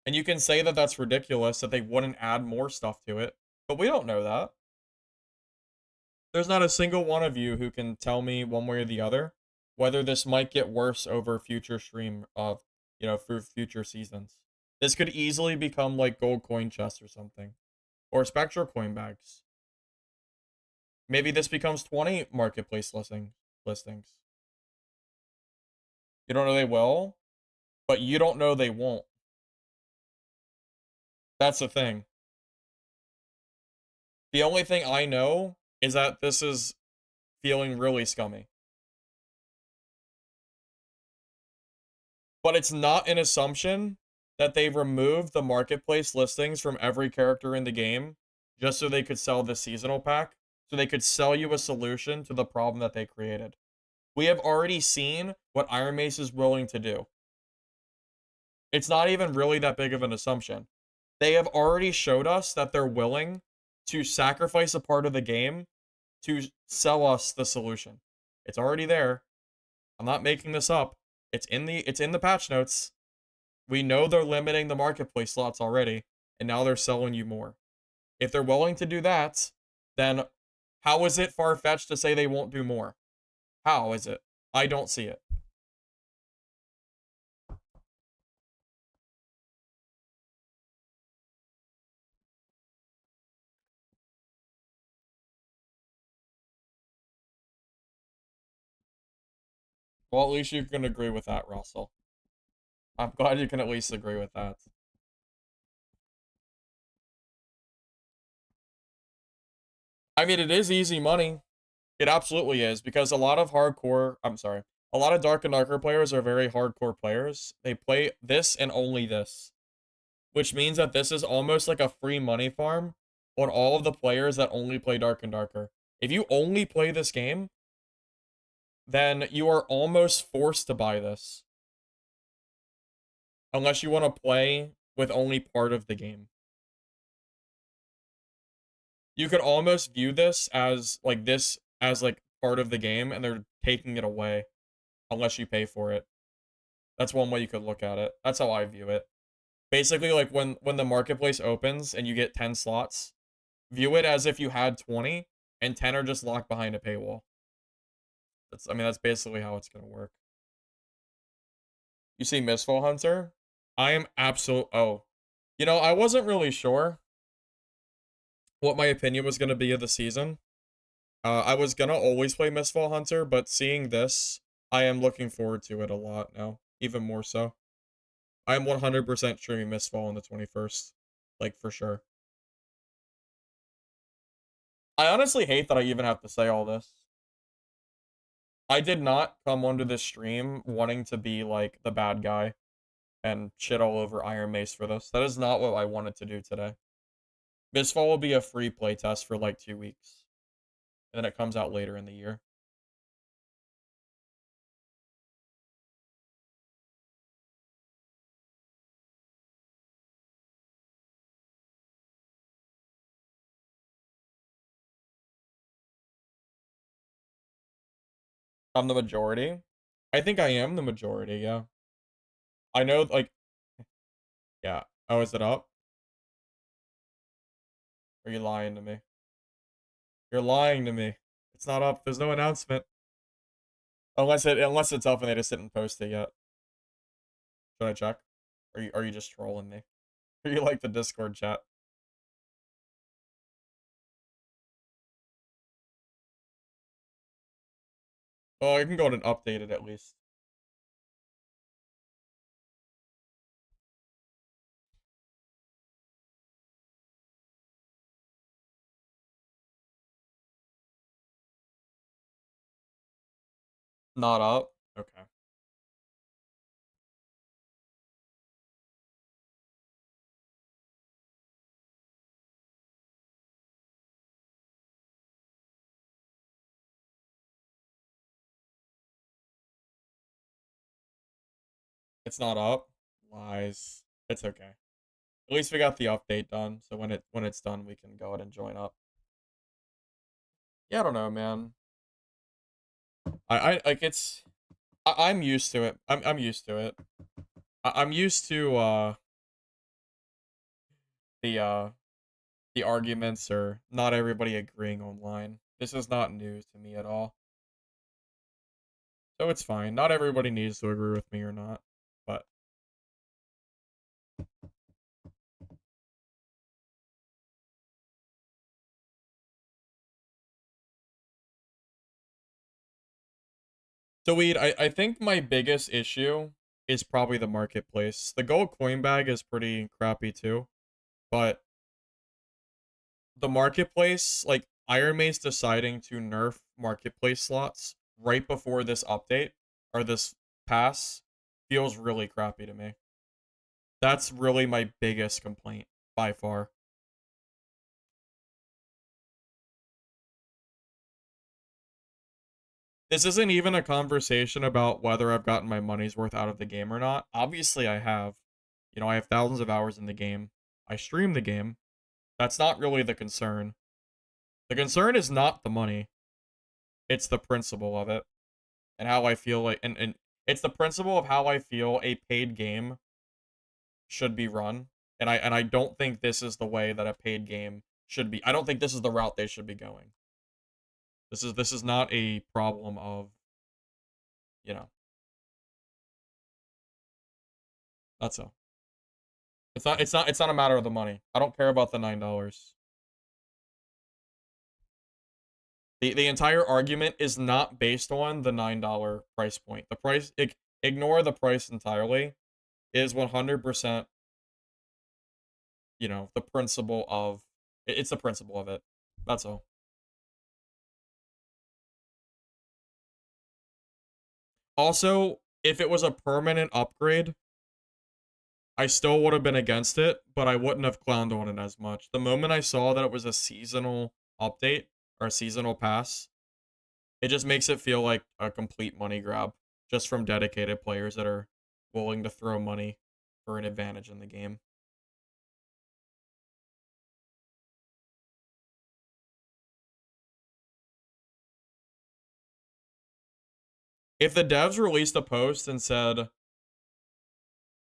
And you can say that that's ridiculous that they wouldn't add more stuff to it, but we don't know that. There's not a single one of you who can tell me one way or the other whether this might get worse over future stream of, for future seasons. This could easily become like gold coin chests or something, or spectral coin bags. Maybe this becomes 20 marketplace listings. You don't know they will, but you don't know they won't. That's the thing. The only thing I know is that this is feeling really scummy. But it's not an assumption that they removed the marketplace listings from every character in the game just so they could sell the seasonal pack, so they could sell you a solution to the problem that they created. We have already seen what Iron Mace is willing to do. It's not even really that big of an assumption. They have already showed us that they're willing to sacrifice a part of the game to sell us the solution. It's already there. I'm not making this up. It's in the patch notes. We know they're limiting the marketplace slots already, and now they're selling you more. If they're willing to do that, then how is it far-fetched to say they won't do more? How is it? I don't see it. Well, at least you can agree with that, Russell. I'm glad you can at least agree with that. I mean, it is easy money. It absolutely is, because a lot of a lot of Dark and Darker players are very hardcore players. They play this and only this, which means that this is almost like a free money farm on all of the players that only play Dark and Darker. If you only play this game, then you are almost forced to buy this, unless you want to play with only part of the game. You could almost view this as like part of the game, and they're taking it away unless you pay for it. That's one way you could look at it. That's how I view it. Basically, like when the marketplace opens and you get 10 slots, view it as if you had 20 and 10 are just locked behind a paywall. That's basically how it's gonna work. You see Mistfall Hunter? I am absolute. Oh, I wasn't really sure what my opinion was gonna be of the season. I was gonna always play Mistfall Hunter, but seeing this, I am looking forward to it a lot now, even more so. I am 100% streaming Mistfall on the 21st, like for sure. I honestly hate that I even have to say all this. I did not come onto this stream wanting to be like the bad guy and shit all over Iron Mace for this. That is not what I wanted to do today. Mistfall will be a free playtest for like 2 weeks, and then it comes out later in the year. I'm the majority. I think I am the majority, yeah. I know, like, yeah. Oh, is it up? Or are you lying to me? You're lying to me. It's not up. There's no announcement. Unless it's up and they just didn't post it yet. Should I check? Are you just trolling me? Are you like the Discord chat? Oh, I can go ahead and update it at least. Not up? Okay. It's not up? Lies. It's okay. At least we got the update done, so when it's done, we can go ahead and join up. Yeah, I don't know, man. I like I'm used to it. I'm used to it. I'm used to the uh the arguments or not everybody agreeing online. This is not news to me at all. So it's fine. Not everybody needs to agree with me or not. But so Weed, I think my biggest issue is probably the marketplace. The gold coin bag is pretty crappy too, but the marketplace, like Iron Mace deciding to nerf marketplace slots right before this update or this pass feels really crappy to me. That's really my biggest complaint by far. This isn't even a conversation about whether I've gotten my money's worth out of the game or not. Obviously, I have. You know, I have thousands of hours in the game. I stream the game. That's not really the concern. The concern is not the money. It's the principle of it and how I feel like and it's the principle of how I feel a paid game should be run. And I don't think this is the way that a paid game should be. I don't think this is the route they should be going. This is not a problem of, you know, that's all. It's not a matter of the money. I don't care about the $9. The entire argument is not based on the $9 price point. The price ignore the price entirely. It is 100%, you know, the principle of it's the principle of it. That's all. Also, if it was a permanent upgrade, I still would have been against it, but I wouldn't have clowned on it as much. The moment I saw that it was a seasonal update or a seasonal pass, it just makes it feel like a complete money grab just from dedicated players that are willing to throw money for an advantage in the game. If the devs released a post and said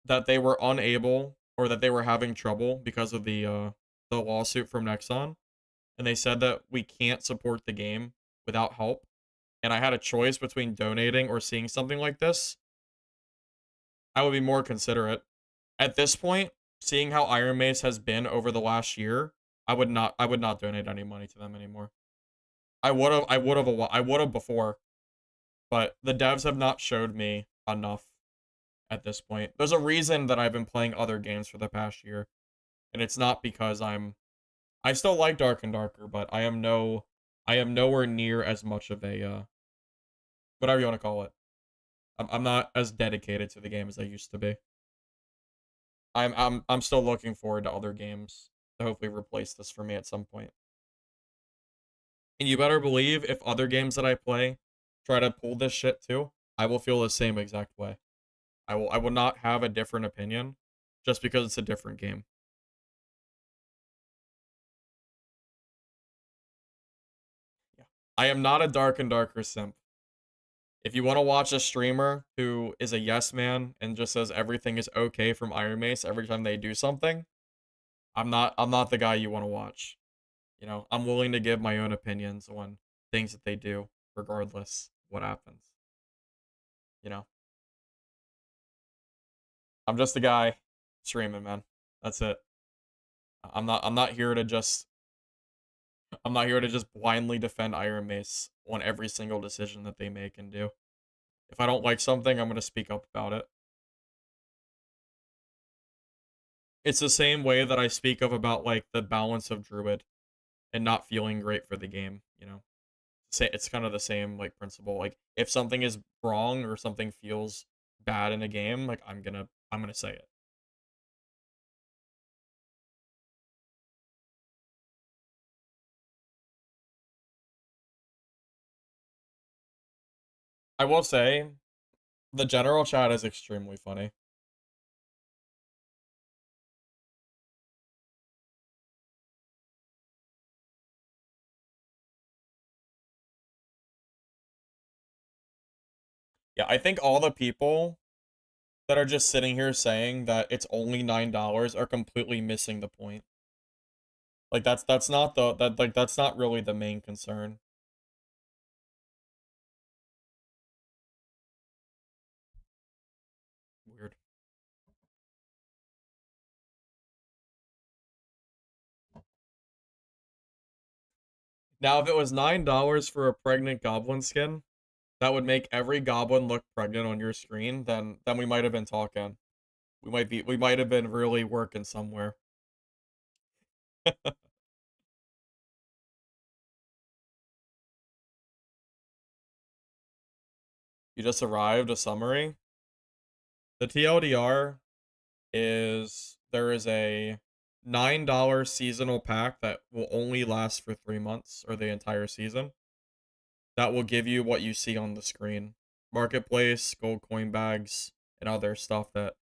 that they were unable or that they were having trouble because of the lawsuit from Nexon, and they said that we can't support the game without help, and I had a choice between donating or seeing something like this, I would be more considerate. At this point, seeing how Iron Mace has been over the last year, I would not donate any money to them anymore. I would have before, but the devs have not showed me enough at this point. There's a reason that I've been playing other games for the past year, and it's not because I still like Dark and Darker, but I am nowhere near as much of a whatever you want to call it. I'm not as dedicated to the game as I used to be. I'm still looking forward to other games to hopefully replace this for me at some point. And you better believe if other games that I play try to pull this shit too, I will feel the same exact way. I will not have a different opinion just because it's a different game. Yeah. I am not a Dark and Darker simp. If you want to watch a streamer who is a yes man and just says everything is okay from Iron Mace every time they do something, I'm not the guy you want to watch. You know, I'm willing to give my own opinions on things that they do regardless what happens. You know, I'm just a guy streaming, man. That's it. I'm not here to just I'm not here to just blindly defend Iron Mace on every single decision that they make and do. If I don't like something, I'm going to speak up about it. It's the same way that I speak up about like the balance of Druid and not feeling great for the game, you know. Say it's kind of the same like principle. Like if something is wrong or something feels bad in a game, like I'm going to say it. I will say the general chat is extremely funny. Yeah, I think all the people that are just sitting here saying that it's only $9 are completely missing the point. Like that's not the that like that's not really the main concern. Weird. Now, if it was $9 for a pregnant goblin skin, that would make every goblin look pregnant on your screen, then we might have been talking. We might have been really working somewhere. You just arrived, a summary. The TLDR is there is a $9 seasonal pack that will only last for 3 months or the entire season. That will give you what you see on the screen. Marketplace, gold coin bags, and other stuff that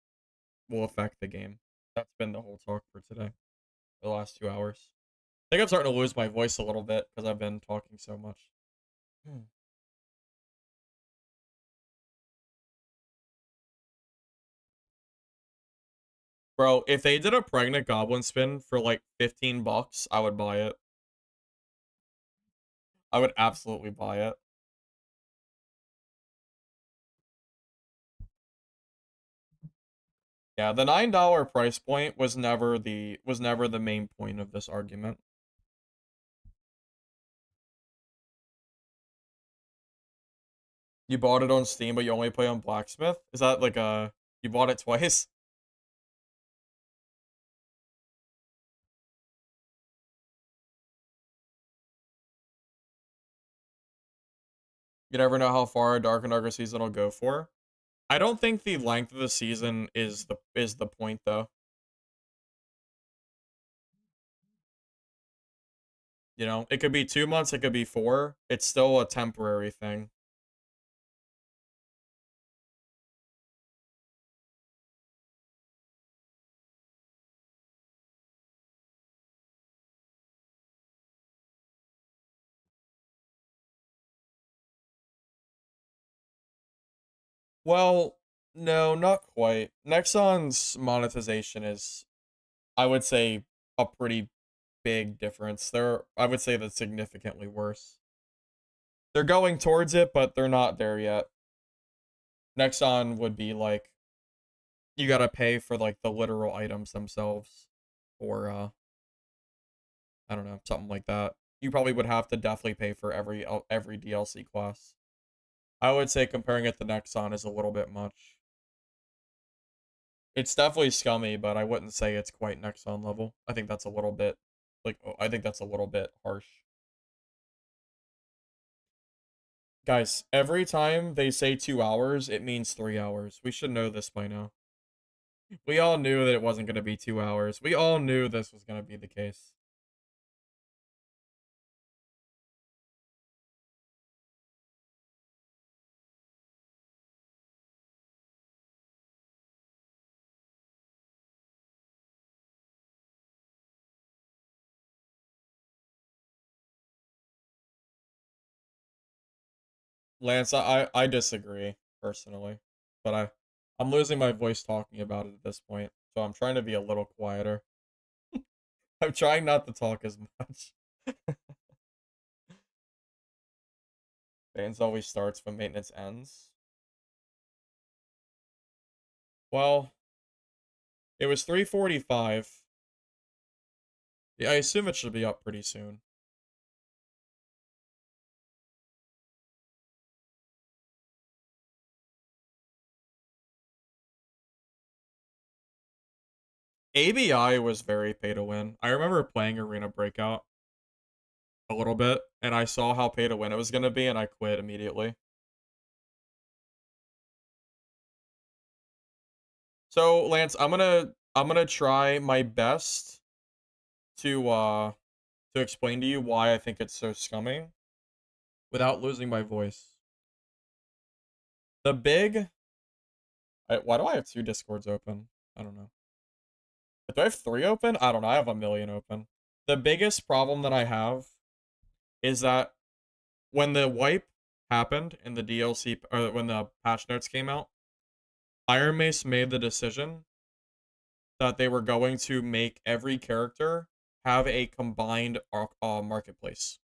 will affect the game. That's been the whole talk for today. The last 2 hours. I think I'm starting to lose my voice a little bit because I've been talking so much. Bro, if they did a pregnant goblin spin for like 15 bucks, I would buy it. I would absolutely buy it. Yeah, the $9 price point was never the main point of this argument. You bought it on Steam, but you only play on Blacksmith? Is that like a you bought it twice? You never know how far a Dark and Darker season will go for. I don't think the length of the season is the point though. You know, it could be 2 months, it could be four. It's still a temporary thing. Well, no, not quite. Nexon's monetization is, I would say, a pretty big difference. I would say that's significantly worse. They're going towards it, but they're not there yet. Nexon would be like, you gotta pay for like the literal items themselves, or I don't know, something like that. You probably would have to definitely pay for every DLC class. I would say comparing it to Nexon is a little bit much. It's definitely scummy, but I wouldn't say it's quite Nexon level. I think that's a little bit, I think that's a little bit harsh. Guys, every time they say 2 hours, it means 3 hours. We should know this by now. We all knew that it wasn't going to be 2 hours. We all knew this was going to be the case. Lance, I disagree, personally. But I'm losing my voice talking about it at this point, so I'm trying to be a little quieter. I'm trying not to talk as much. Maintenance always starts when maintenance ends. Well, it was 3:45. Yeah, I assume it should be up pretty soon. ABI was very pay to win. I remember playing Arena Breakout a little bit, and I saw how pay to win it was gonna be, and I quit immediately. So Lance, I'm gonna try my best to explain to you why I think it's so scummy without losing my voice. The big why do I have two Discords open? I don't know. Do I have three open? I don't know. I have a million open. The biggest problem that I have is that when the wipe happened in the DLC, or when the patch notes came out, Iron Mace made the decision that they were going to make every character have a combined marketplace.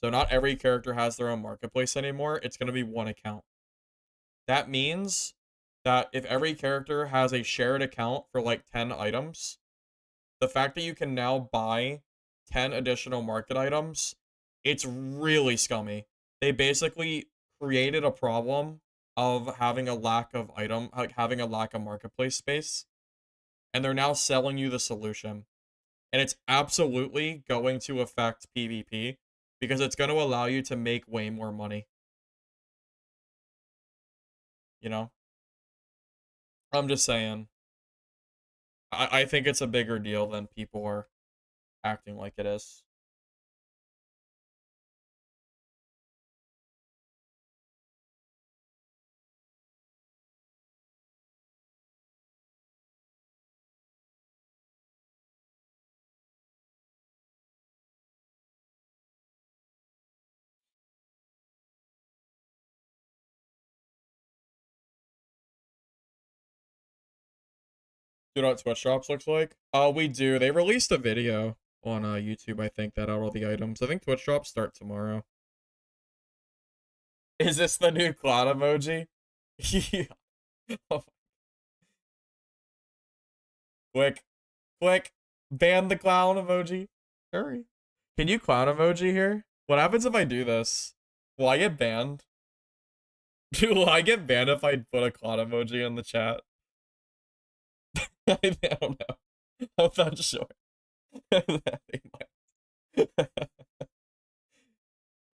So not every character has their own marketplace anymore. It's going to be one account. That means that if every character has a shared account for like 10 items, the fact that you can now buy 10 additional market items, it's really scummy. They basically created a problem of having a lack of like having a lack of marketplace space, and they're now selling you the solution. And it's absolutely going to affect PvP because it's going to allow you to make way more money. you know? I'm just saying. I think it's a bigger deal than people are acting like it is. Do you know what Twitch Drops looks like? Oh, we do. They released a video on YouTube, I think, that out all the items. I think Twitch Drops start tomorrow. Is this the new cloud emoji? Yeah. Oh, quick, quick, ban the clown emoji. Hurry. Can you clown emoji here? What happens if I do this? Will I get banned? Will I get banned if I put a clown emoji in the chat? I don't know. I'm not sure.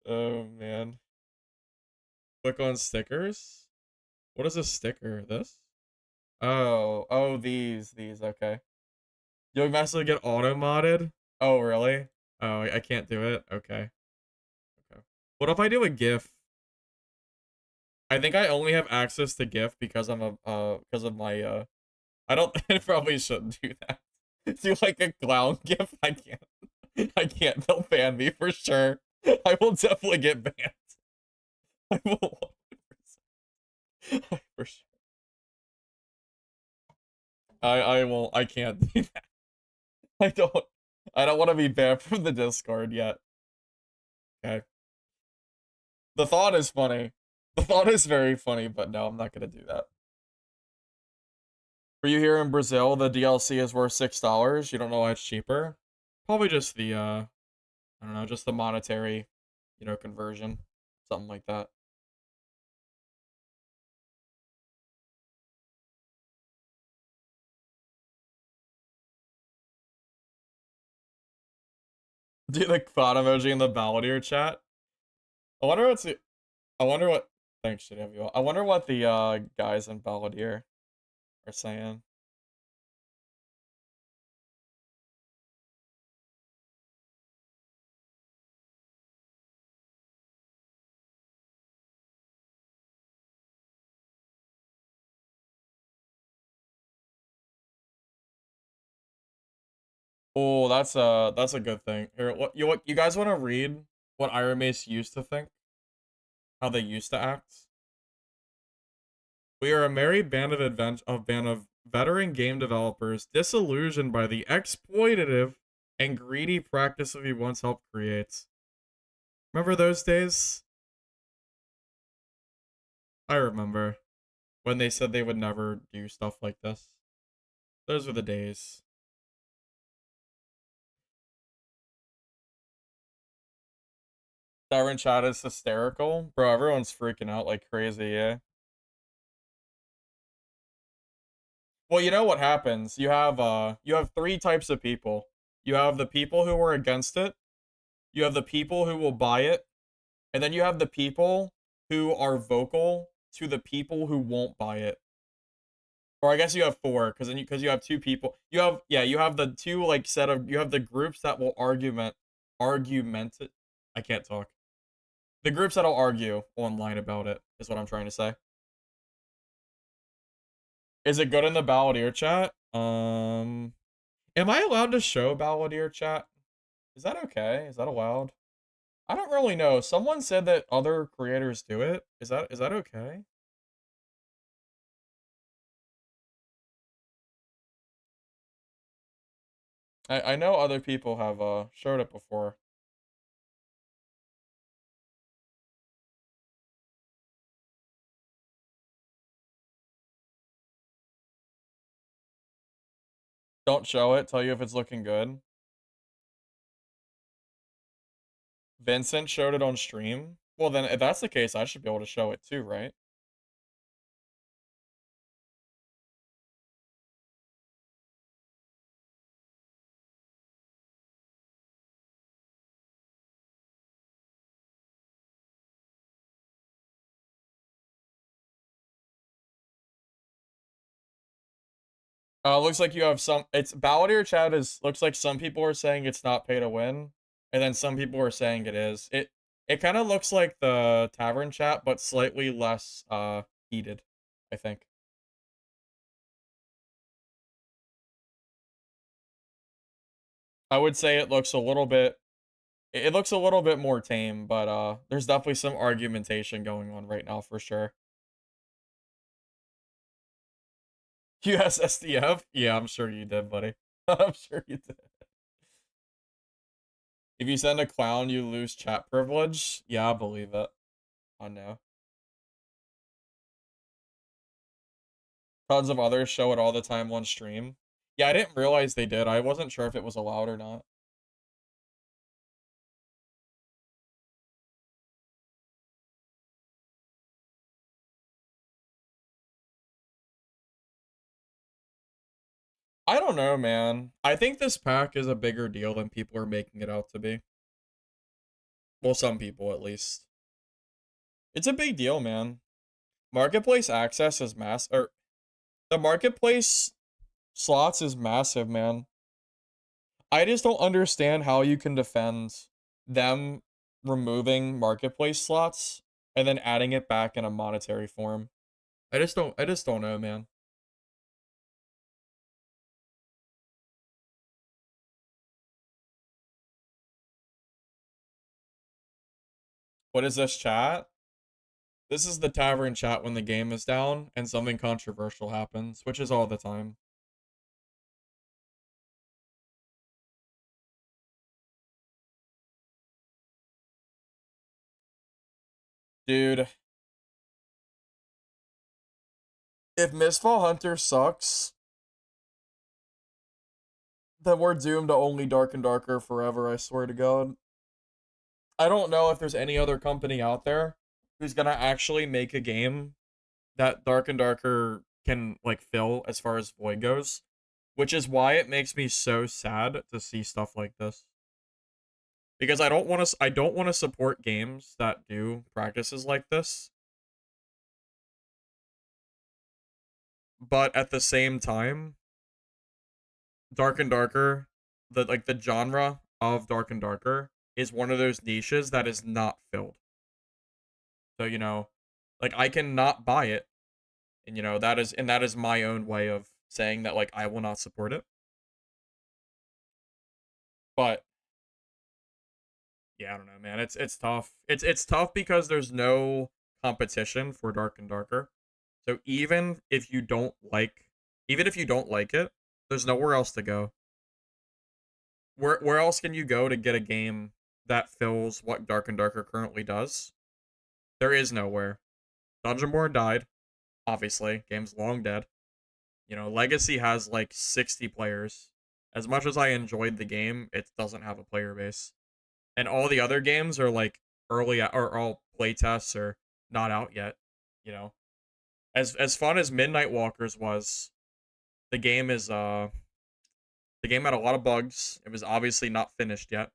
Oh man. Click on stickers. What is a sticker? This? Oh, these. Okay. You'll massively get auto modded. Oh, really? Oh, I can't do it. Okay. Okay. What if I do a GIF? I think I only have access to GIF because I'm a because of my I don't. I probably shouldn't do that. Do like a clown GIF. I can't. I can't. They'll ban me for sure. I will definitely get banned. I will 100%. For sure. I won't. I can't do that. I don't. I don't want to be banned from the Discord yet. Okay. The thought is funny. The thought is very funny, but no, I'm not gonna do that. Were you here in Brazil? The DLC is worth $6. You don't know why it's cheaper? Probably just the I don't know, just the monetary, conversion, something like that. Do the cloud emoji in the Balladeer chat. I wonder what's the, I wonder what. Thanks, shitty of you all. I wonder what the guys in Balladeer are saying. Oh, that's a good thing. Here, what you guys want to read? What Iron Mace used to think? How they used to act? We are a merry band of veteran game developers disillusioned by the exploitative and greedy practice we once helped create. Remember those days? I remember when they said they would never do stuff like this. Those were the days. Siren chat is hysterical. Bro, everyone's freaking out like crazy, yeah. Well, you know what happens? You have three types of people. You have the people who are against it, you have the people who will buy it, and then you have the people who are vocal to the people who won't buy it. Or I guess you have four, because you have two people. You have the two like you have the groups that will argument it. I can't talk. The groups that'll argue online about it is what I'm trying to say. Is it good in the Balladeer chat? Am I allowed to show Balladeer chat? Is that okay? Is that allowed? I don't really know. Someone said that other creators do it. Is that okay? I know other people have showed it before. Don't show it. Tell you if it's looking good. Vincent showed it on stream. Well, then if that's the case, I should be able to show it too, right? Looks like you have some. It's Balladeer chat is looks like some people are saying it's not pay to win, and then some people are saying it is. It kind of looks like the tavern chat, but slightly less heated, I think. I would say it looks a little bit. It looks a little bit more tame, but there's definitely some argumentation going on right now for sure. US SDF? Yeah, I'm sure you did, buddy. I'm sure you did. If you send a clown, you lose chat privilege. Yeah, I believe it. I know. Tons of others show it all the time on stream. Yeah, I didn't realize they did. I wasn't sure if it was allowed or not. I don't know, man. I think this pack is a bigger deal than people are making it out to be. Well, some people at least. It's a big deal, man. Marketplace access is or the marketplace slots is massive, man. I just don't understand how you can defend them removing marketplace slots and then adding it back in a monetary form. I just don't know, man. What is this chat? This is the tavern chat when the game is down and something controversial happens, which is all the time. Dude, if Mistfall Hunter sucks, then we're doomed to only Dark and Darker forever, I swear to God. I don't know if there's any other company out there who's gonna actually make a game that Dark and Darker can like fill as far as Void goes, which is why it makes me so sad to see stuff like this. Because I don't want to support games that do practices like this, but at the same time, Dark and Darker, the genre of Dark and Darker is one of those niches that is not filled. So, like I cannot buy it, and that is my own way of saying that like I will not support it. But yeah, I don't know, man. It's tough. It's tough because there's no competition for Dark and Darker. So even if you don't like it, there's nowhere else to go. Where else can you go to get a game that fills what Dark and Darker currently does? There is nowhere. Dungeonborn died, obviously. Game's long dead. Legacy has like 60 players. As much as I enjoyed the game, it doesn't have a player base. And all the other games are like early or all playtests or not out yet. You know, as fun as Midnight Walkers was, the game is the game had a lot of bugs. It was obviously not finished yet.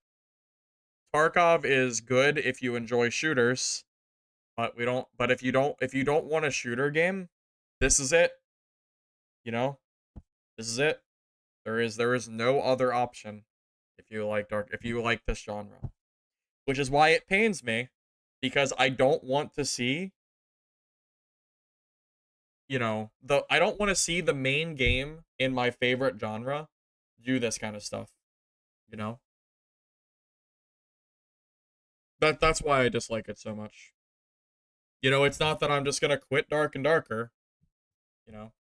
Tarkov is good if you enjoy shooters, but we don't. But if you don't want a shooter game, this is it. You know, this is it. There is no other option if you like this genre, which is why it pains me because I don't want to see I don't want to see the main game in my favorite genre do this kind of stuff, you know? That's why I dislike it so much. It's not that I'm just going to quit Dark and Darker, you know.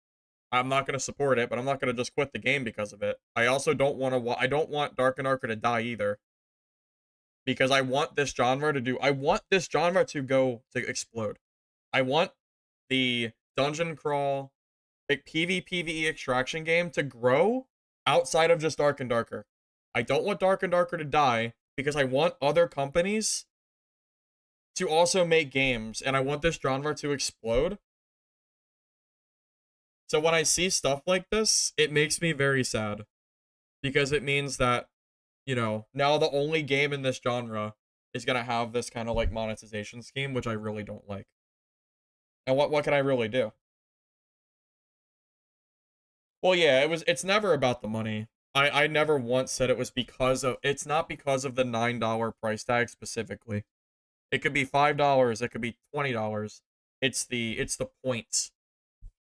I'm not going to support it, but I'm not going to just quit the game because of it. I also don't want to I don't want Dark and Darker to die either because I want this genre to go to explode. I want the dungeon crawl like PvPvE extraction game to grow outside of just Dark and Darker. I don't want Dark and Darker to die because I want other companies to also make games and I want this genre to explode. So when I see stuff like this, it makes me very sad because it means that, now the only game in this genre is going to have this kind of like monetization scheme, which I really don't like. And what can I really do? Well, yeah, it's never about the money. I never once said it was because of, it's not because of the $9 price tag specifically. It could be $5, it could be $20. It's the points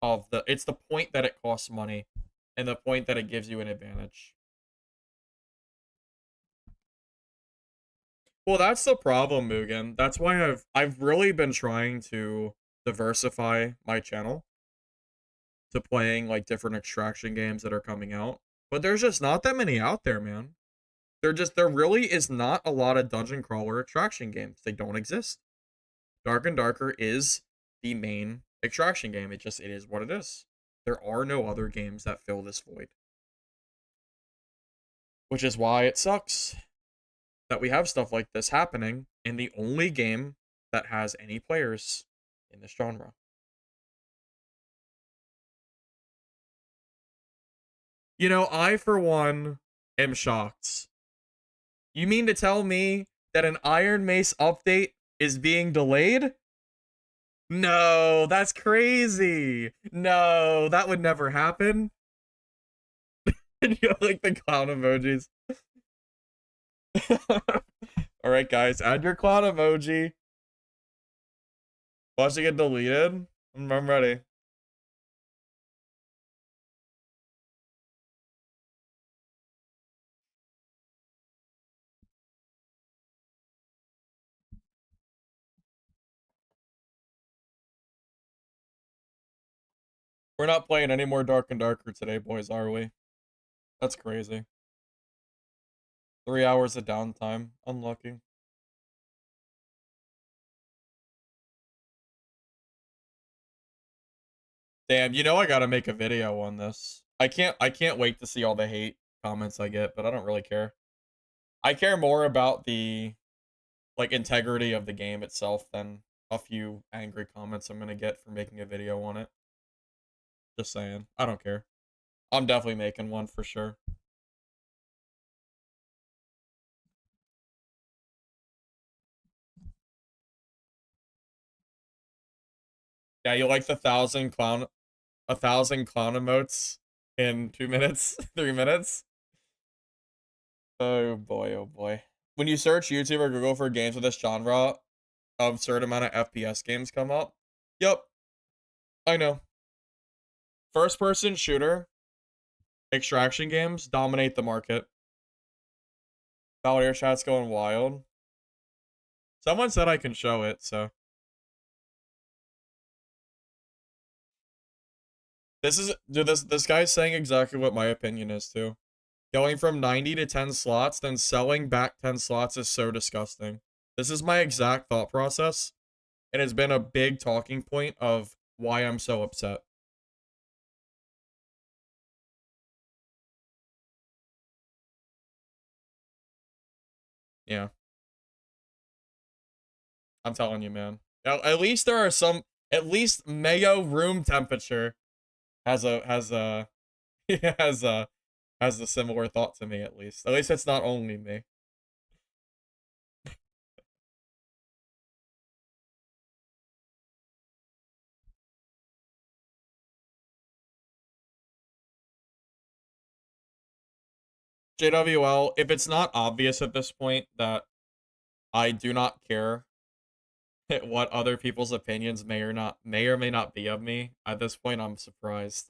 of the, it's the point that it costs money and the point that it gives you an advantage. Well, that's the problem, Mugen. That's why I've really been trying to diversify my channel to playing like different extraction games that are coming out. But there's just not that many out there, man. There really is not a lot of dungeon crawler extraction games. They don't exist. Dark and Darker is the main extraction game. It is what it is. There are no other games that fill this void. Which is why it sucks that we have stuff like this happening in the only game that has any players in this genre. You know, I for one am shocked. You mean to tell me that an Iron Mace update is being delayed? No, that's crazy. No, that would never happen. You know, like the clown emojis. Alright, guys, add your clown emoji. Watch it get deleted. I'm ready. We're not playing any more Dark and Darker today, boys, are we? That's crazy. 3 hours of downtime. Unlucky. Damn, you know I gotta make a video on this. I can't wait to see all the hate comments I get, but I don't really care. I care more about the like integrity of the game itself than a few angry comments I'm gonna get for making a video on it. Just saying. I don't care. I'm definitely making one for sure. Yeah, you like the 1,000 clown emotes in 2 minutes, 3 minutes? Oh boy, oh boy. When you search YouTube or Google for games with this genre, a certain amount of FPS games come up. Yep, I know. First person shooter extraction games dominate the market. Valor chat's going wild. Someone said I can show it, so this is, dude, this guy's saying exactly what my opinion is too. Going from 90 to 10 slots, then selling back 10 slots is so disgusting. This is my exact thought process, and it's been a big talking point of why I'm so upset. Yeah, I'm telling you, man. At least there are some. At least Mayo room temperature has a has a has a similar thought to me. At least it's not only me. JWL. If it's not obvious at this point that I do not care what other people's opinions may or may not be of me, at this point I'm surprised.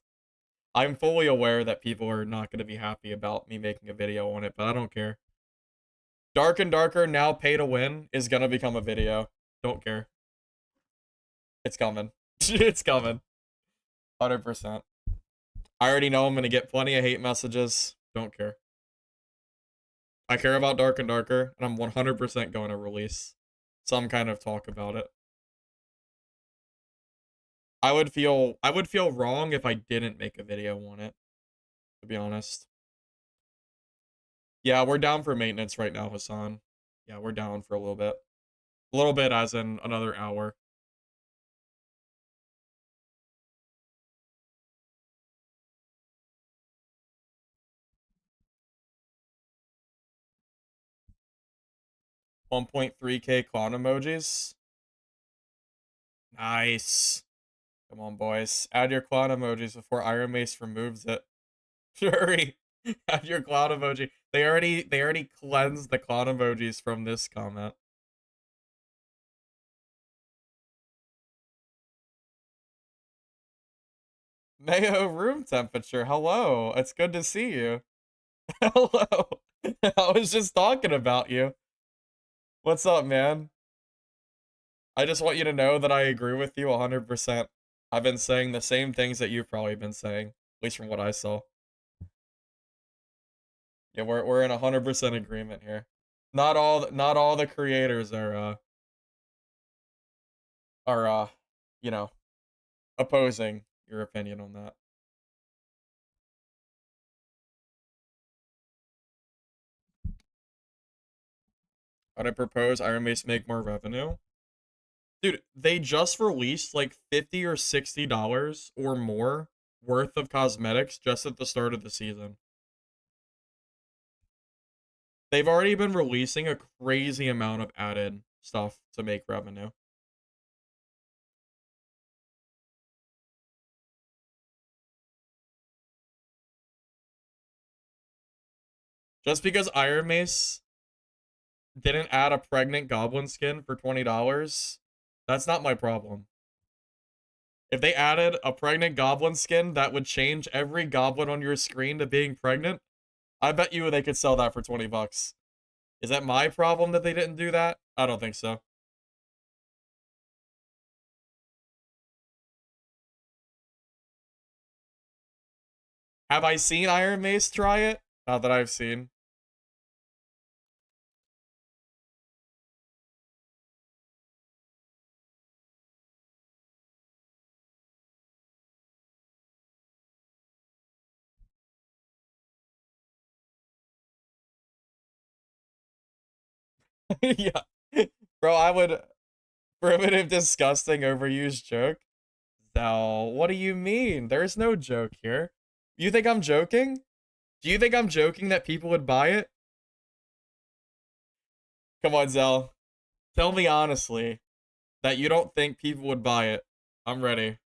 I'm fully aware that people are not going to be happy about me making a video on it, but I don't care. Dark and Darker now pay to win is going to become a video. Don't care. It's coming. It's coming. 100%. I already know I'm going to get plenty of hate messages. Don't care. I care about Dark and Darker, and I'm 100% going to release some kind of talk about it. I would feel wrong if I didn't make a video on it, to be honest. Yeah, we're down for maintenance right now, Hassan. Yeah, we're down for a little bit. A little bit as in another hour. 1.3k clown emojis. Nice. Come on, boys. Add your clown emojis before Iron Mace removes it. Hurry. Have your clown emoji. They already cleansed the clown emojis from this comment. Mayo room temperature. Hello. It's good to see you. Hello. I was just talking about you. What's up, man? I just want you to know that I agree with you 100%. I've been saying the same things that you've probably been saying, at least from what I saw. Yeah, we're in 100% agreement here. Not all the creators are you know, opposing your opinion on that. I'd propose Iron Mace make more revenue. Dude, they just released like $50 or $60 or more worth of cosmetics just at the start of the season. They've already been releasing a crazy amount of added stuff to make revenue. Just because Iron Mace didn't add a pregnant goblin skin for $20, that's not my problem. If they added a pregnant goblin skin that would change every goblin on your screen to being pregnant, I bet you they could sell that for 20 bucks. Is that my problem that they didn't do that? I don't think so. Have I seen Iron Mace try it? Not that I've seen. Yeah. Bro, I would primitive disgusting overused joke. So, what do you mean? There's no joke here. You think I'm joking? Do you think I'm joking that people would buy it? Come on, Zell. Tell me honestly that you don't think people would buy it. I'm ready.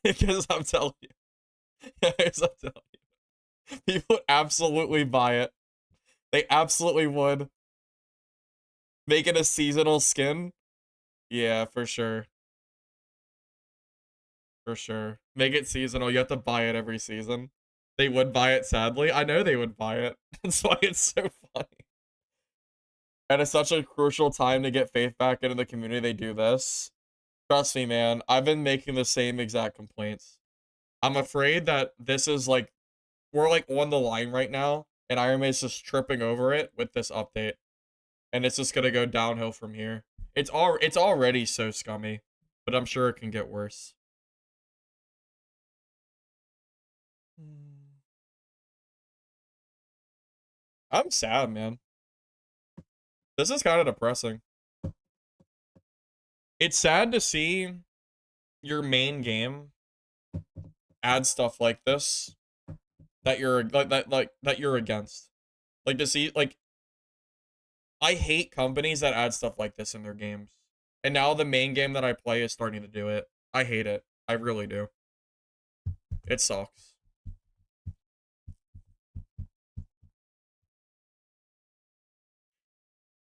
Because I'm telling you. Because I'm telling you. People would absolutely buy it. They absolutely would. Make it a seasonal skin? Yeah, for sure. For sure. Make it seasonal. You have to buy it every season. They would buy it, sadly. I know they would buy it. That's why it's so funny. And it's such a crucial time to get faith back into the community. They do this. Trust me, man. I've been making the same exact complaints. I'm afraid that this is like, we're like on the line right now, and Iron Mace is just tripping over it with this update. And it's just gonna go downhill from here. It's already so scummy, but I'm sure it can get worse. I'm sad, man. This is kind of depressing. It's sad to see your main game add stuff like this that you're that you're against. Like to see like I hate companies that add stuff like this in their games. And now the main game that I play is starting to do it. I hate it. I really do. It sucks.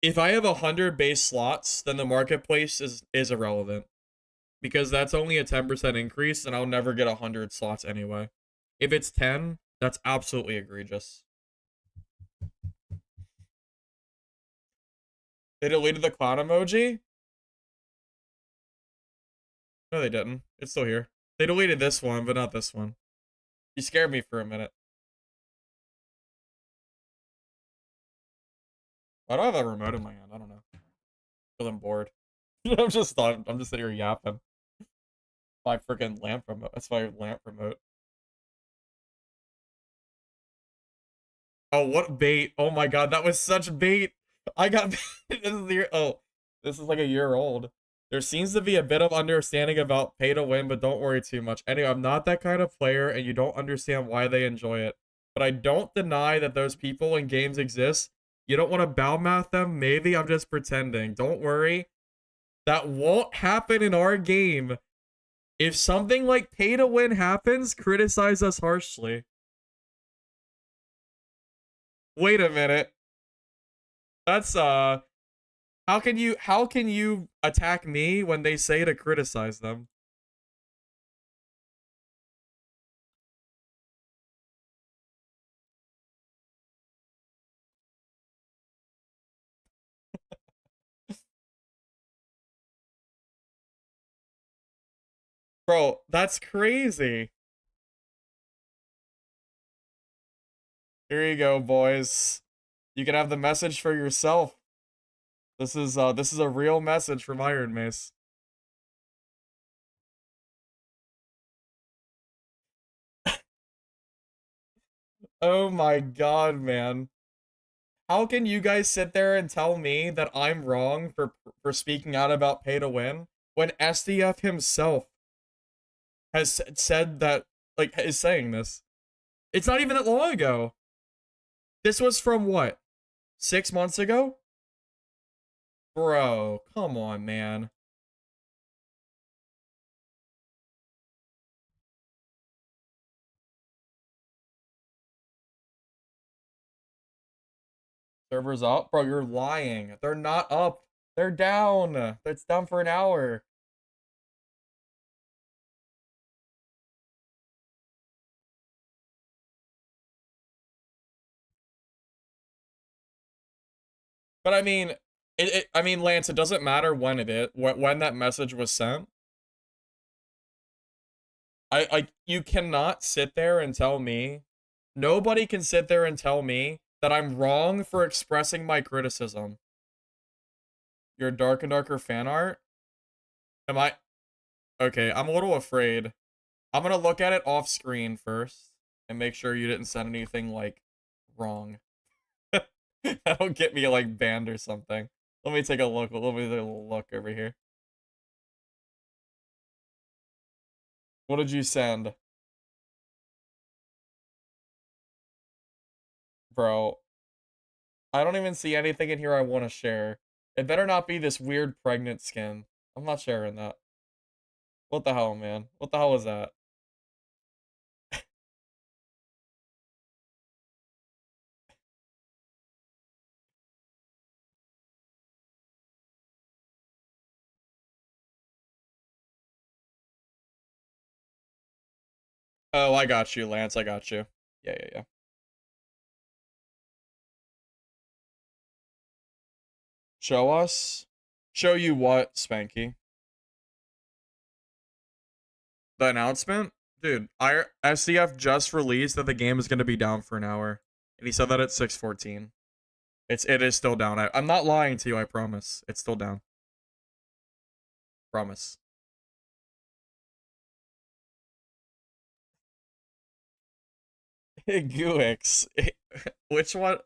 If I have 100 base slots, then the marketplace is irrelevant. Because that's only a 10% increase, and I'll never get 100 slots anyway. If it's 10, that's absolutely egregious. They deleted the clown emoji? No, they didn't. It's still here. They deleted this one, but not this one. You scared me for a minute. Why do I have a remote in my hand? I don't know. Because I'm bored. I'm just sitting here yapping. My freaking lamp remote. That's my lamp remote. Oh, what bait? Oh my god, that was such bait. I got this is like a year old. There seems to be a bit of understanding about pay to win, but don't worry too much. Anyway, I'm not that kind of player, and you don't understand why they enjoy it. But I don't deny that those people in games exist. You don't want to bow mouth them? Maybe I'm just pretending. Don't worry. That won't happen in our game. If something like pay to win happens, criticize us harshly. Wait a minute. That's how can you attack me when they say to criticize them? Bro, that's crazy. Here you go, boys. You can have the message for yourself. This is a real message from Iron Mace. Oh my god, man. How can you guys sit there and tell me that I'm wrong for speaking out about pay to win when SDF himself has said that, like, is saying this? It's not even that long ago. This was from what? 6 months ago? Bro, come on, man. Servers up? Bro, you're lying. They're not up. They're down. It's down for an hour. But I mean, I mean, Lance, it doesn't matter when it is, when that message was sent. You cannot sit there and tell me, nobody can sit there and tell me that I'm wrong for expressing my criticism. Your dark and darker fan art? Am I? Okay, I'm a little afraid. I'm gonna look at it off screen first and make sure you didn't send anything like wrong. That'll get me like banned or something. Let me take a look. Let me take a little look over here. What did you send? Bro, I don't even see anything in here I want to share. It better not be this weird pregnant skin. I'm not sharing that. What the hell, man? What the hell is that? Oh, I got you, Lance. I got you. Yeah, yeah, yeah. Show us? Show you what, Spanky? The announcement? Dude, SCF just released that the game is going to be down for an hour. And he said that at 6:14. It is still down. I'm not lying to you, I promise. It's still down. Promise. Guix. Which one?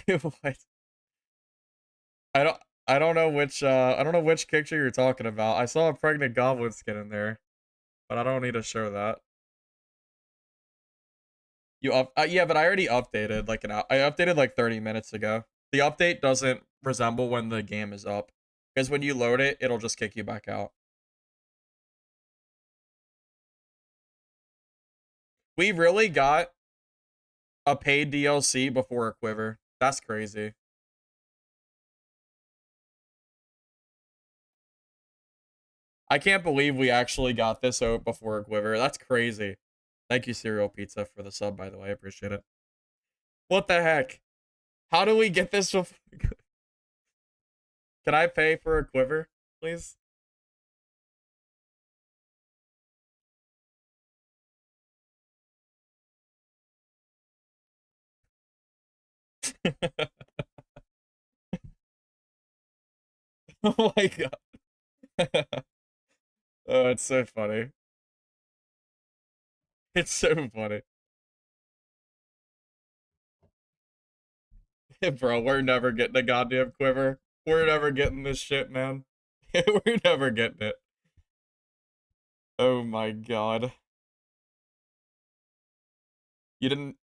What? I don't I don't know which picture you're talking about. I saw a pregnant goblin skin in there, but I don't need to show that. You up yeah, but I already updated like I updated like 30 minutes ago. The update doesn't resemble when the game is up because when you load it, it'll just kick you back out. We really got a paid DLC before a quiver. That's crazy. I can't believe we actually got this out before a quiver. That's crazy. Thank you, Cereal Pizza, for the sub, by the way. I appreciate it. What the heck? How do we get this? Can I pay for a quiver, please? Oh my god. Oh, it's so funny. It's so funny. Bro, we're never getting a goddamn quiver. We're never getting this shit, man. We're never getting it. Oh my god. You didn't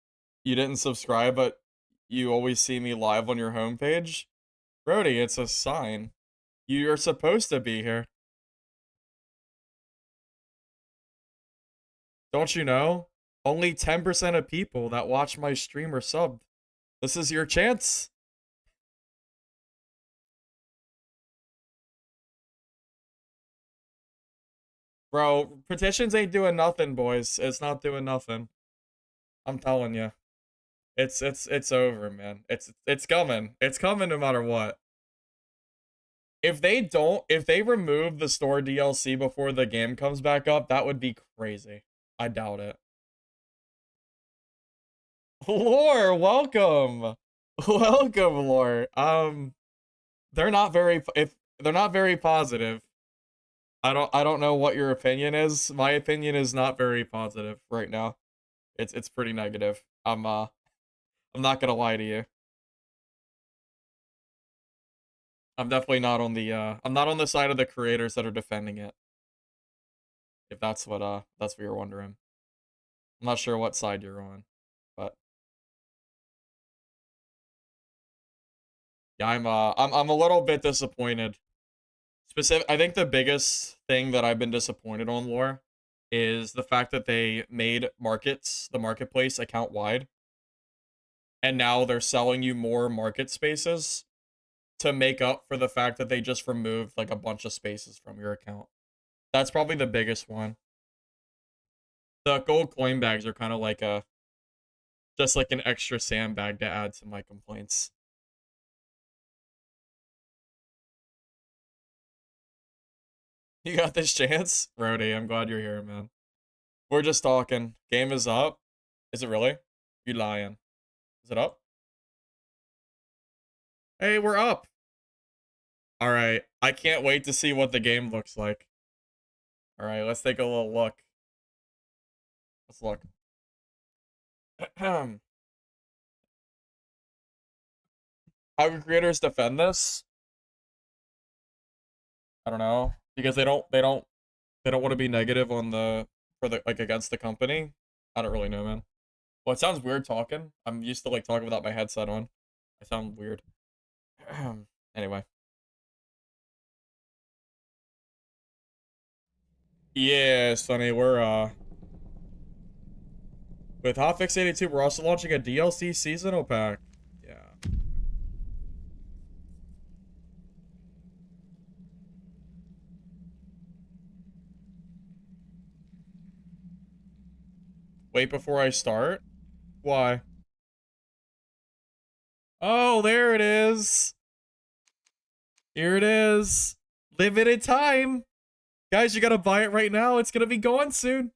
you didn't subscribe, but you always see me live on your homepage? Brody, it's a sign. You're supposed to be here. Don't you know? Only 10% of people that watch my stream are subbed. This is your chance. Bro, petitions ain't doing nothing, boys. It's not doing nothing. I'm telling you. It's over, man. It's coming. It's coming no matter what. If they remove the store DLC before the game comes back up, that would be crazy. I doubt it. Lore, welcome. Welcome, Lore. They're not very if they're not very positive. I don't know what your opinion is. My opinion is not very positive right now. It's pretty negative. I'm not gonna lie to you. I'm definitely not on the I'm not on the side of the creators that are defending it. If that's what you're wondering. I'm not sure what side you're on, but yeah, I'm a little bit disappointed. I think the biggest thing that I've been disappointed on, Lore, is the fact that they made the marketplace account wide, and now they're selling you more market spaces to make up for the fact that they just removed like a bunch of spaces from your account. That's probably the biggest one. The gold coin bags are kind of like just like an extra sandbag to add to my complaints. You got this chance? Rody, I'm glad you're here, man. We're just talking. Game is up. Is it really? You lying. Is it up? Hey, we're up. Alright. I can't wait to see what the game looks like. Alright, let's take a little look. Let's look. How can creators defend this? I don't know. Because they don't want to be negative on for the like against the company. I don't really know, man. Well, it sounds weird talking. I'm used to like talking without my headset on. I sound weird. Anyway. Yeah, Sonny, we're with Hotfix 82, we're also launching a DLC seasonal pack. Yeah. Wait before I start? Why? Oh, there it is. Here it is. Limited time. Guys, you gotta buy it right now. It's gonna be gone soon.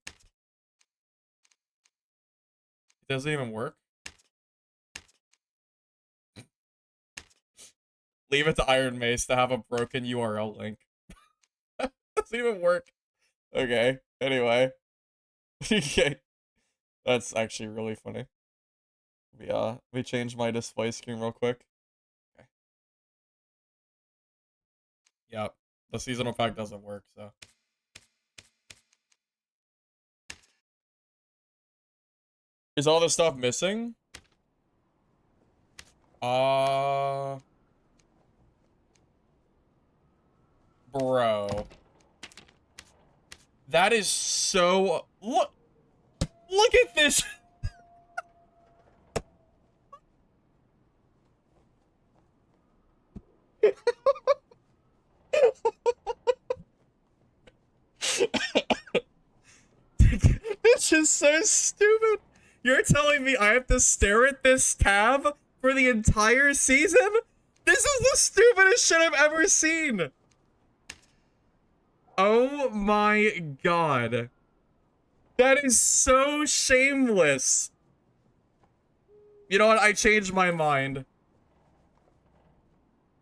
It doesn't even work. Leave it to Iron Mace to have a broken URL link. Doesn't even work. Okay. Anyway. Okay. That's actually really funny. Let me change my display screen real quick. Okay. Yep. The seasonal pack doesn't work, so. Is all this stuff missing? Bro. That is so... Look at this! This is so stupid. You're telling me I have to stare at this tab for the entire season? This is the stupidest shit I've ever seen. Oh my god. That is so shameless. You know what? I changed my mind.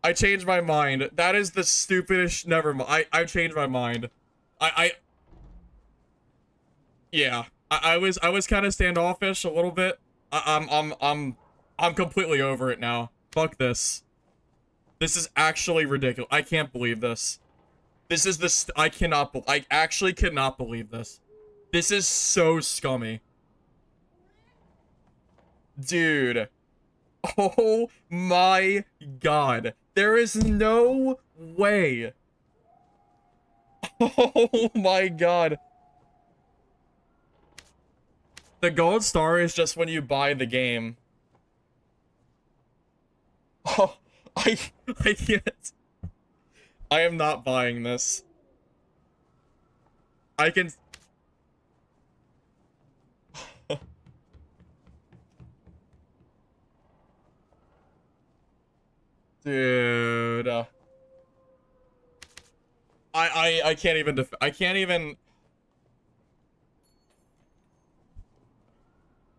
I changed my mind. That is the stupidest. Never mind. I changed my mind. Yeah. I was kind of standoffish a little bit. I'm completely over it now. Fuck this. This is actually ridiculous. I can't believe this. This is I actually cannot believe this. This is so scummy. Dude. Oh my god. There is no way. Oh my god. The gold star is just when you buy the game. I I can't. I am not buying this. I can. Dude. I can't even I can't even.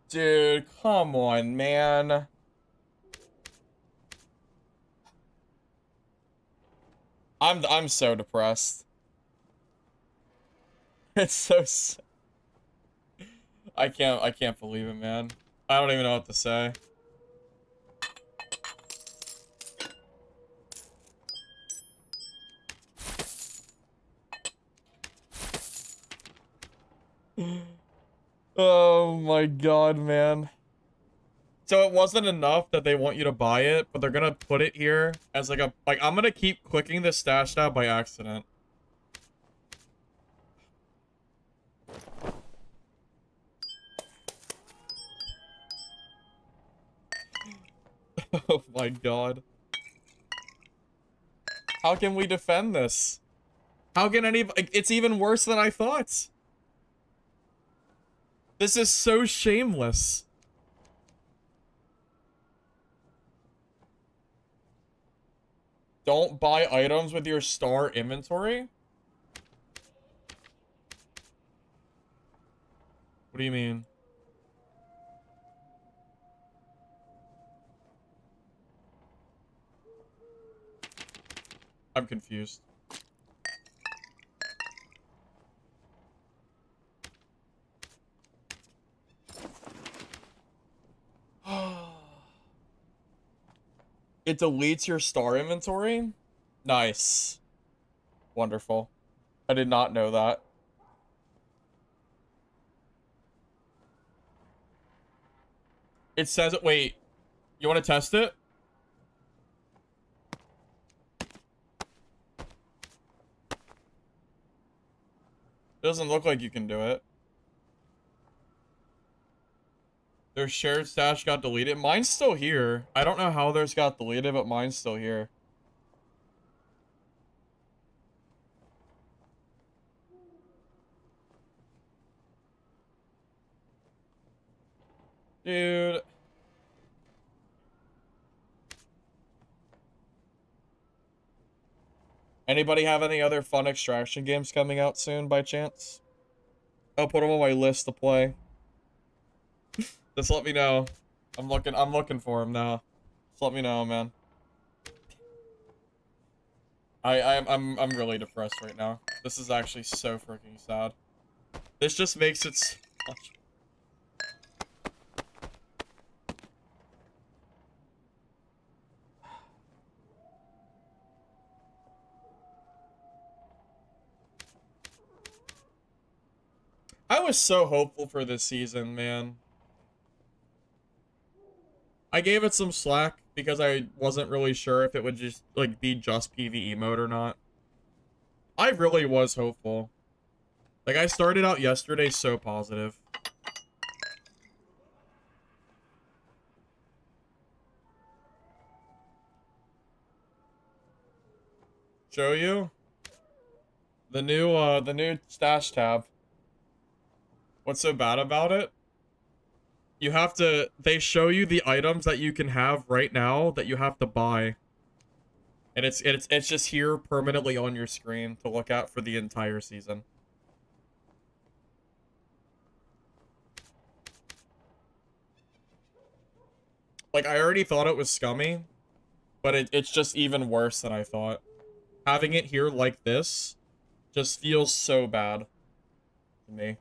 Dude, come on, man. I'm so depressed. It's so I can't believe it, man. I don't even know what to say. Oh my god, man. So it wasn't enough that they want you to buy it, but they're gonna put it here as like a I'm gonna keep clicking the stash tab by accident. Oh my god. How can we defend this? How can any it's even worse than I thought. This is so shameless. Don't buy items with your star inventory? What do you mean? I'm confused. It deletes your star inventory? Nice. Wonderful. I did not know that. It says, wait, you want to test it? It doesn't look like you can do it. Their shared stash got deleted. Mine's still here. I don't know how theirs got deleted, but mine's still here. Dude. Anybody have any other fun extraction games coming out soon by chance? I'll put them on my list to play. Just let me know. I'm looking for them now. Just let me know, man. I'm really depressed right now. This is actually so freaking sad. This just makes it so much. I was so hopeful for this season, man. I gave it some slack because I wasn't really sure if it would just like be just PvE mode or not. I really was hopeful. Like I started out yesterday so positive. Show you the new stash tab. What's so bad about it? You have to, they show you the items that you can have right now that you have to buy. And it's just here permanently on your screen to look at for the entire season. Like, I already thought it was scummy, but it's just even worse than I thought. Having it here like this just feels so bad to me.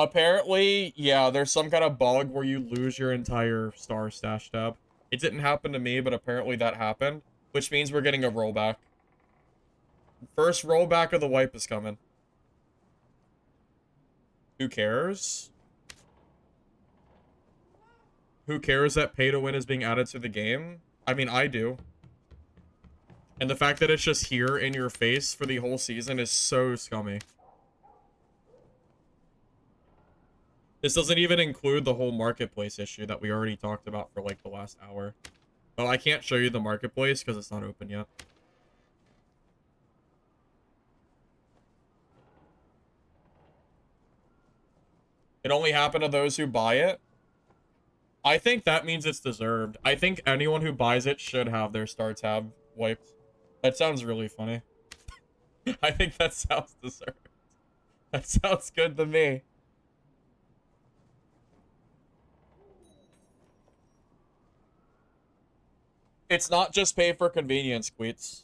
Apparently, yeah, there's some kind of bug where you lose your entire star stash tab. It didn't happen to me, but apparently that happened, which means we're getting a rollback. First rollback of the wipe is coming. Who cares? Who cares that pay to win is being added to the game? I mean, I do. And the fact that it's just here in your face for the whole season is so scummy. This doesn't even include the whole marketplace issue that we already talked about for like the last hour. But I can't show you the marketplace because it's not open yet. It only happened to those who buy it. I think that means it's deserved. I think anyone who buys it should have their star tab wiped. That sounds really funny. I think that sounds deserved. That sounds good to me. It's not just pay for convenience, Queets.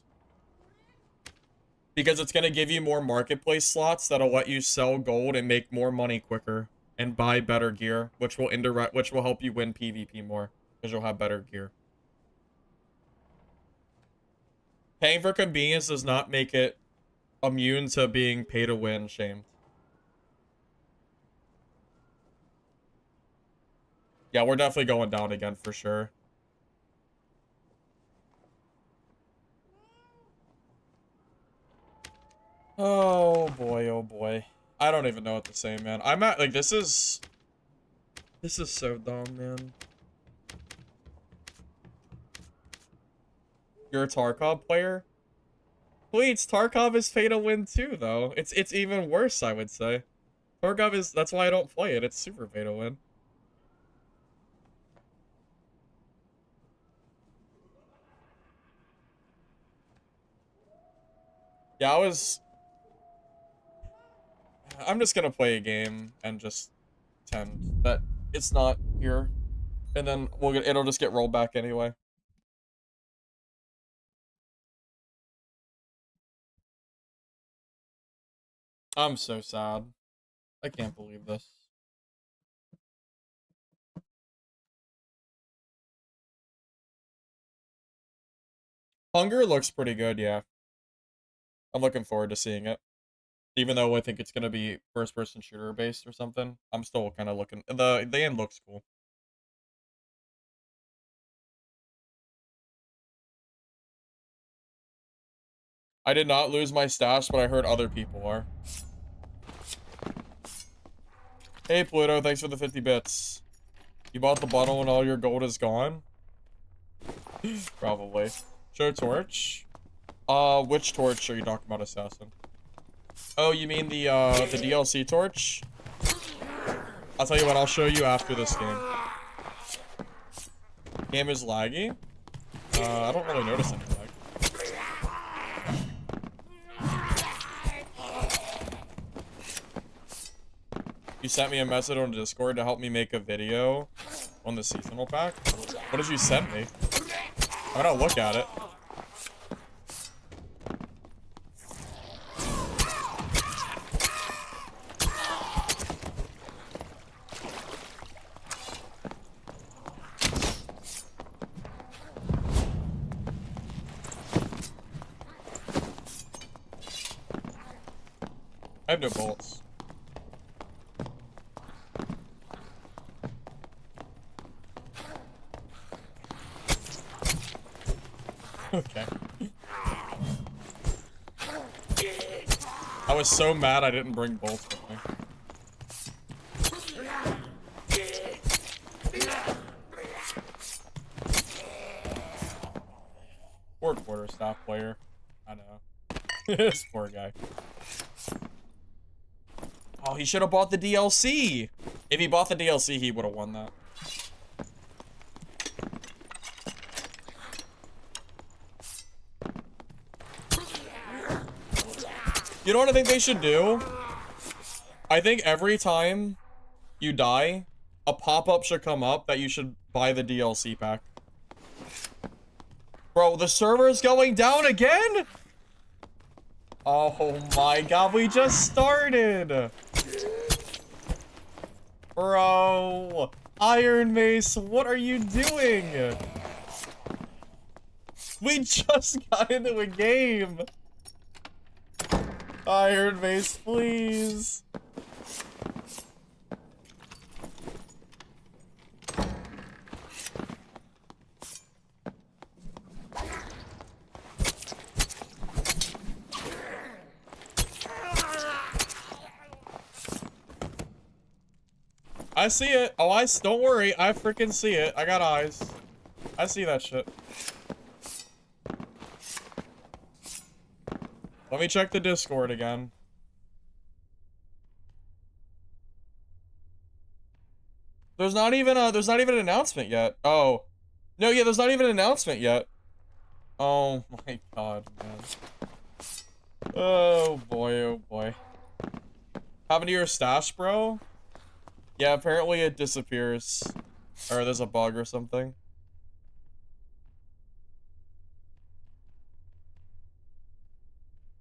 Because it's going to give you more marketplace slots that'll let you sell gold and make more money quicker. And buy better gear, which will help you win PvP more. Because you'll have better gear. Paying for convenience does not make it immune to being pay to win shamed. Yeah, we're definitely going down again for sure. Oh boy, oh boy. I don't even know what to say, man. I'm at, like, this is so dumb, man. You're a Tarkov player? Please, Tarkov is pay to win too, though. It's even worse, I would say. Tarkov is, that's why I don't play it. It's super pay to win. Yeah, I'm just gonna play a game and just pretend that it's not here. And then it'll just get rolled back anyway. I'm so sad. I can't believe this. Hunger looks pretty good, yeah. I'm looking forward to seeing it. Even though I think it's gonna be first-person shooter based or something, I'm still kind of looking. The end looks cool. I did not lose my stash, but I heard other people are. Hey Pluto, thanks for the 50 bits. You bought the bottle and all your gold is gone? Probably. Show torch. Which torch are you talking about, Assassin? Oh, you mean the DLC torch? I'll tell you what, I'll show you after this game. Game is laggy. I don't really notice any lag. You sent me a message on Discord to help me make a video on the seasonal pack. What did you send me? I'm gonna look at it. I have no bullets. Okay. I was so mad I didn't bring bolts with me. Poor quarterstaff player. I know. This poor guy. Oh, he should have bought the DLC. If he bought the DLC, he would have won that. You know what I think they should do? I think every time you die, a pop-up should come up that you should buy the DLC pack. Bro, the server's going down again? Oh my god, we just started! Bro, Iron Mace, what are you doing? We just got into a game! Iron Mace, please. I see it. Oh, don't worry. I freaking see it. I got eyes. I see that shit. Let me check the Discord again. There's not even an announcement yet. Oh. No, yeah, there's not even an announcement yet. Oh my god, man. Oh boy, oh boy. Happened to your stash, bro? Yeah, apparently it disappears. Or there's a bug or something.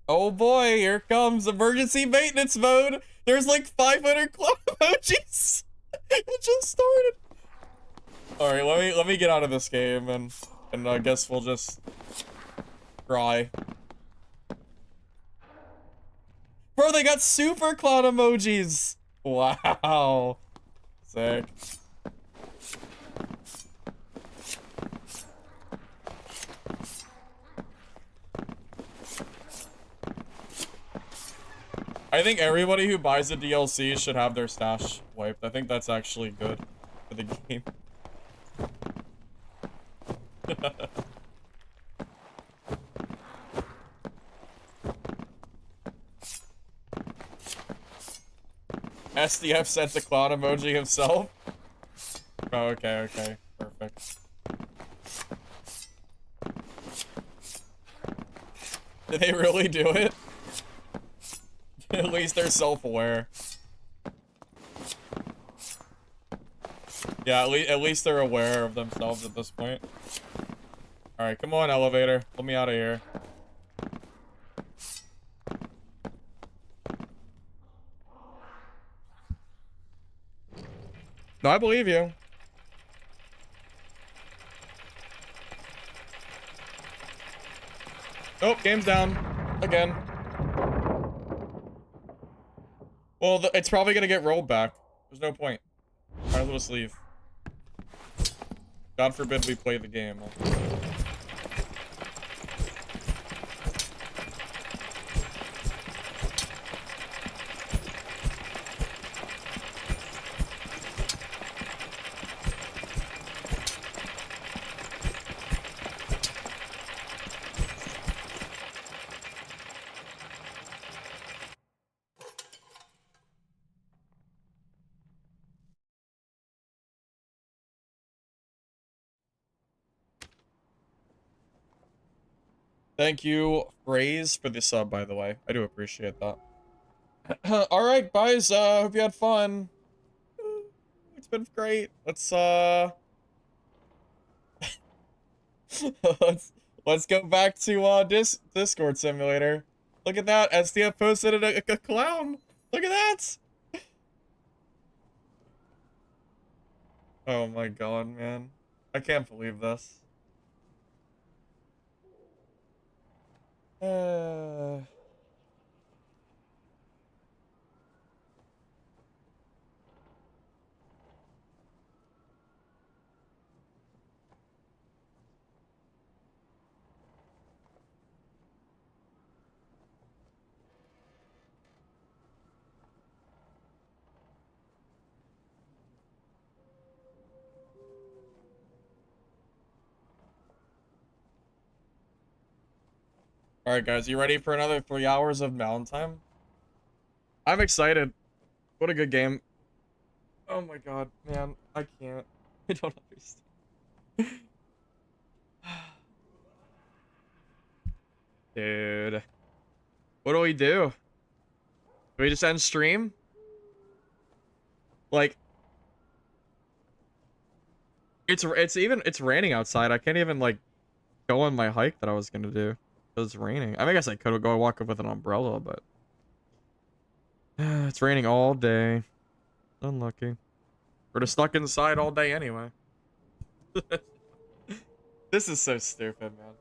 Oh boy, here comes emergency maintenance mode. There's like 500 club emojis. It just started. All right, let me get out of this game and I guess we'll just cry. Bro, they got super clown emojis. Wow. Sick. I think everybody who buys a DLC should have their stash wiped. I think that's actually good for the game. SDF sent the clown emoji himself. Oh, okay, okay. Perfect. Did they really do it? At least they're self-aware. Yeah, at least they're aware of themselves at this point. Alright, come on, elevator. Let me out of here. No, I believe you. Oh, game's down. Again. Well, it's probably gonna get rolled back. There's no point. Might as well just leave. God forbid we play the game. Thank you, Phrase, for the sub, by the way. I do appreciate that. Alright, guys, hope you had fun. It's been great. Let's let's go back to Discord simulator. Look at that. SDF posted a clown. Look at that. Oh my god, man. I can't believe this. Alright, guys, you ready for another 3 hours of Valentine? I'm excited. What a good game. Oh my god, man. I can't. I don't understand. Dude. What do we do? Do we just end stream? Like, it's raining outside. I can't even like go on my hike that I was gonna do. It's raining. I guess I could go walk up with an umbrella, but it's raining all day. Unlucky. We're just stuck inside all day anyway. This is so stupid, man.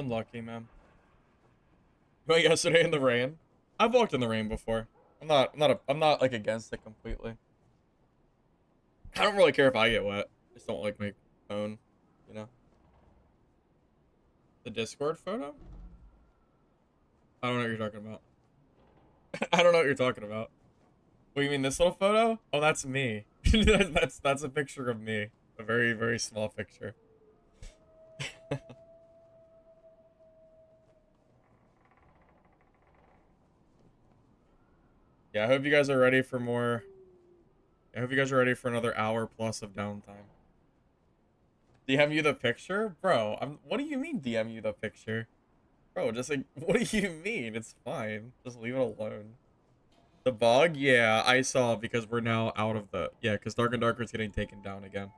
Unlucky, man. You went yesterday in the rain? I've walked in the rain before. I'm not like against it completely. I don't really care if I get wet. I just don't like my phone, you know? The Discord photo? I don't know what you're talking about. I don't know what you're talking about. What, you mean this little photo? Oh, that's me. That's a picture of me. A very, very small picture. Yeah, I hope you guys are ready for more. I hope you guys are ready for another hour plus of downtime. DM you the picture? Bro, what do you mean DM you the picture? Bro, just like, what do you mean? It's fine. Just leave it alone. The bug? Yeah, I saw because we're now out of the... Yeah, because Dark and Darker is getting taken down again.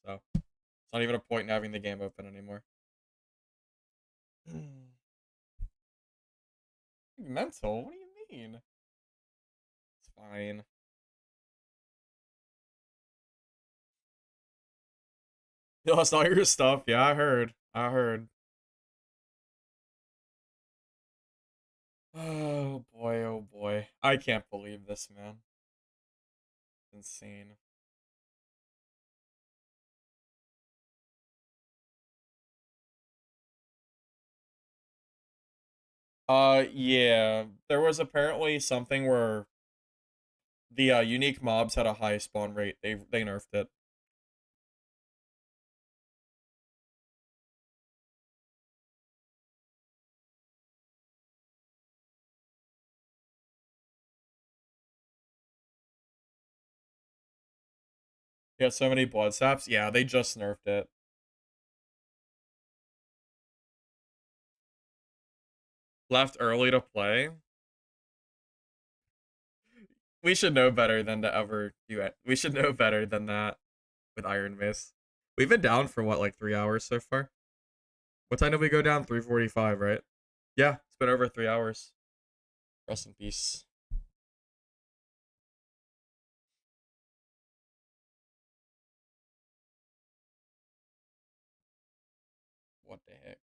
So, it's not even a point in having the game open anymore. Mental? What do you mean? It's fine. You lost all your stuff? Yeah, I heard. I heard. Oh boy, oh boy. I can't believe this, man. Insane. Yeah. There was apparently something where the unique mobs had a high spawn rate. They nerfed it. Yeah, so many blood saps. Yeah, they just nerfed it. Left early to play. We should know better than to ever do it. We should know better than that with Iron Mace. We've been down for what, like 3 hours so far? What time did we go down? 3:45, right? Yeah, it's been over 3 hours. Rest in peace. What the heck?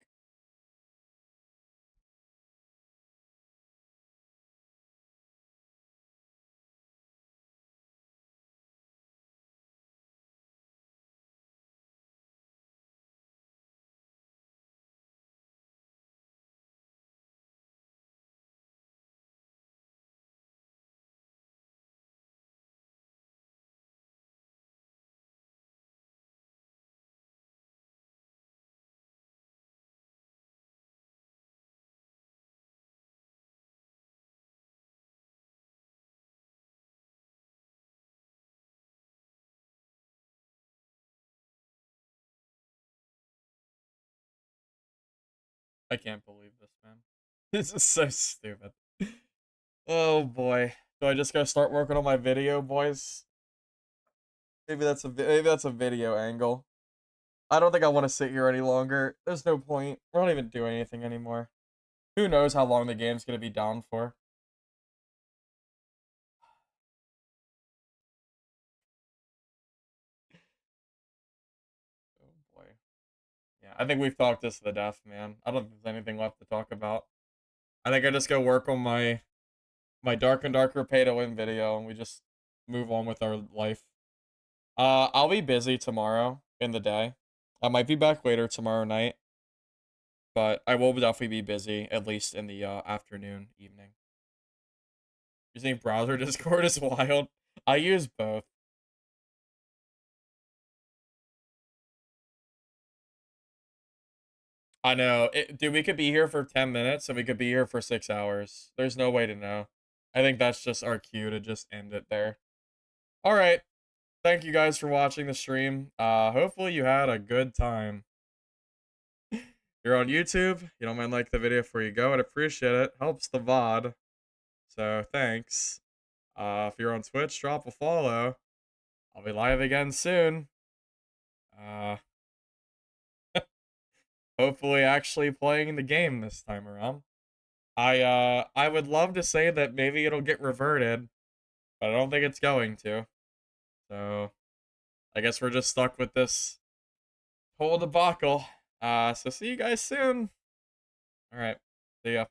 I can't believe this, man. This is so stupid. Oh boy. Do I just gotta start working on my video, boys? Maybe that's a video angle. I don't think I want to sit here any longer. There's no point. We're not even doing anything anymore. Who knows how long the game's gonna be down for? Oh boy. Yeah, I think we've talked this to the death, man. I don't think there's anything left to talk about. I think I just go work on my Dark and Darker pay to win video, and we just move on with our life. I'll be busy tomorrow in the day. I might be back later tomorrow night, but I will definitely be busy at least in the afternoon, evening. Using browser Discord is wild. I use both. I know. Dude, we could be here for 10 minutes and we could be here for 6 hours. There's no way to know. I think that's just our cue to just end it there. All right. Thank you guys for watching the stream. Hopefully you had a good time. You're on YouTube. You don't mind like the video before you go. I'd appreciate it. Helps the VOD. So thanks. If you're on Twitch, drop a follow. I'll be live again soon. Uh, hopefully actually playing the game this time around. I would love to say that maybe it'll get reverted, but I don't think it's going to. So I guess we're just stuck with this whole debacle. So see you guys soon. All right. See ya.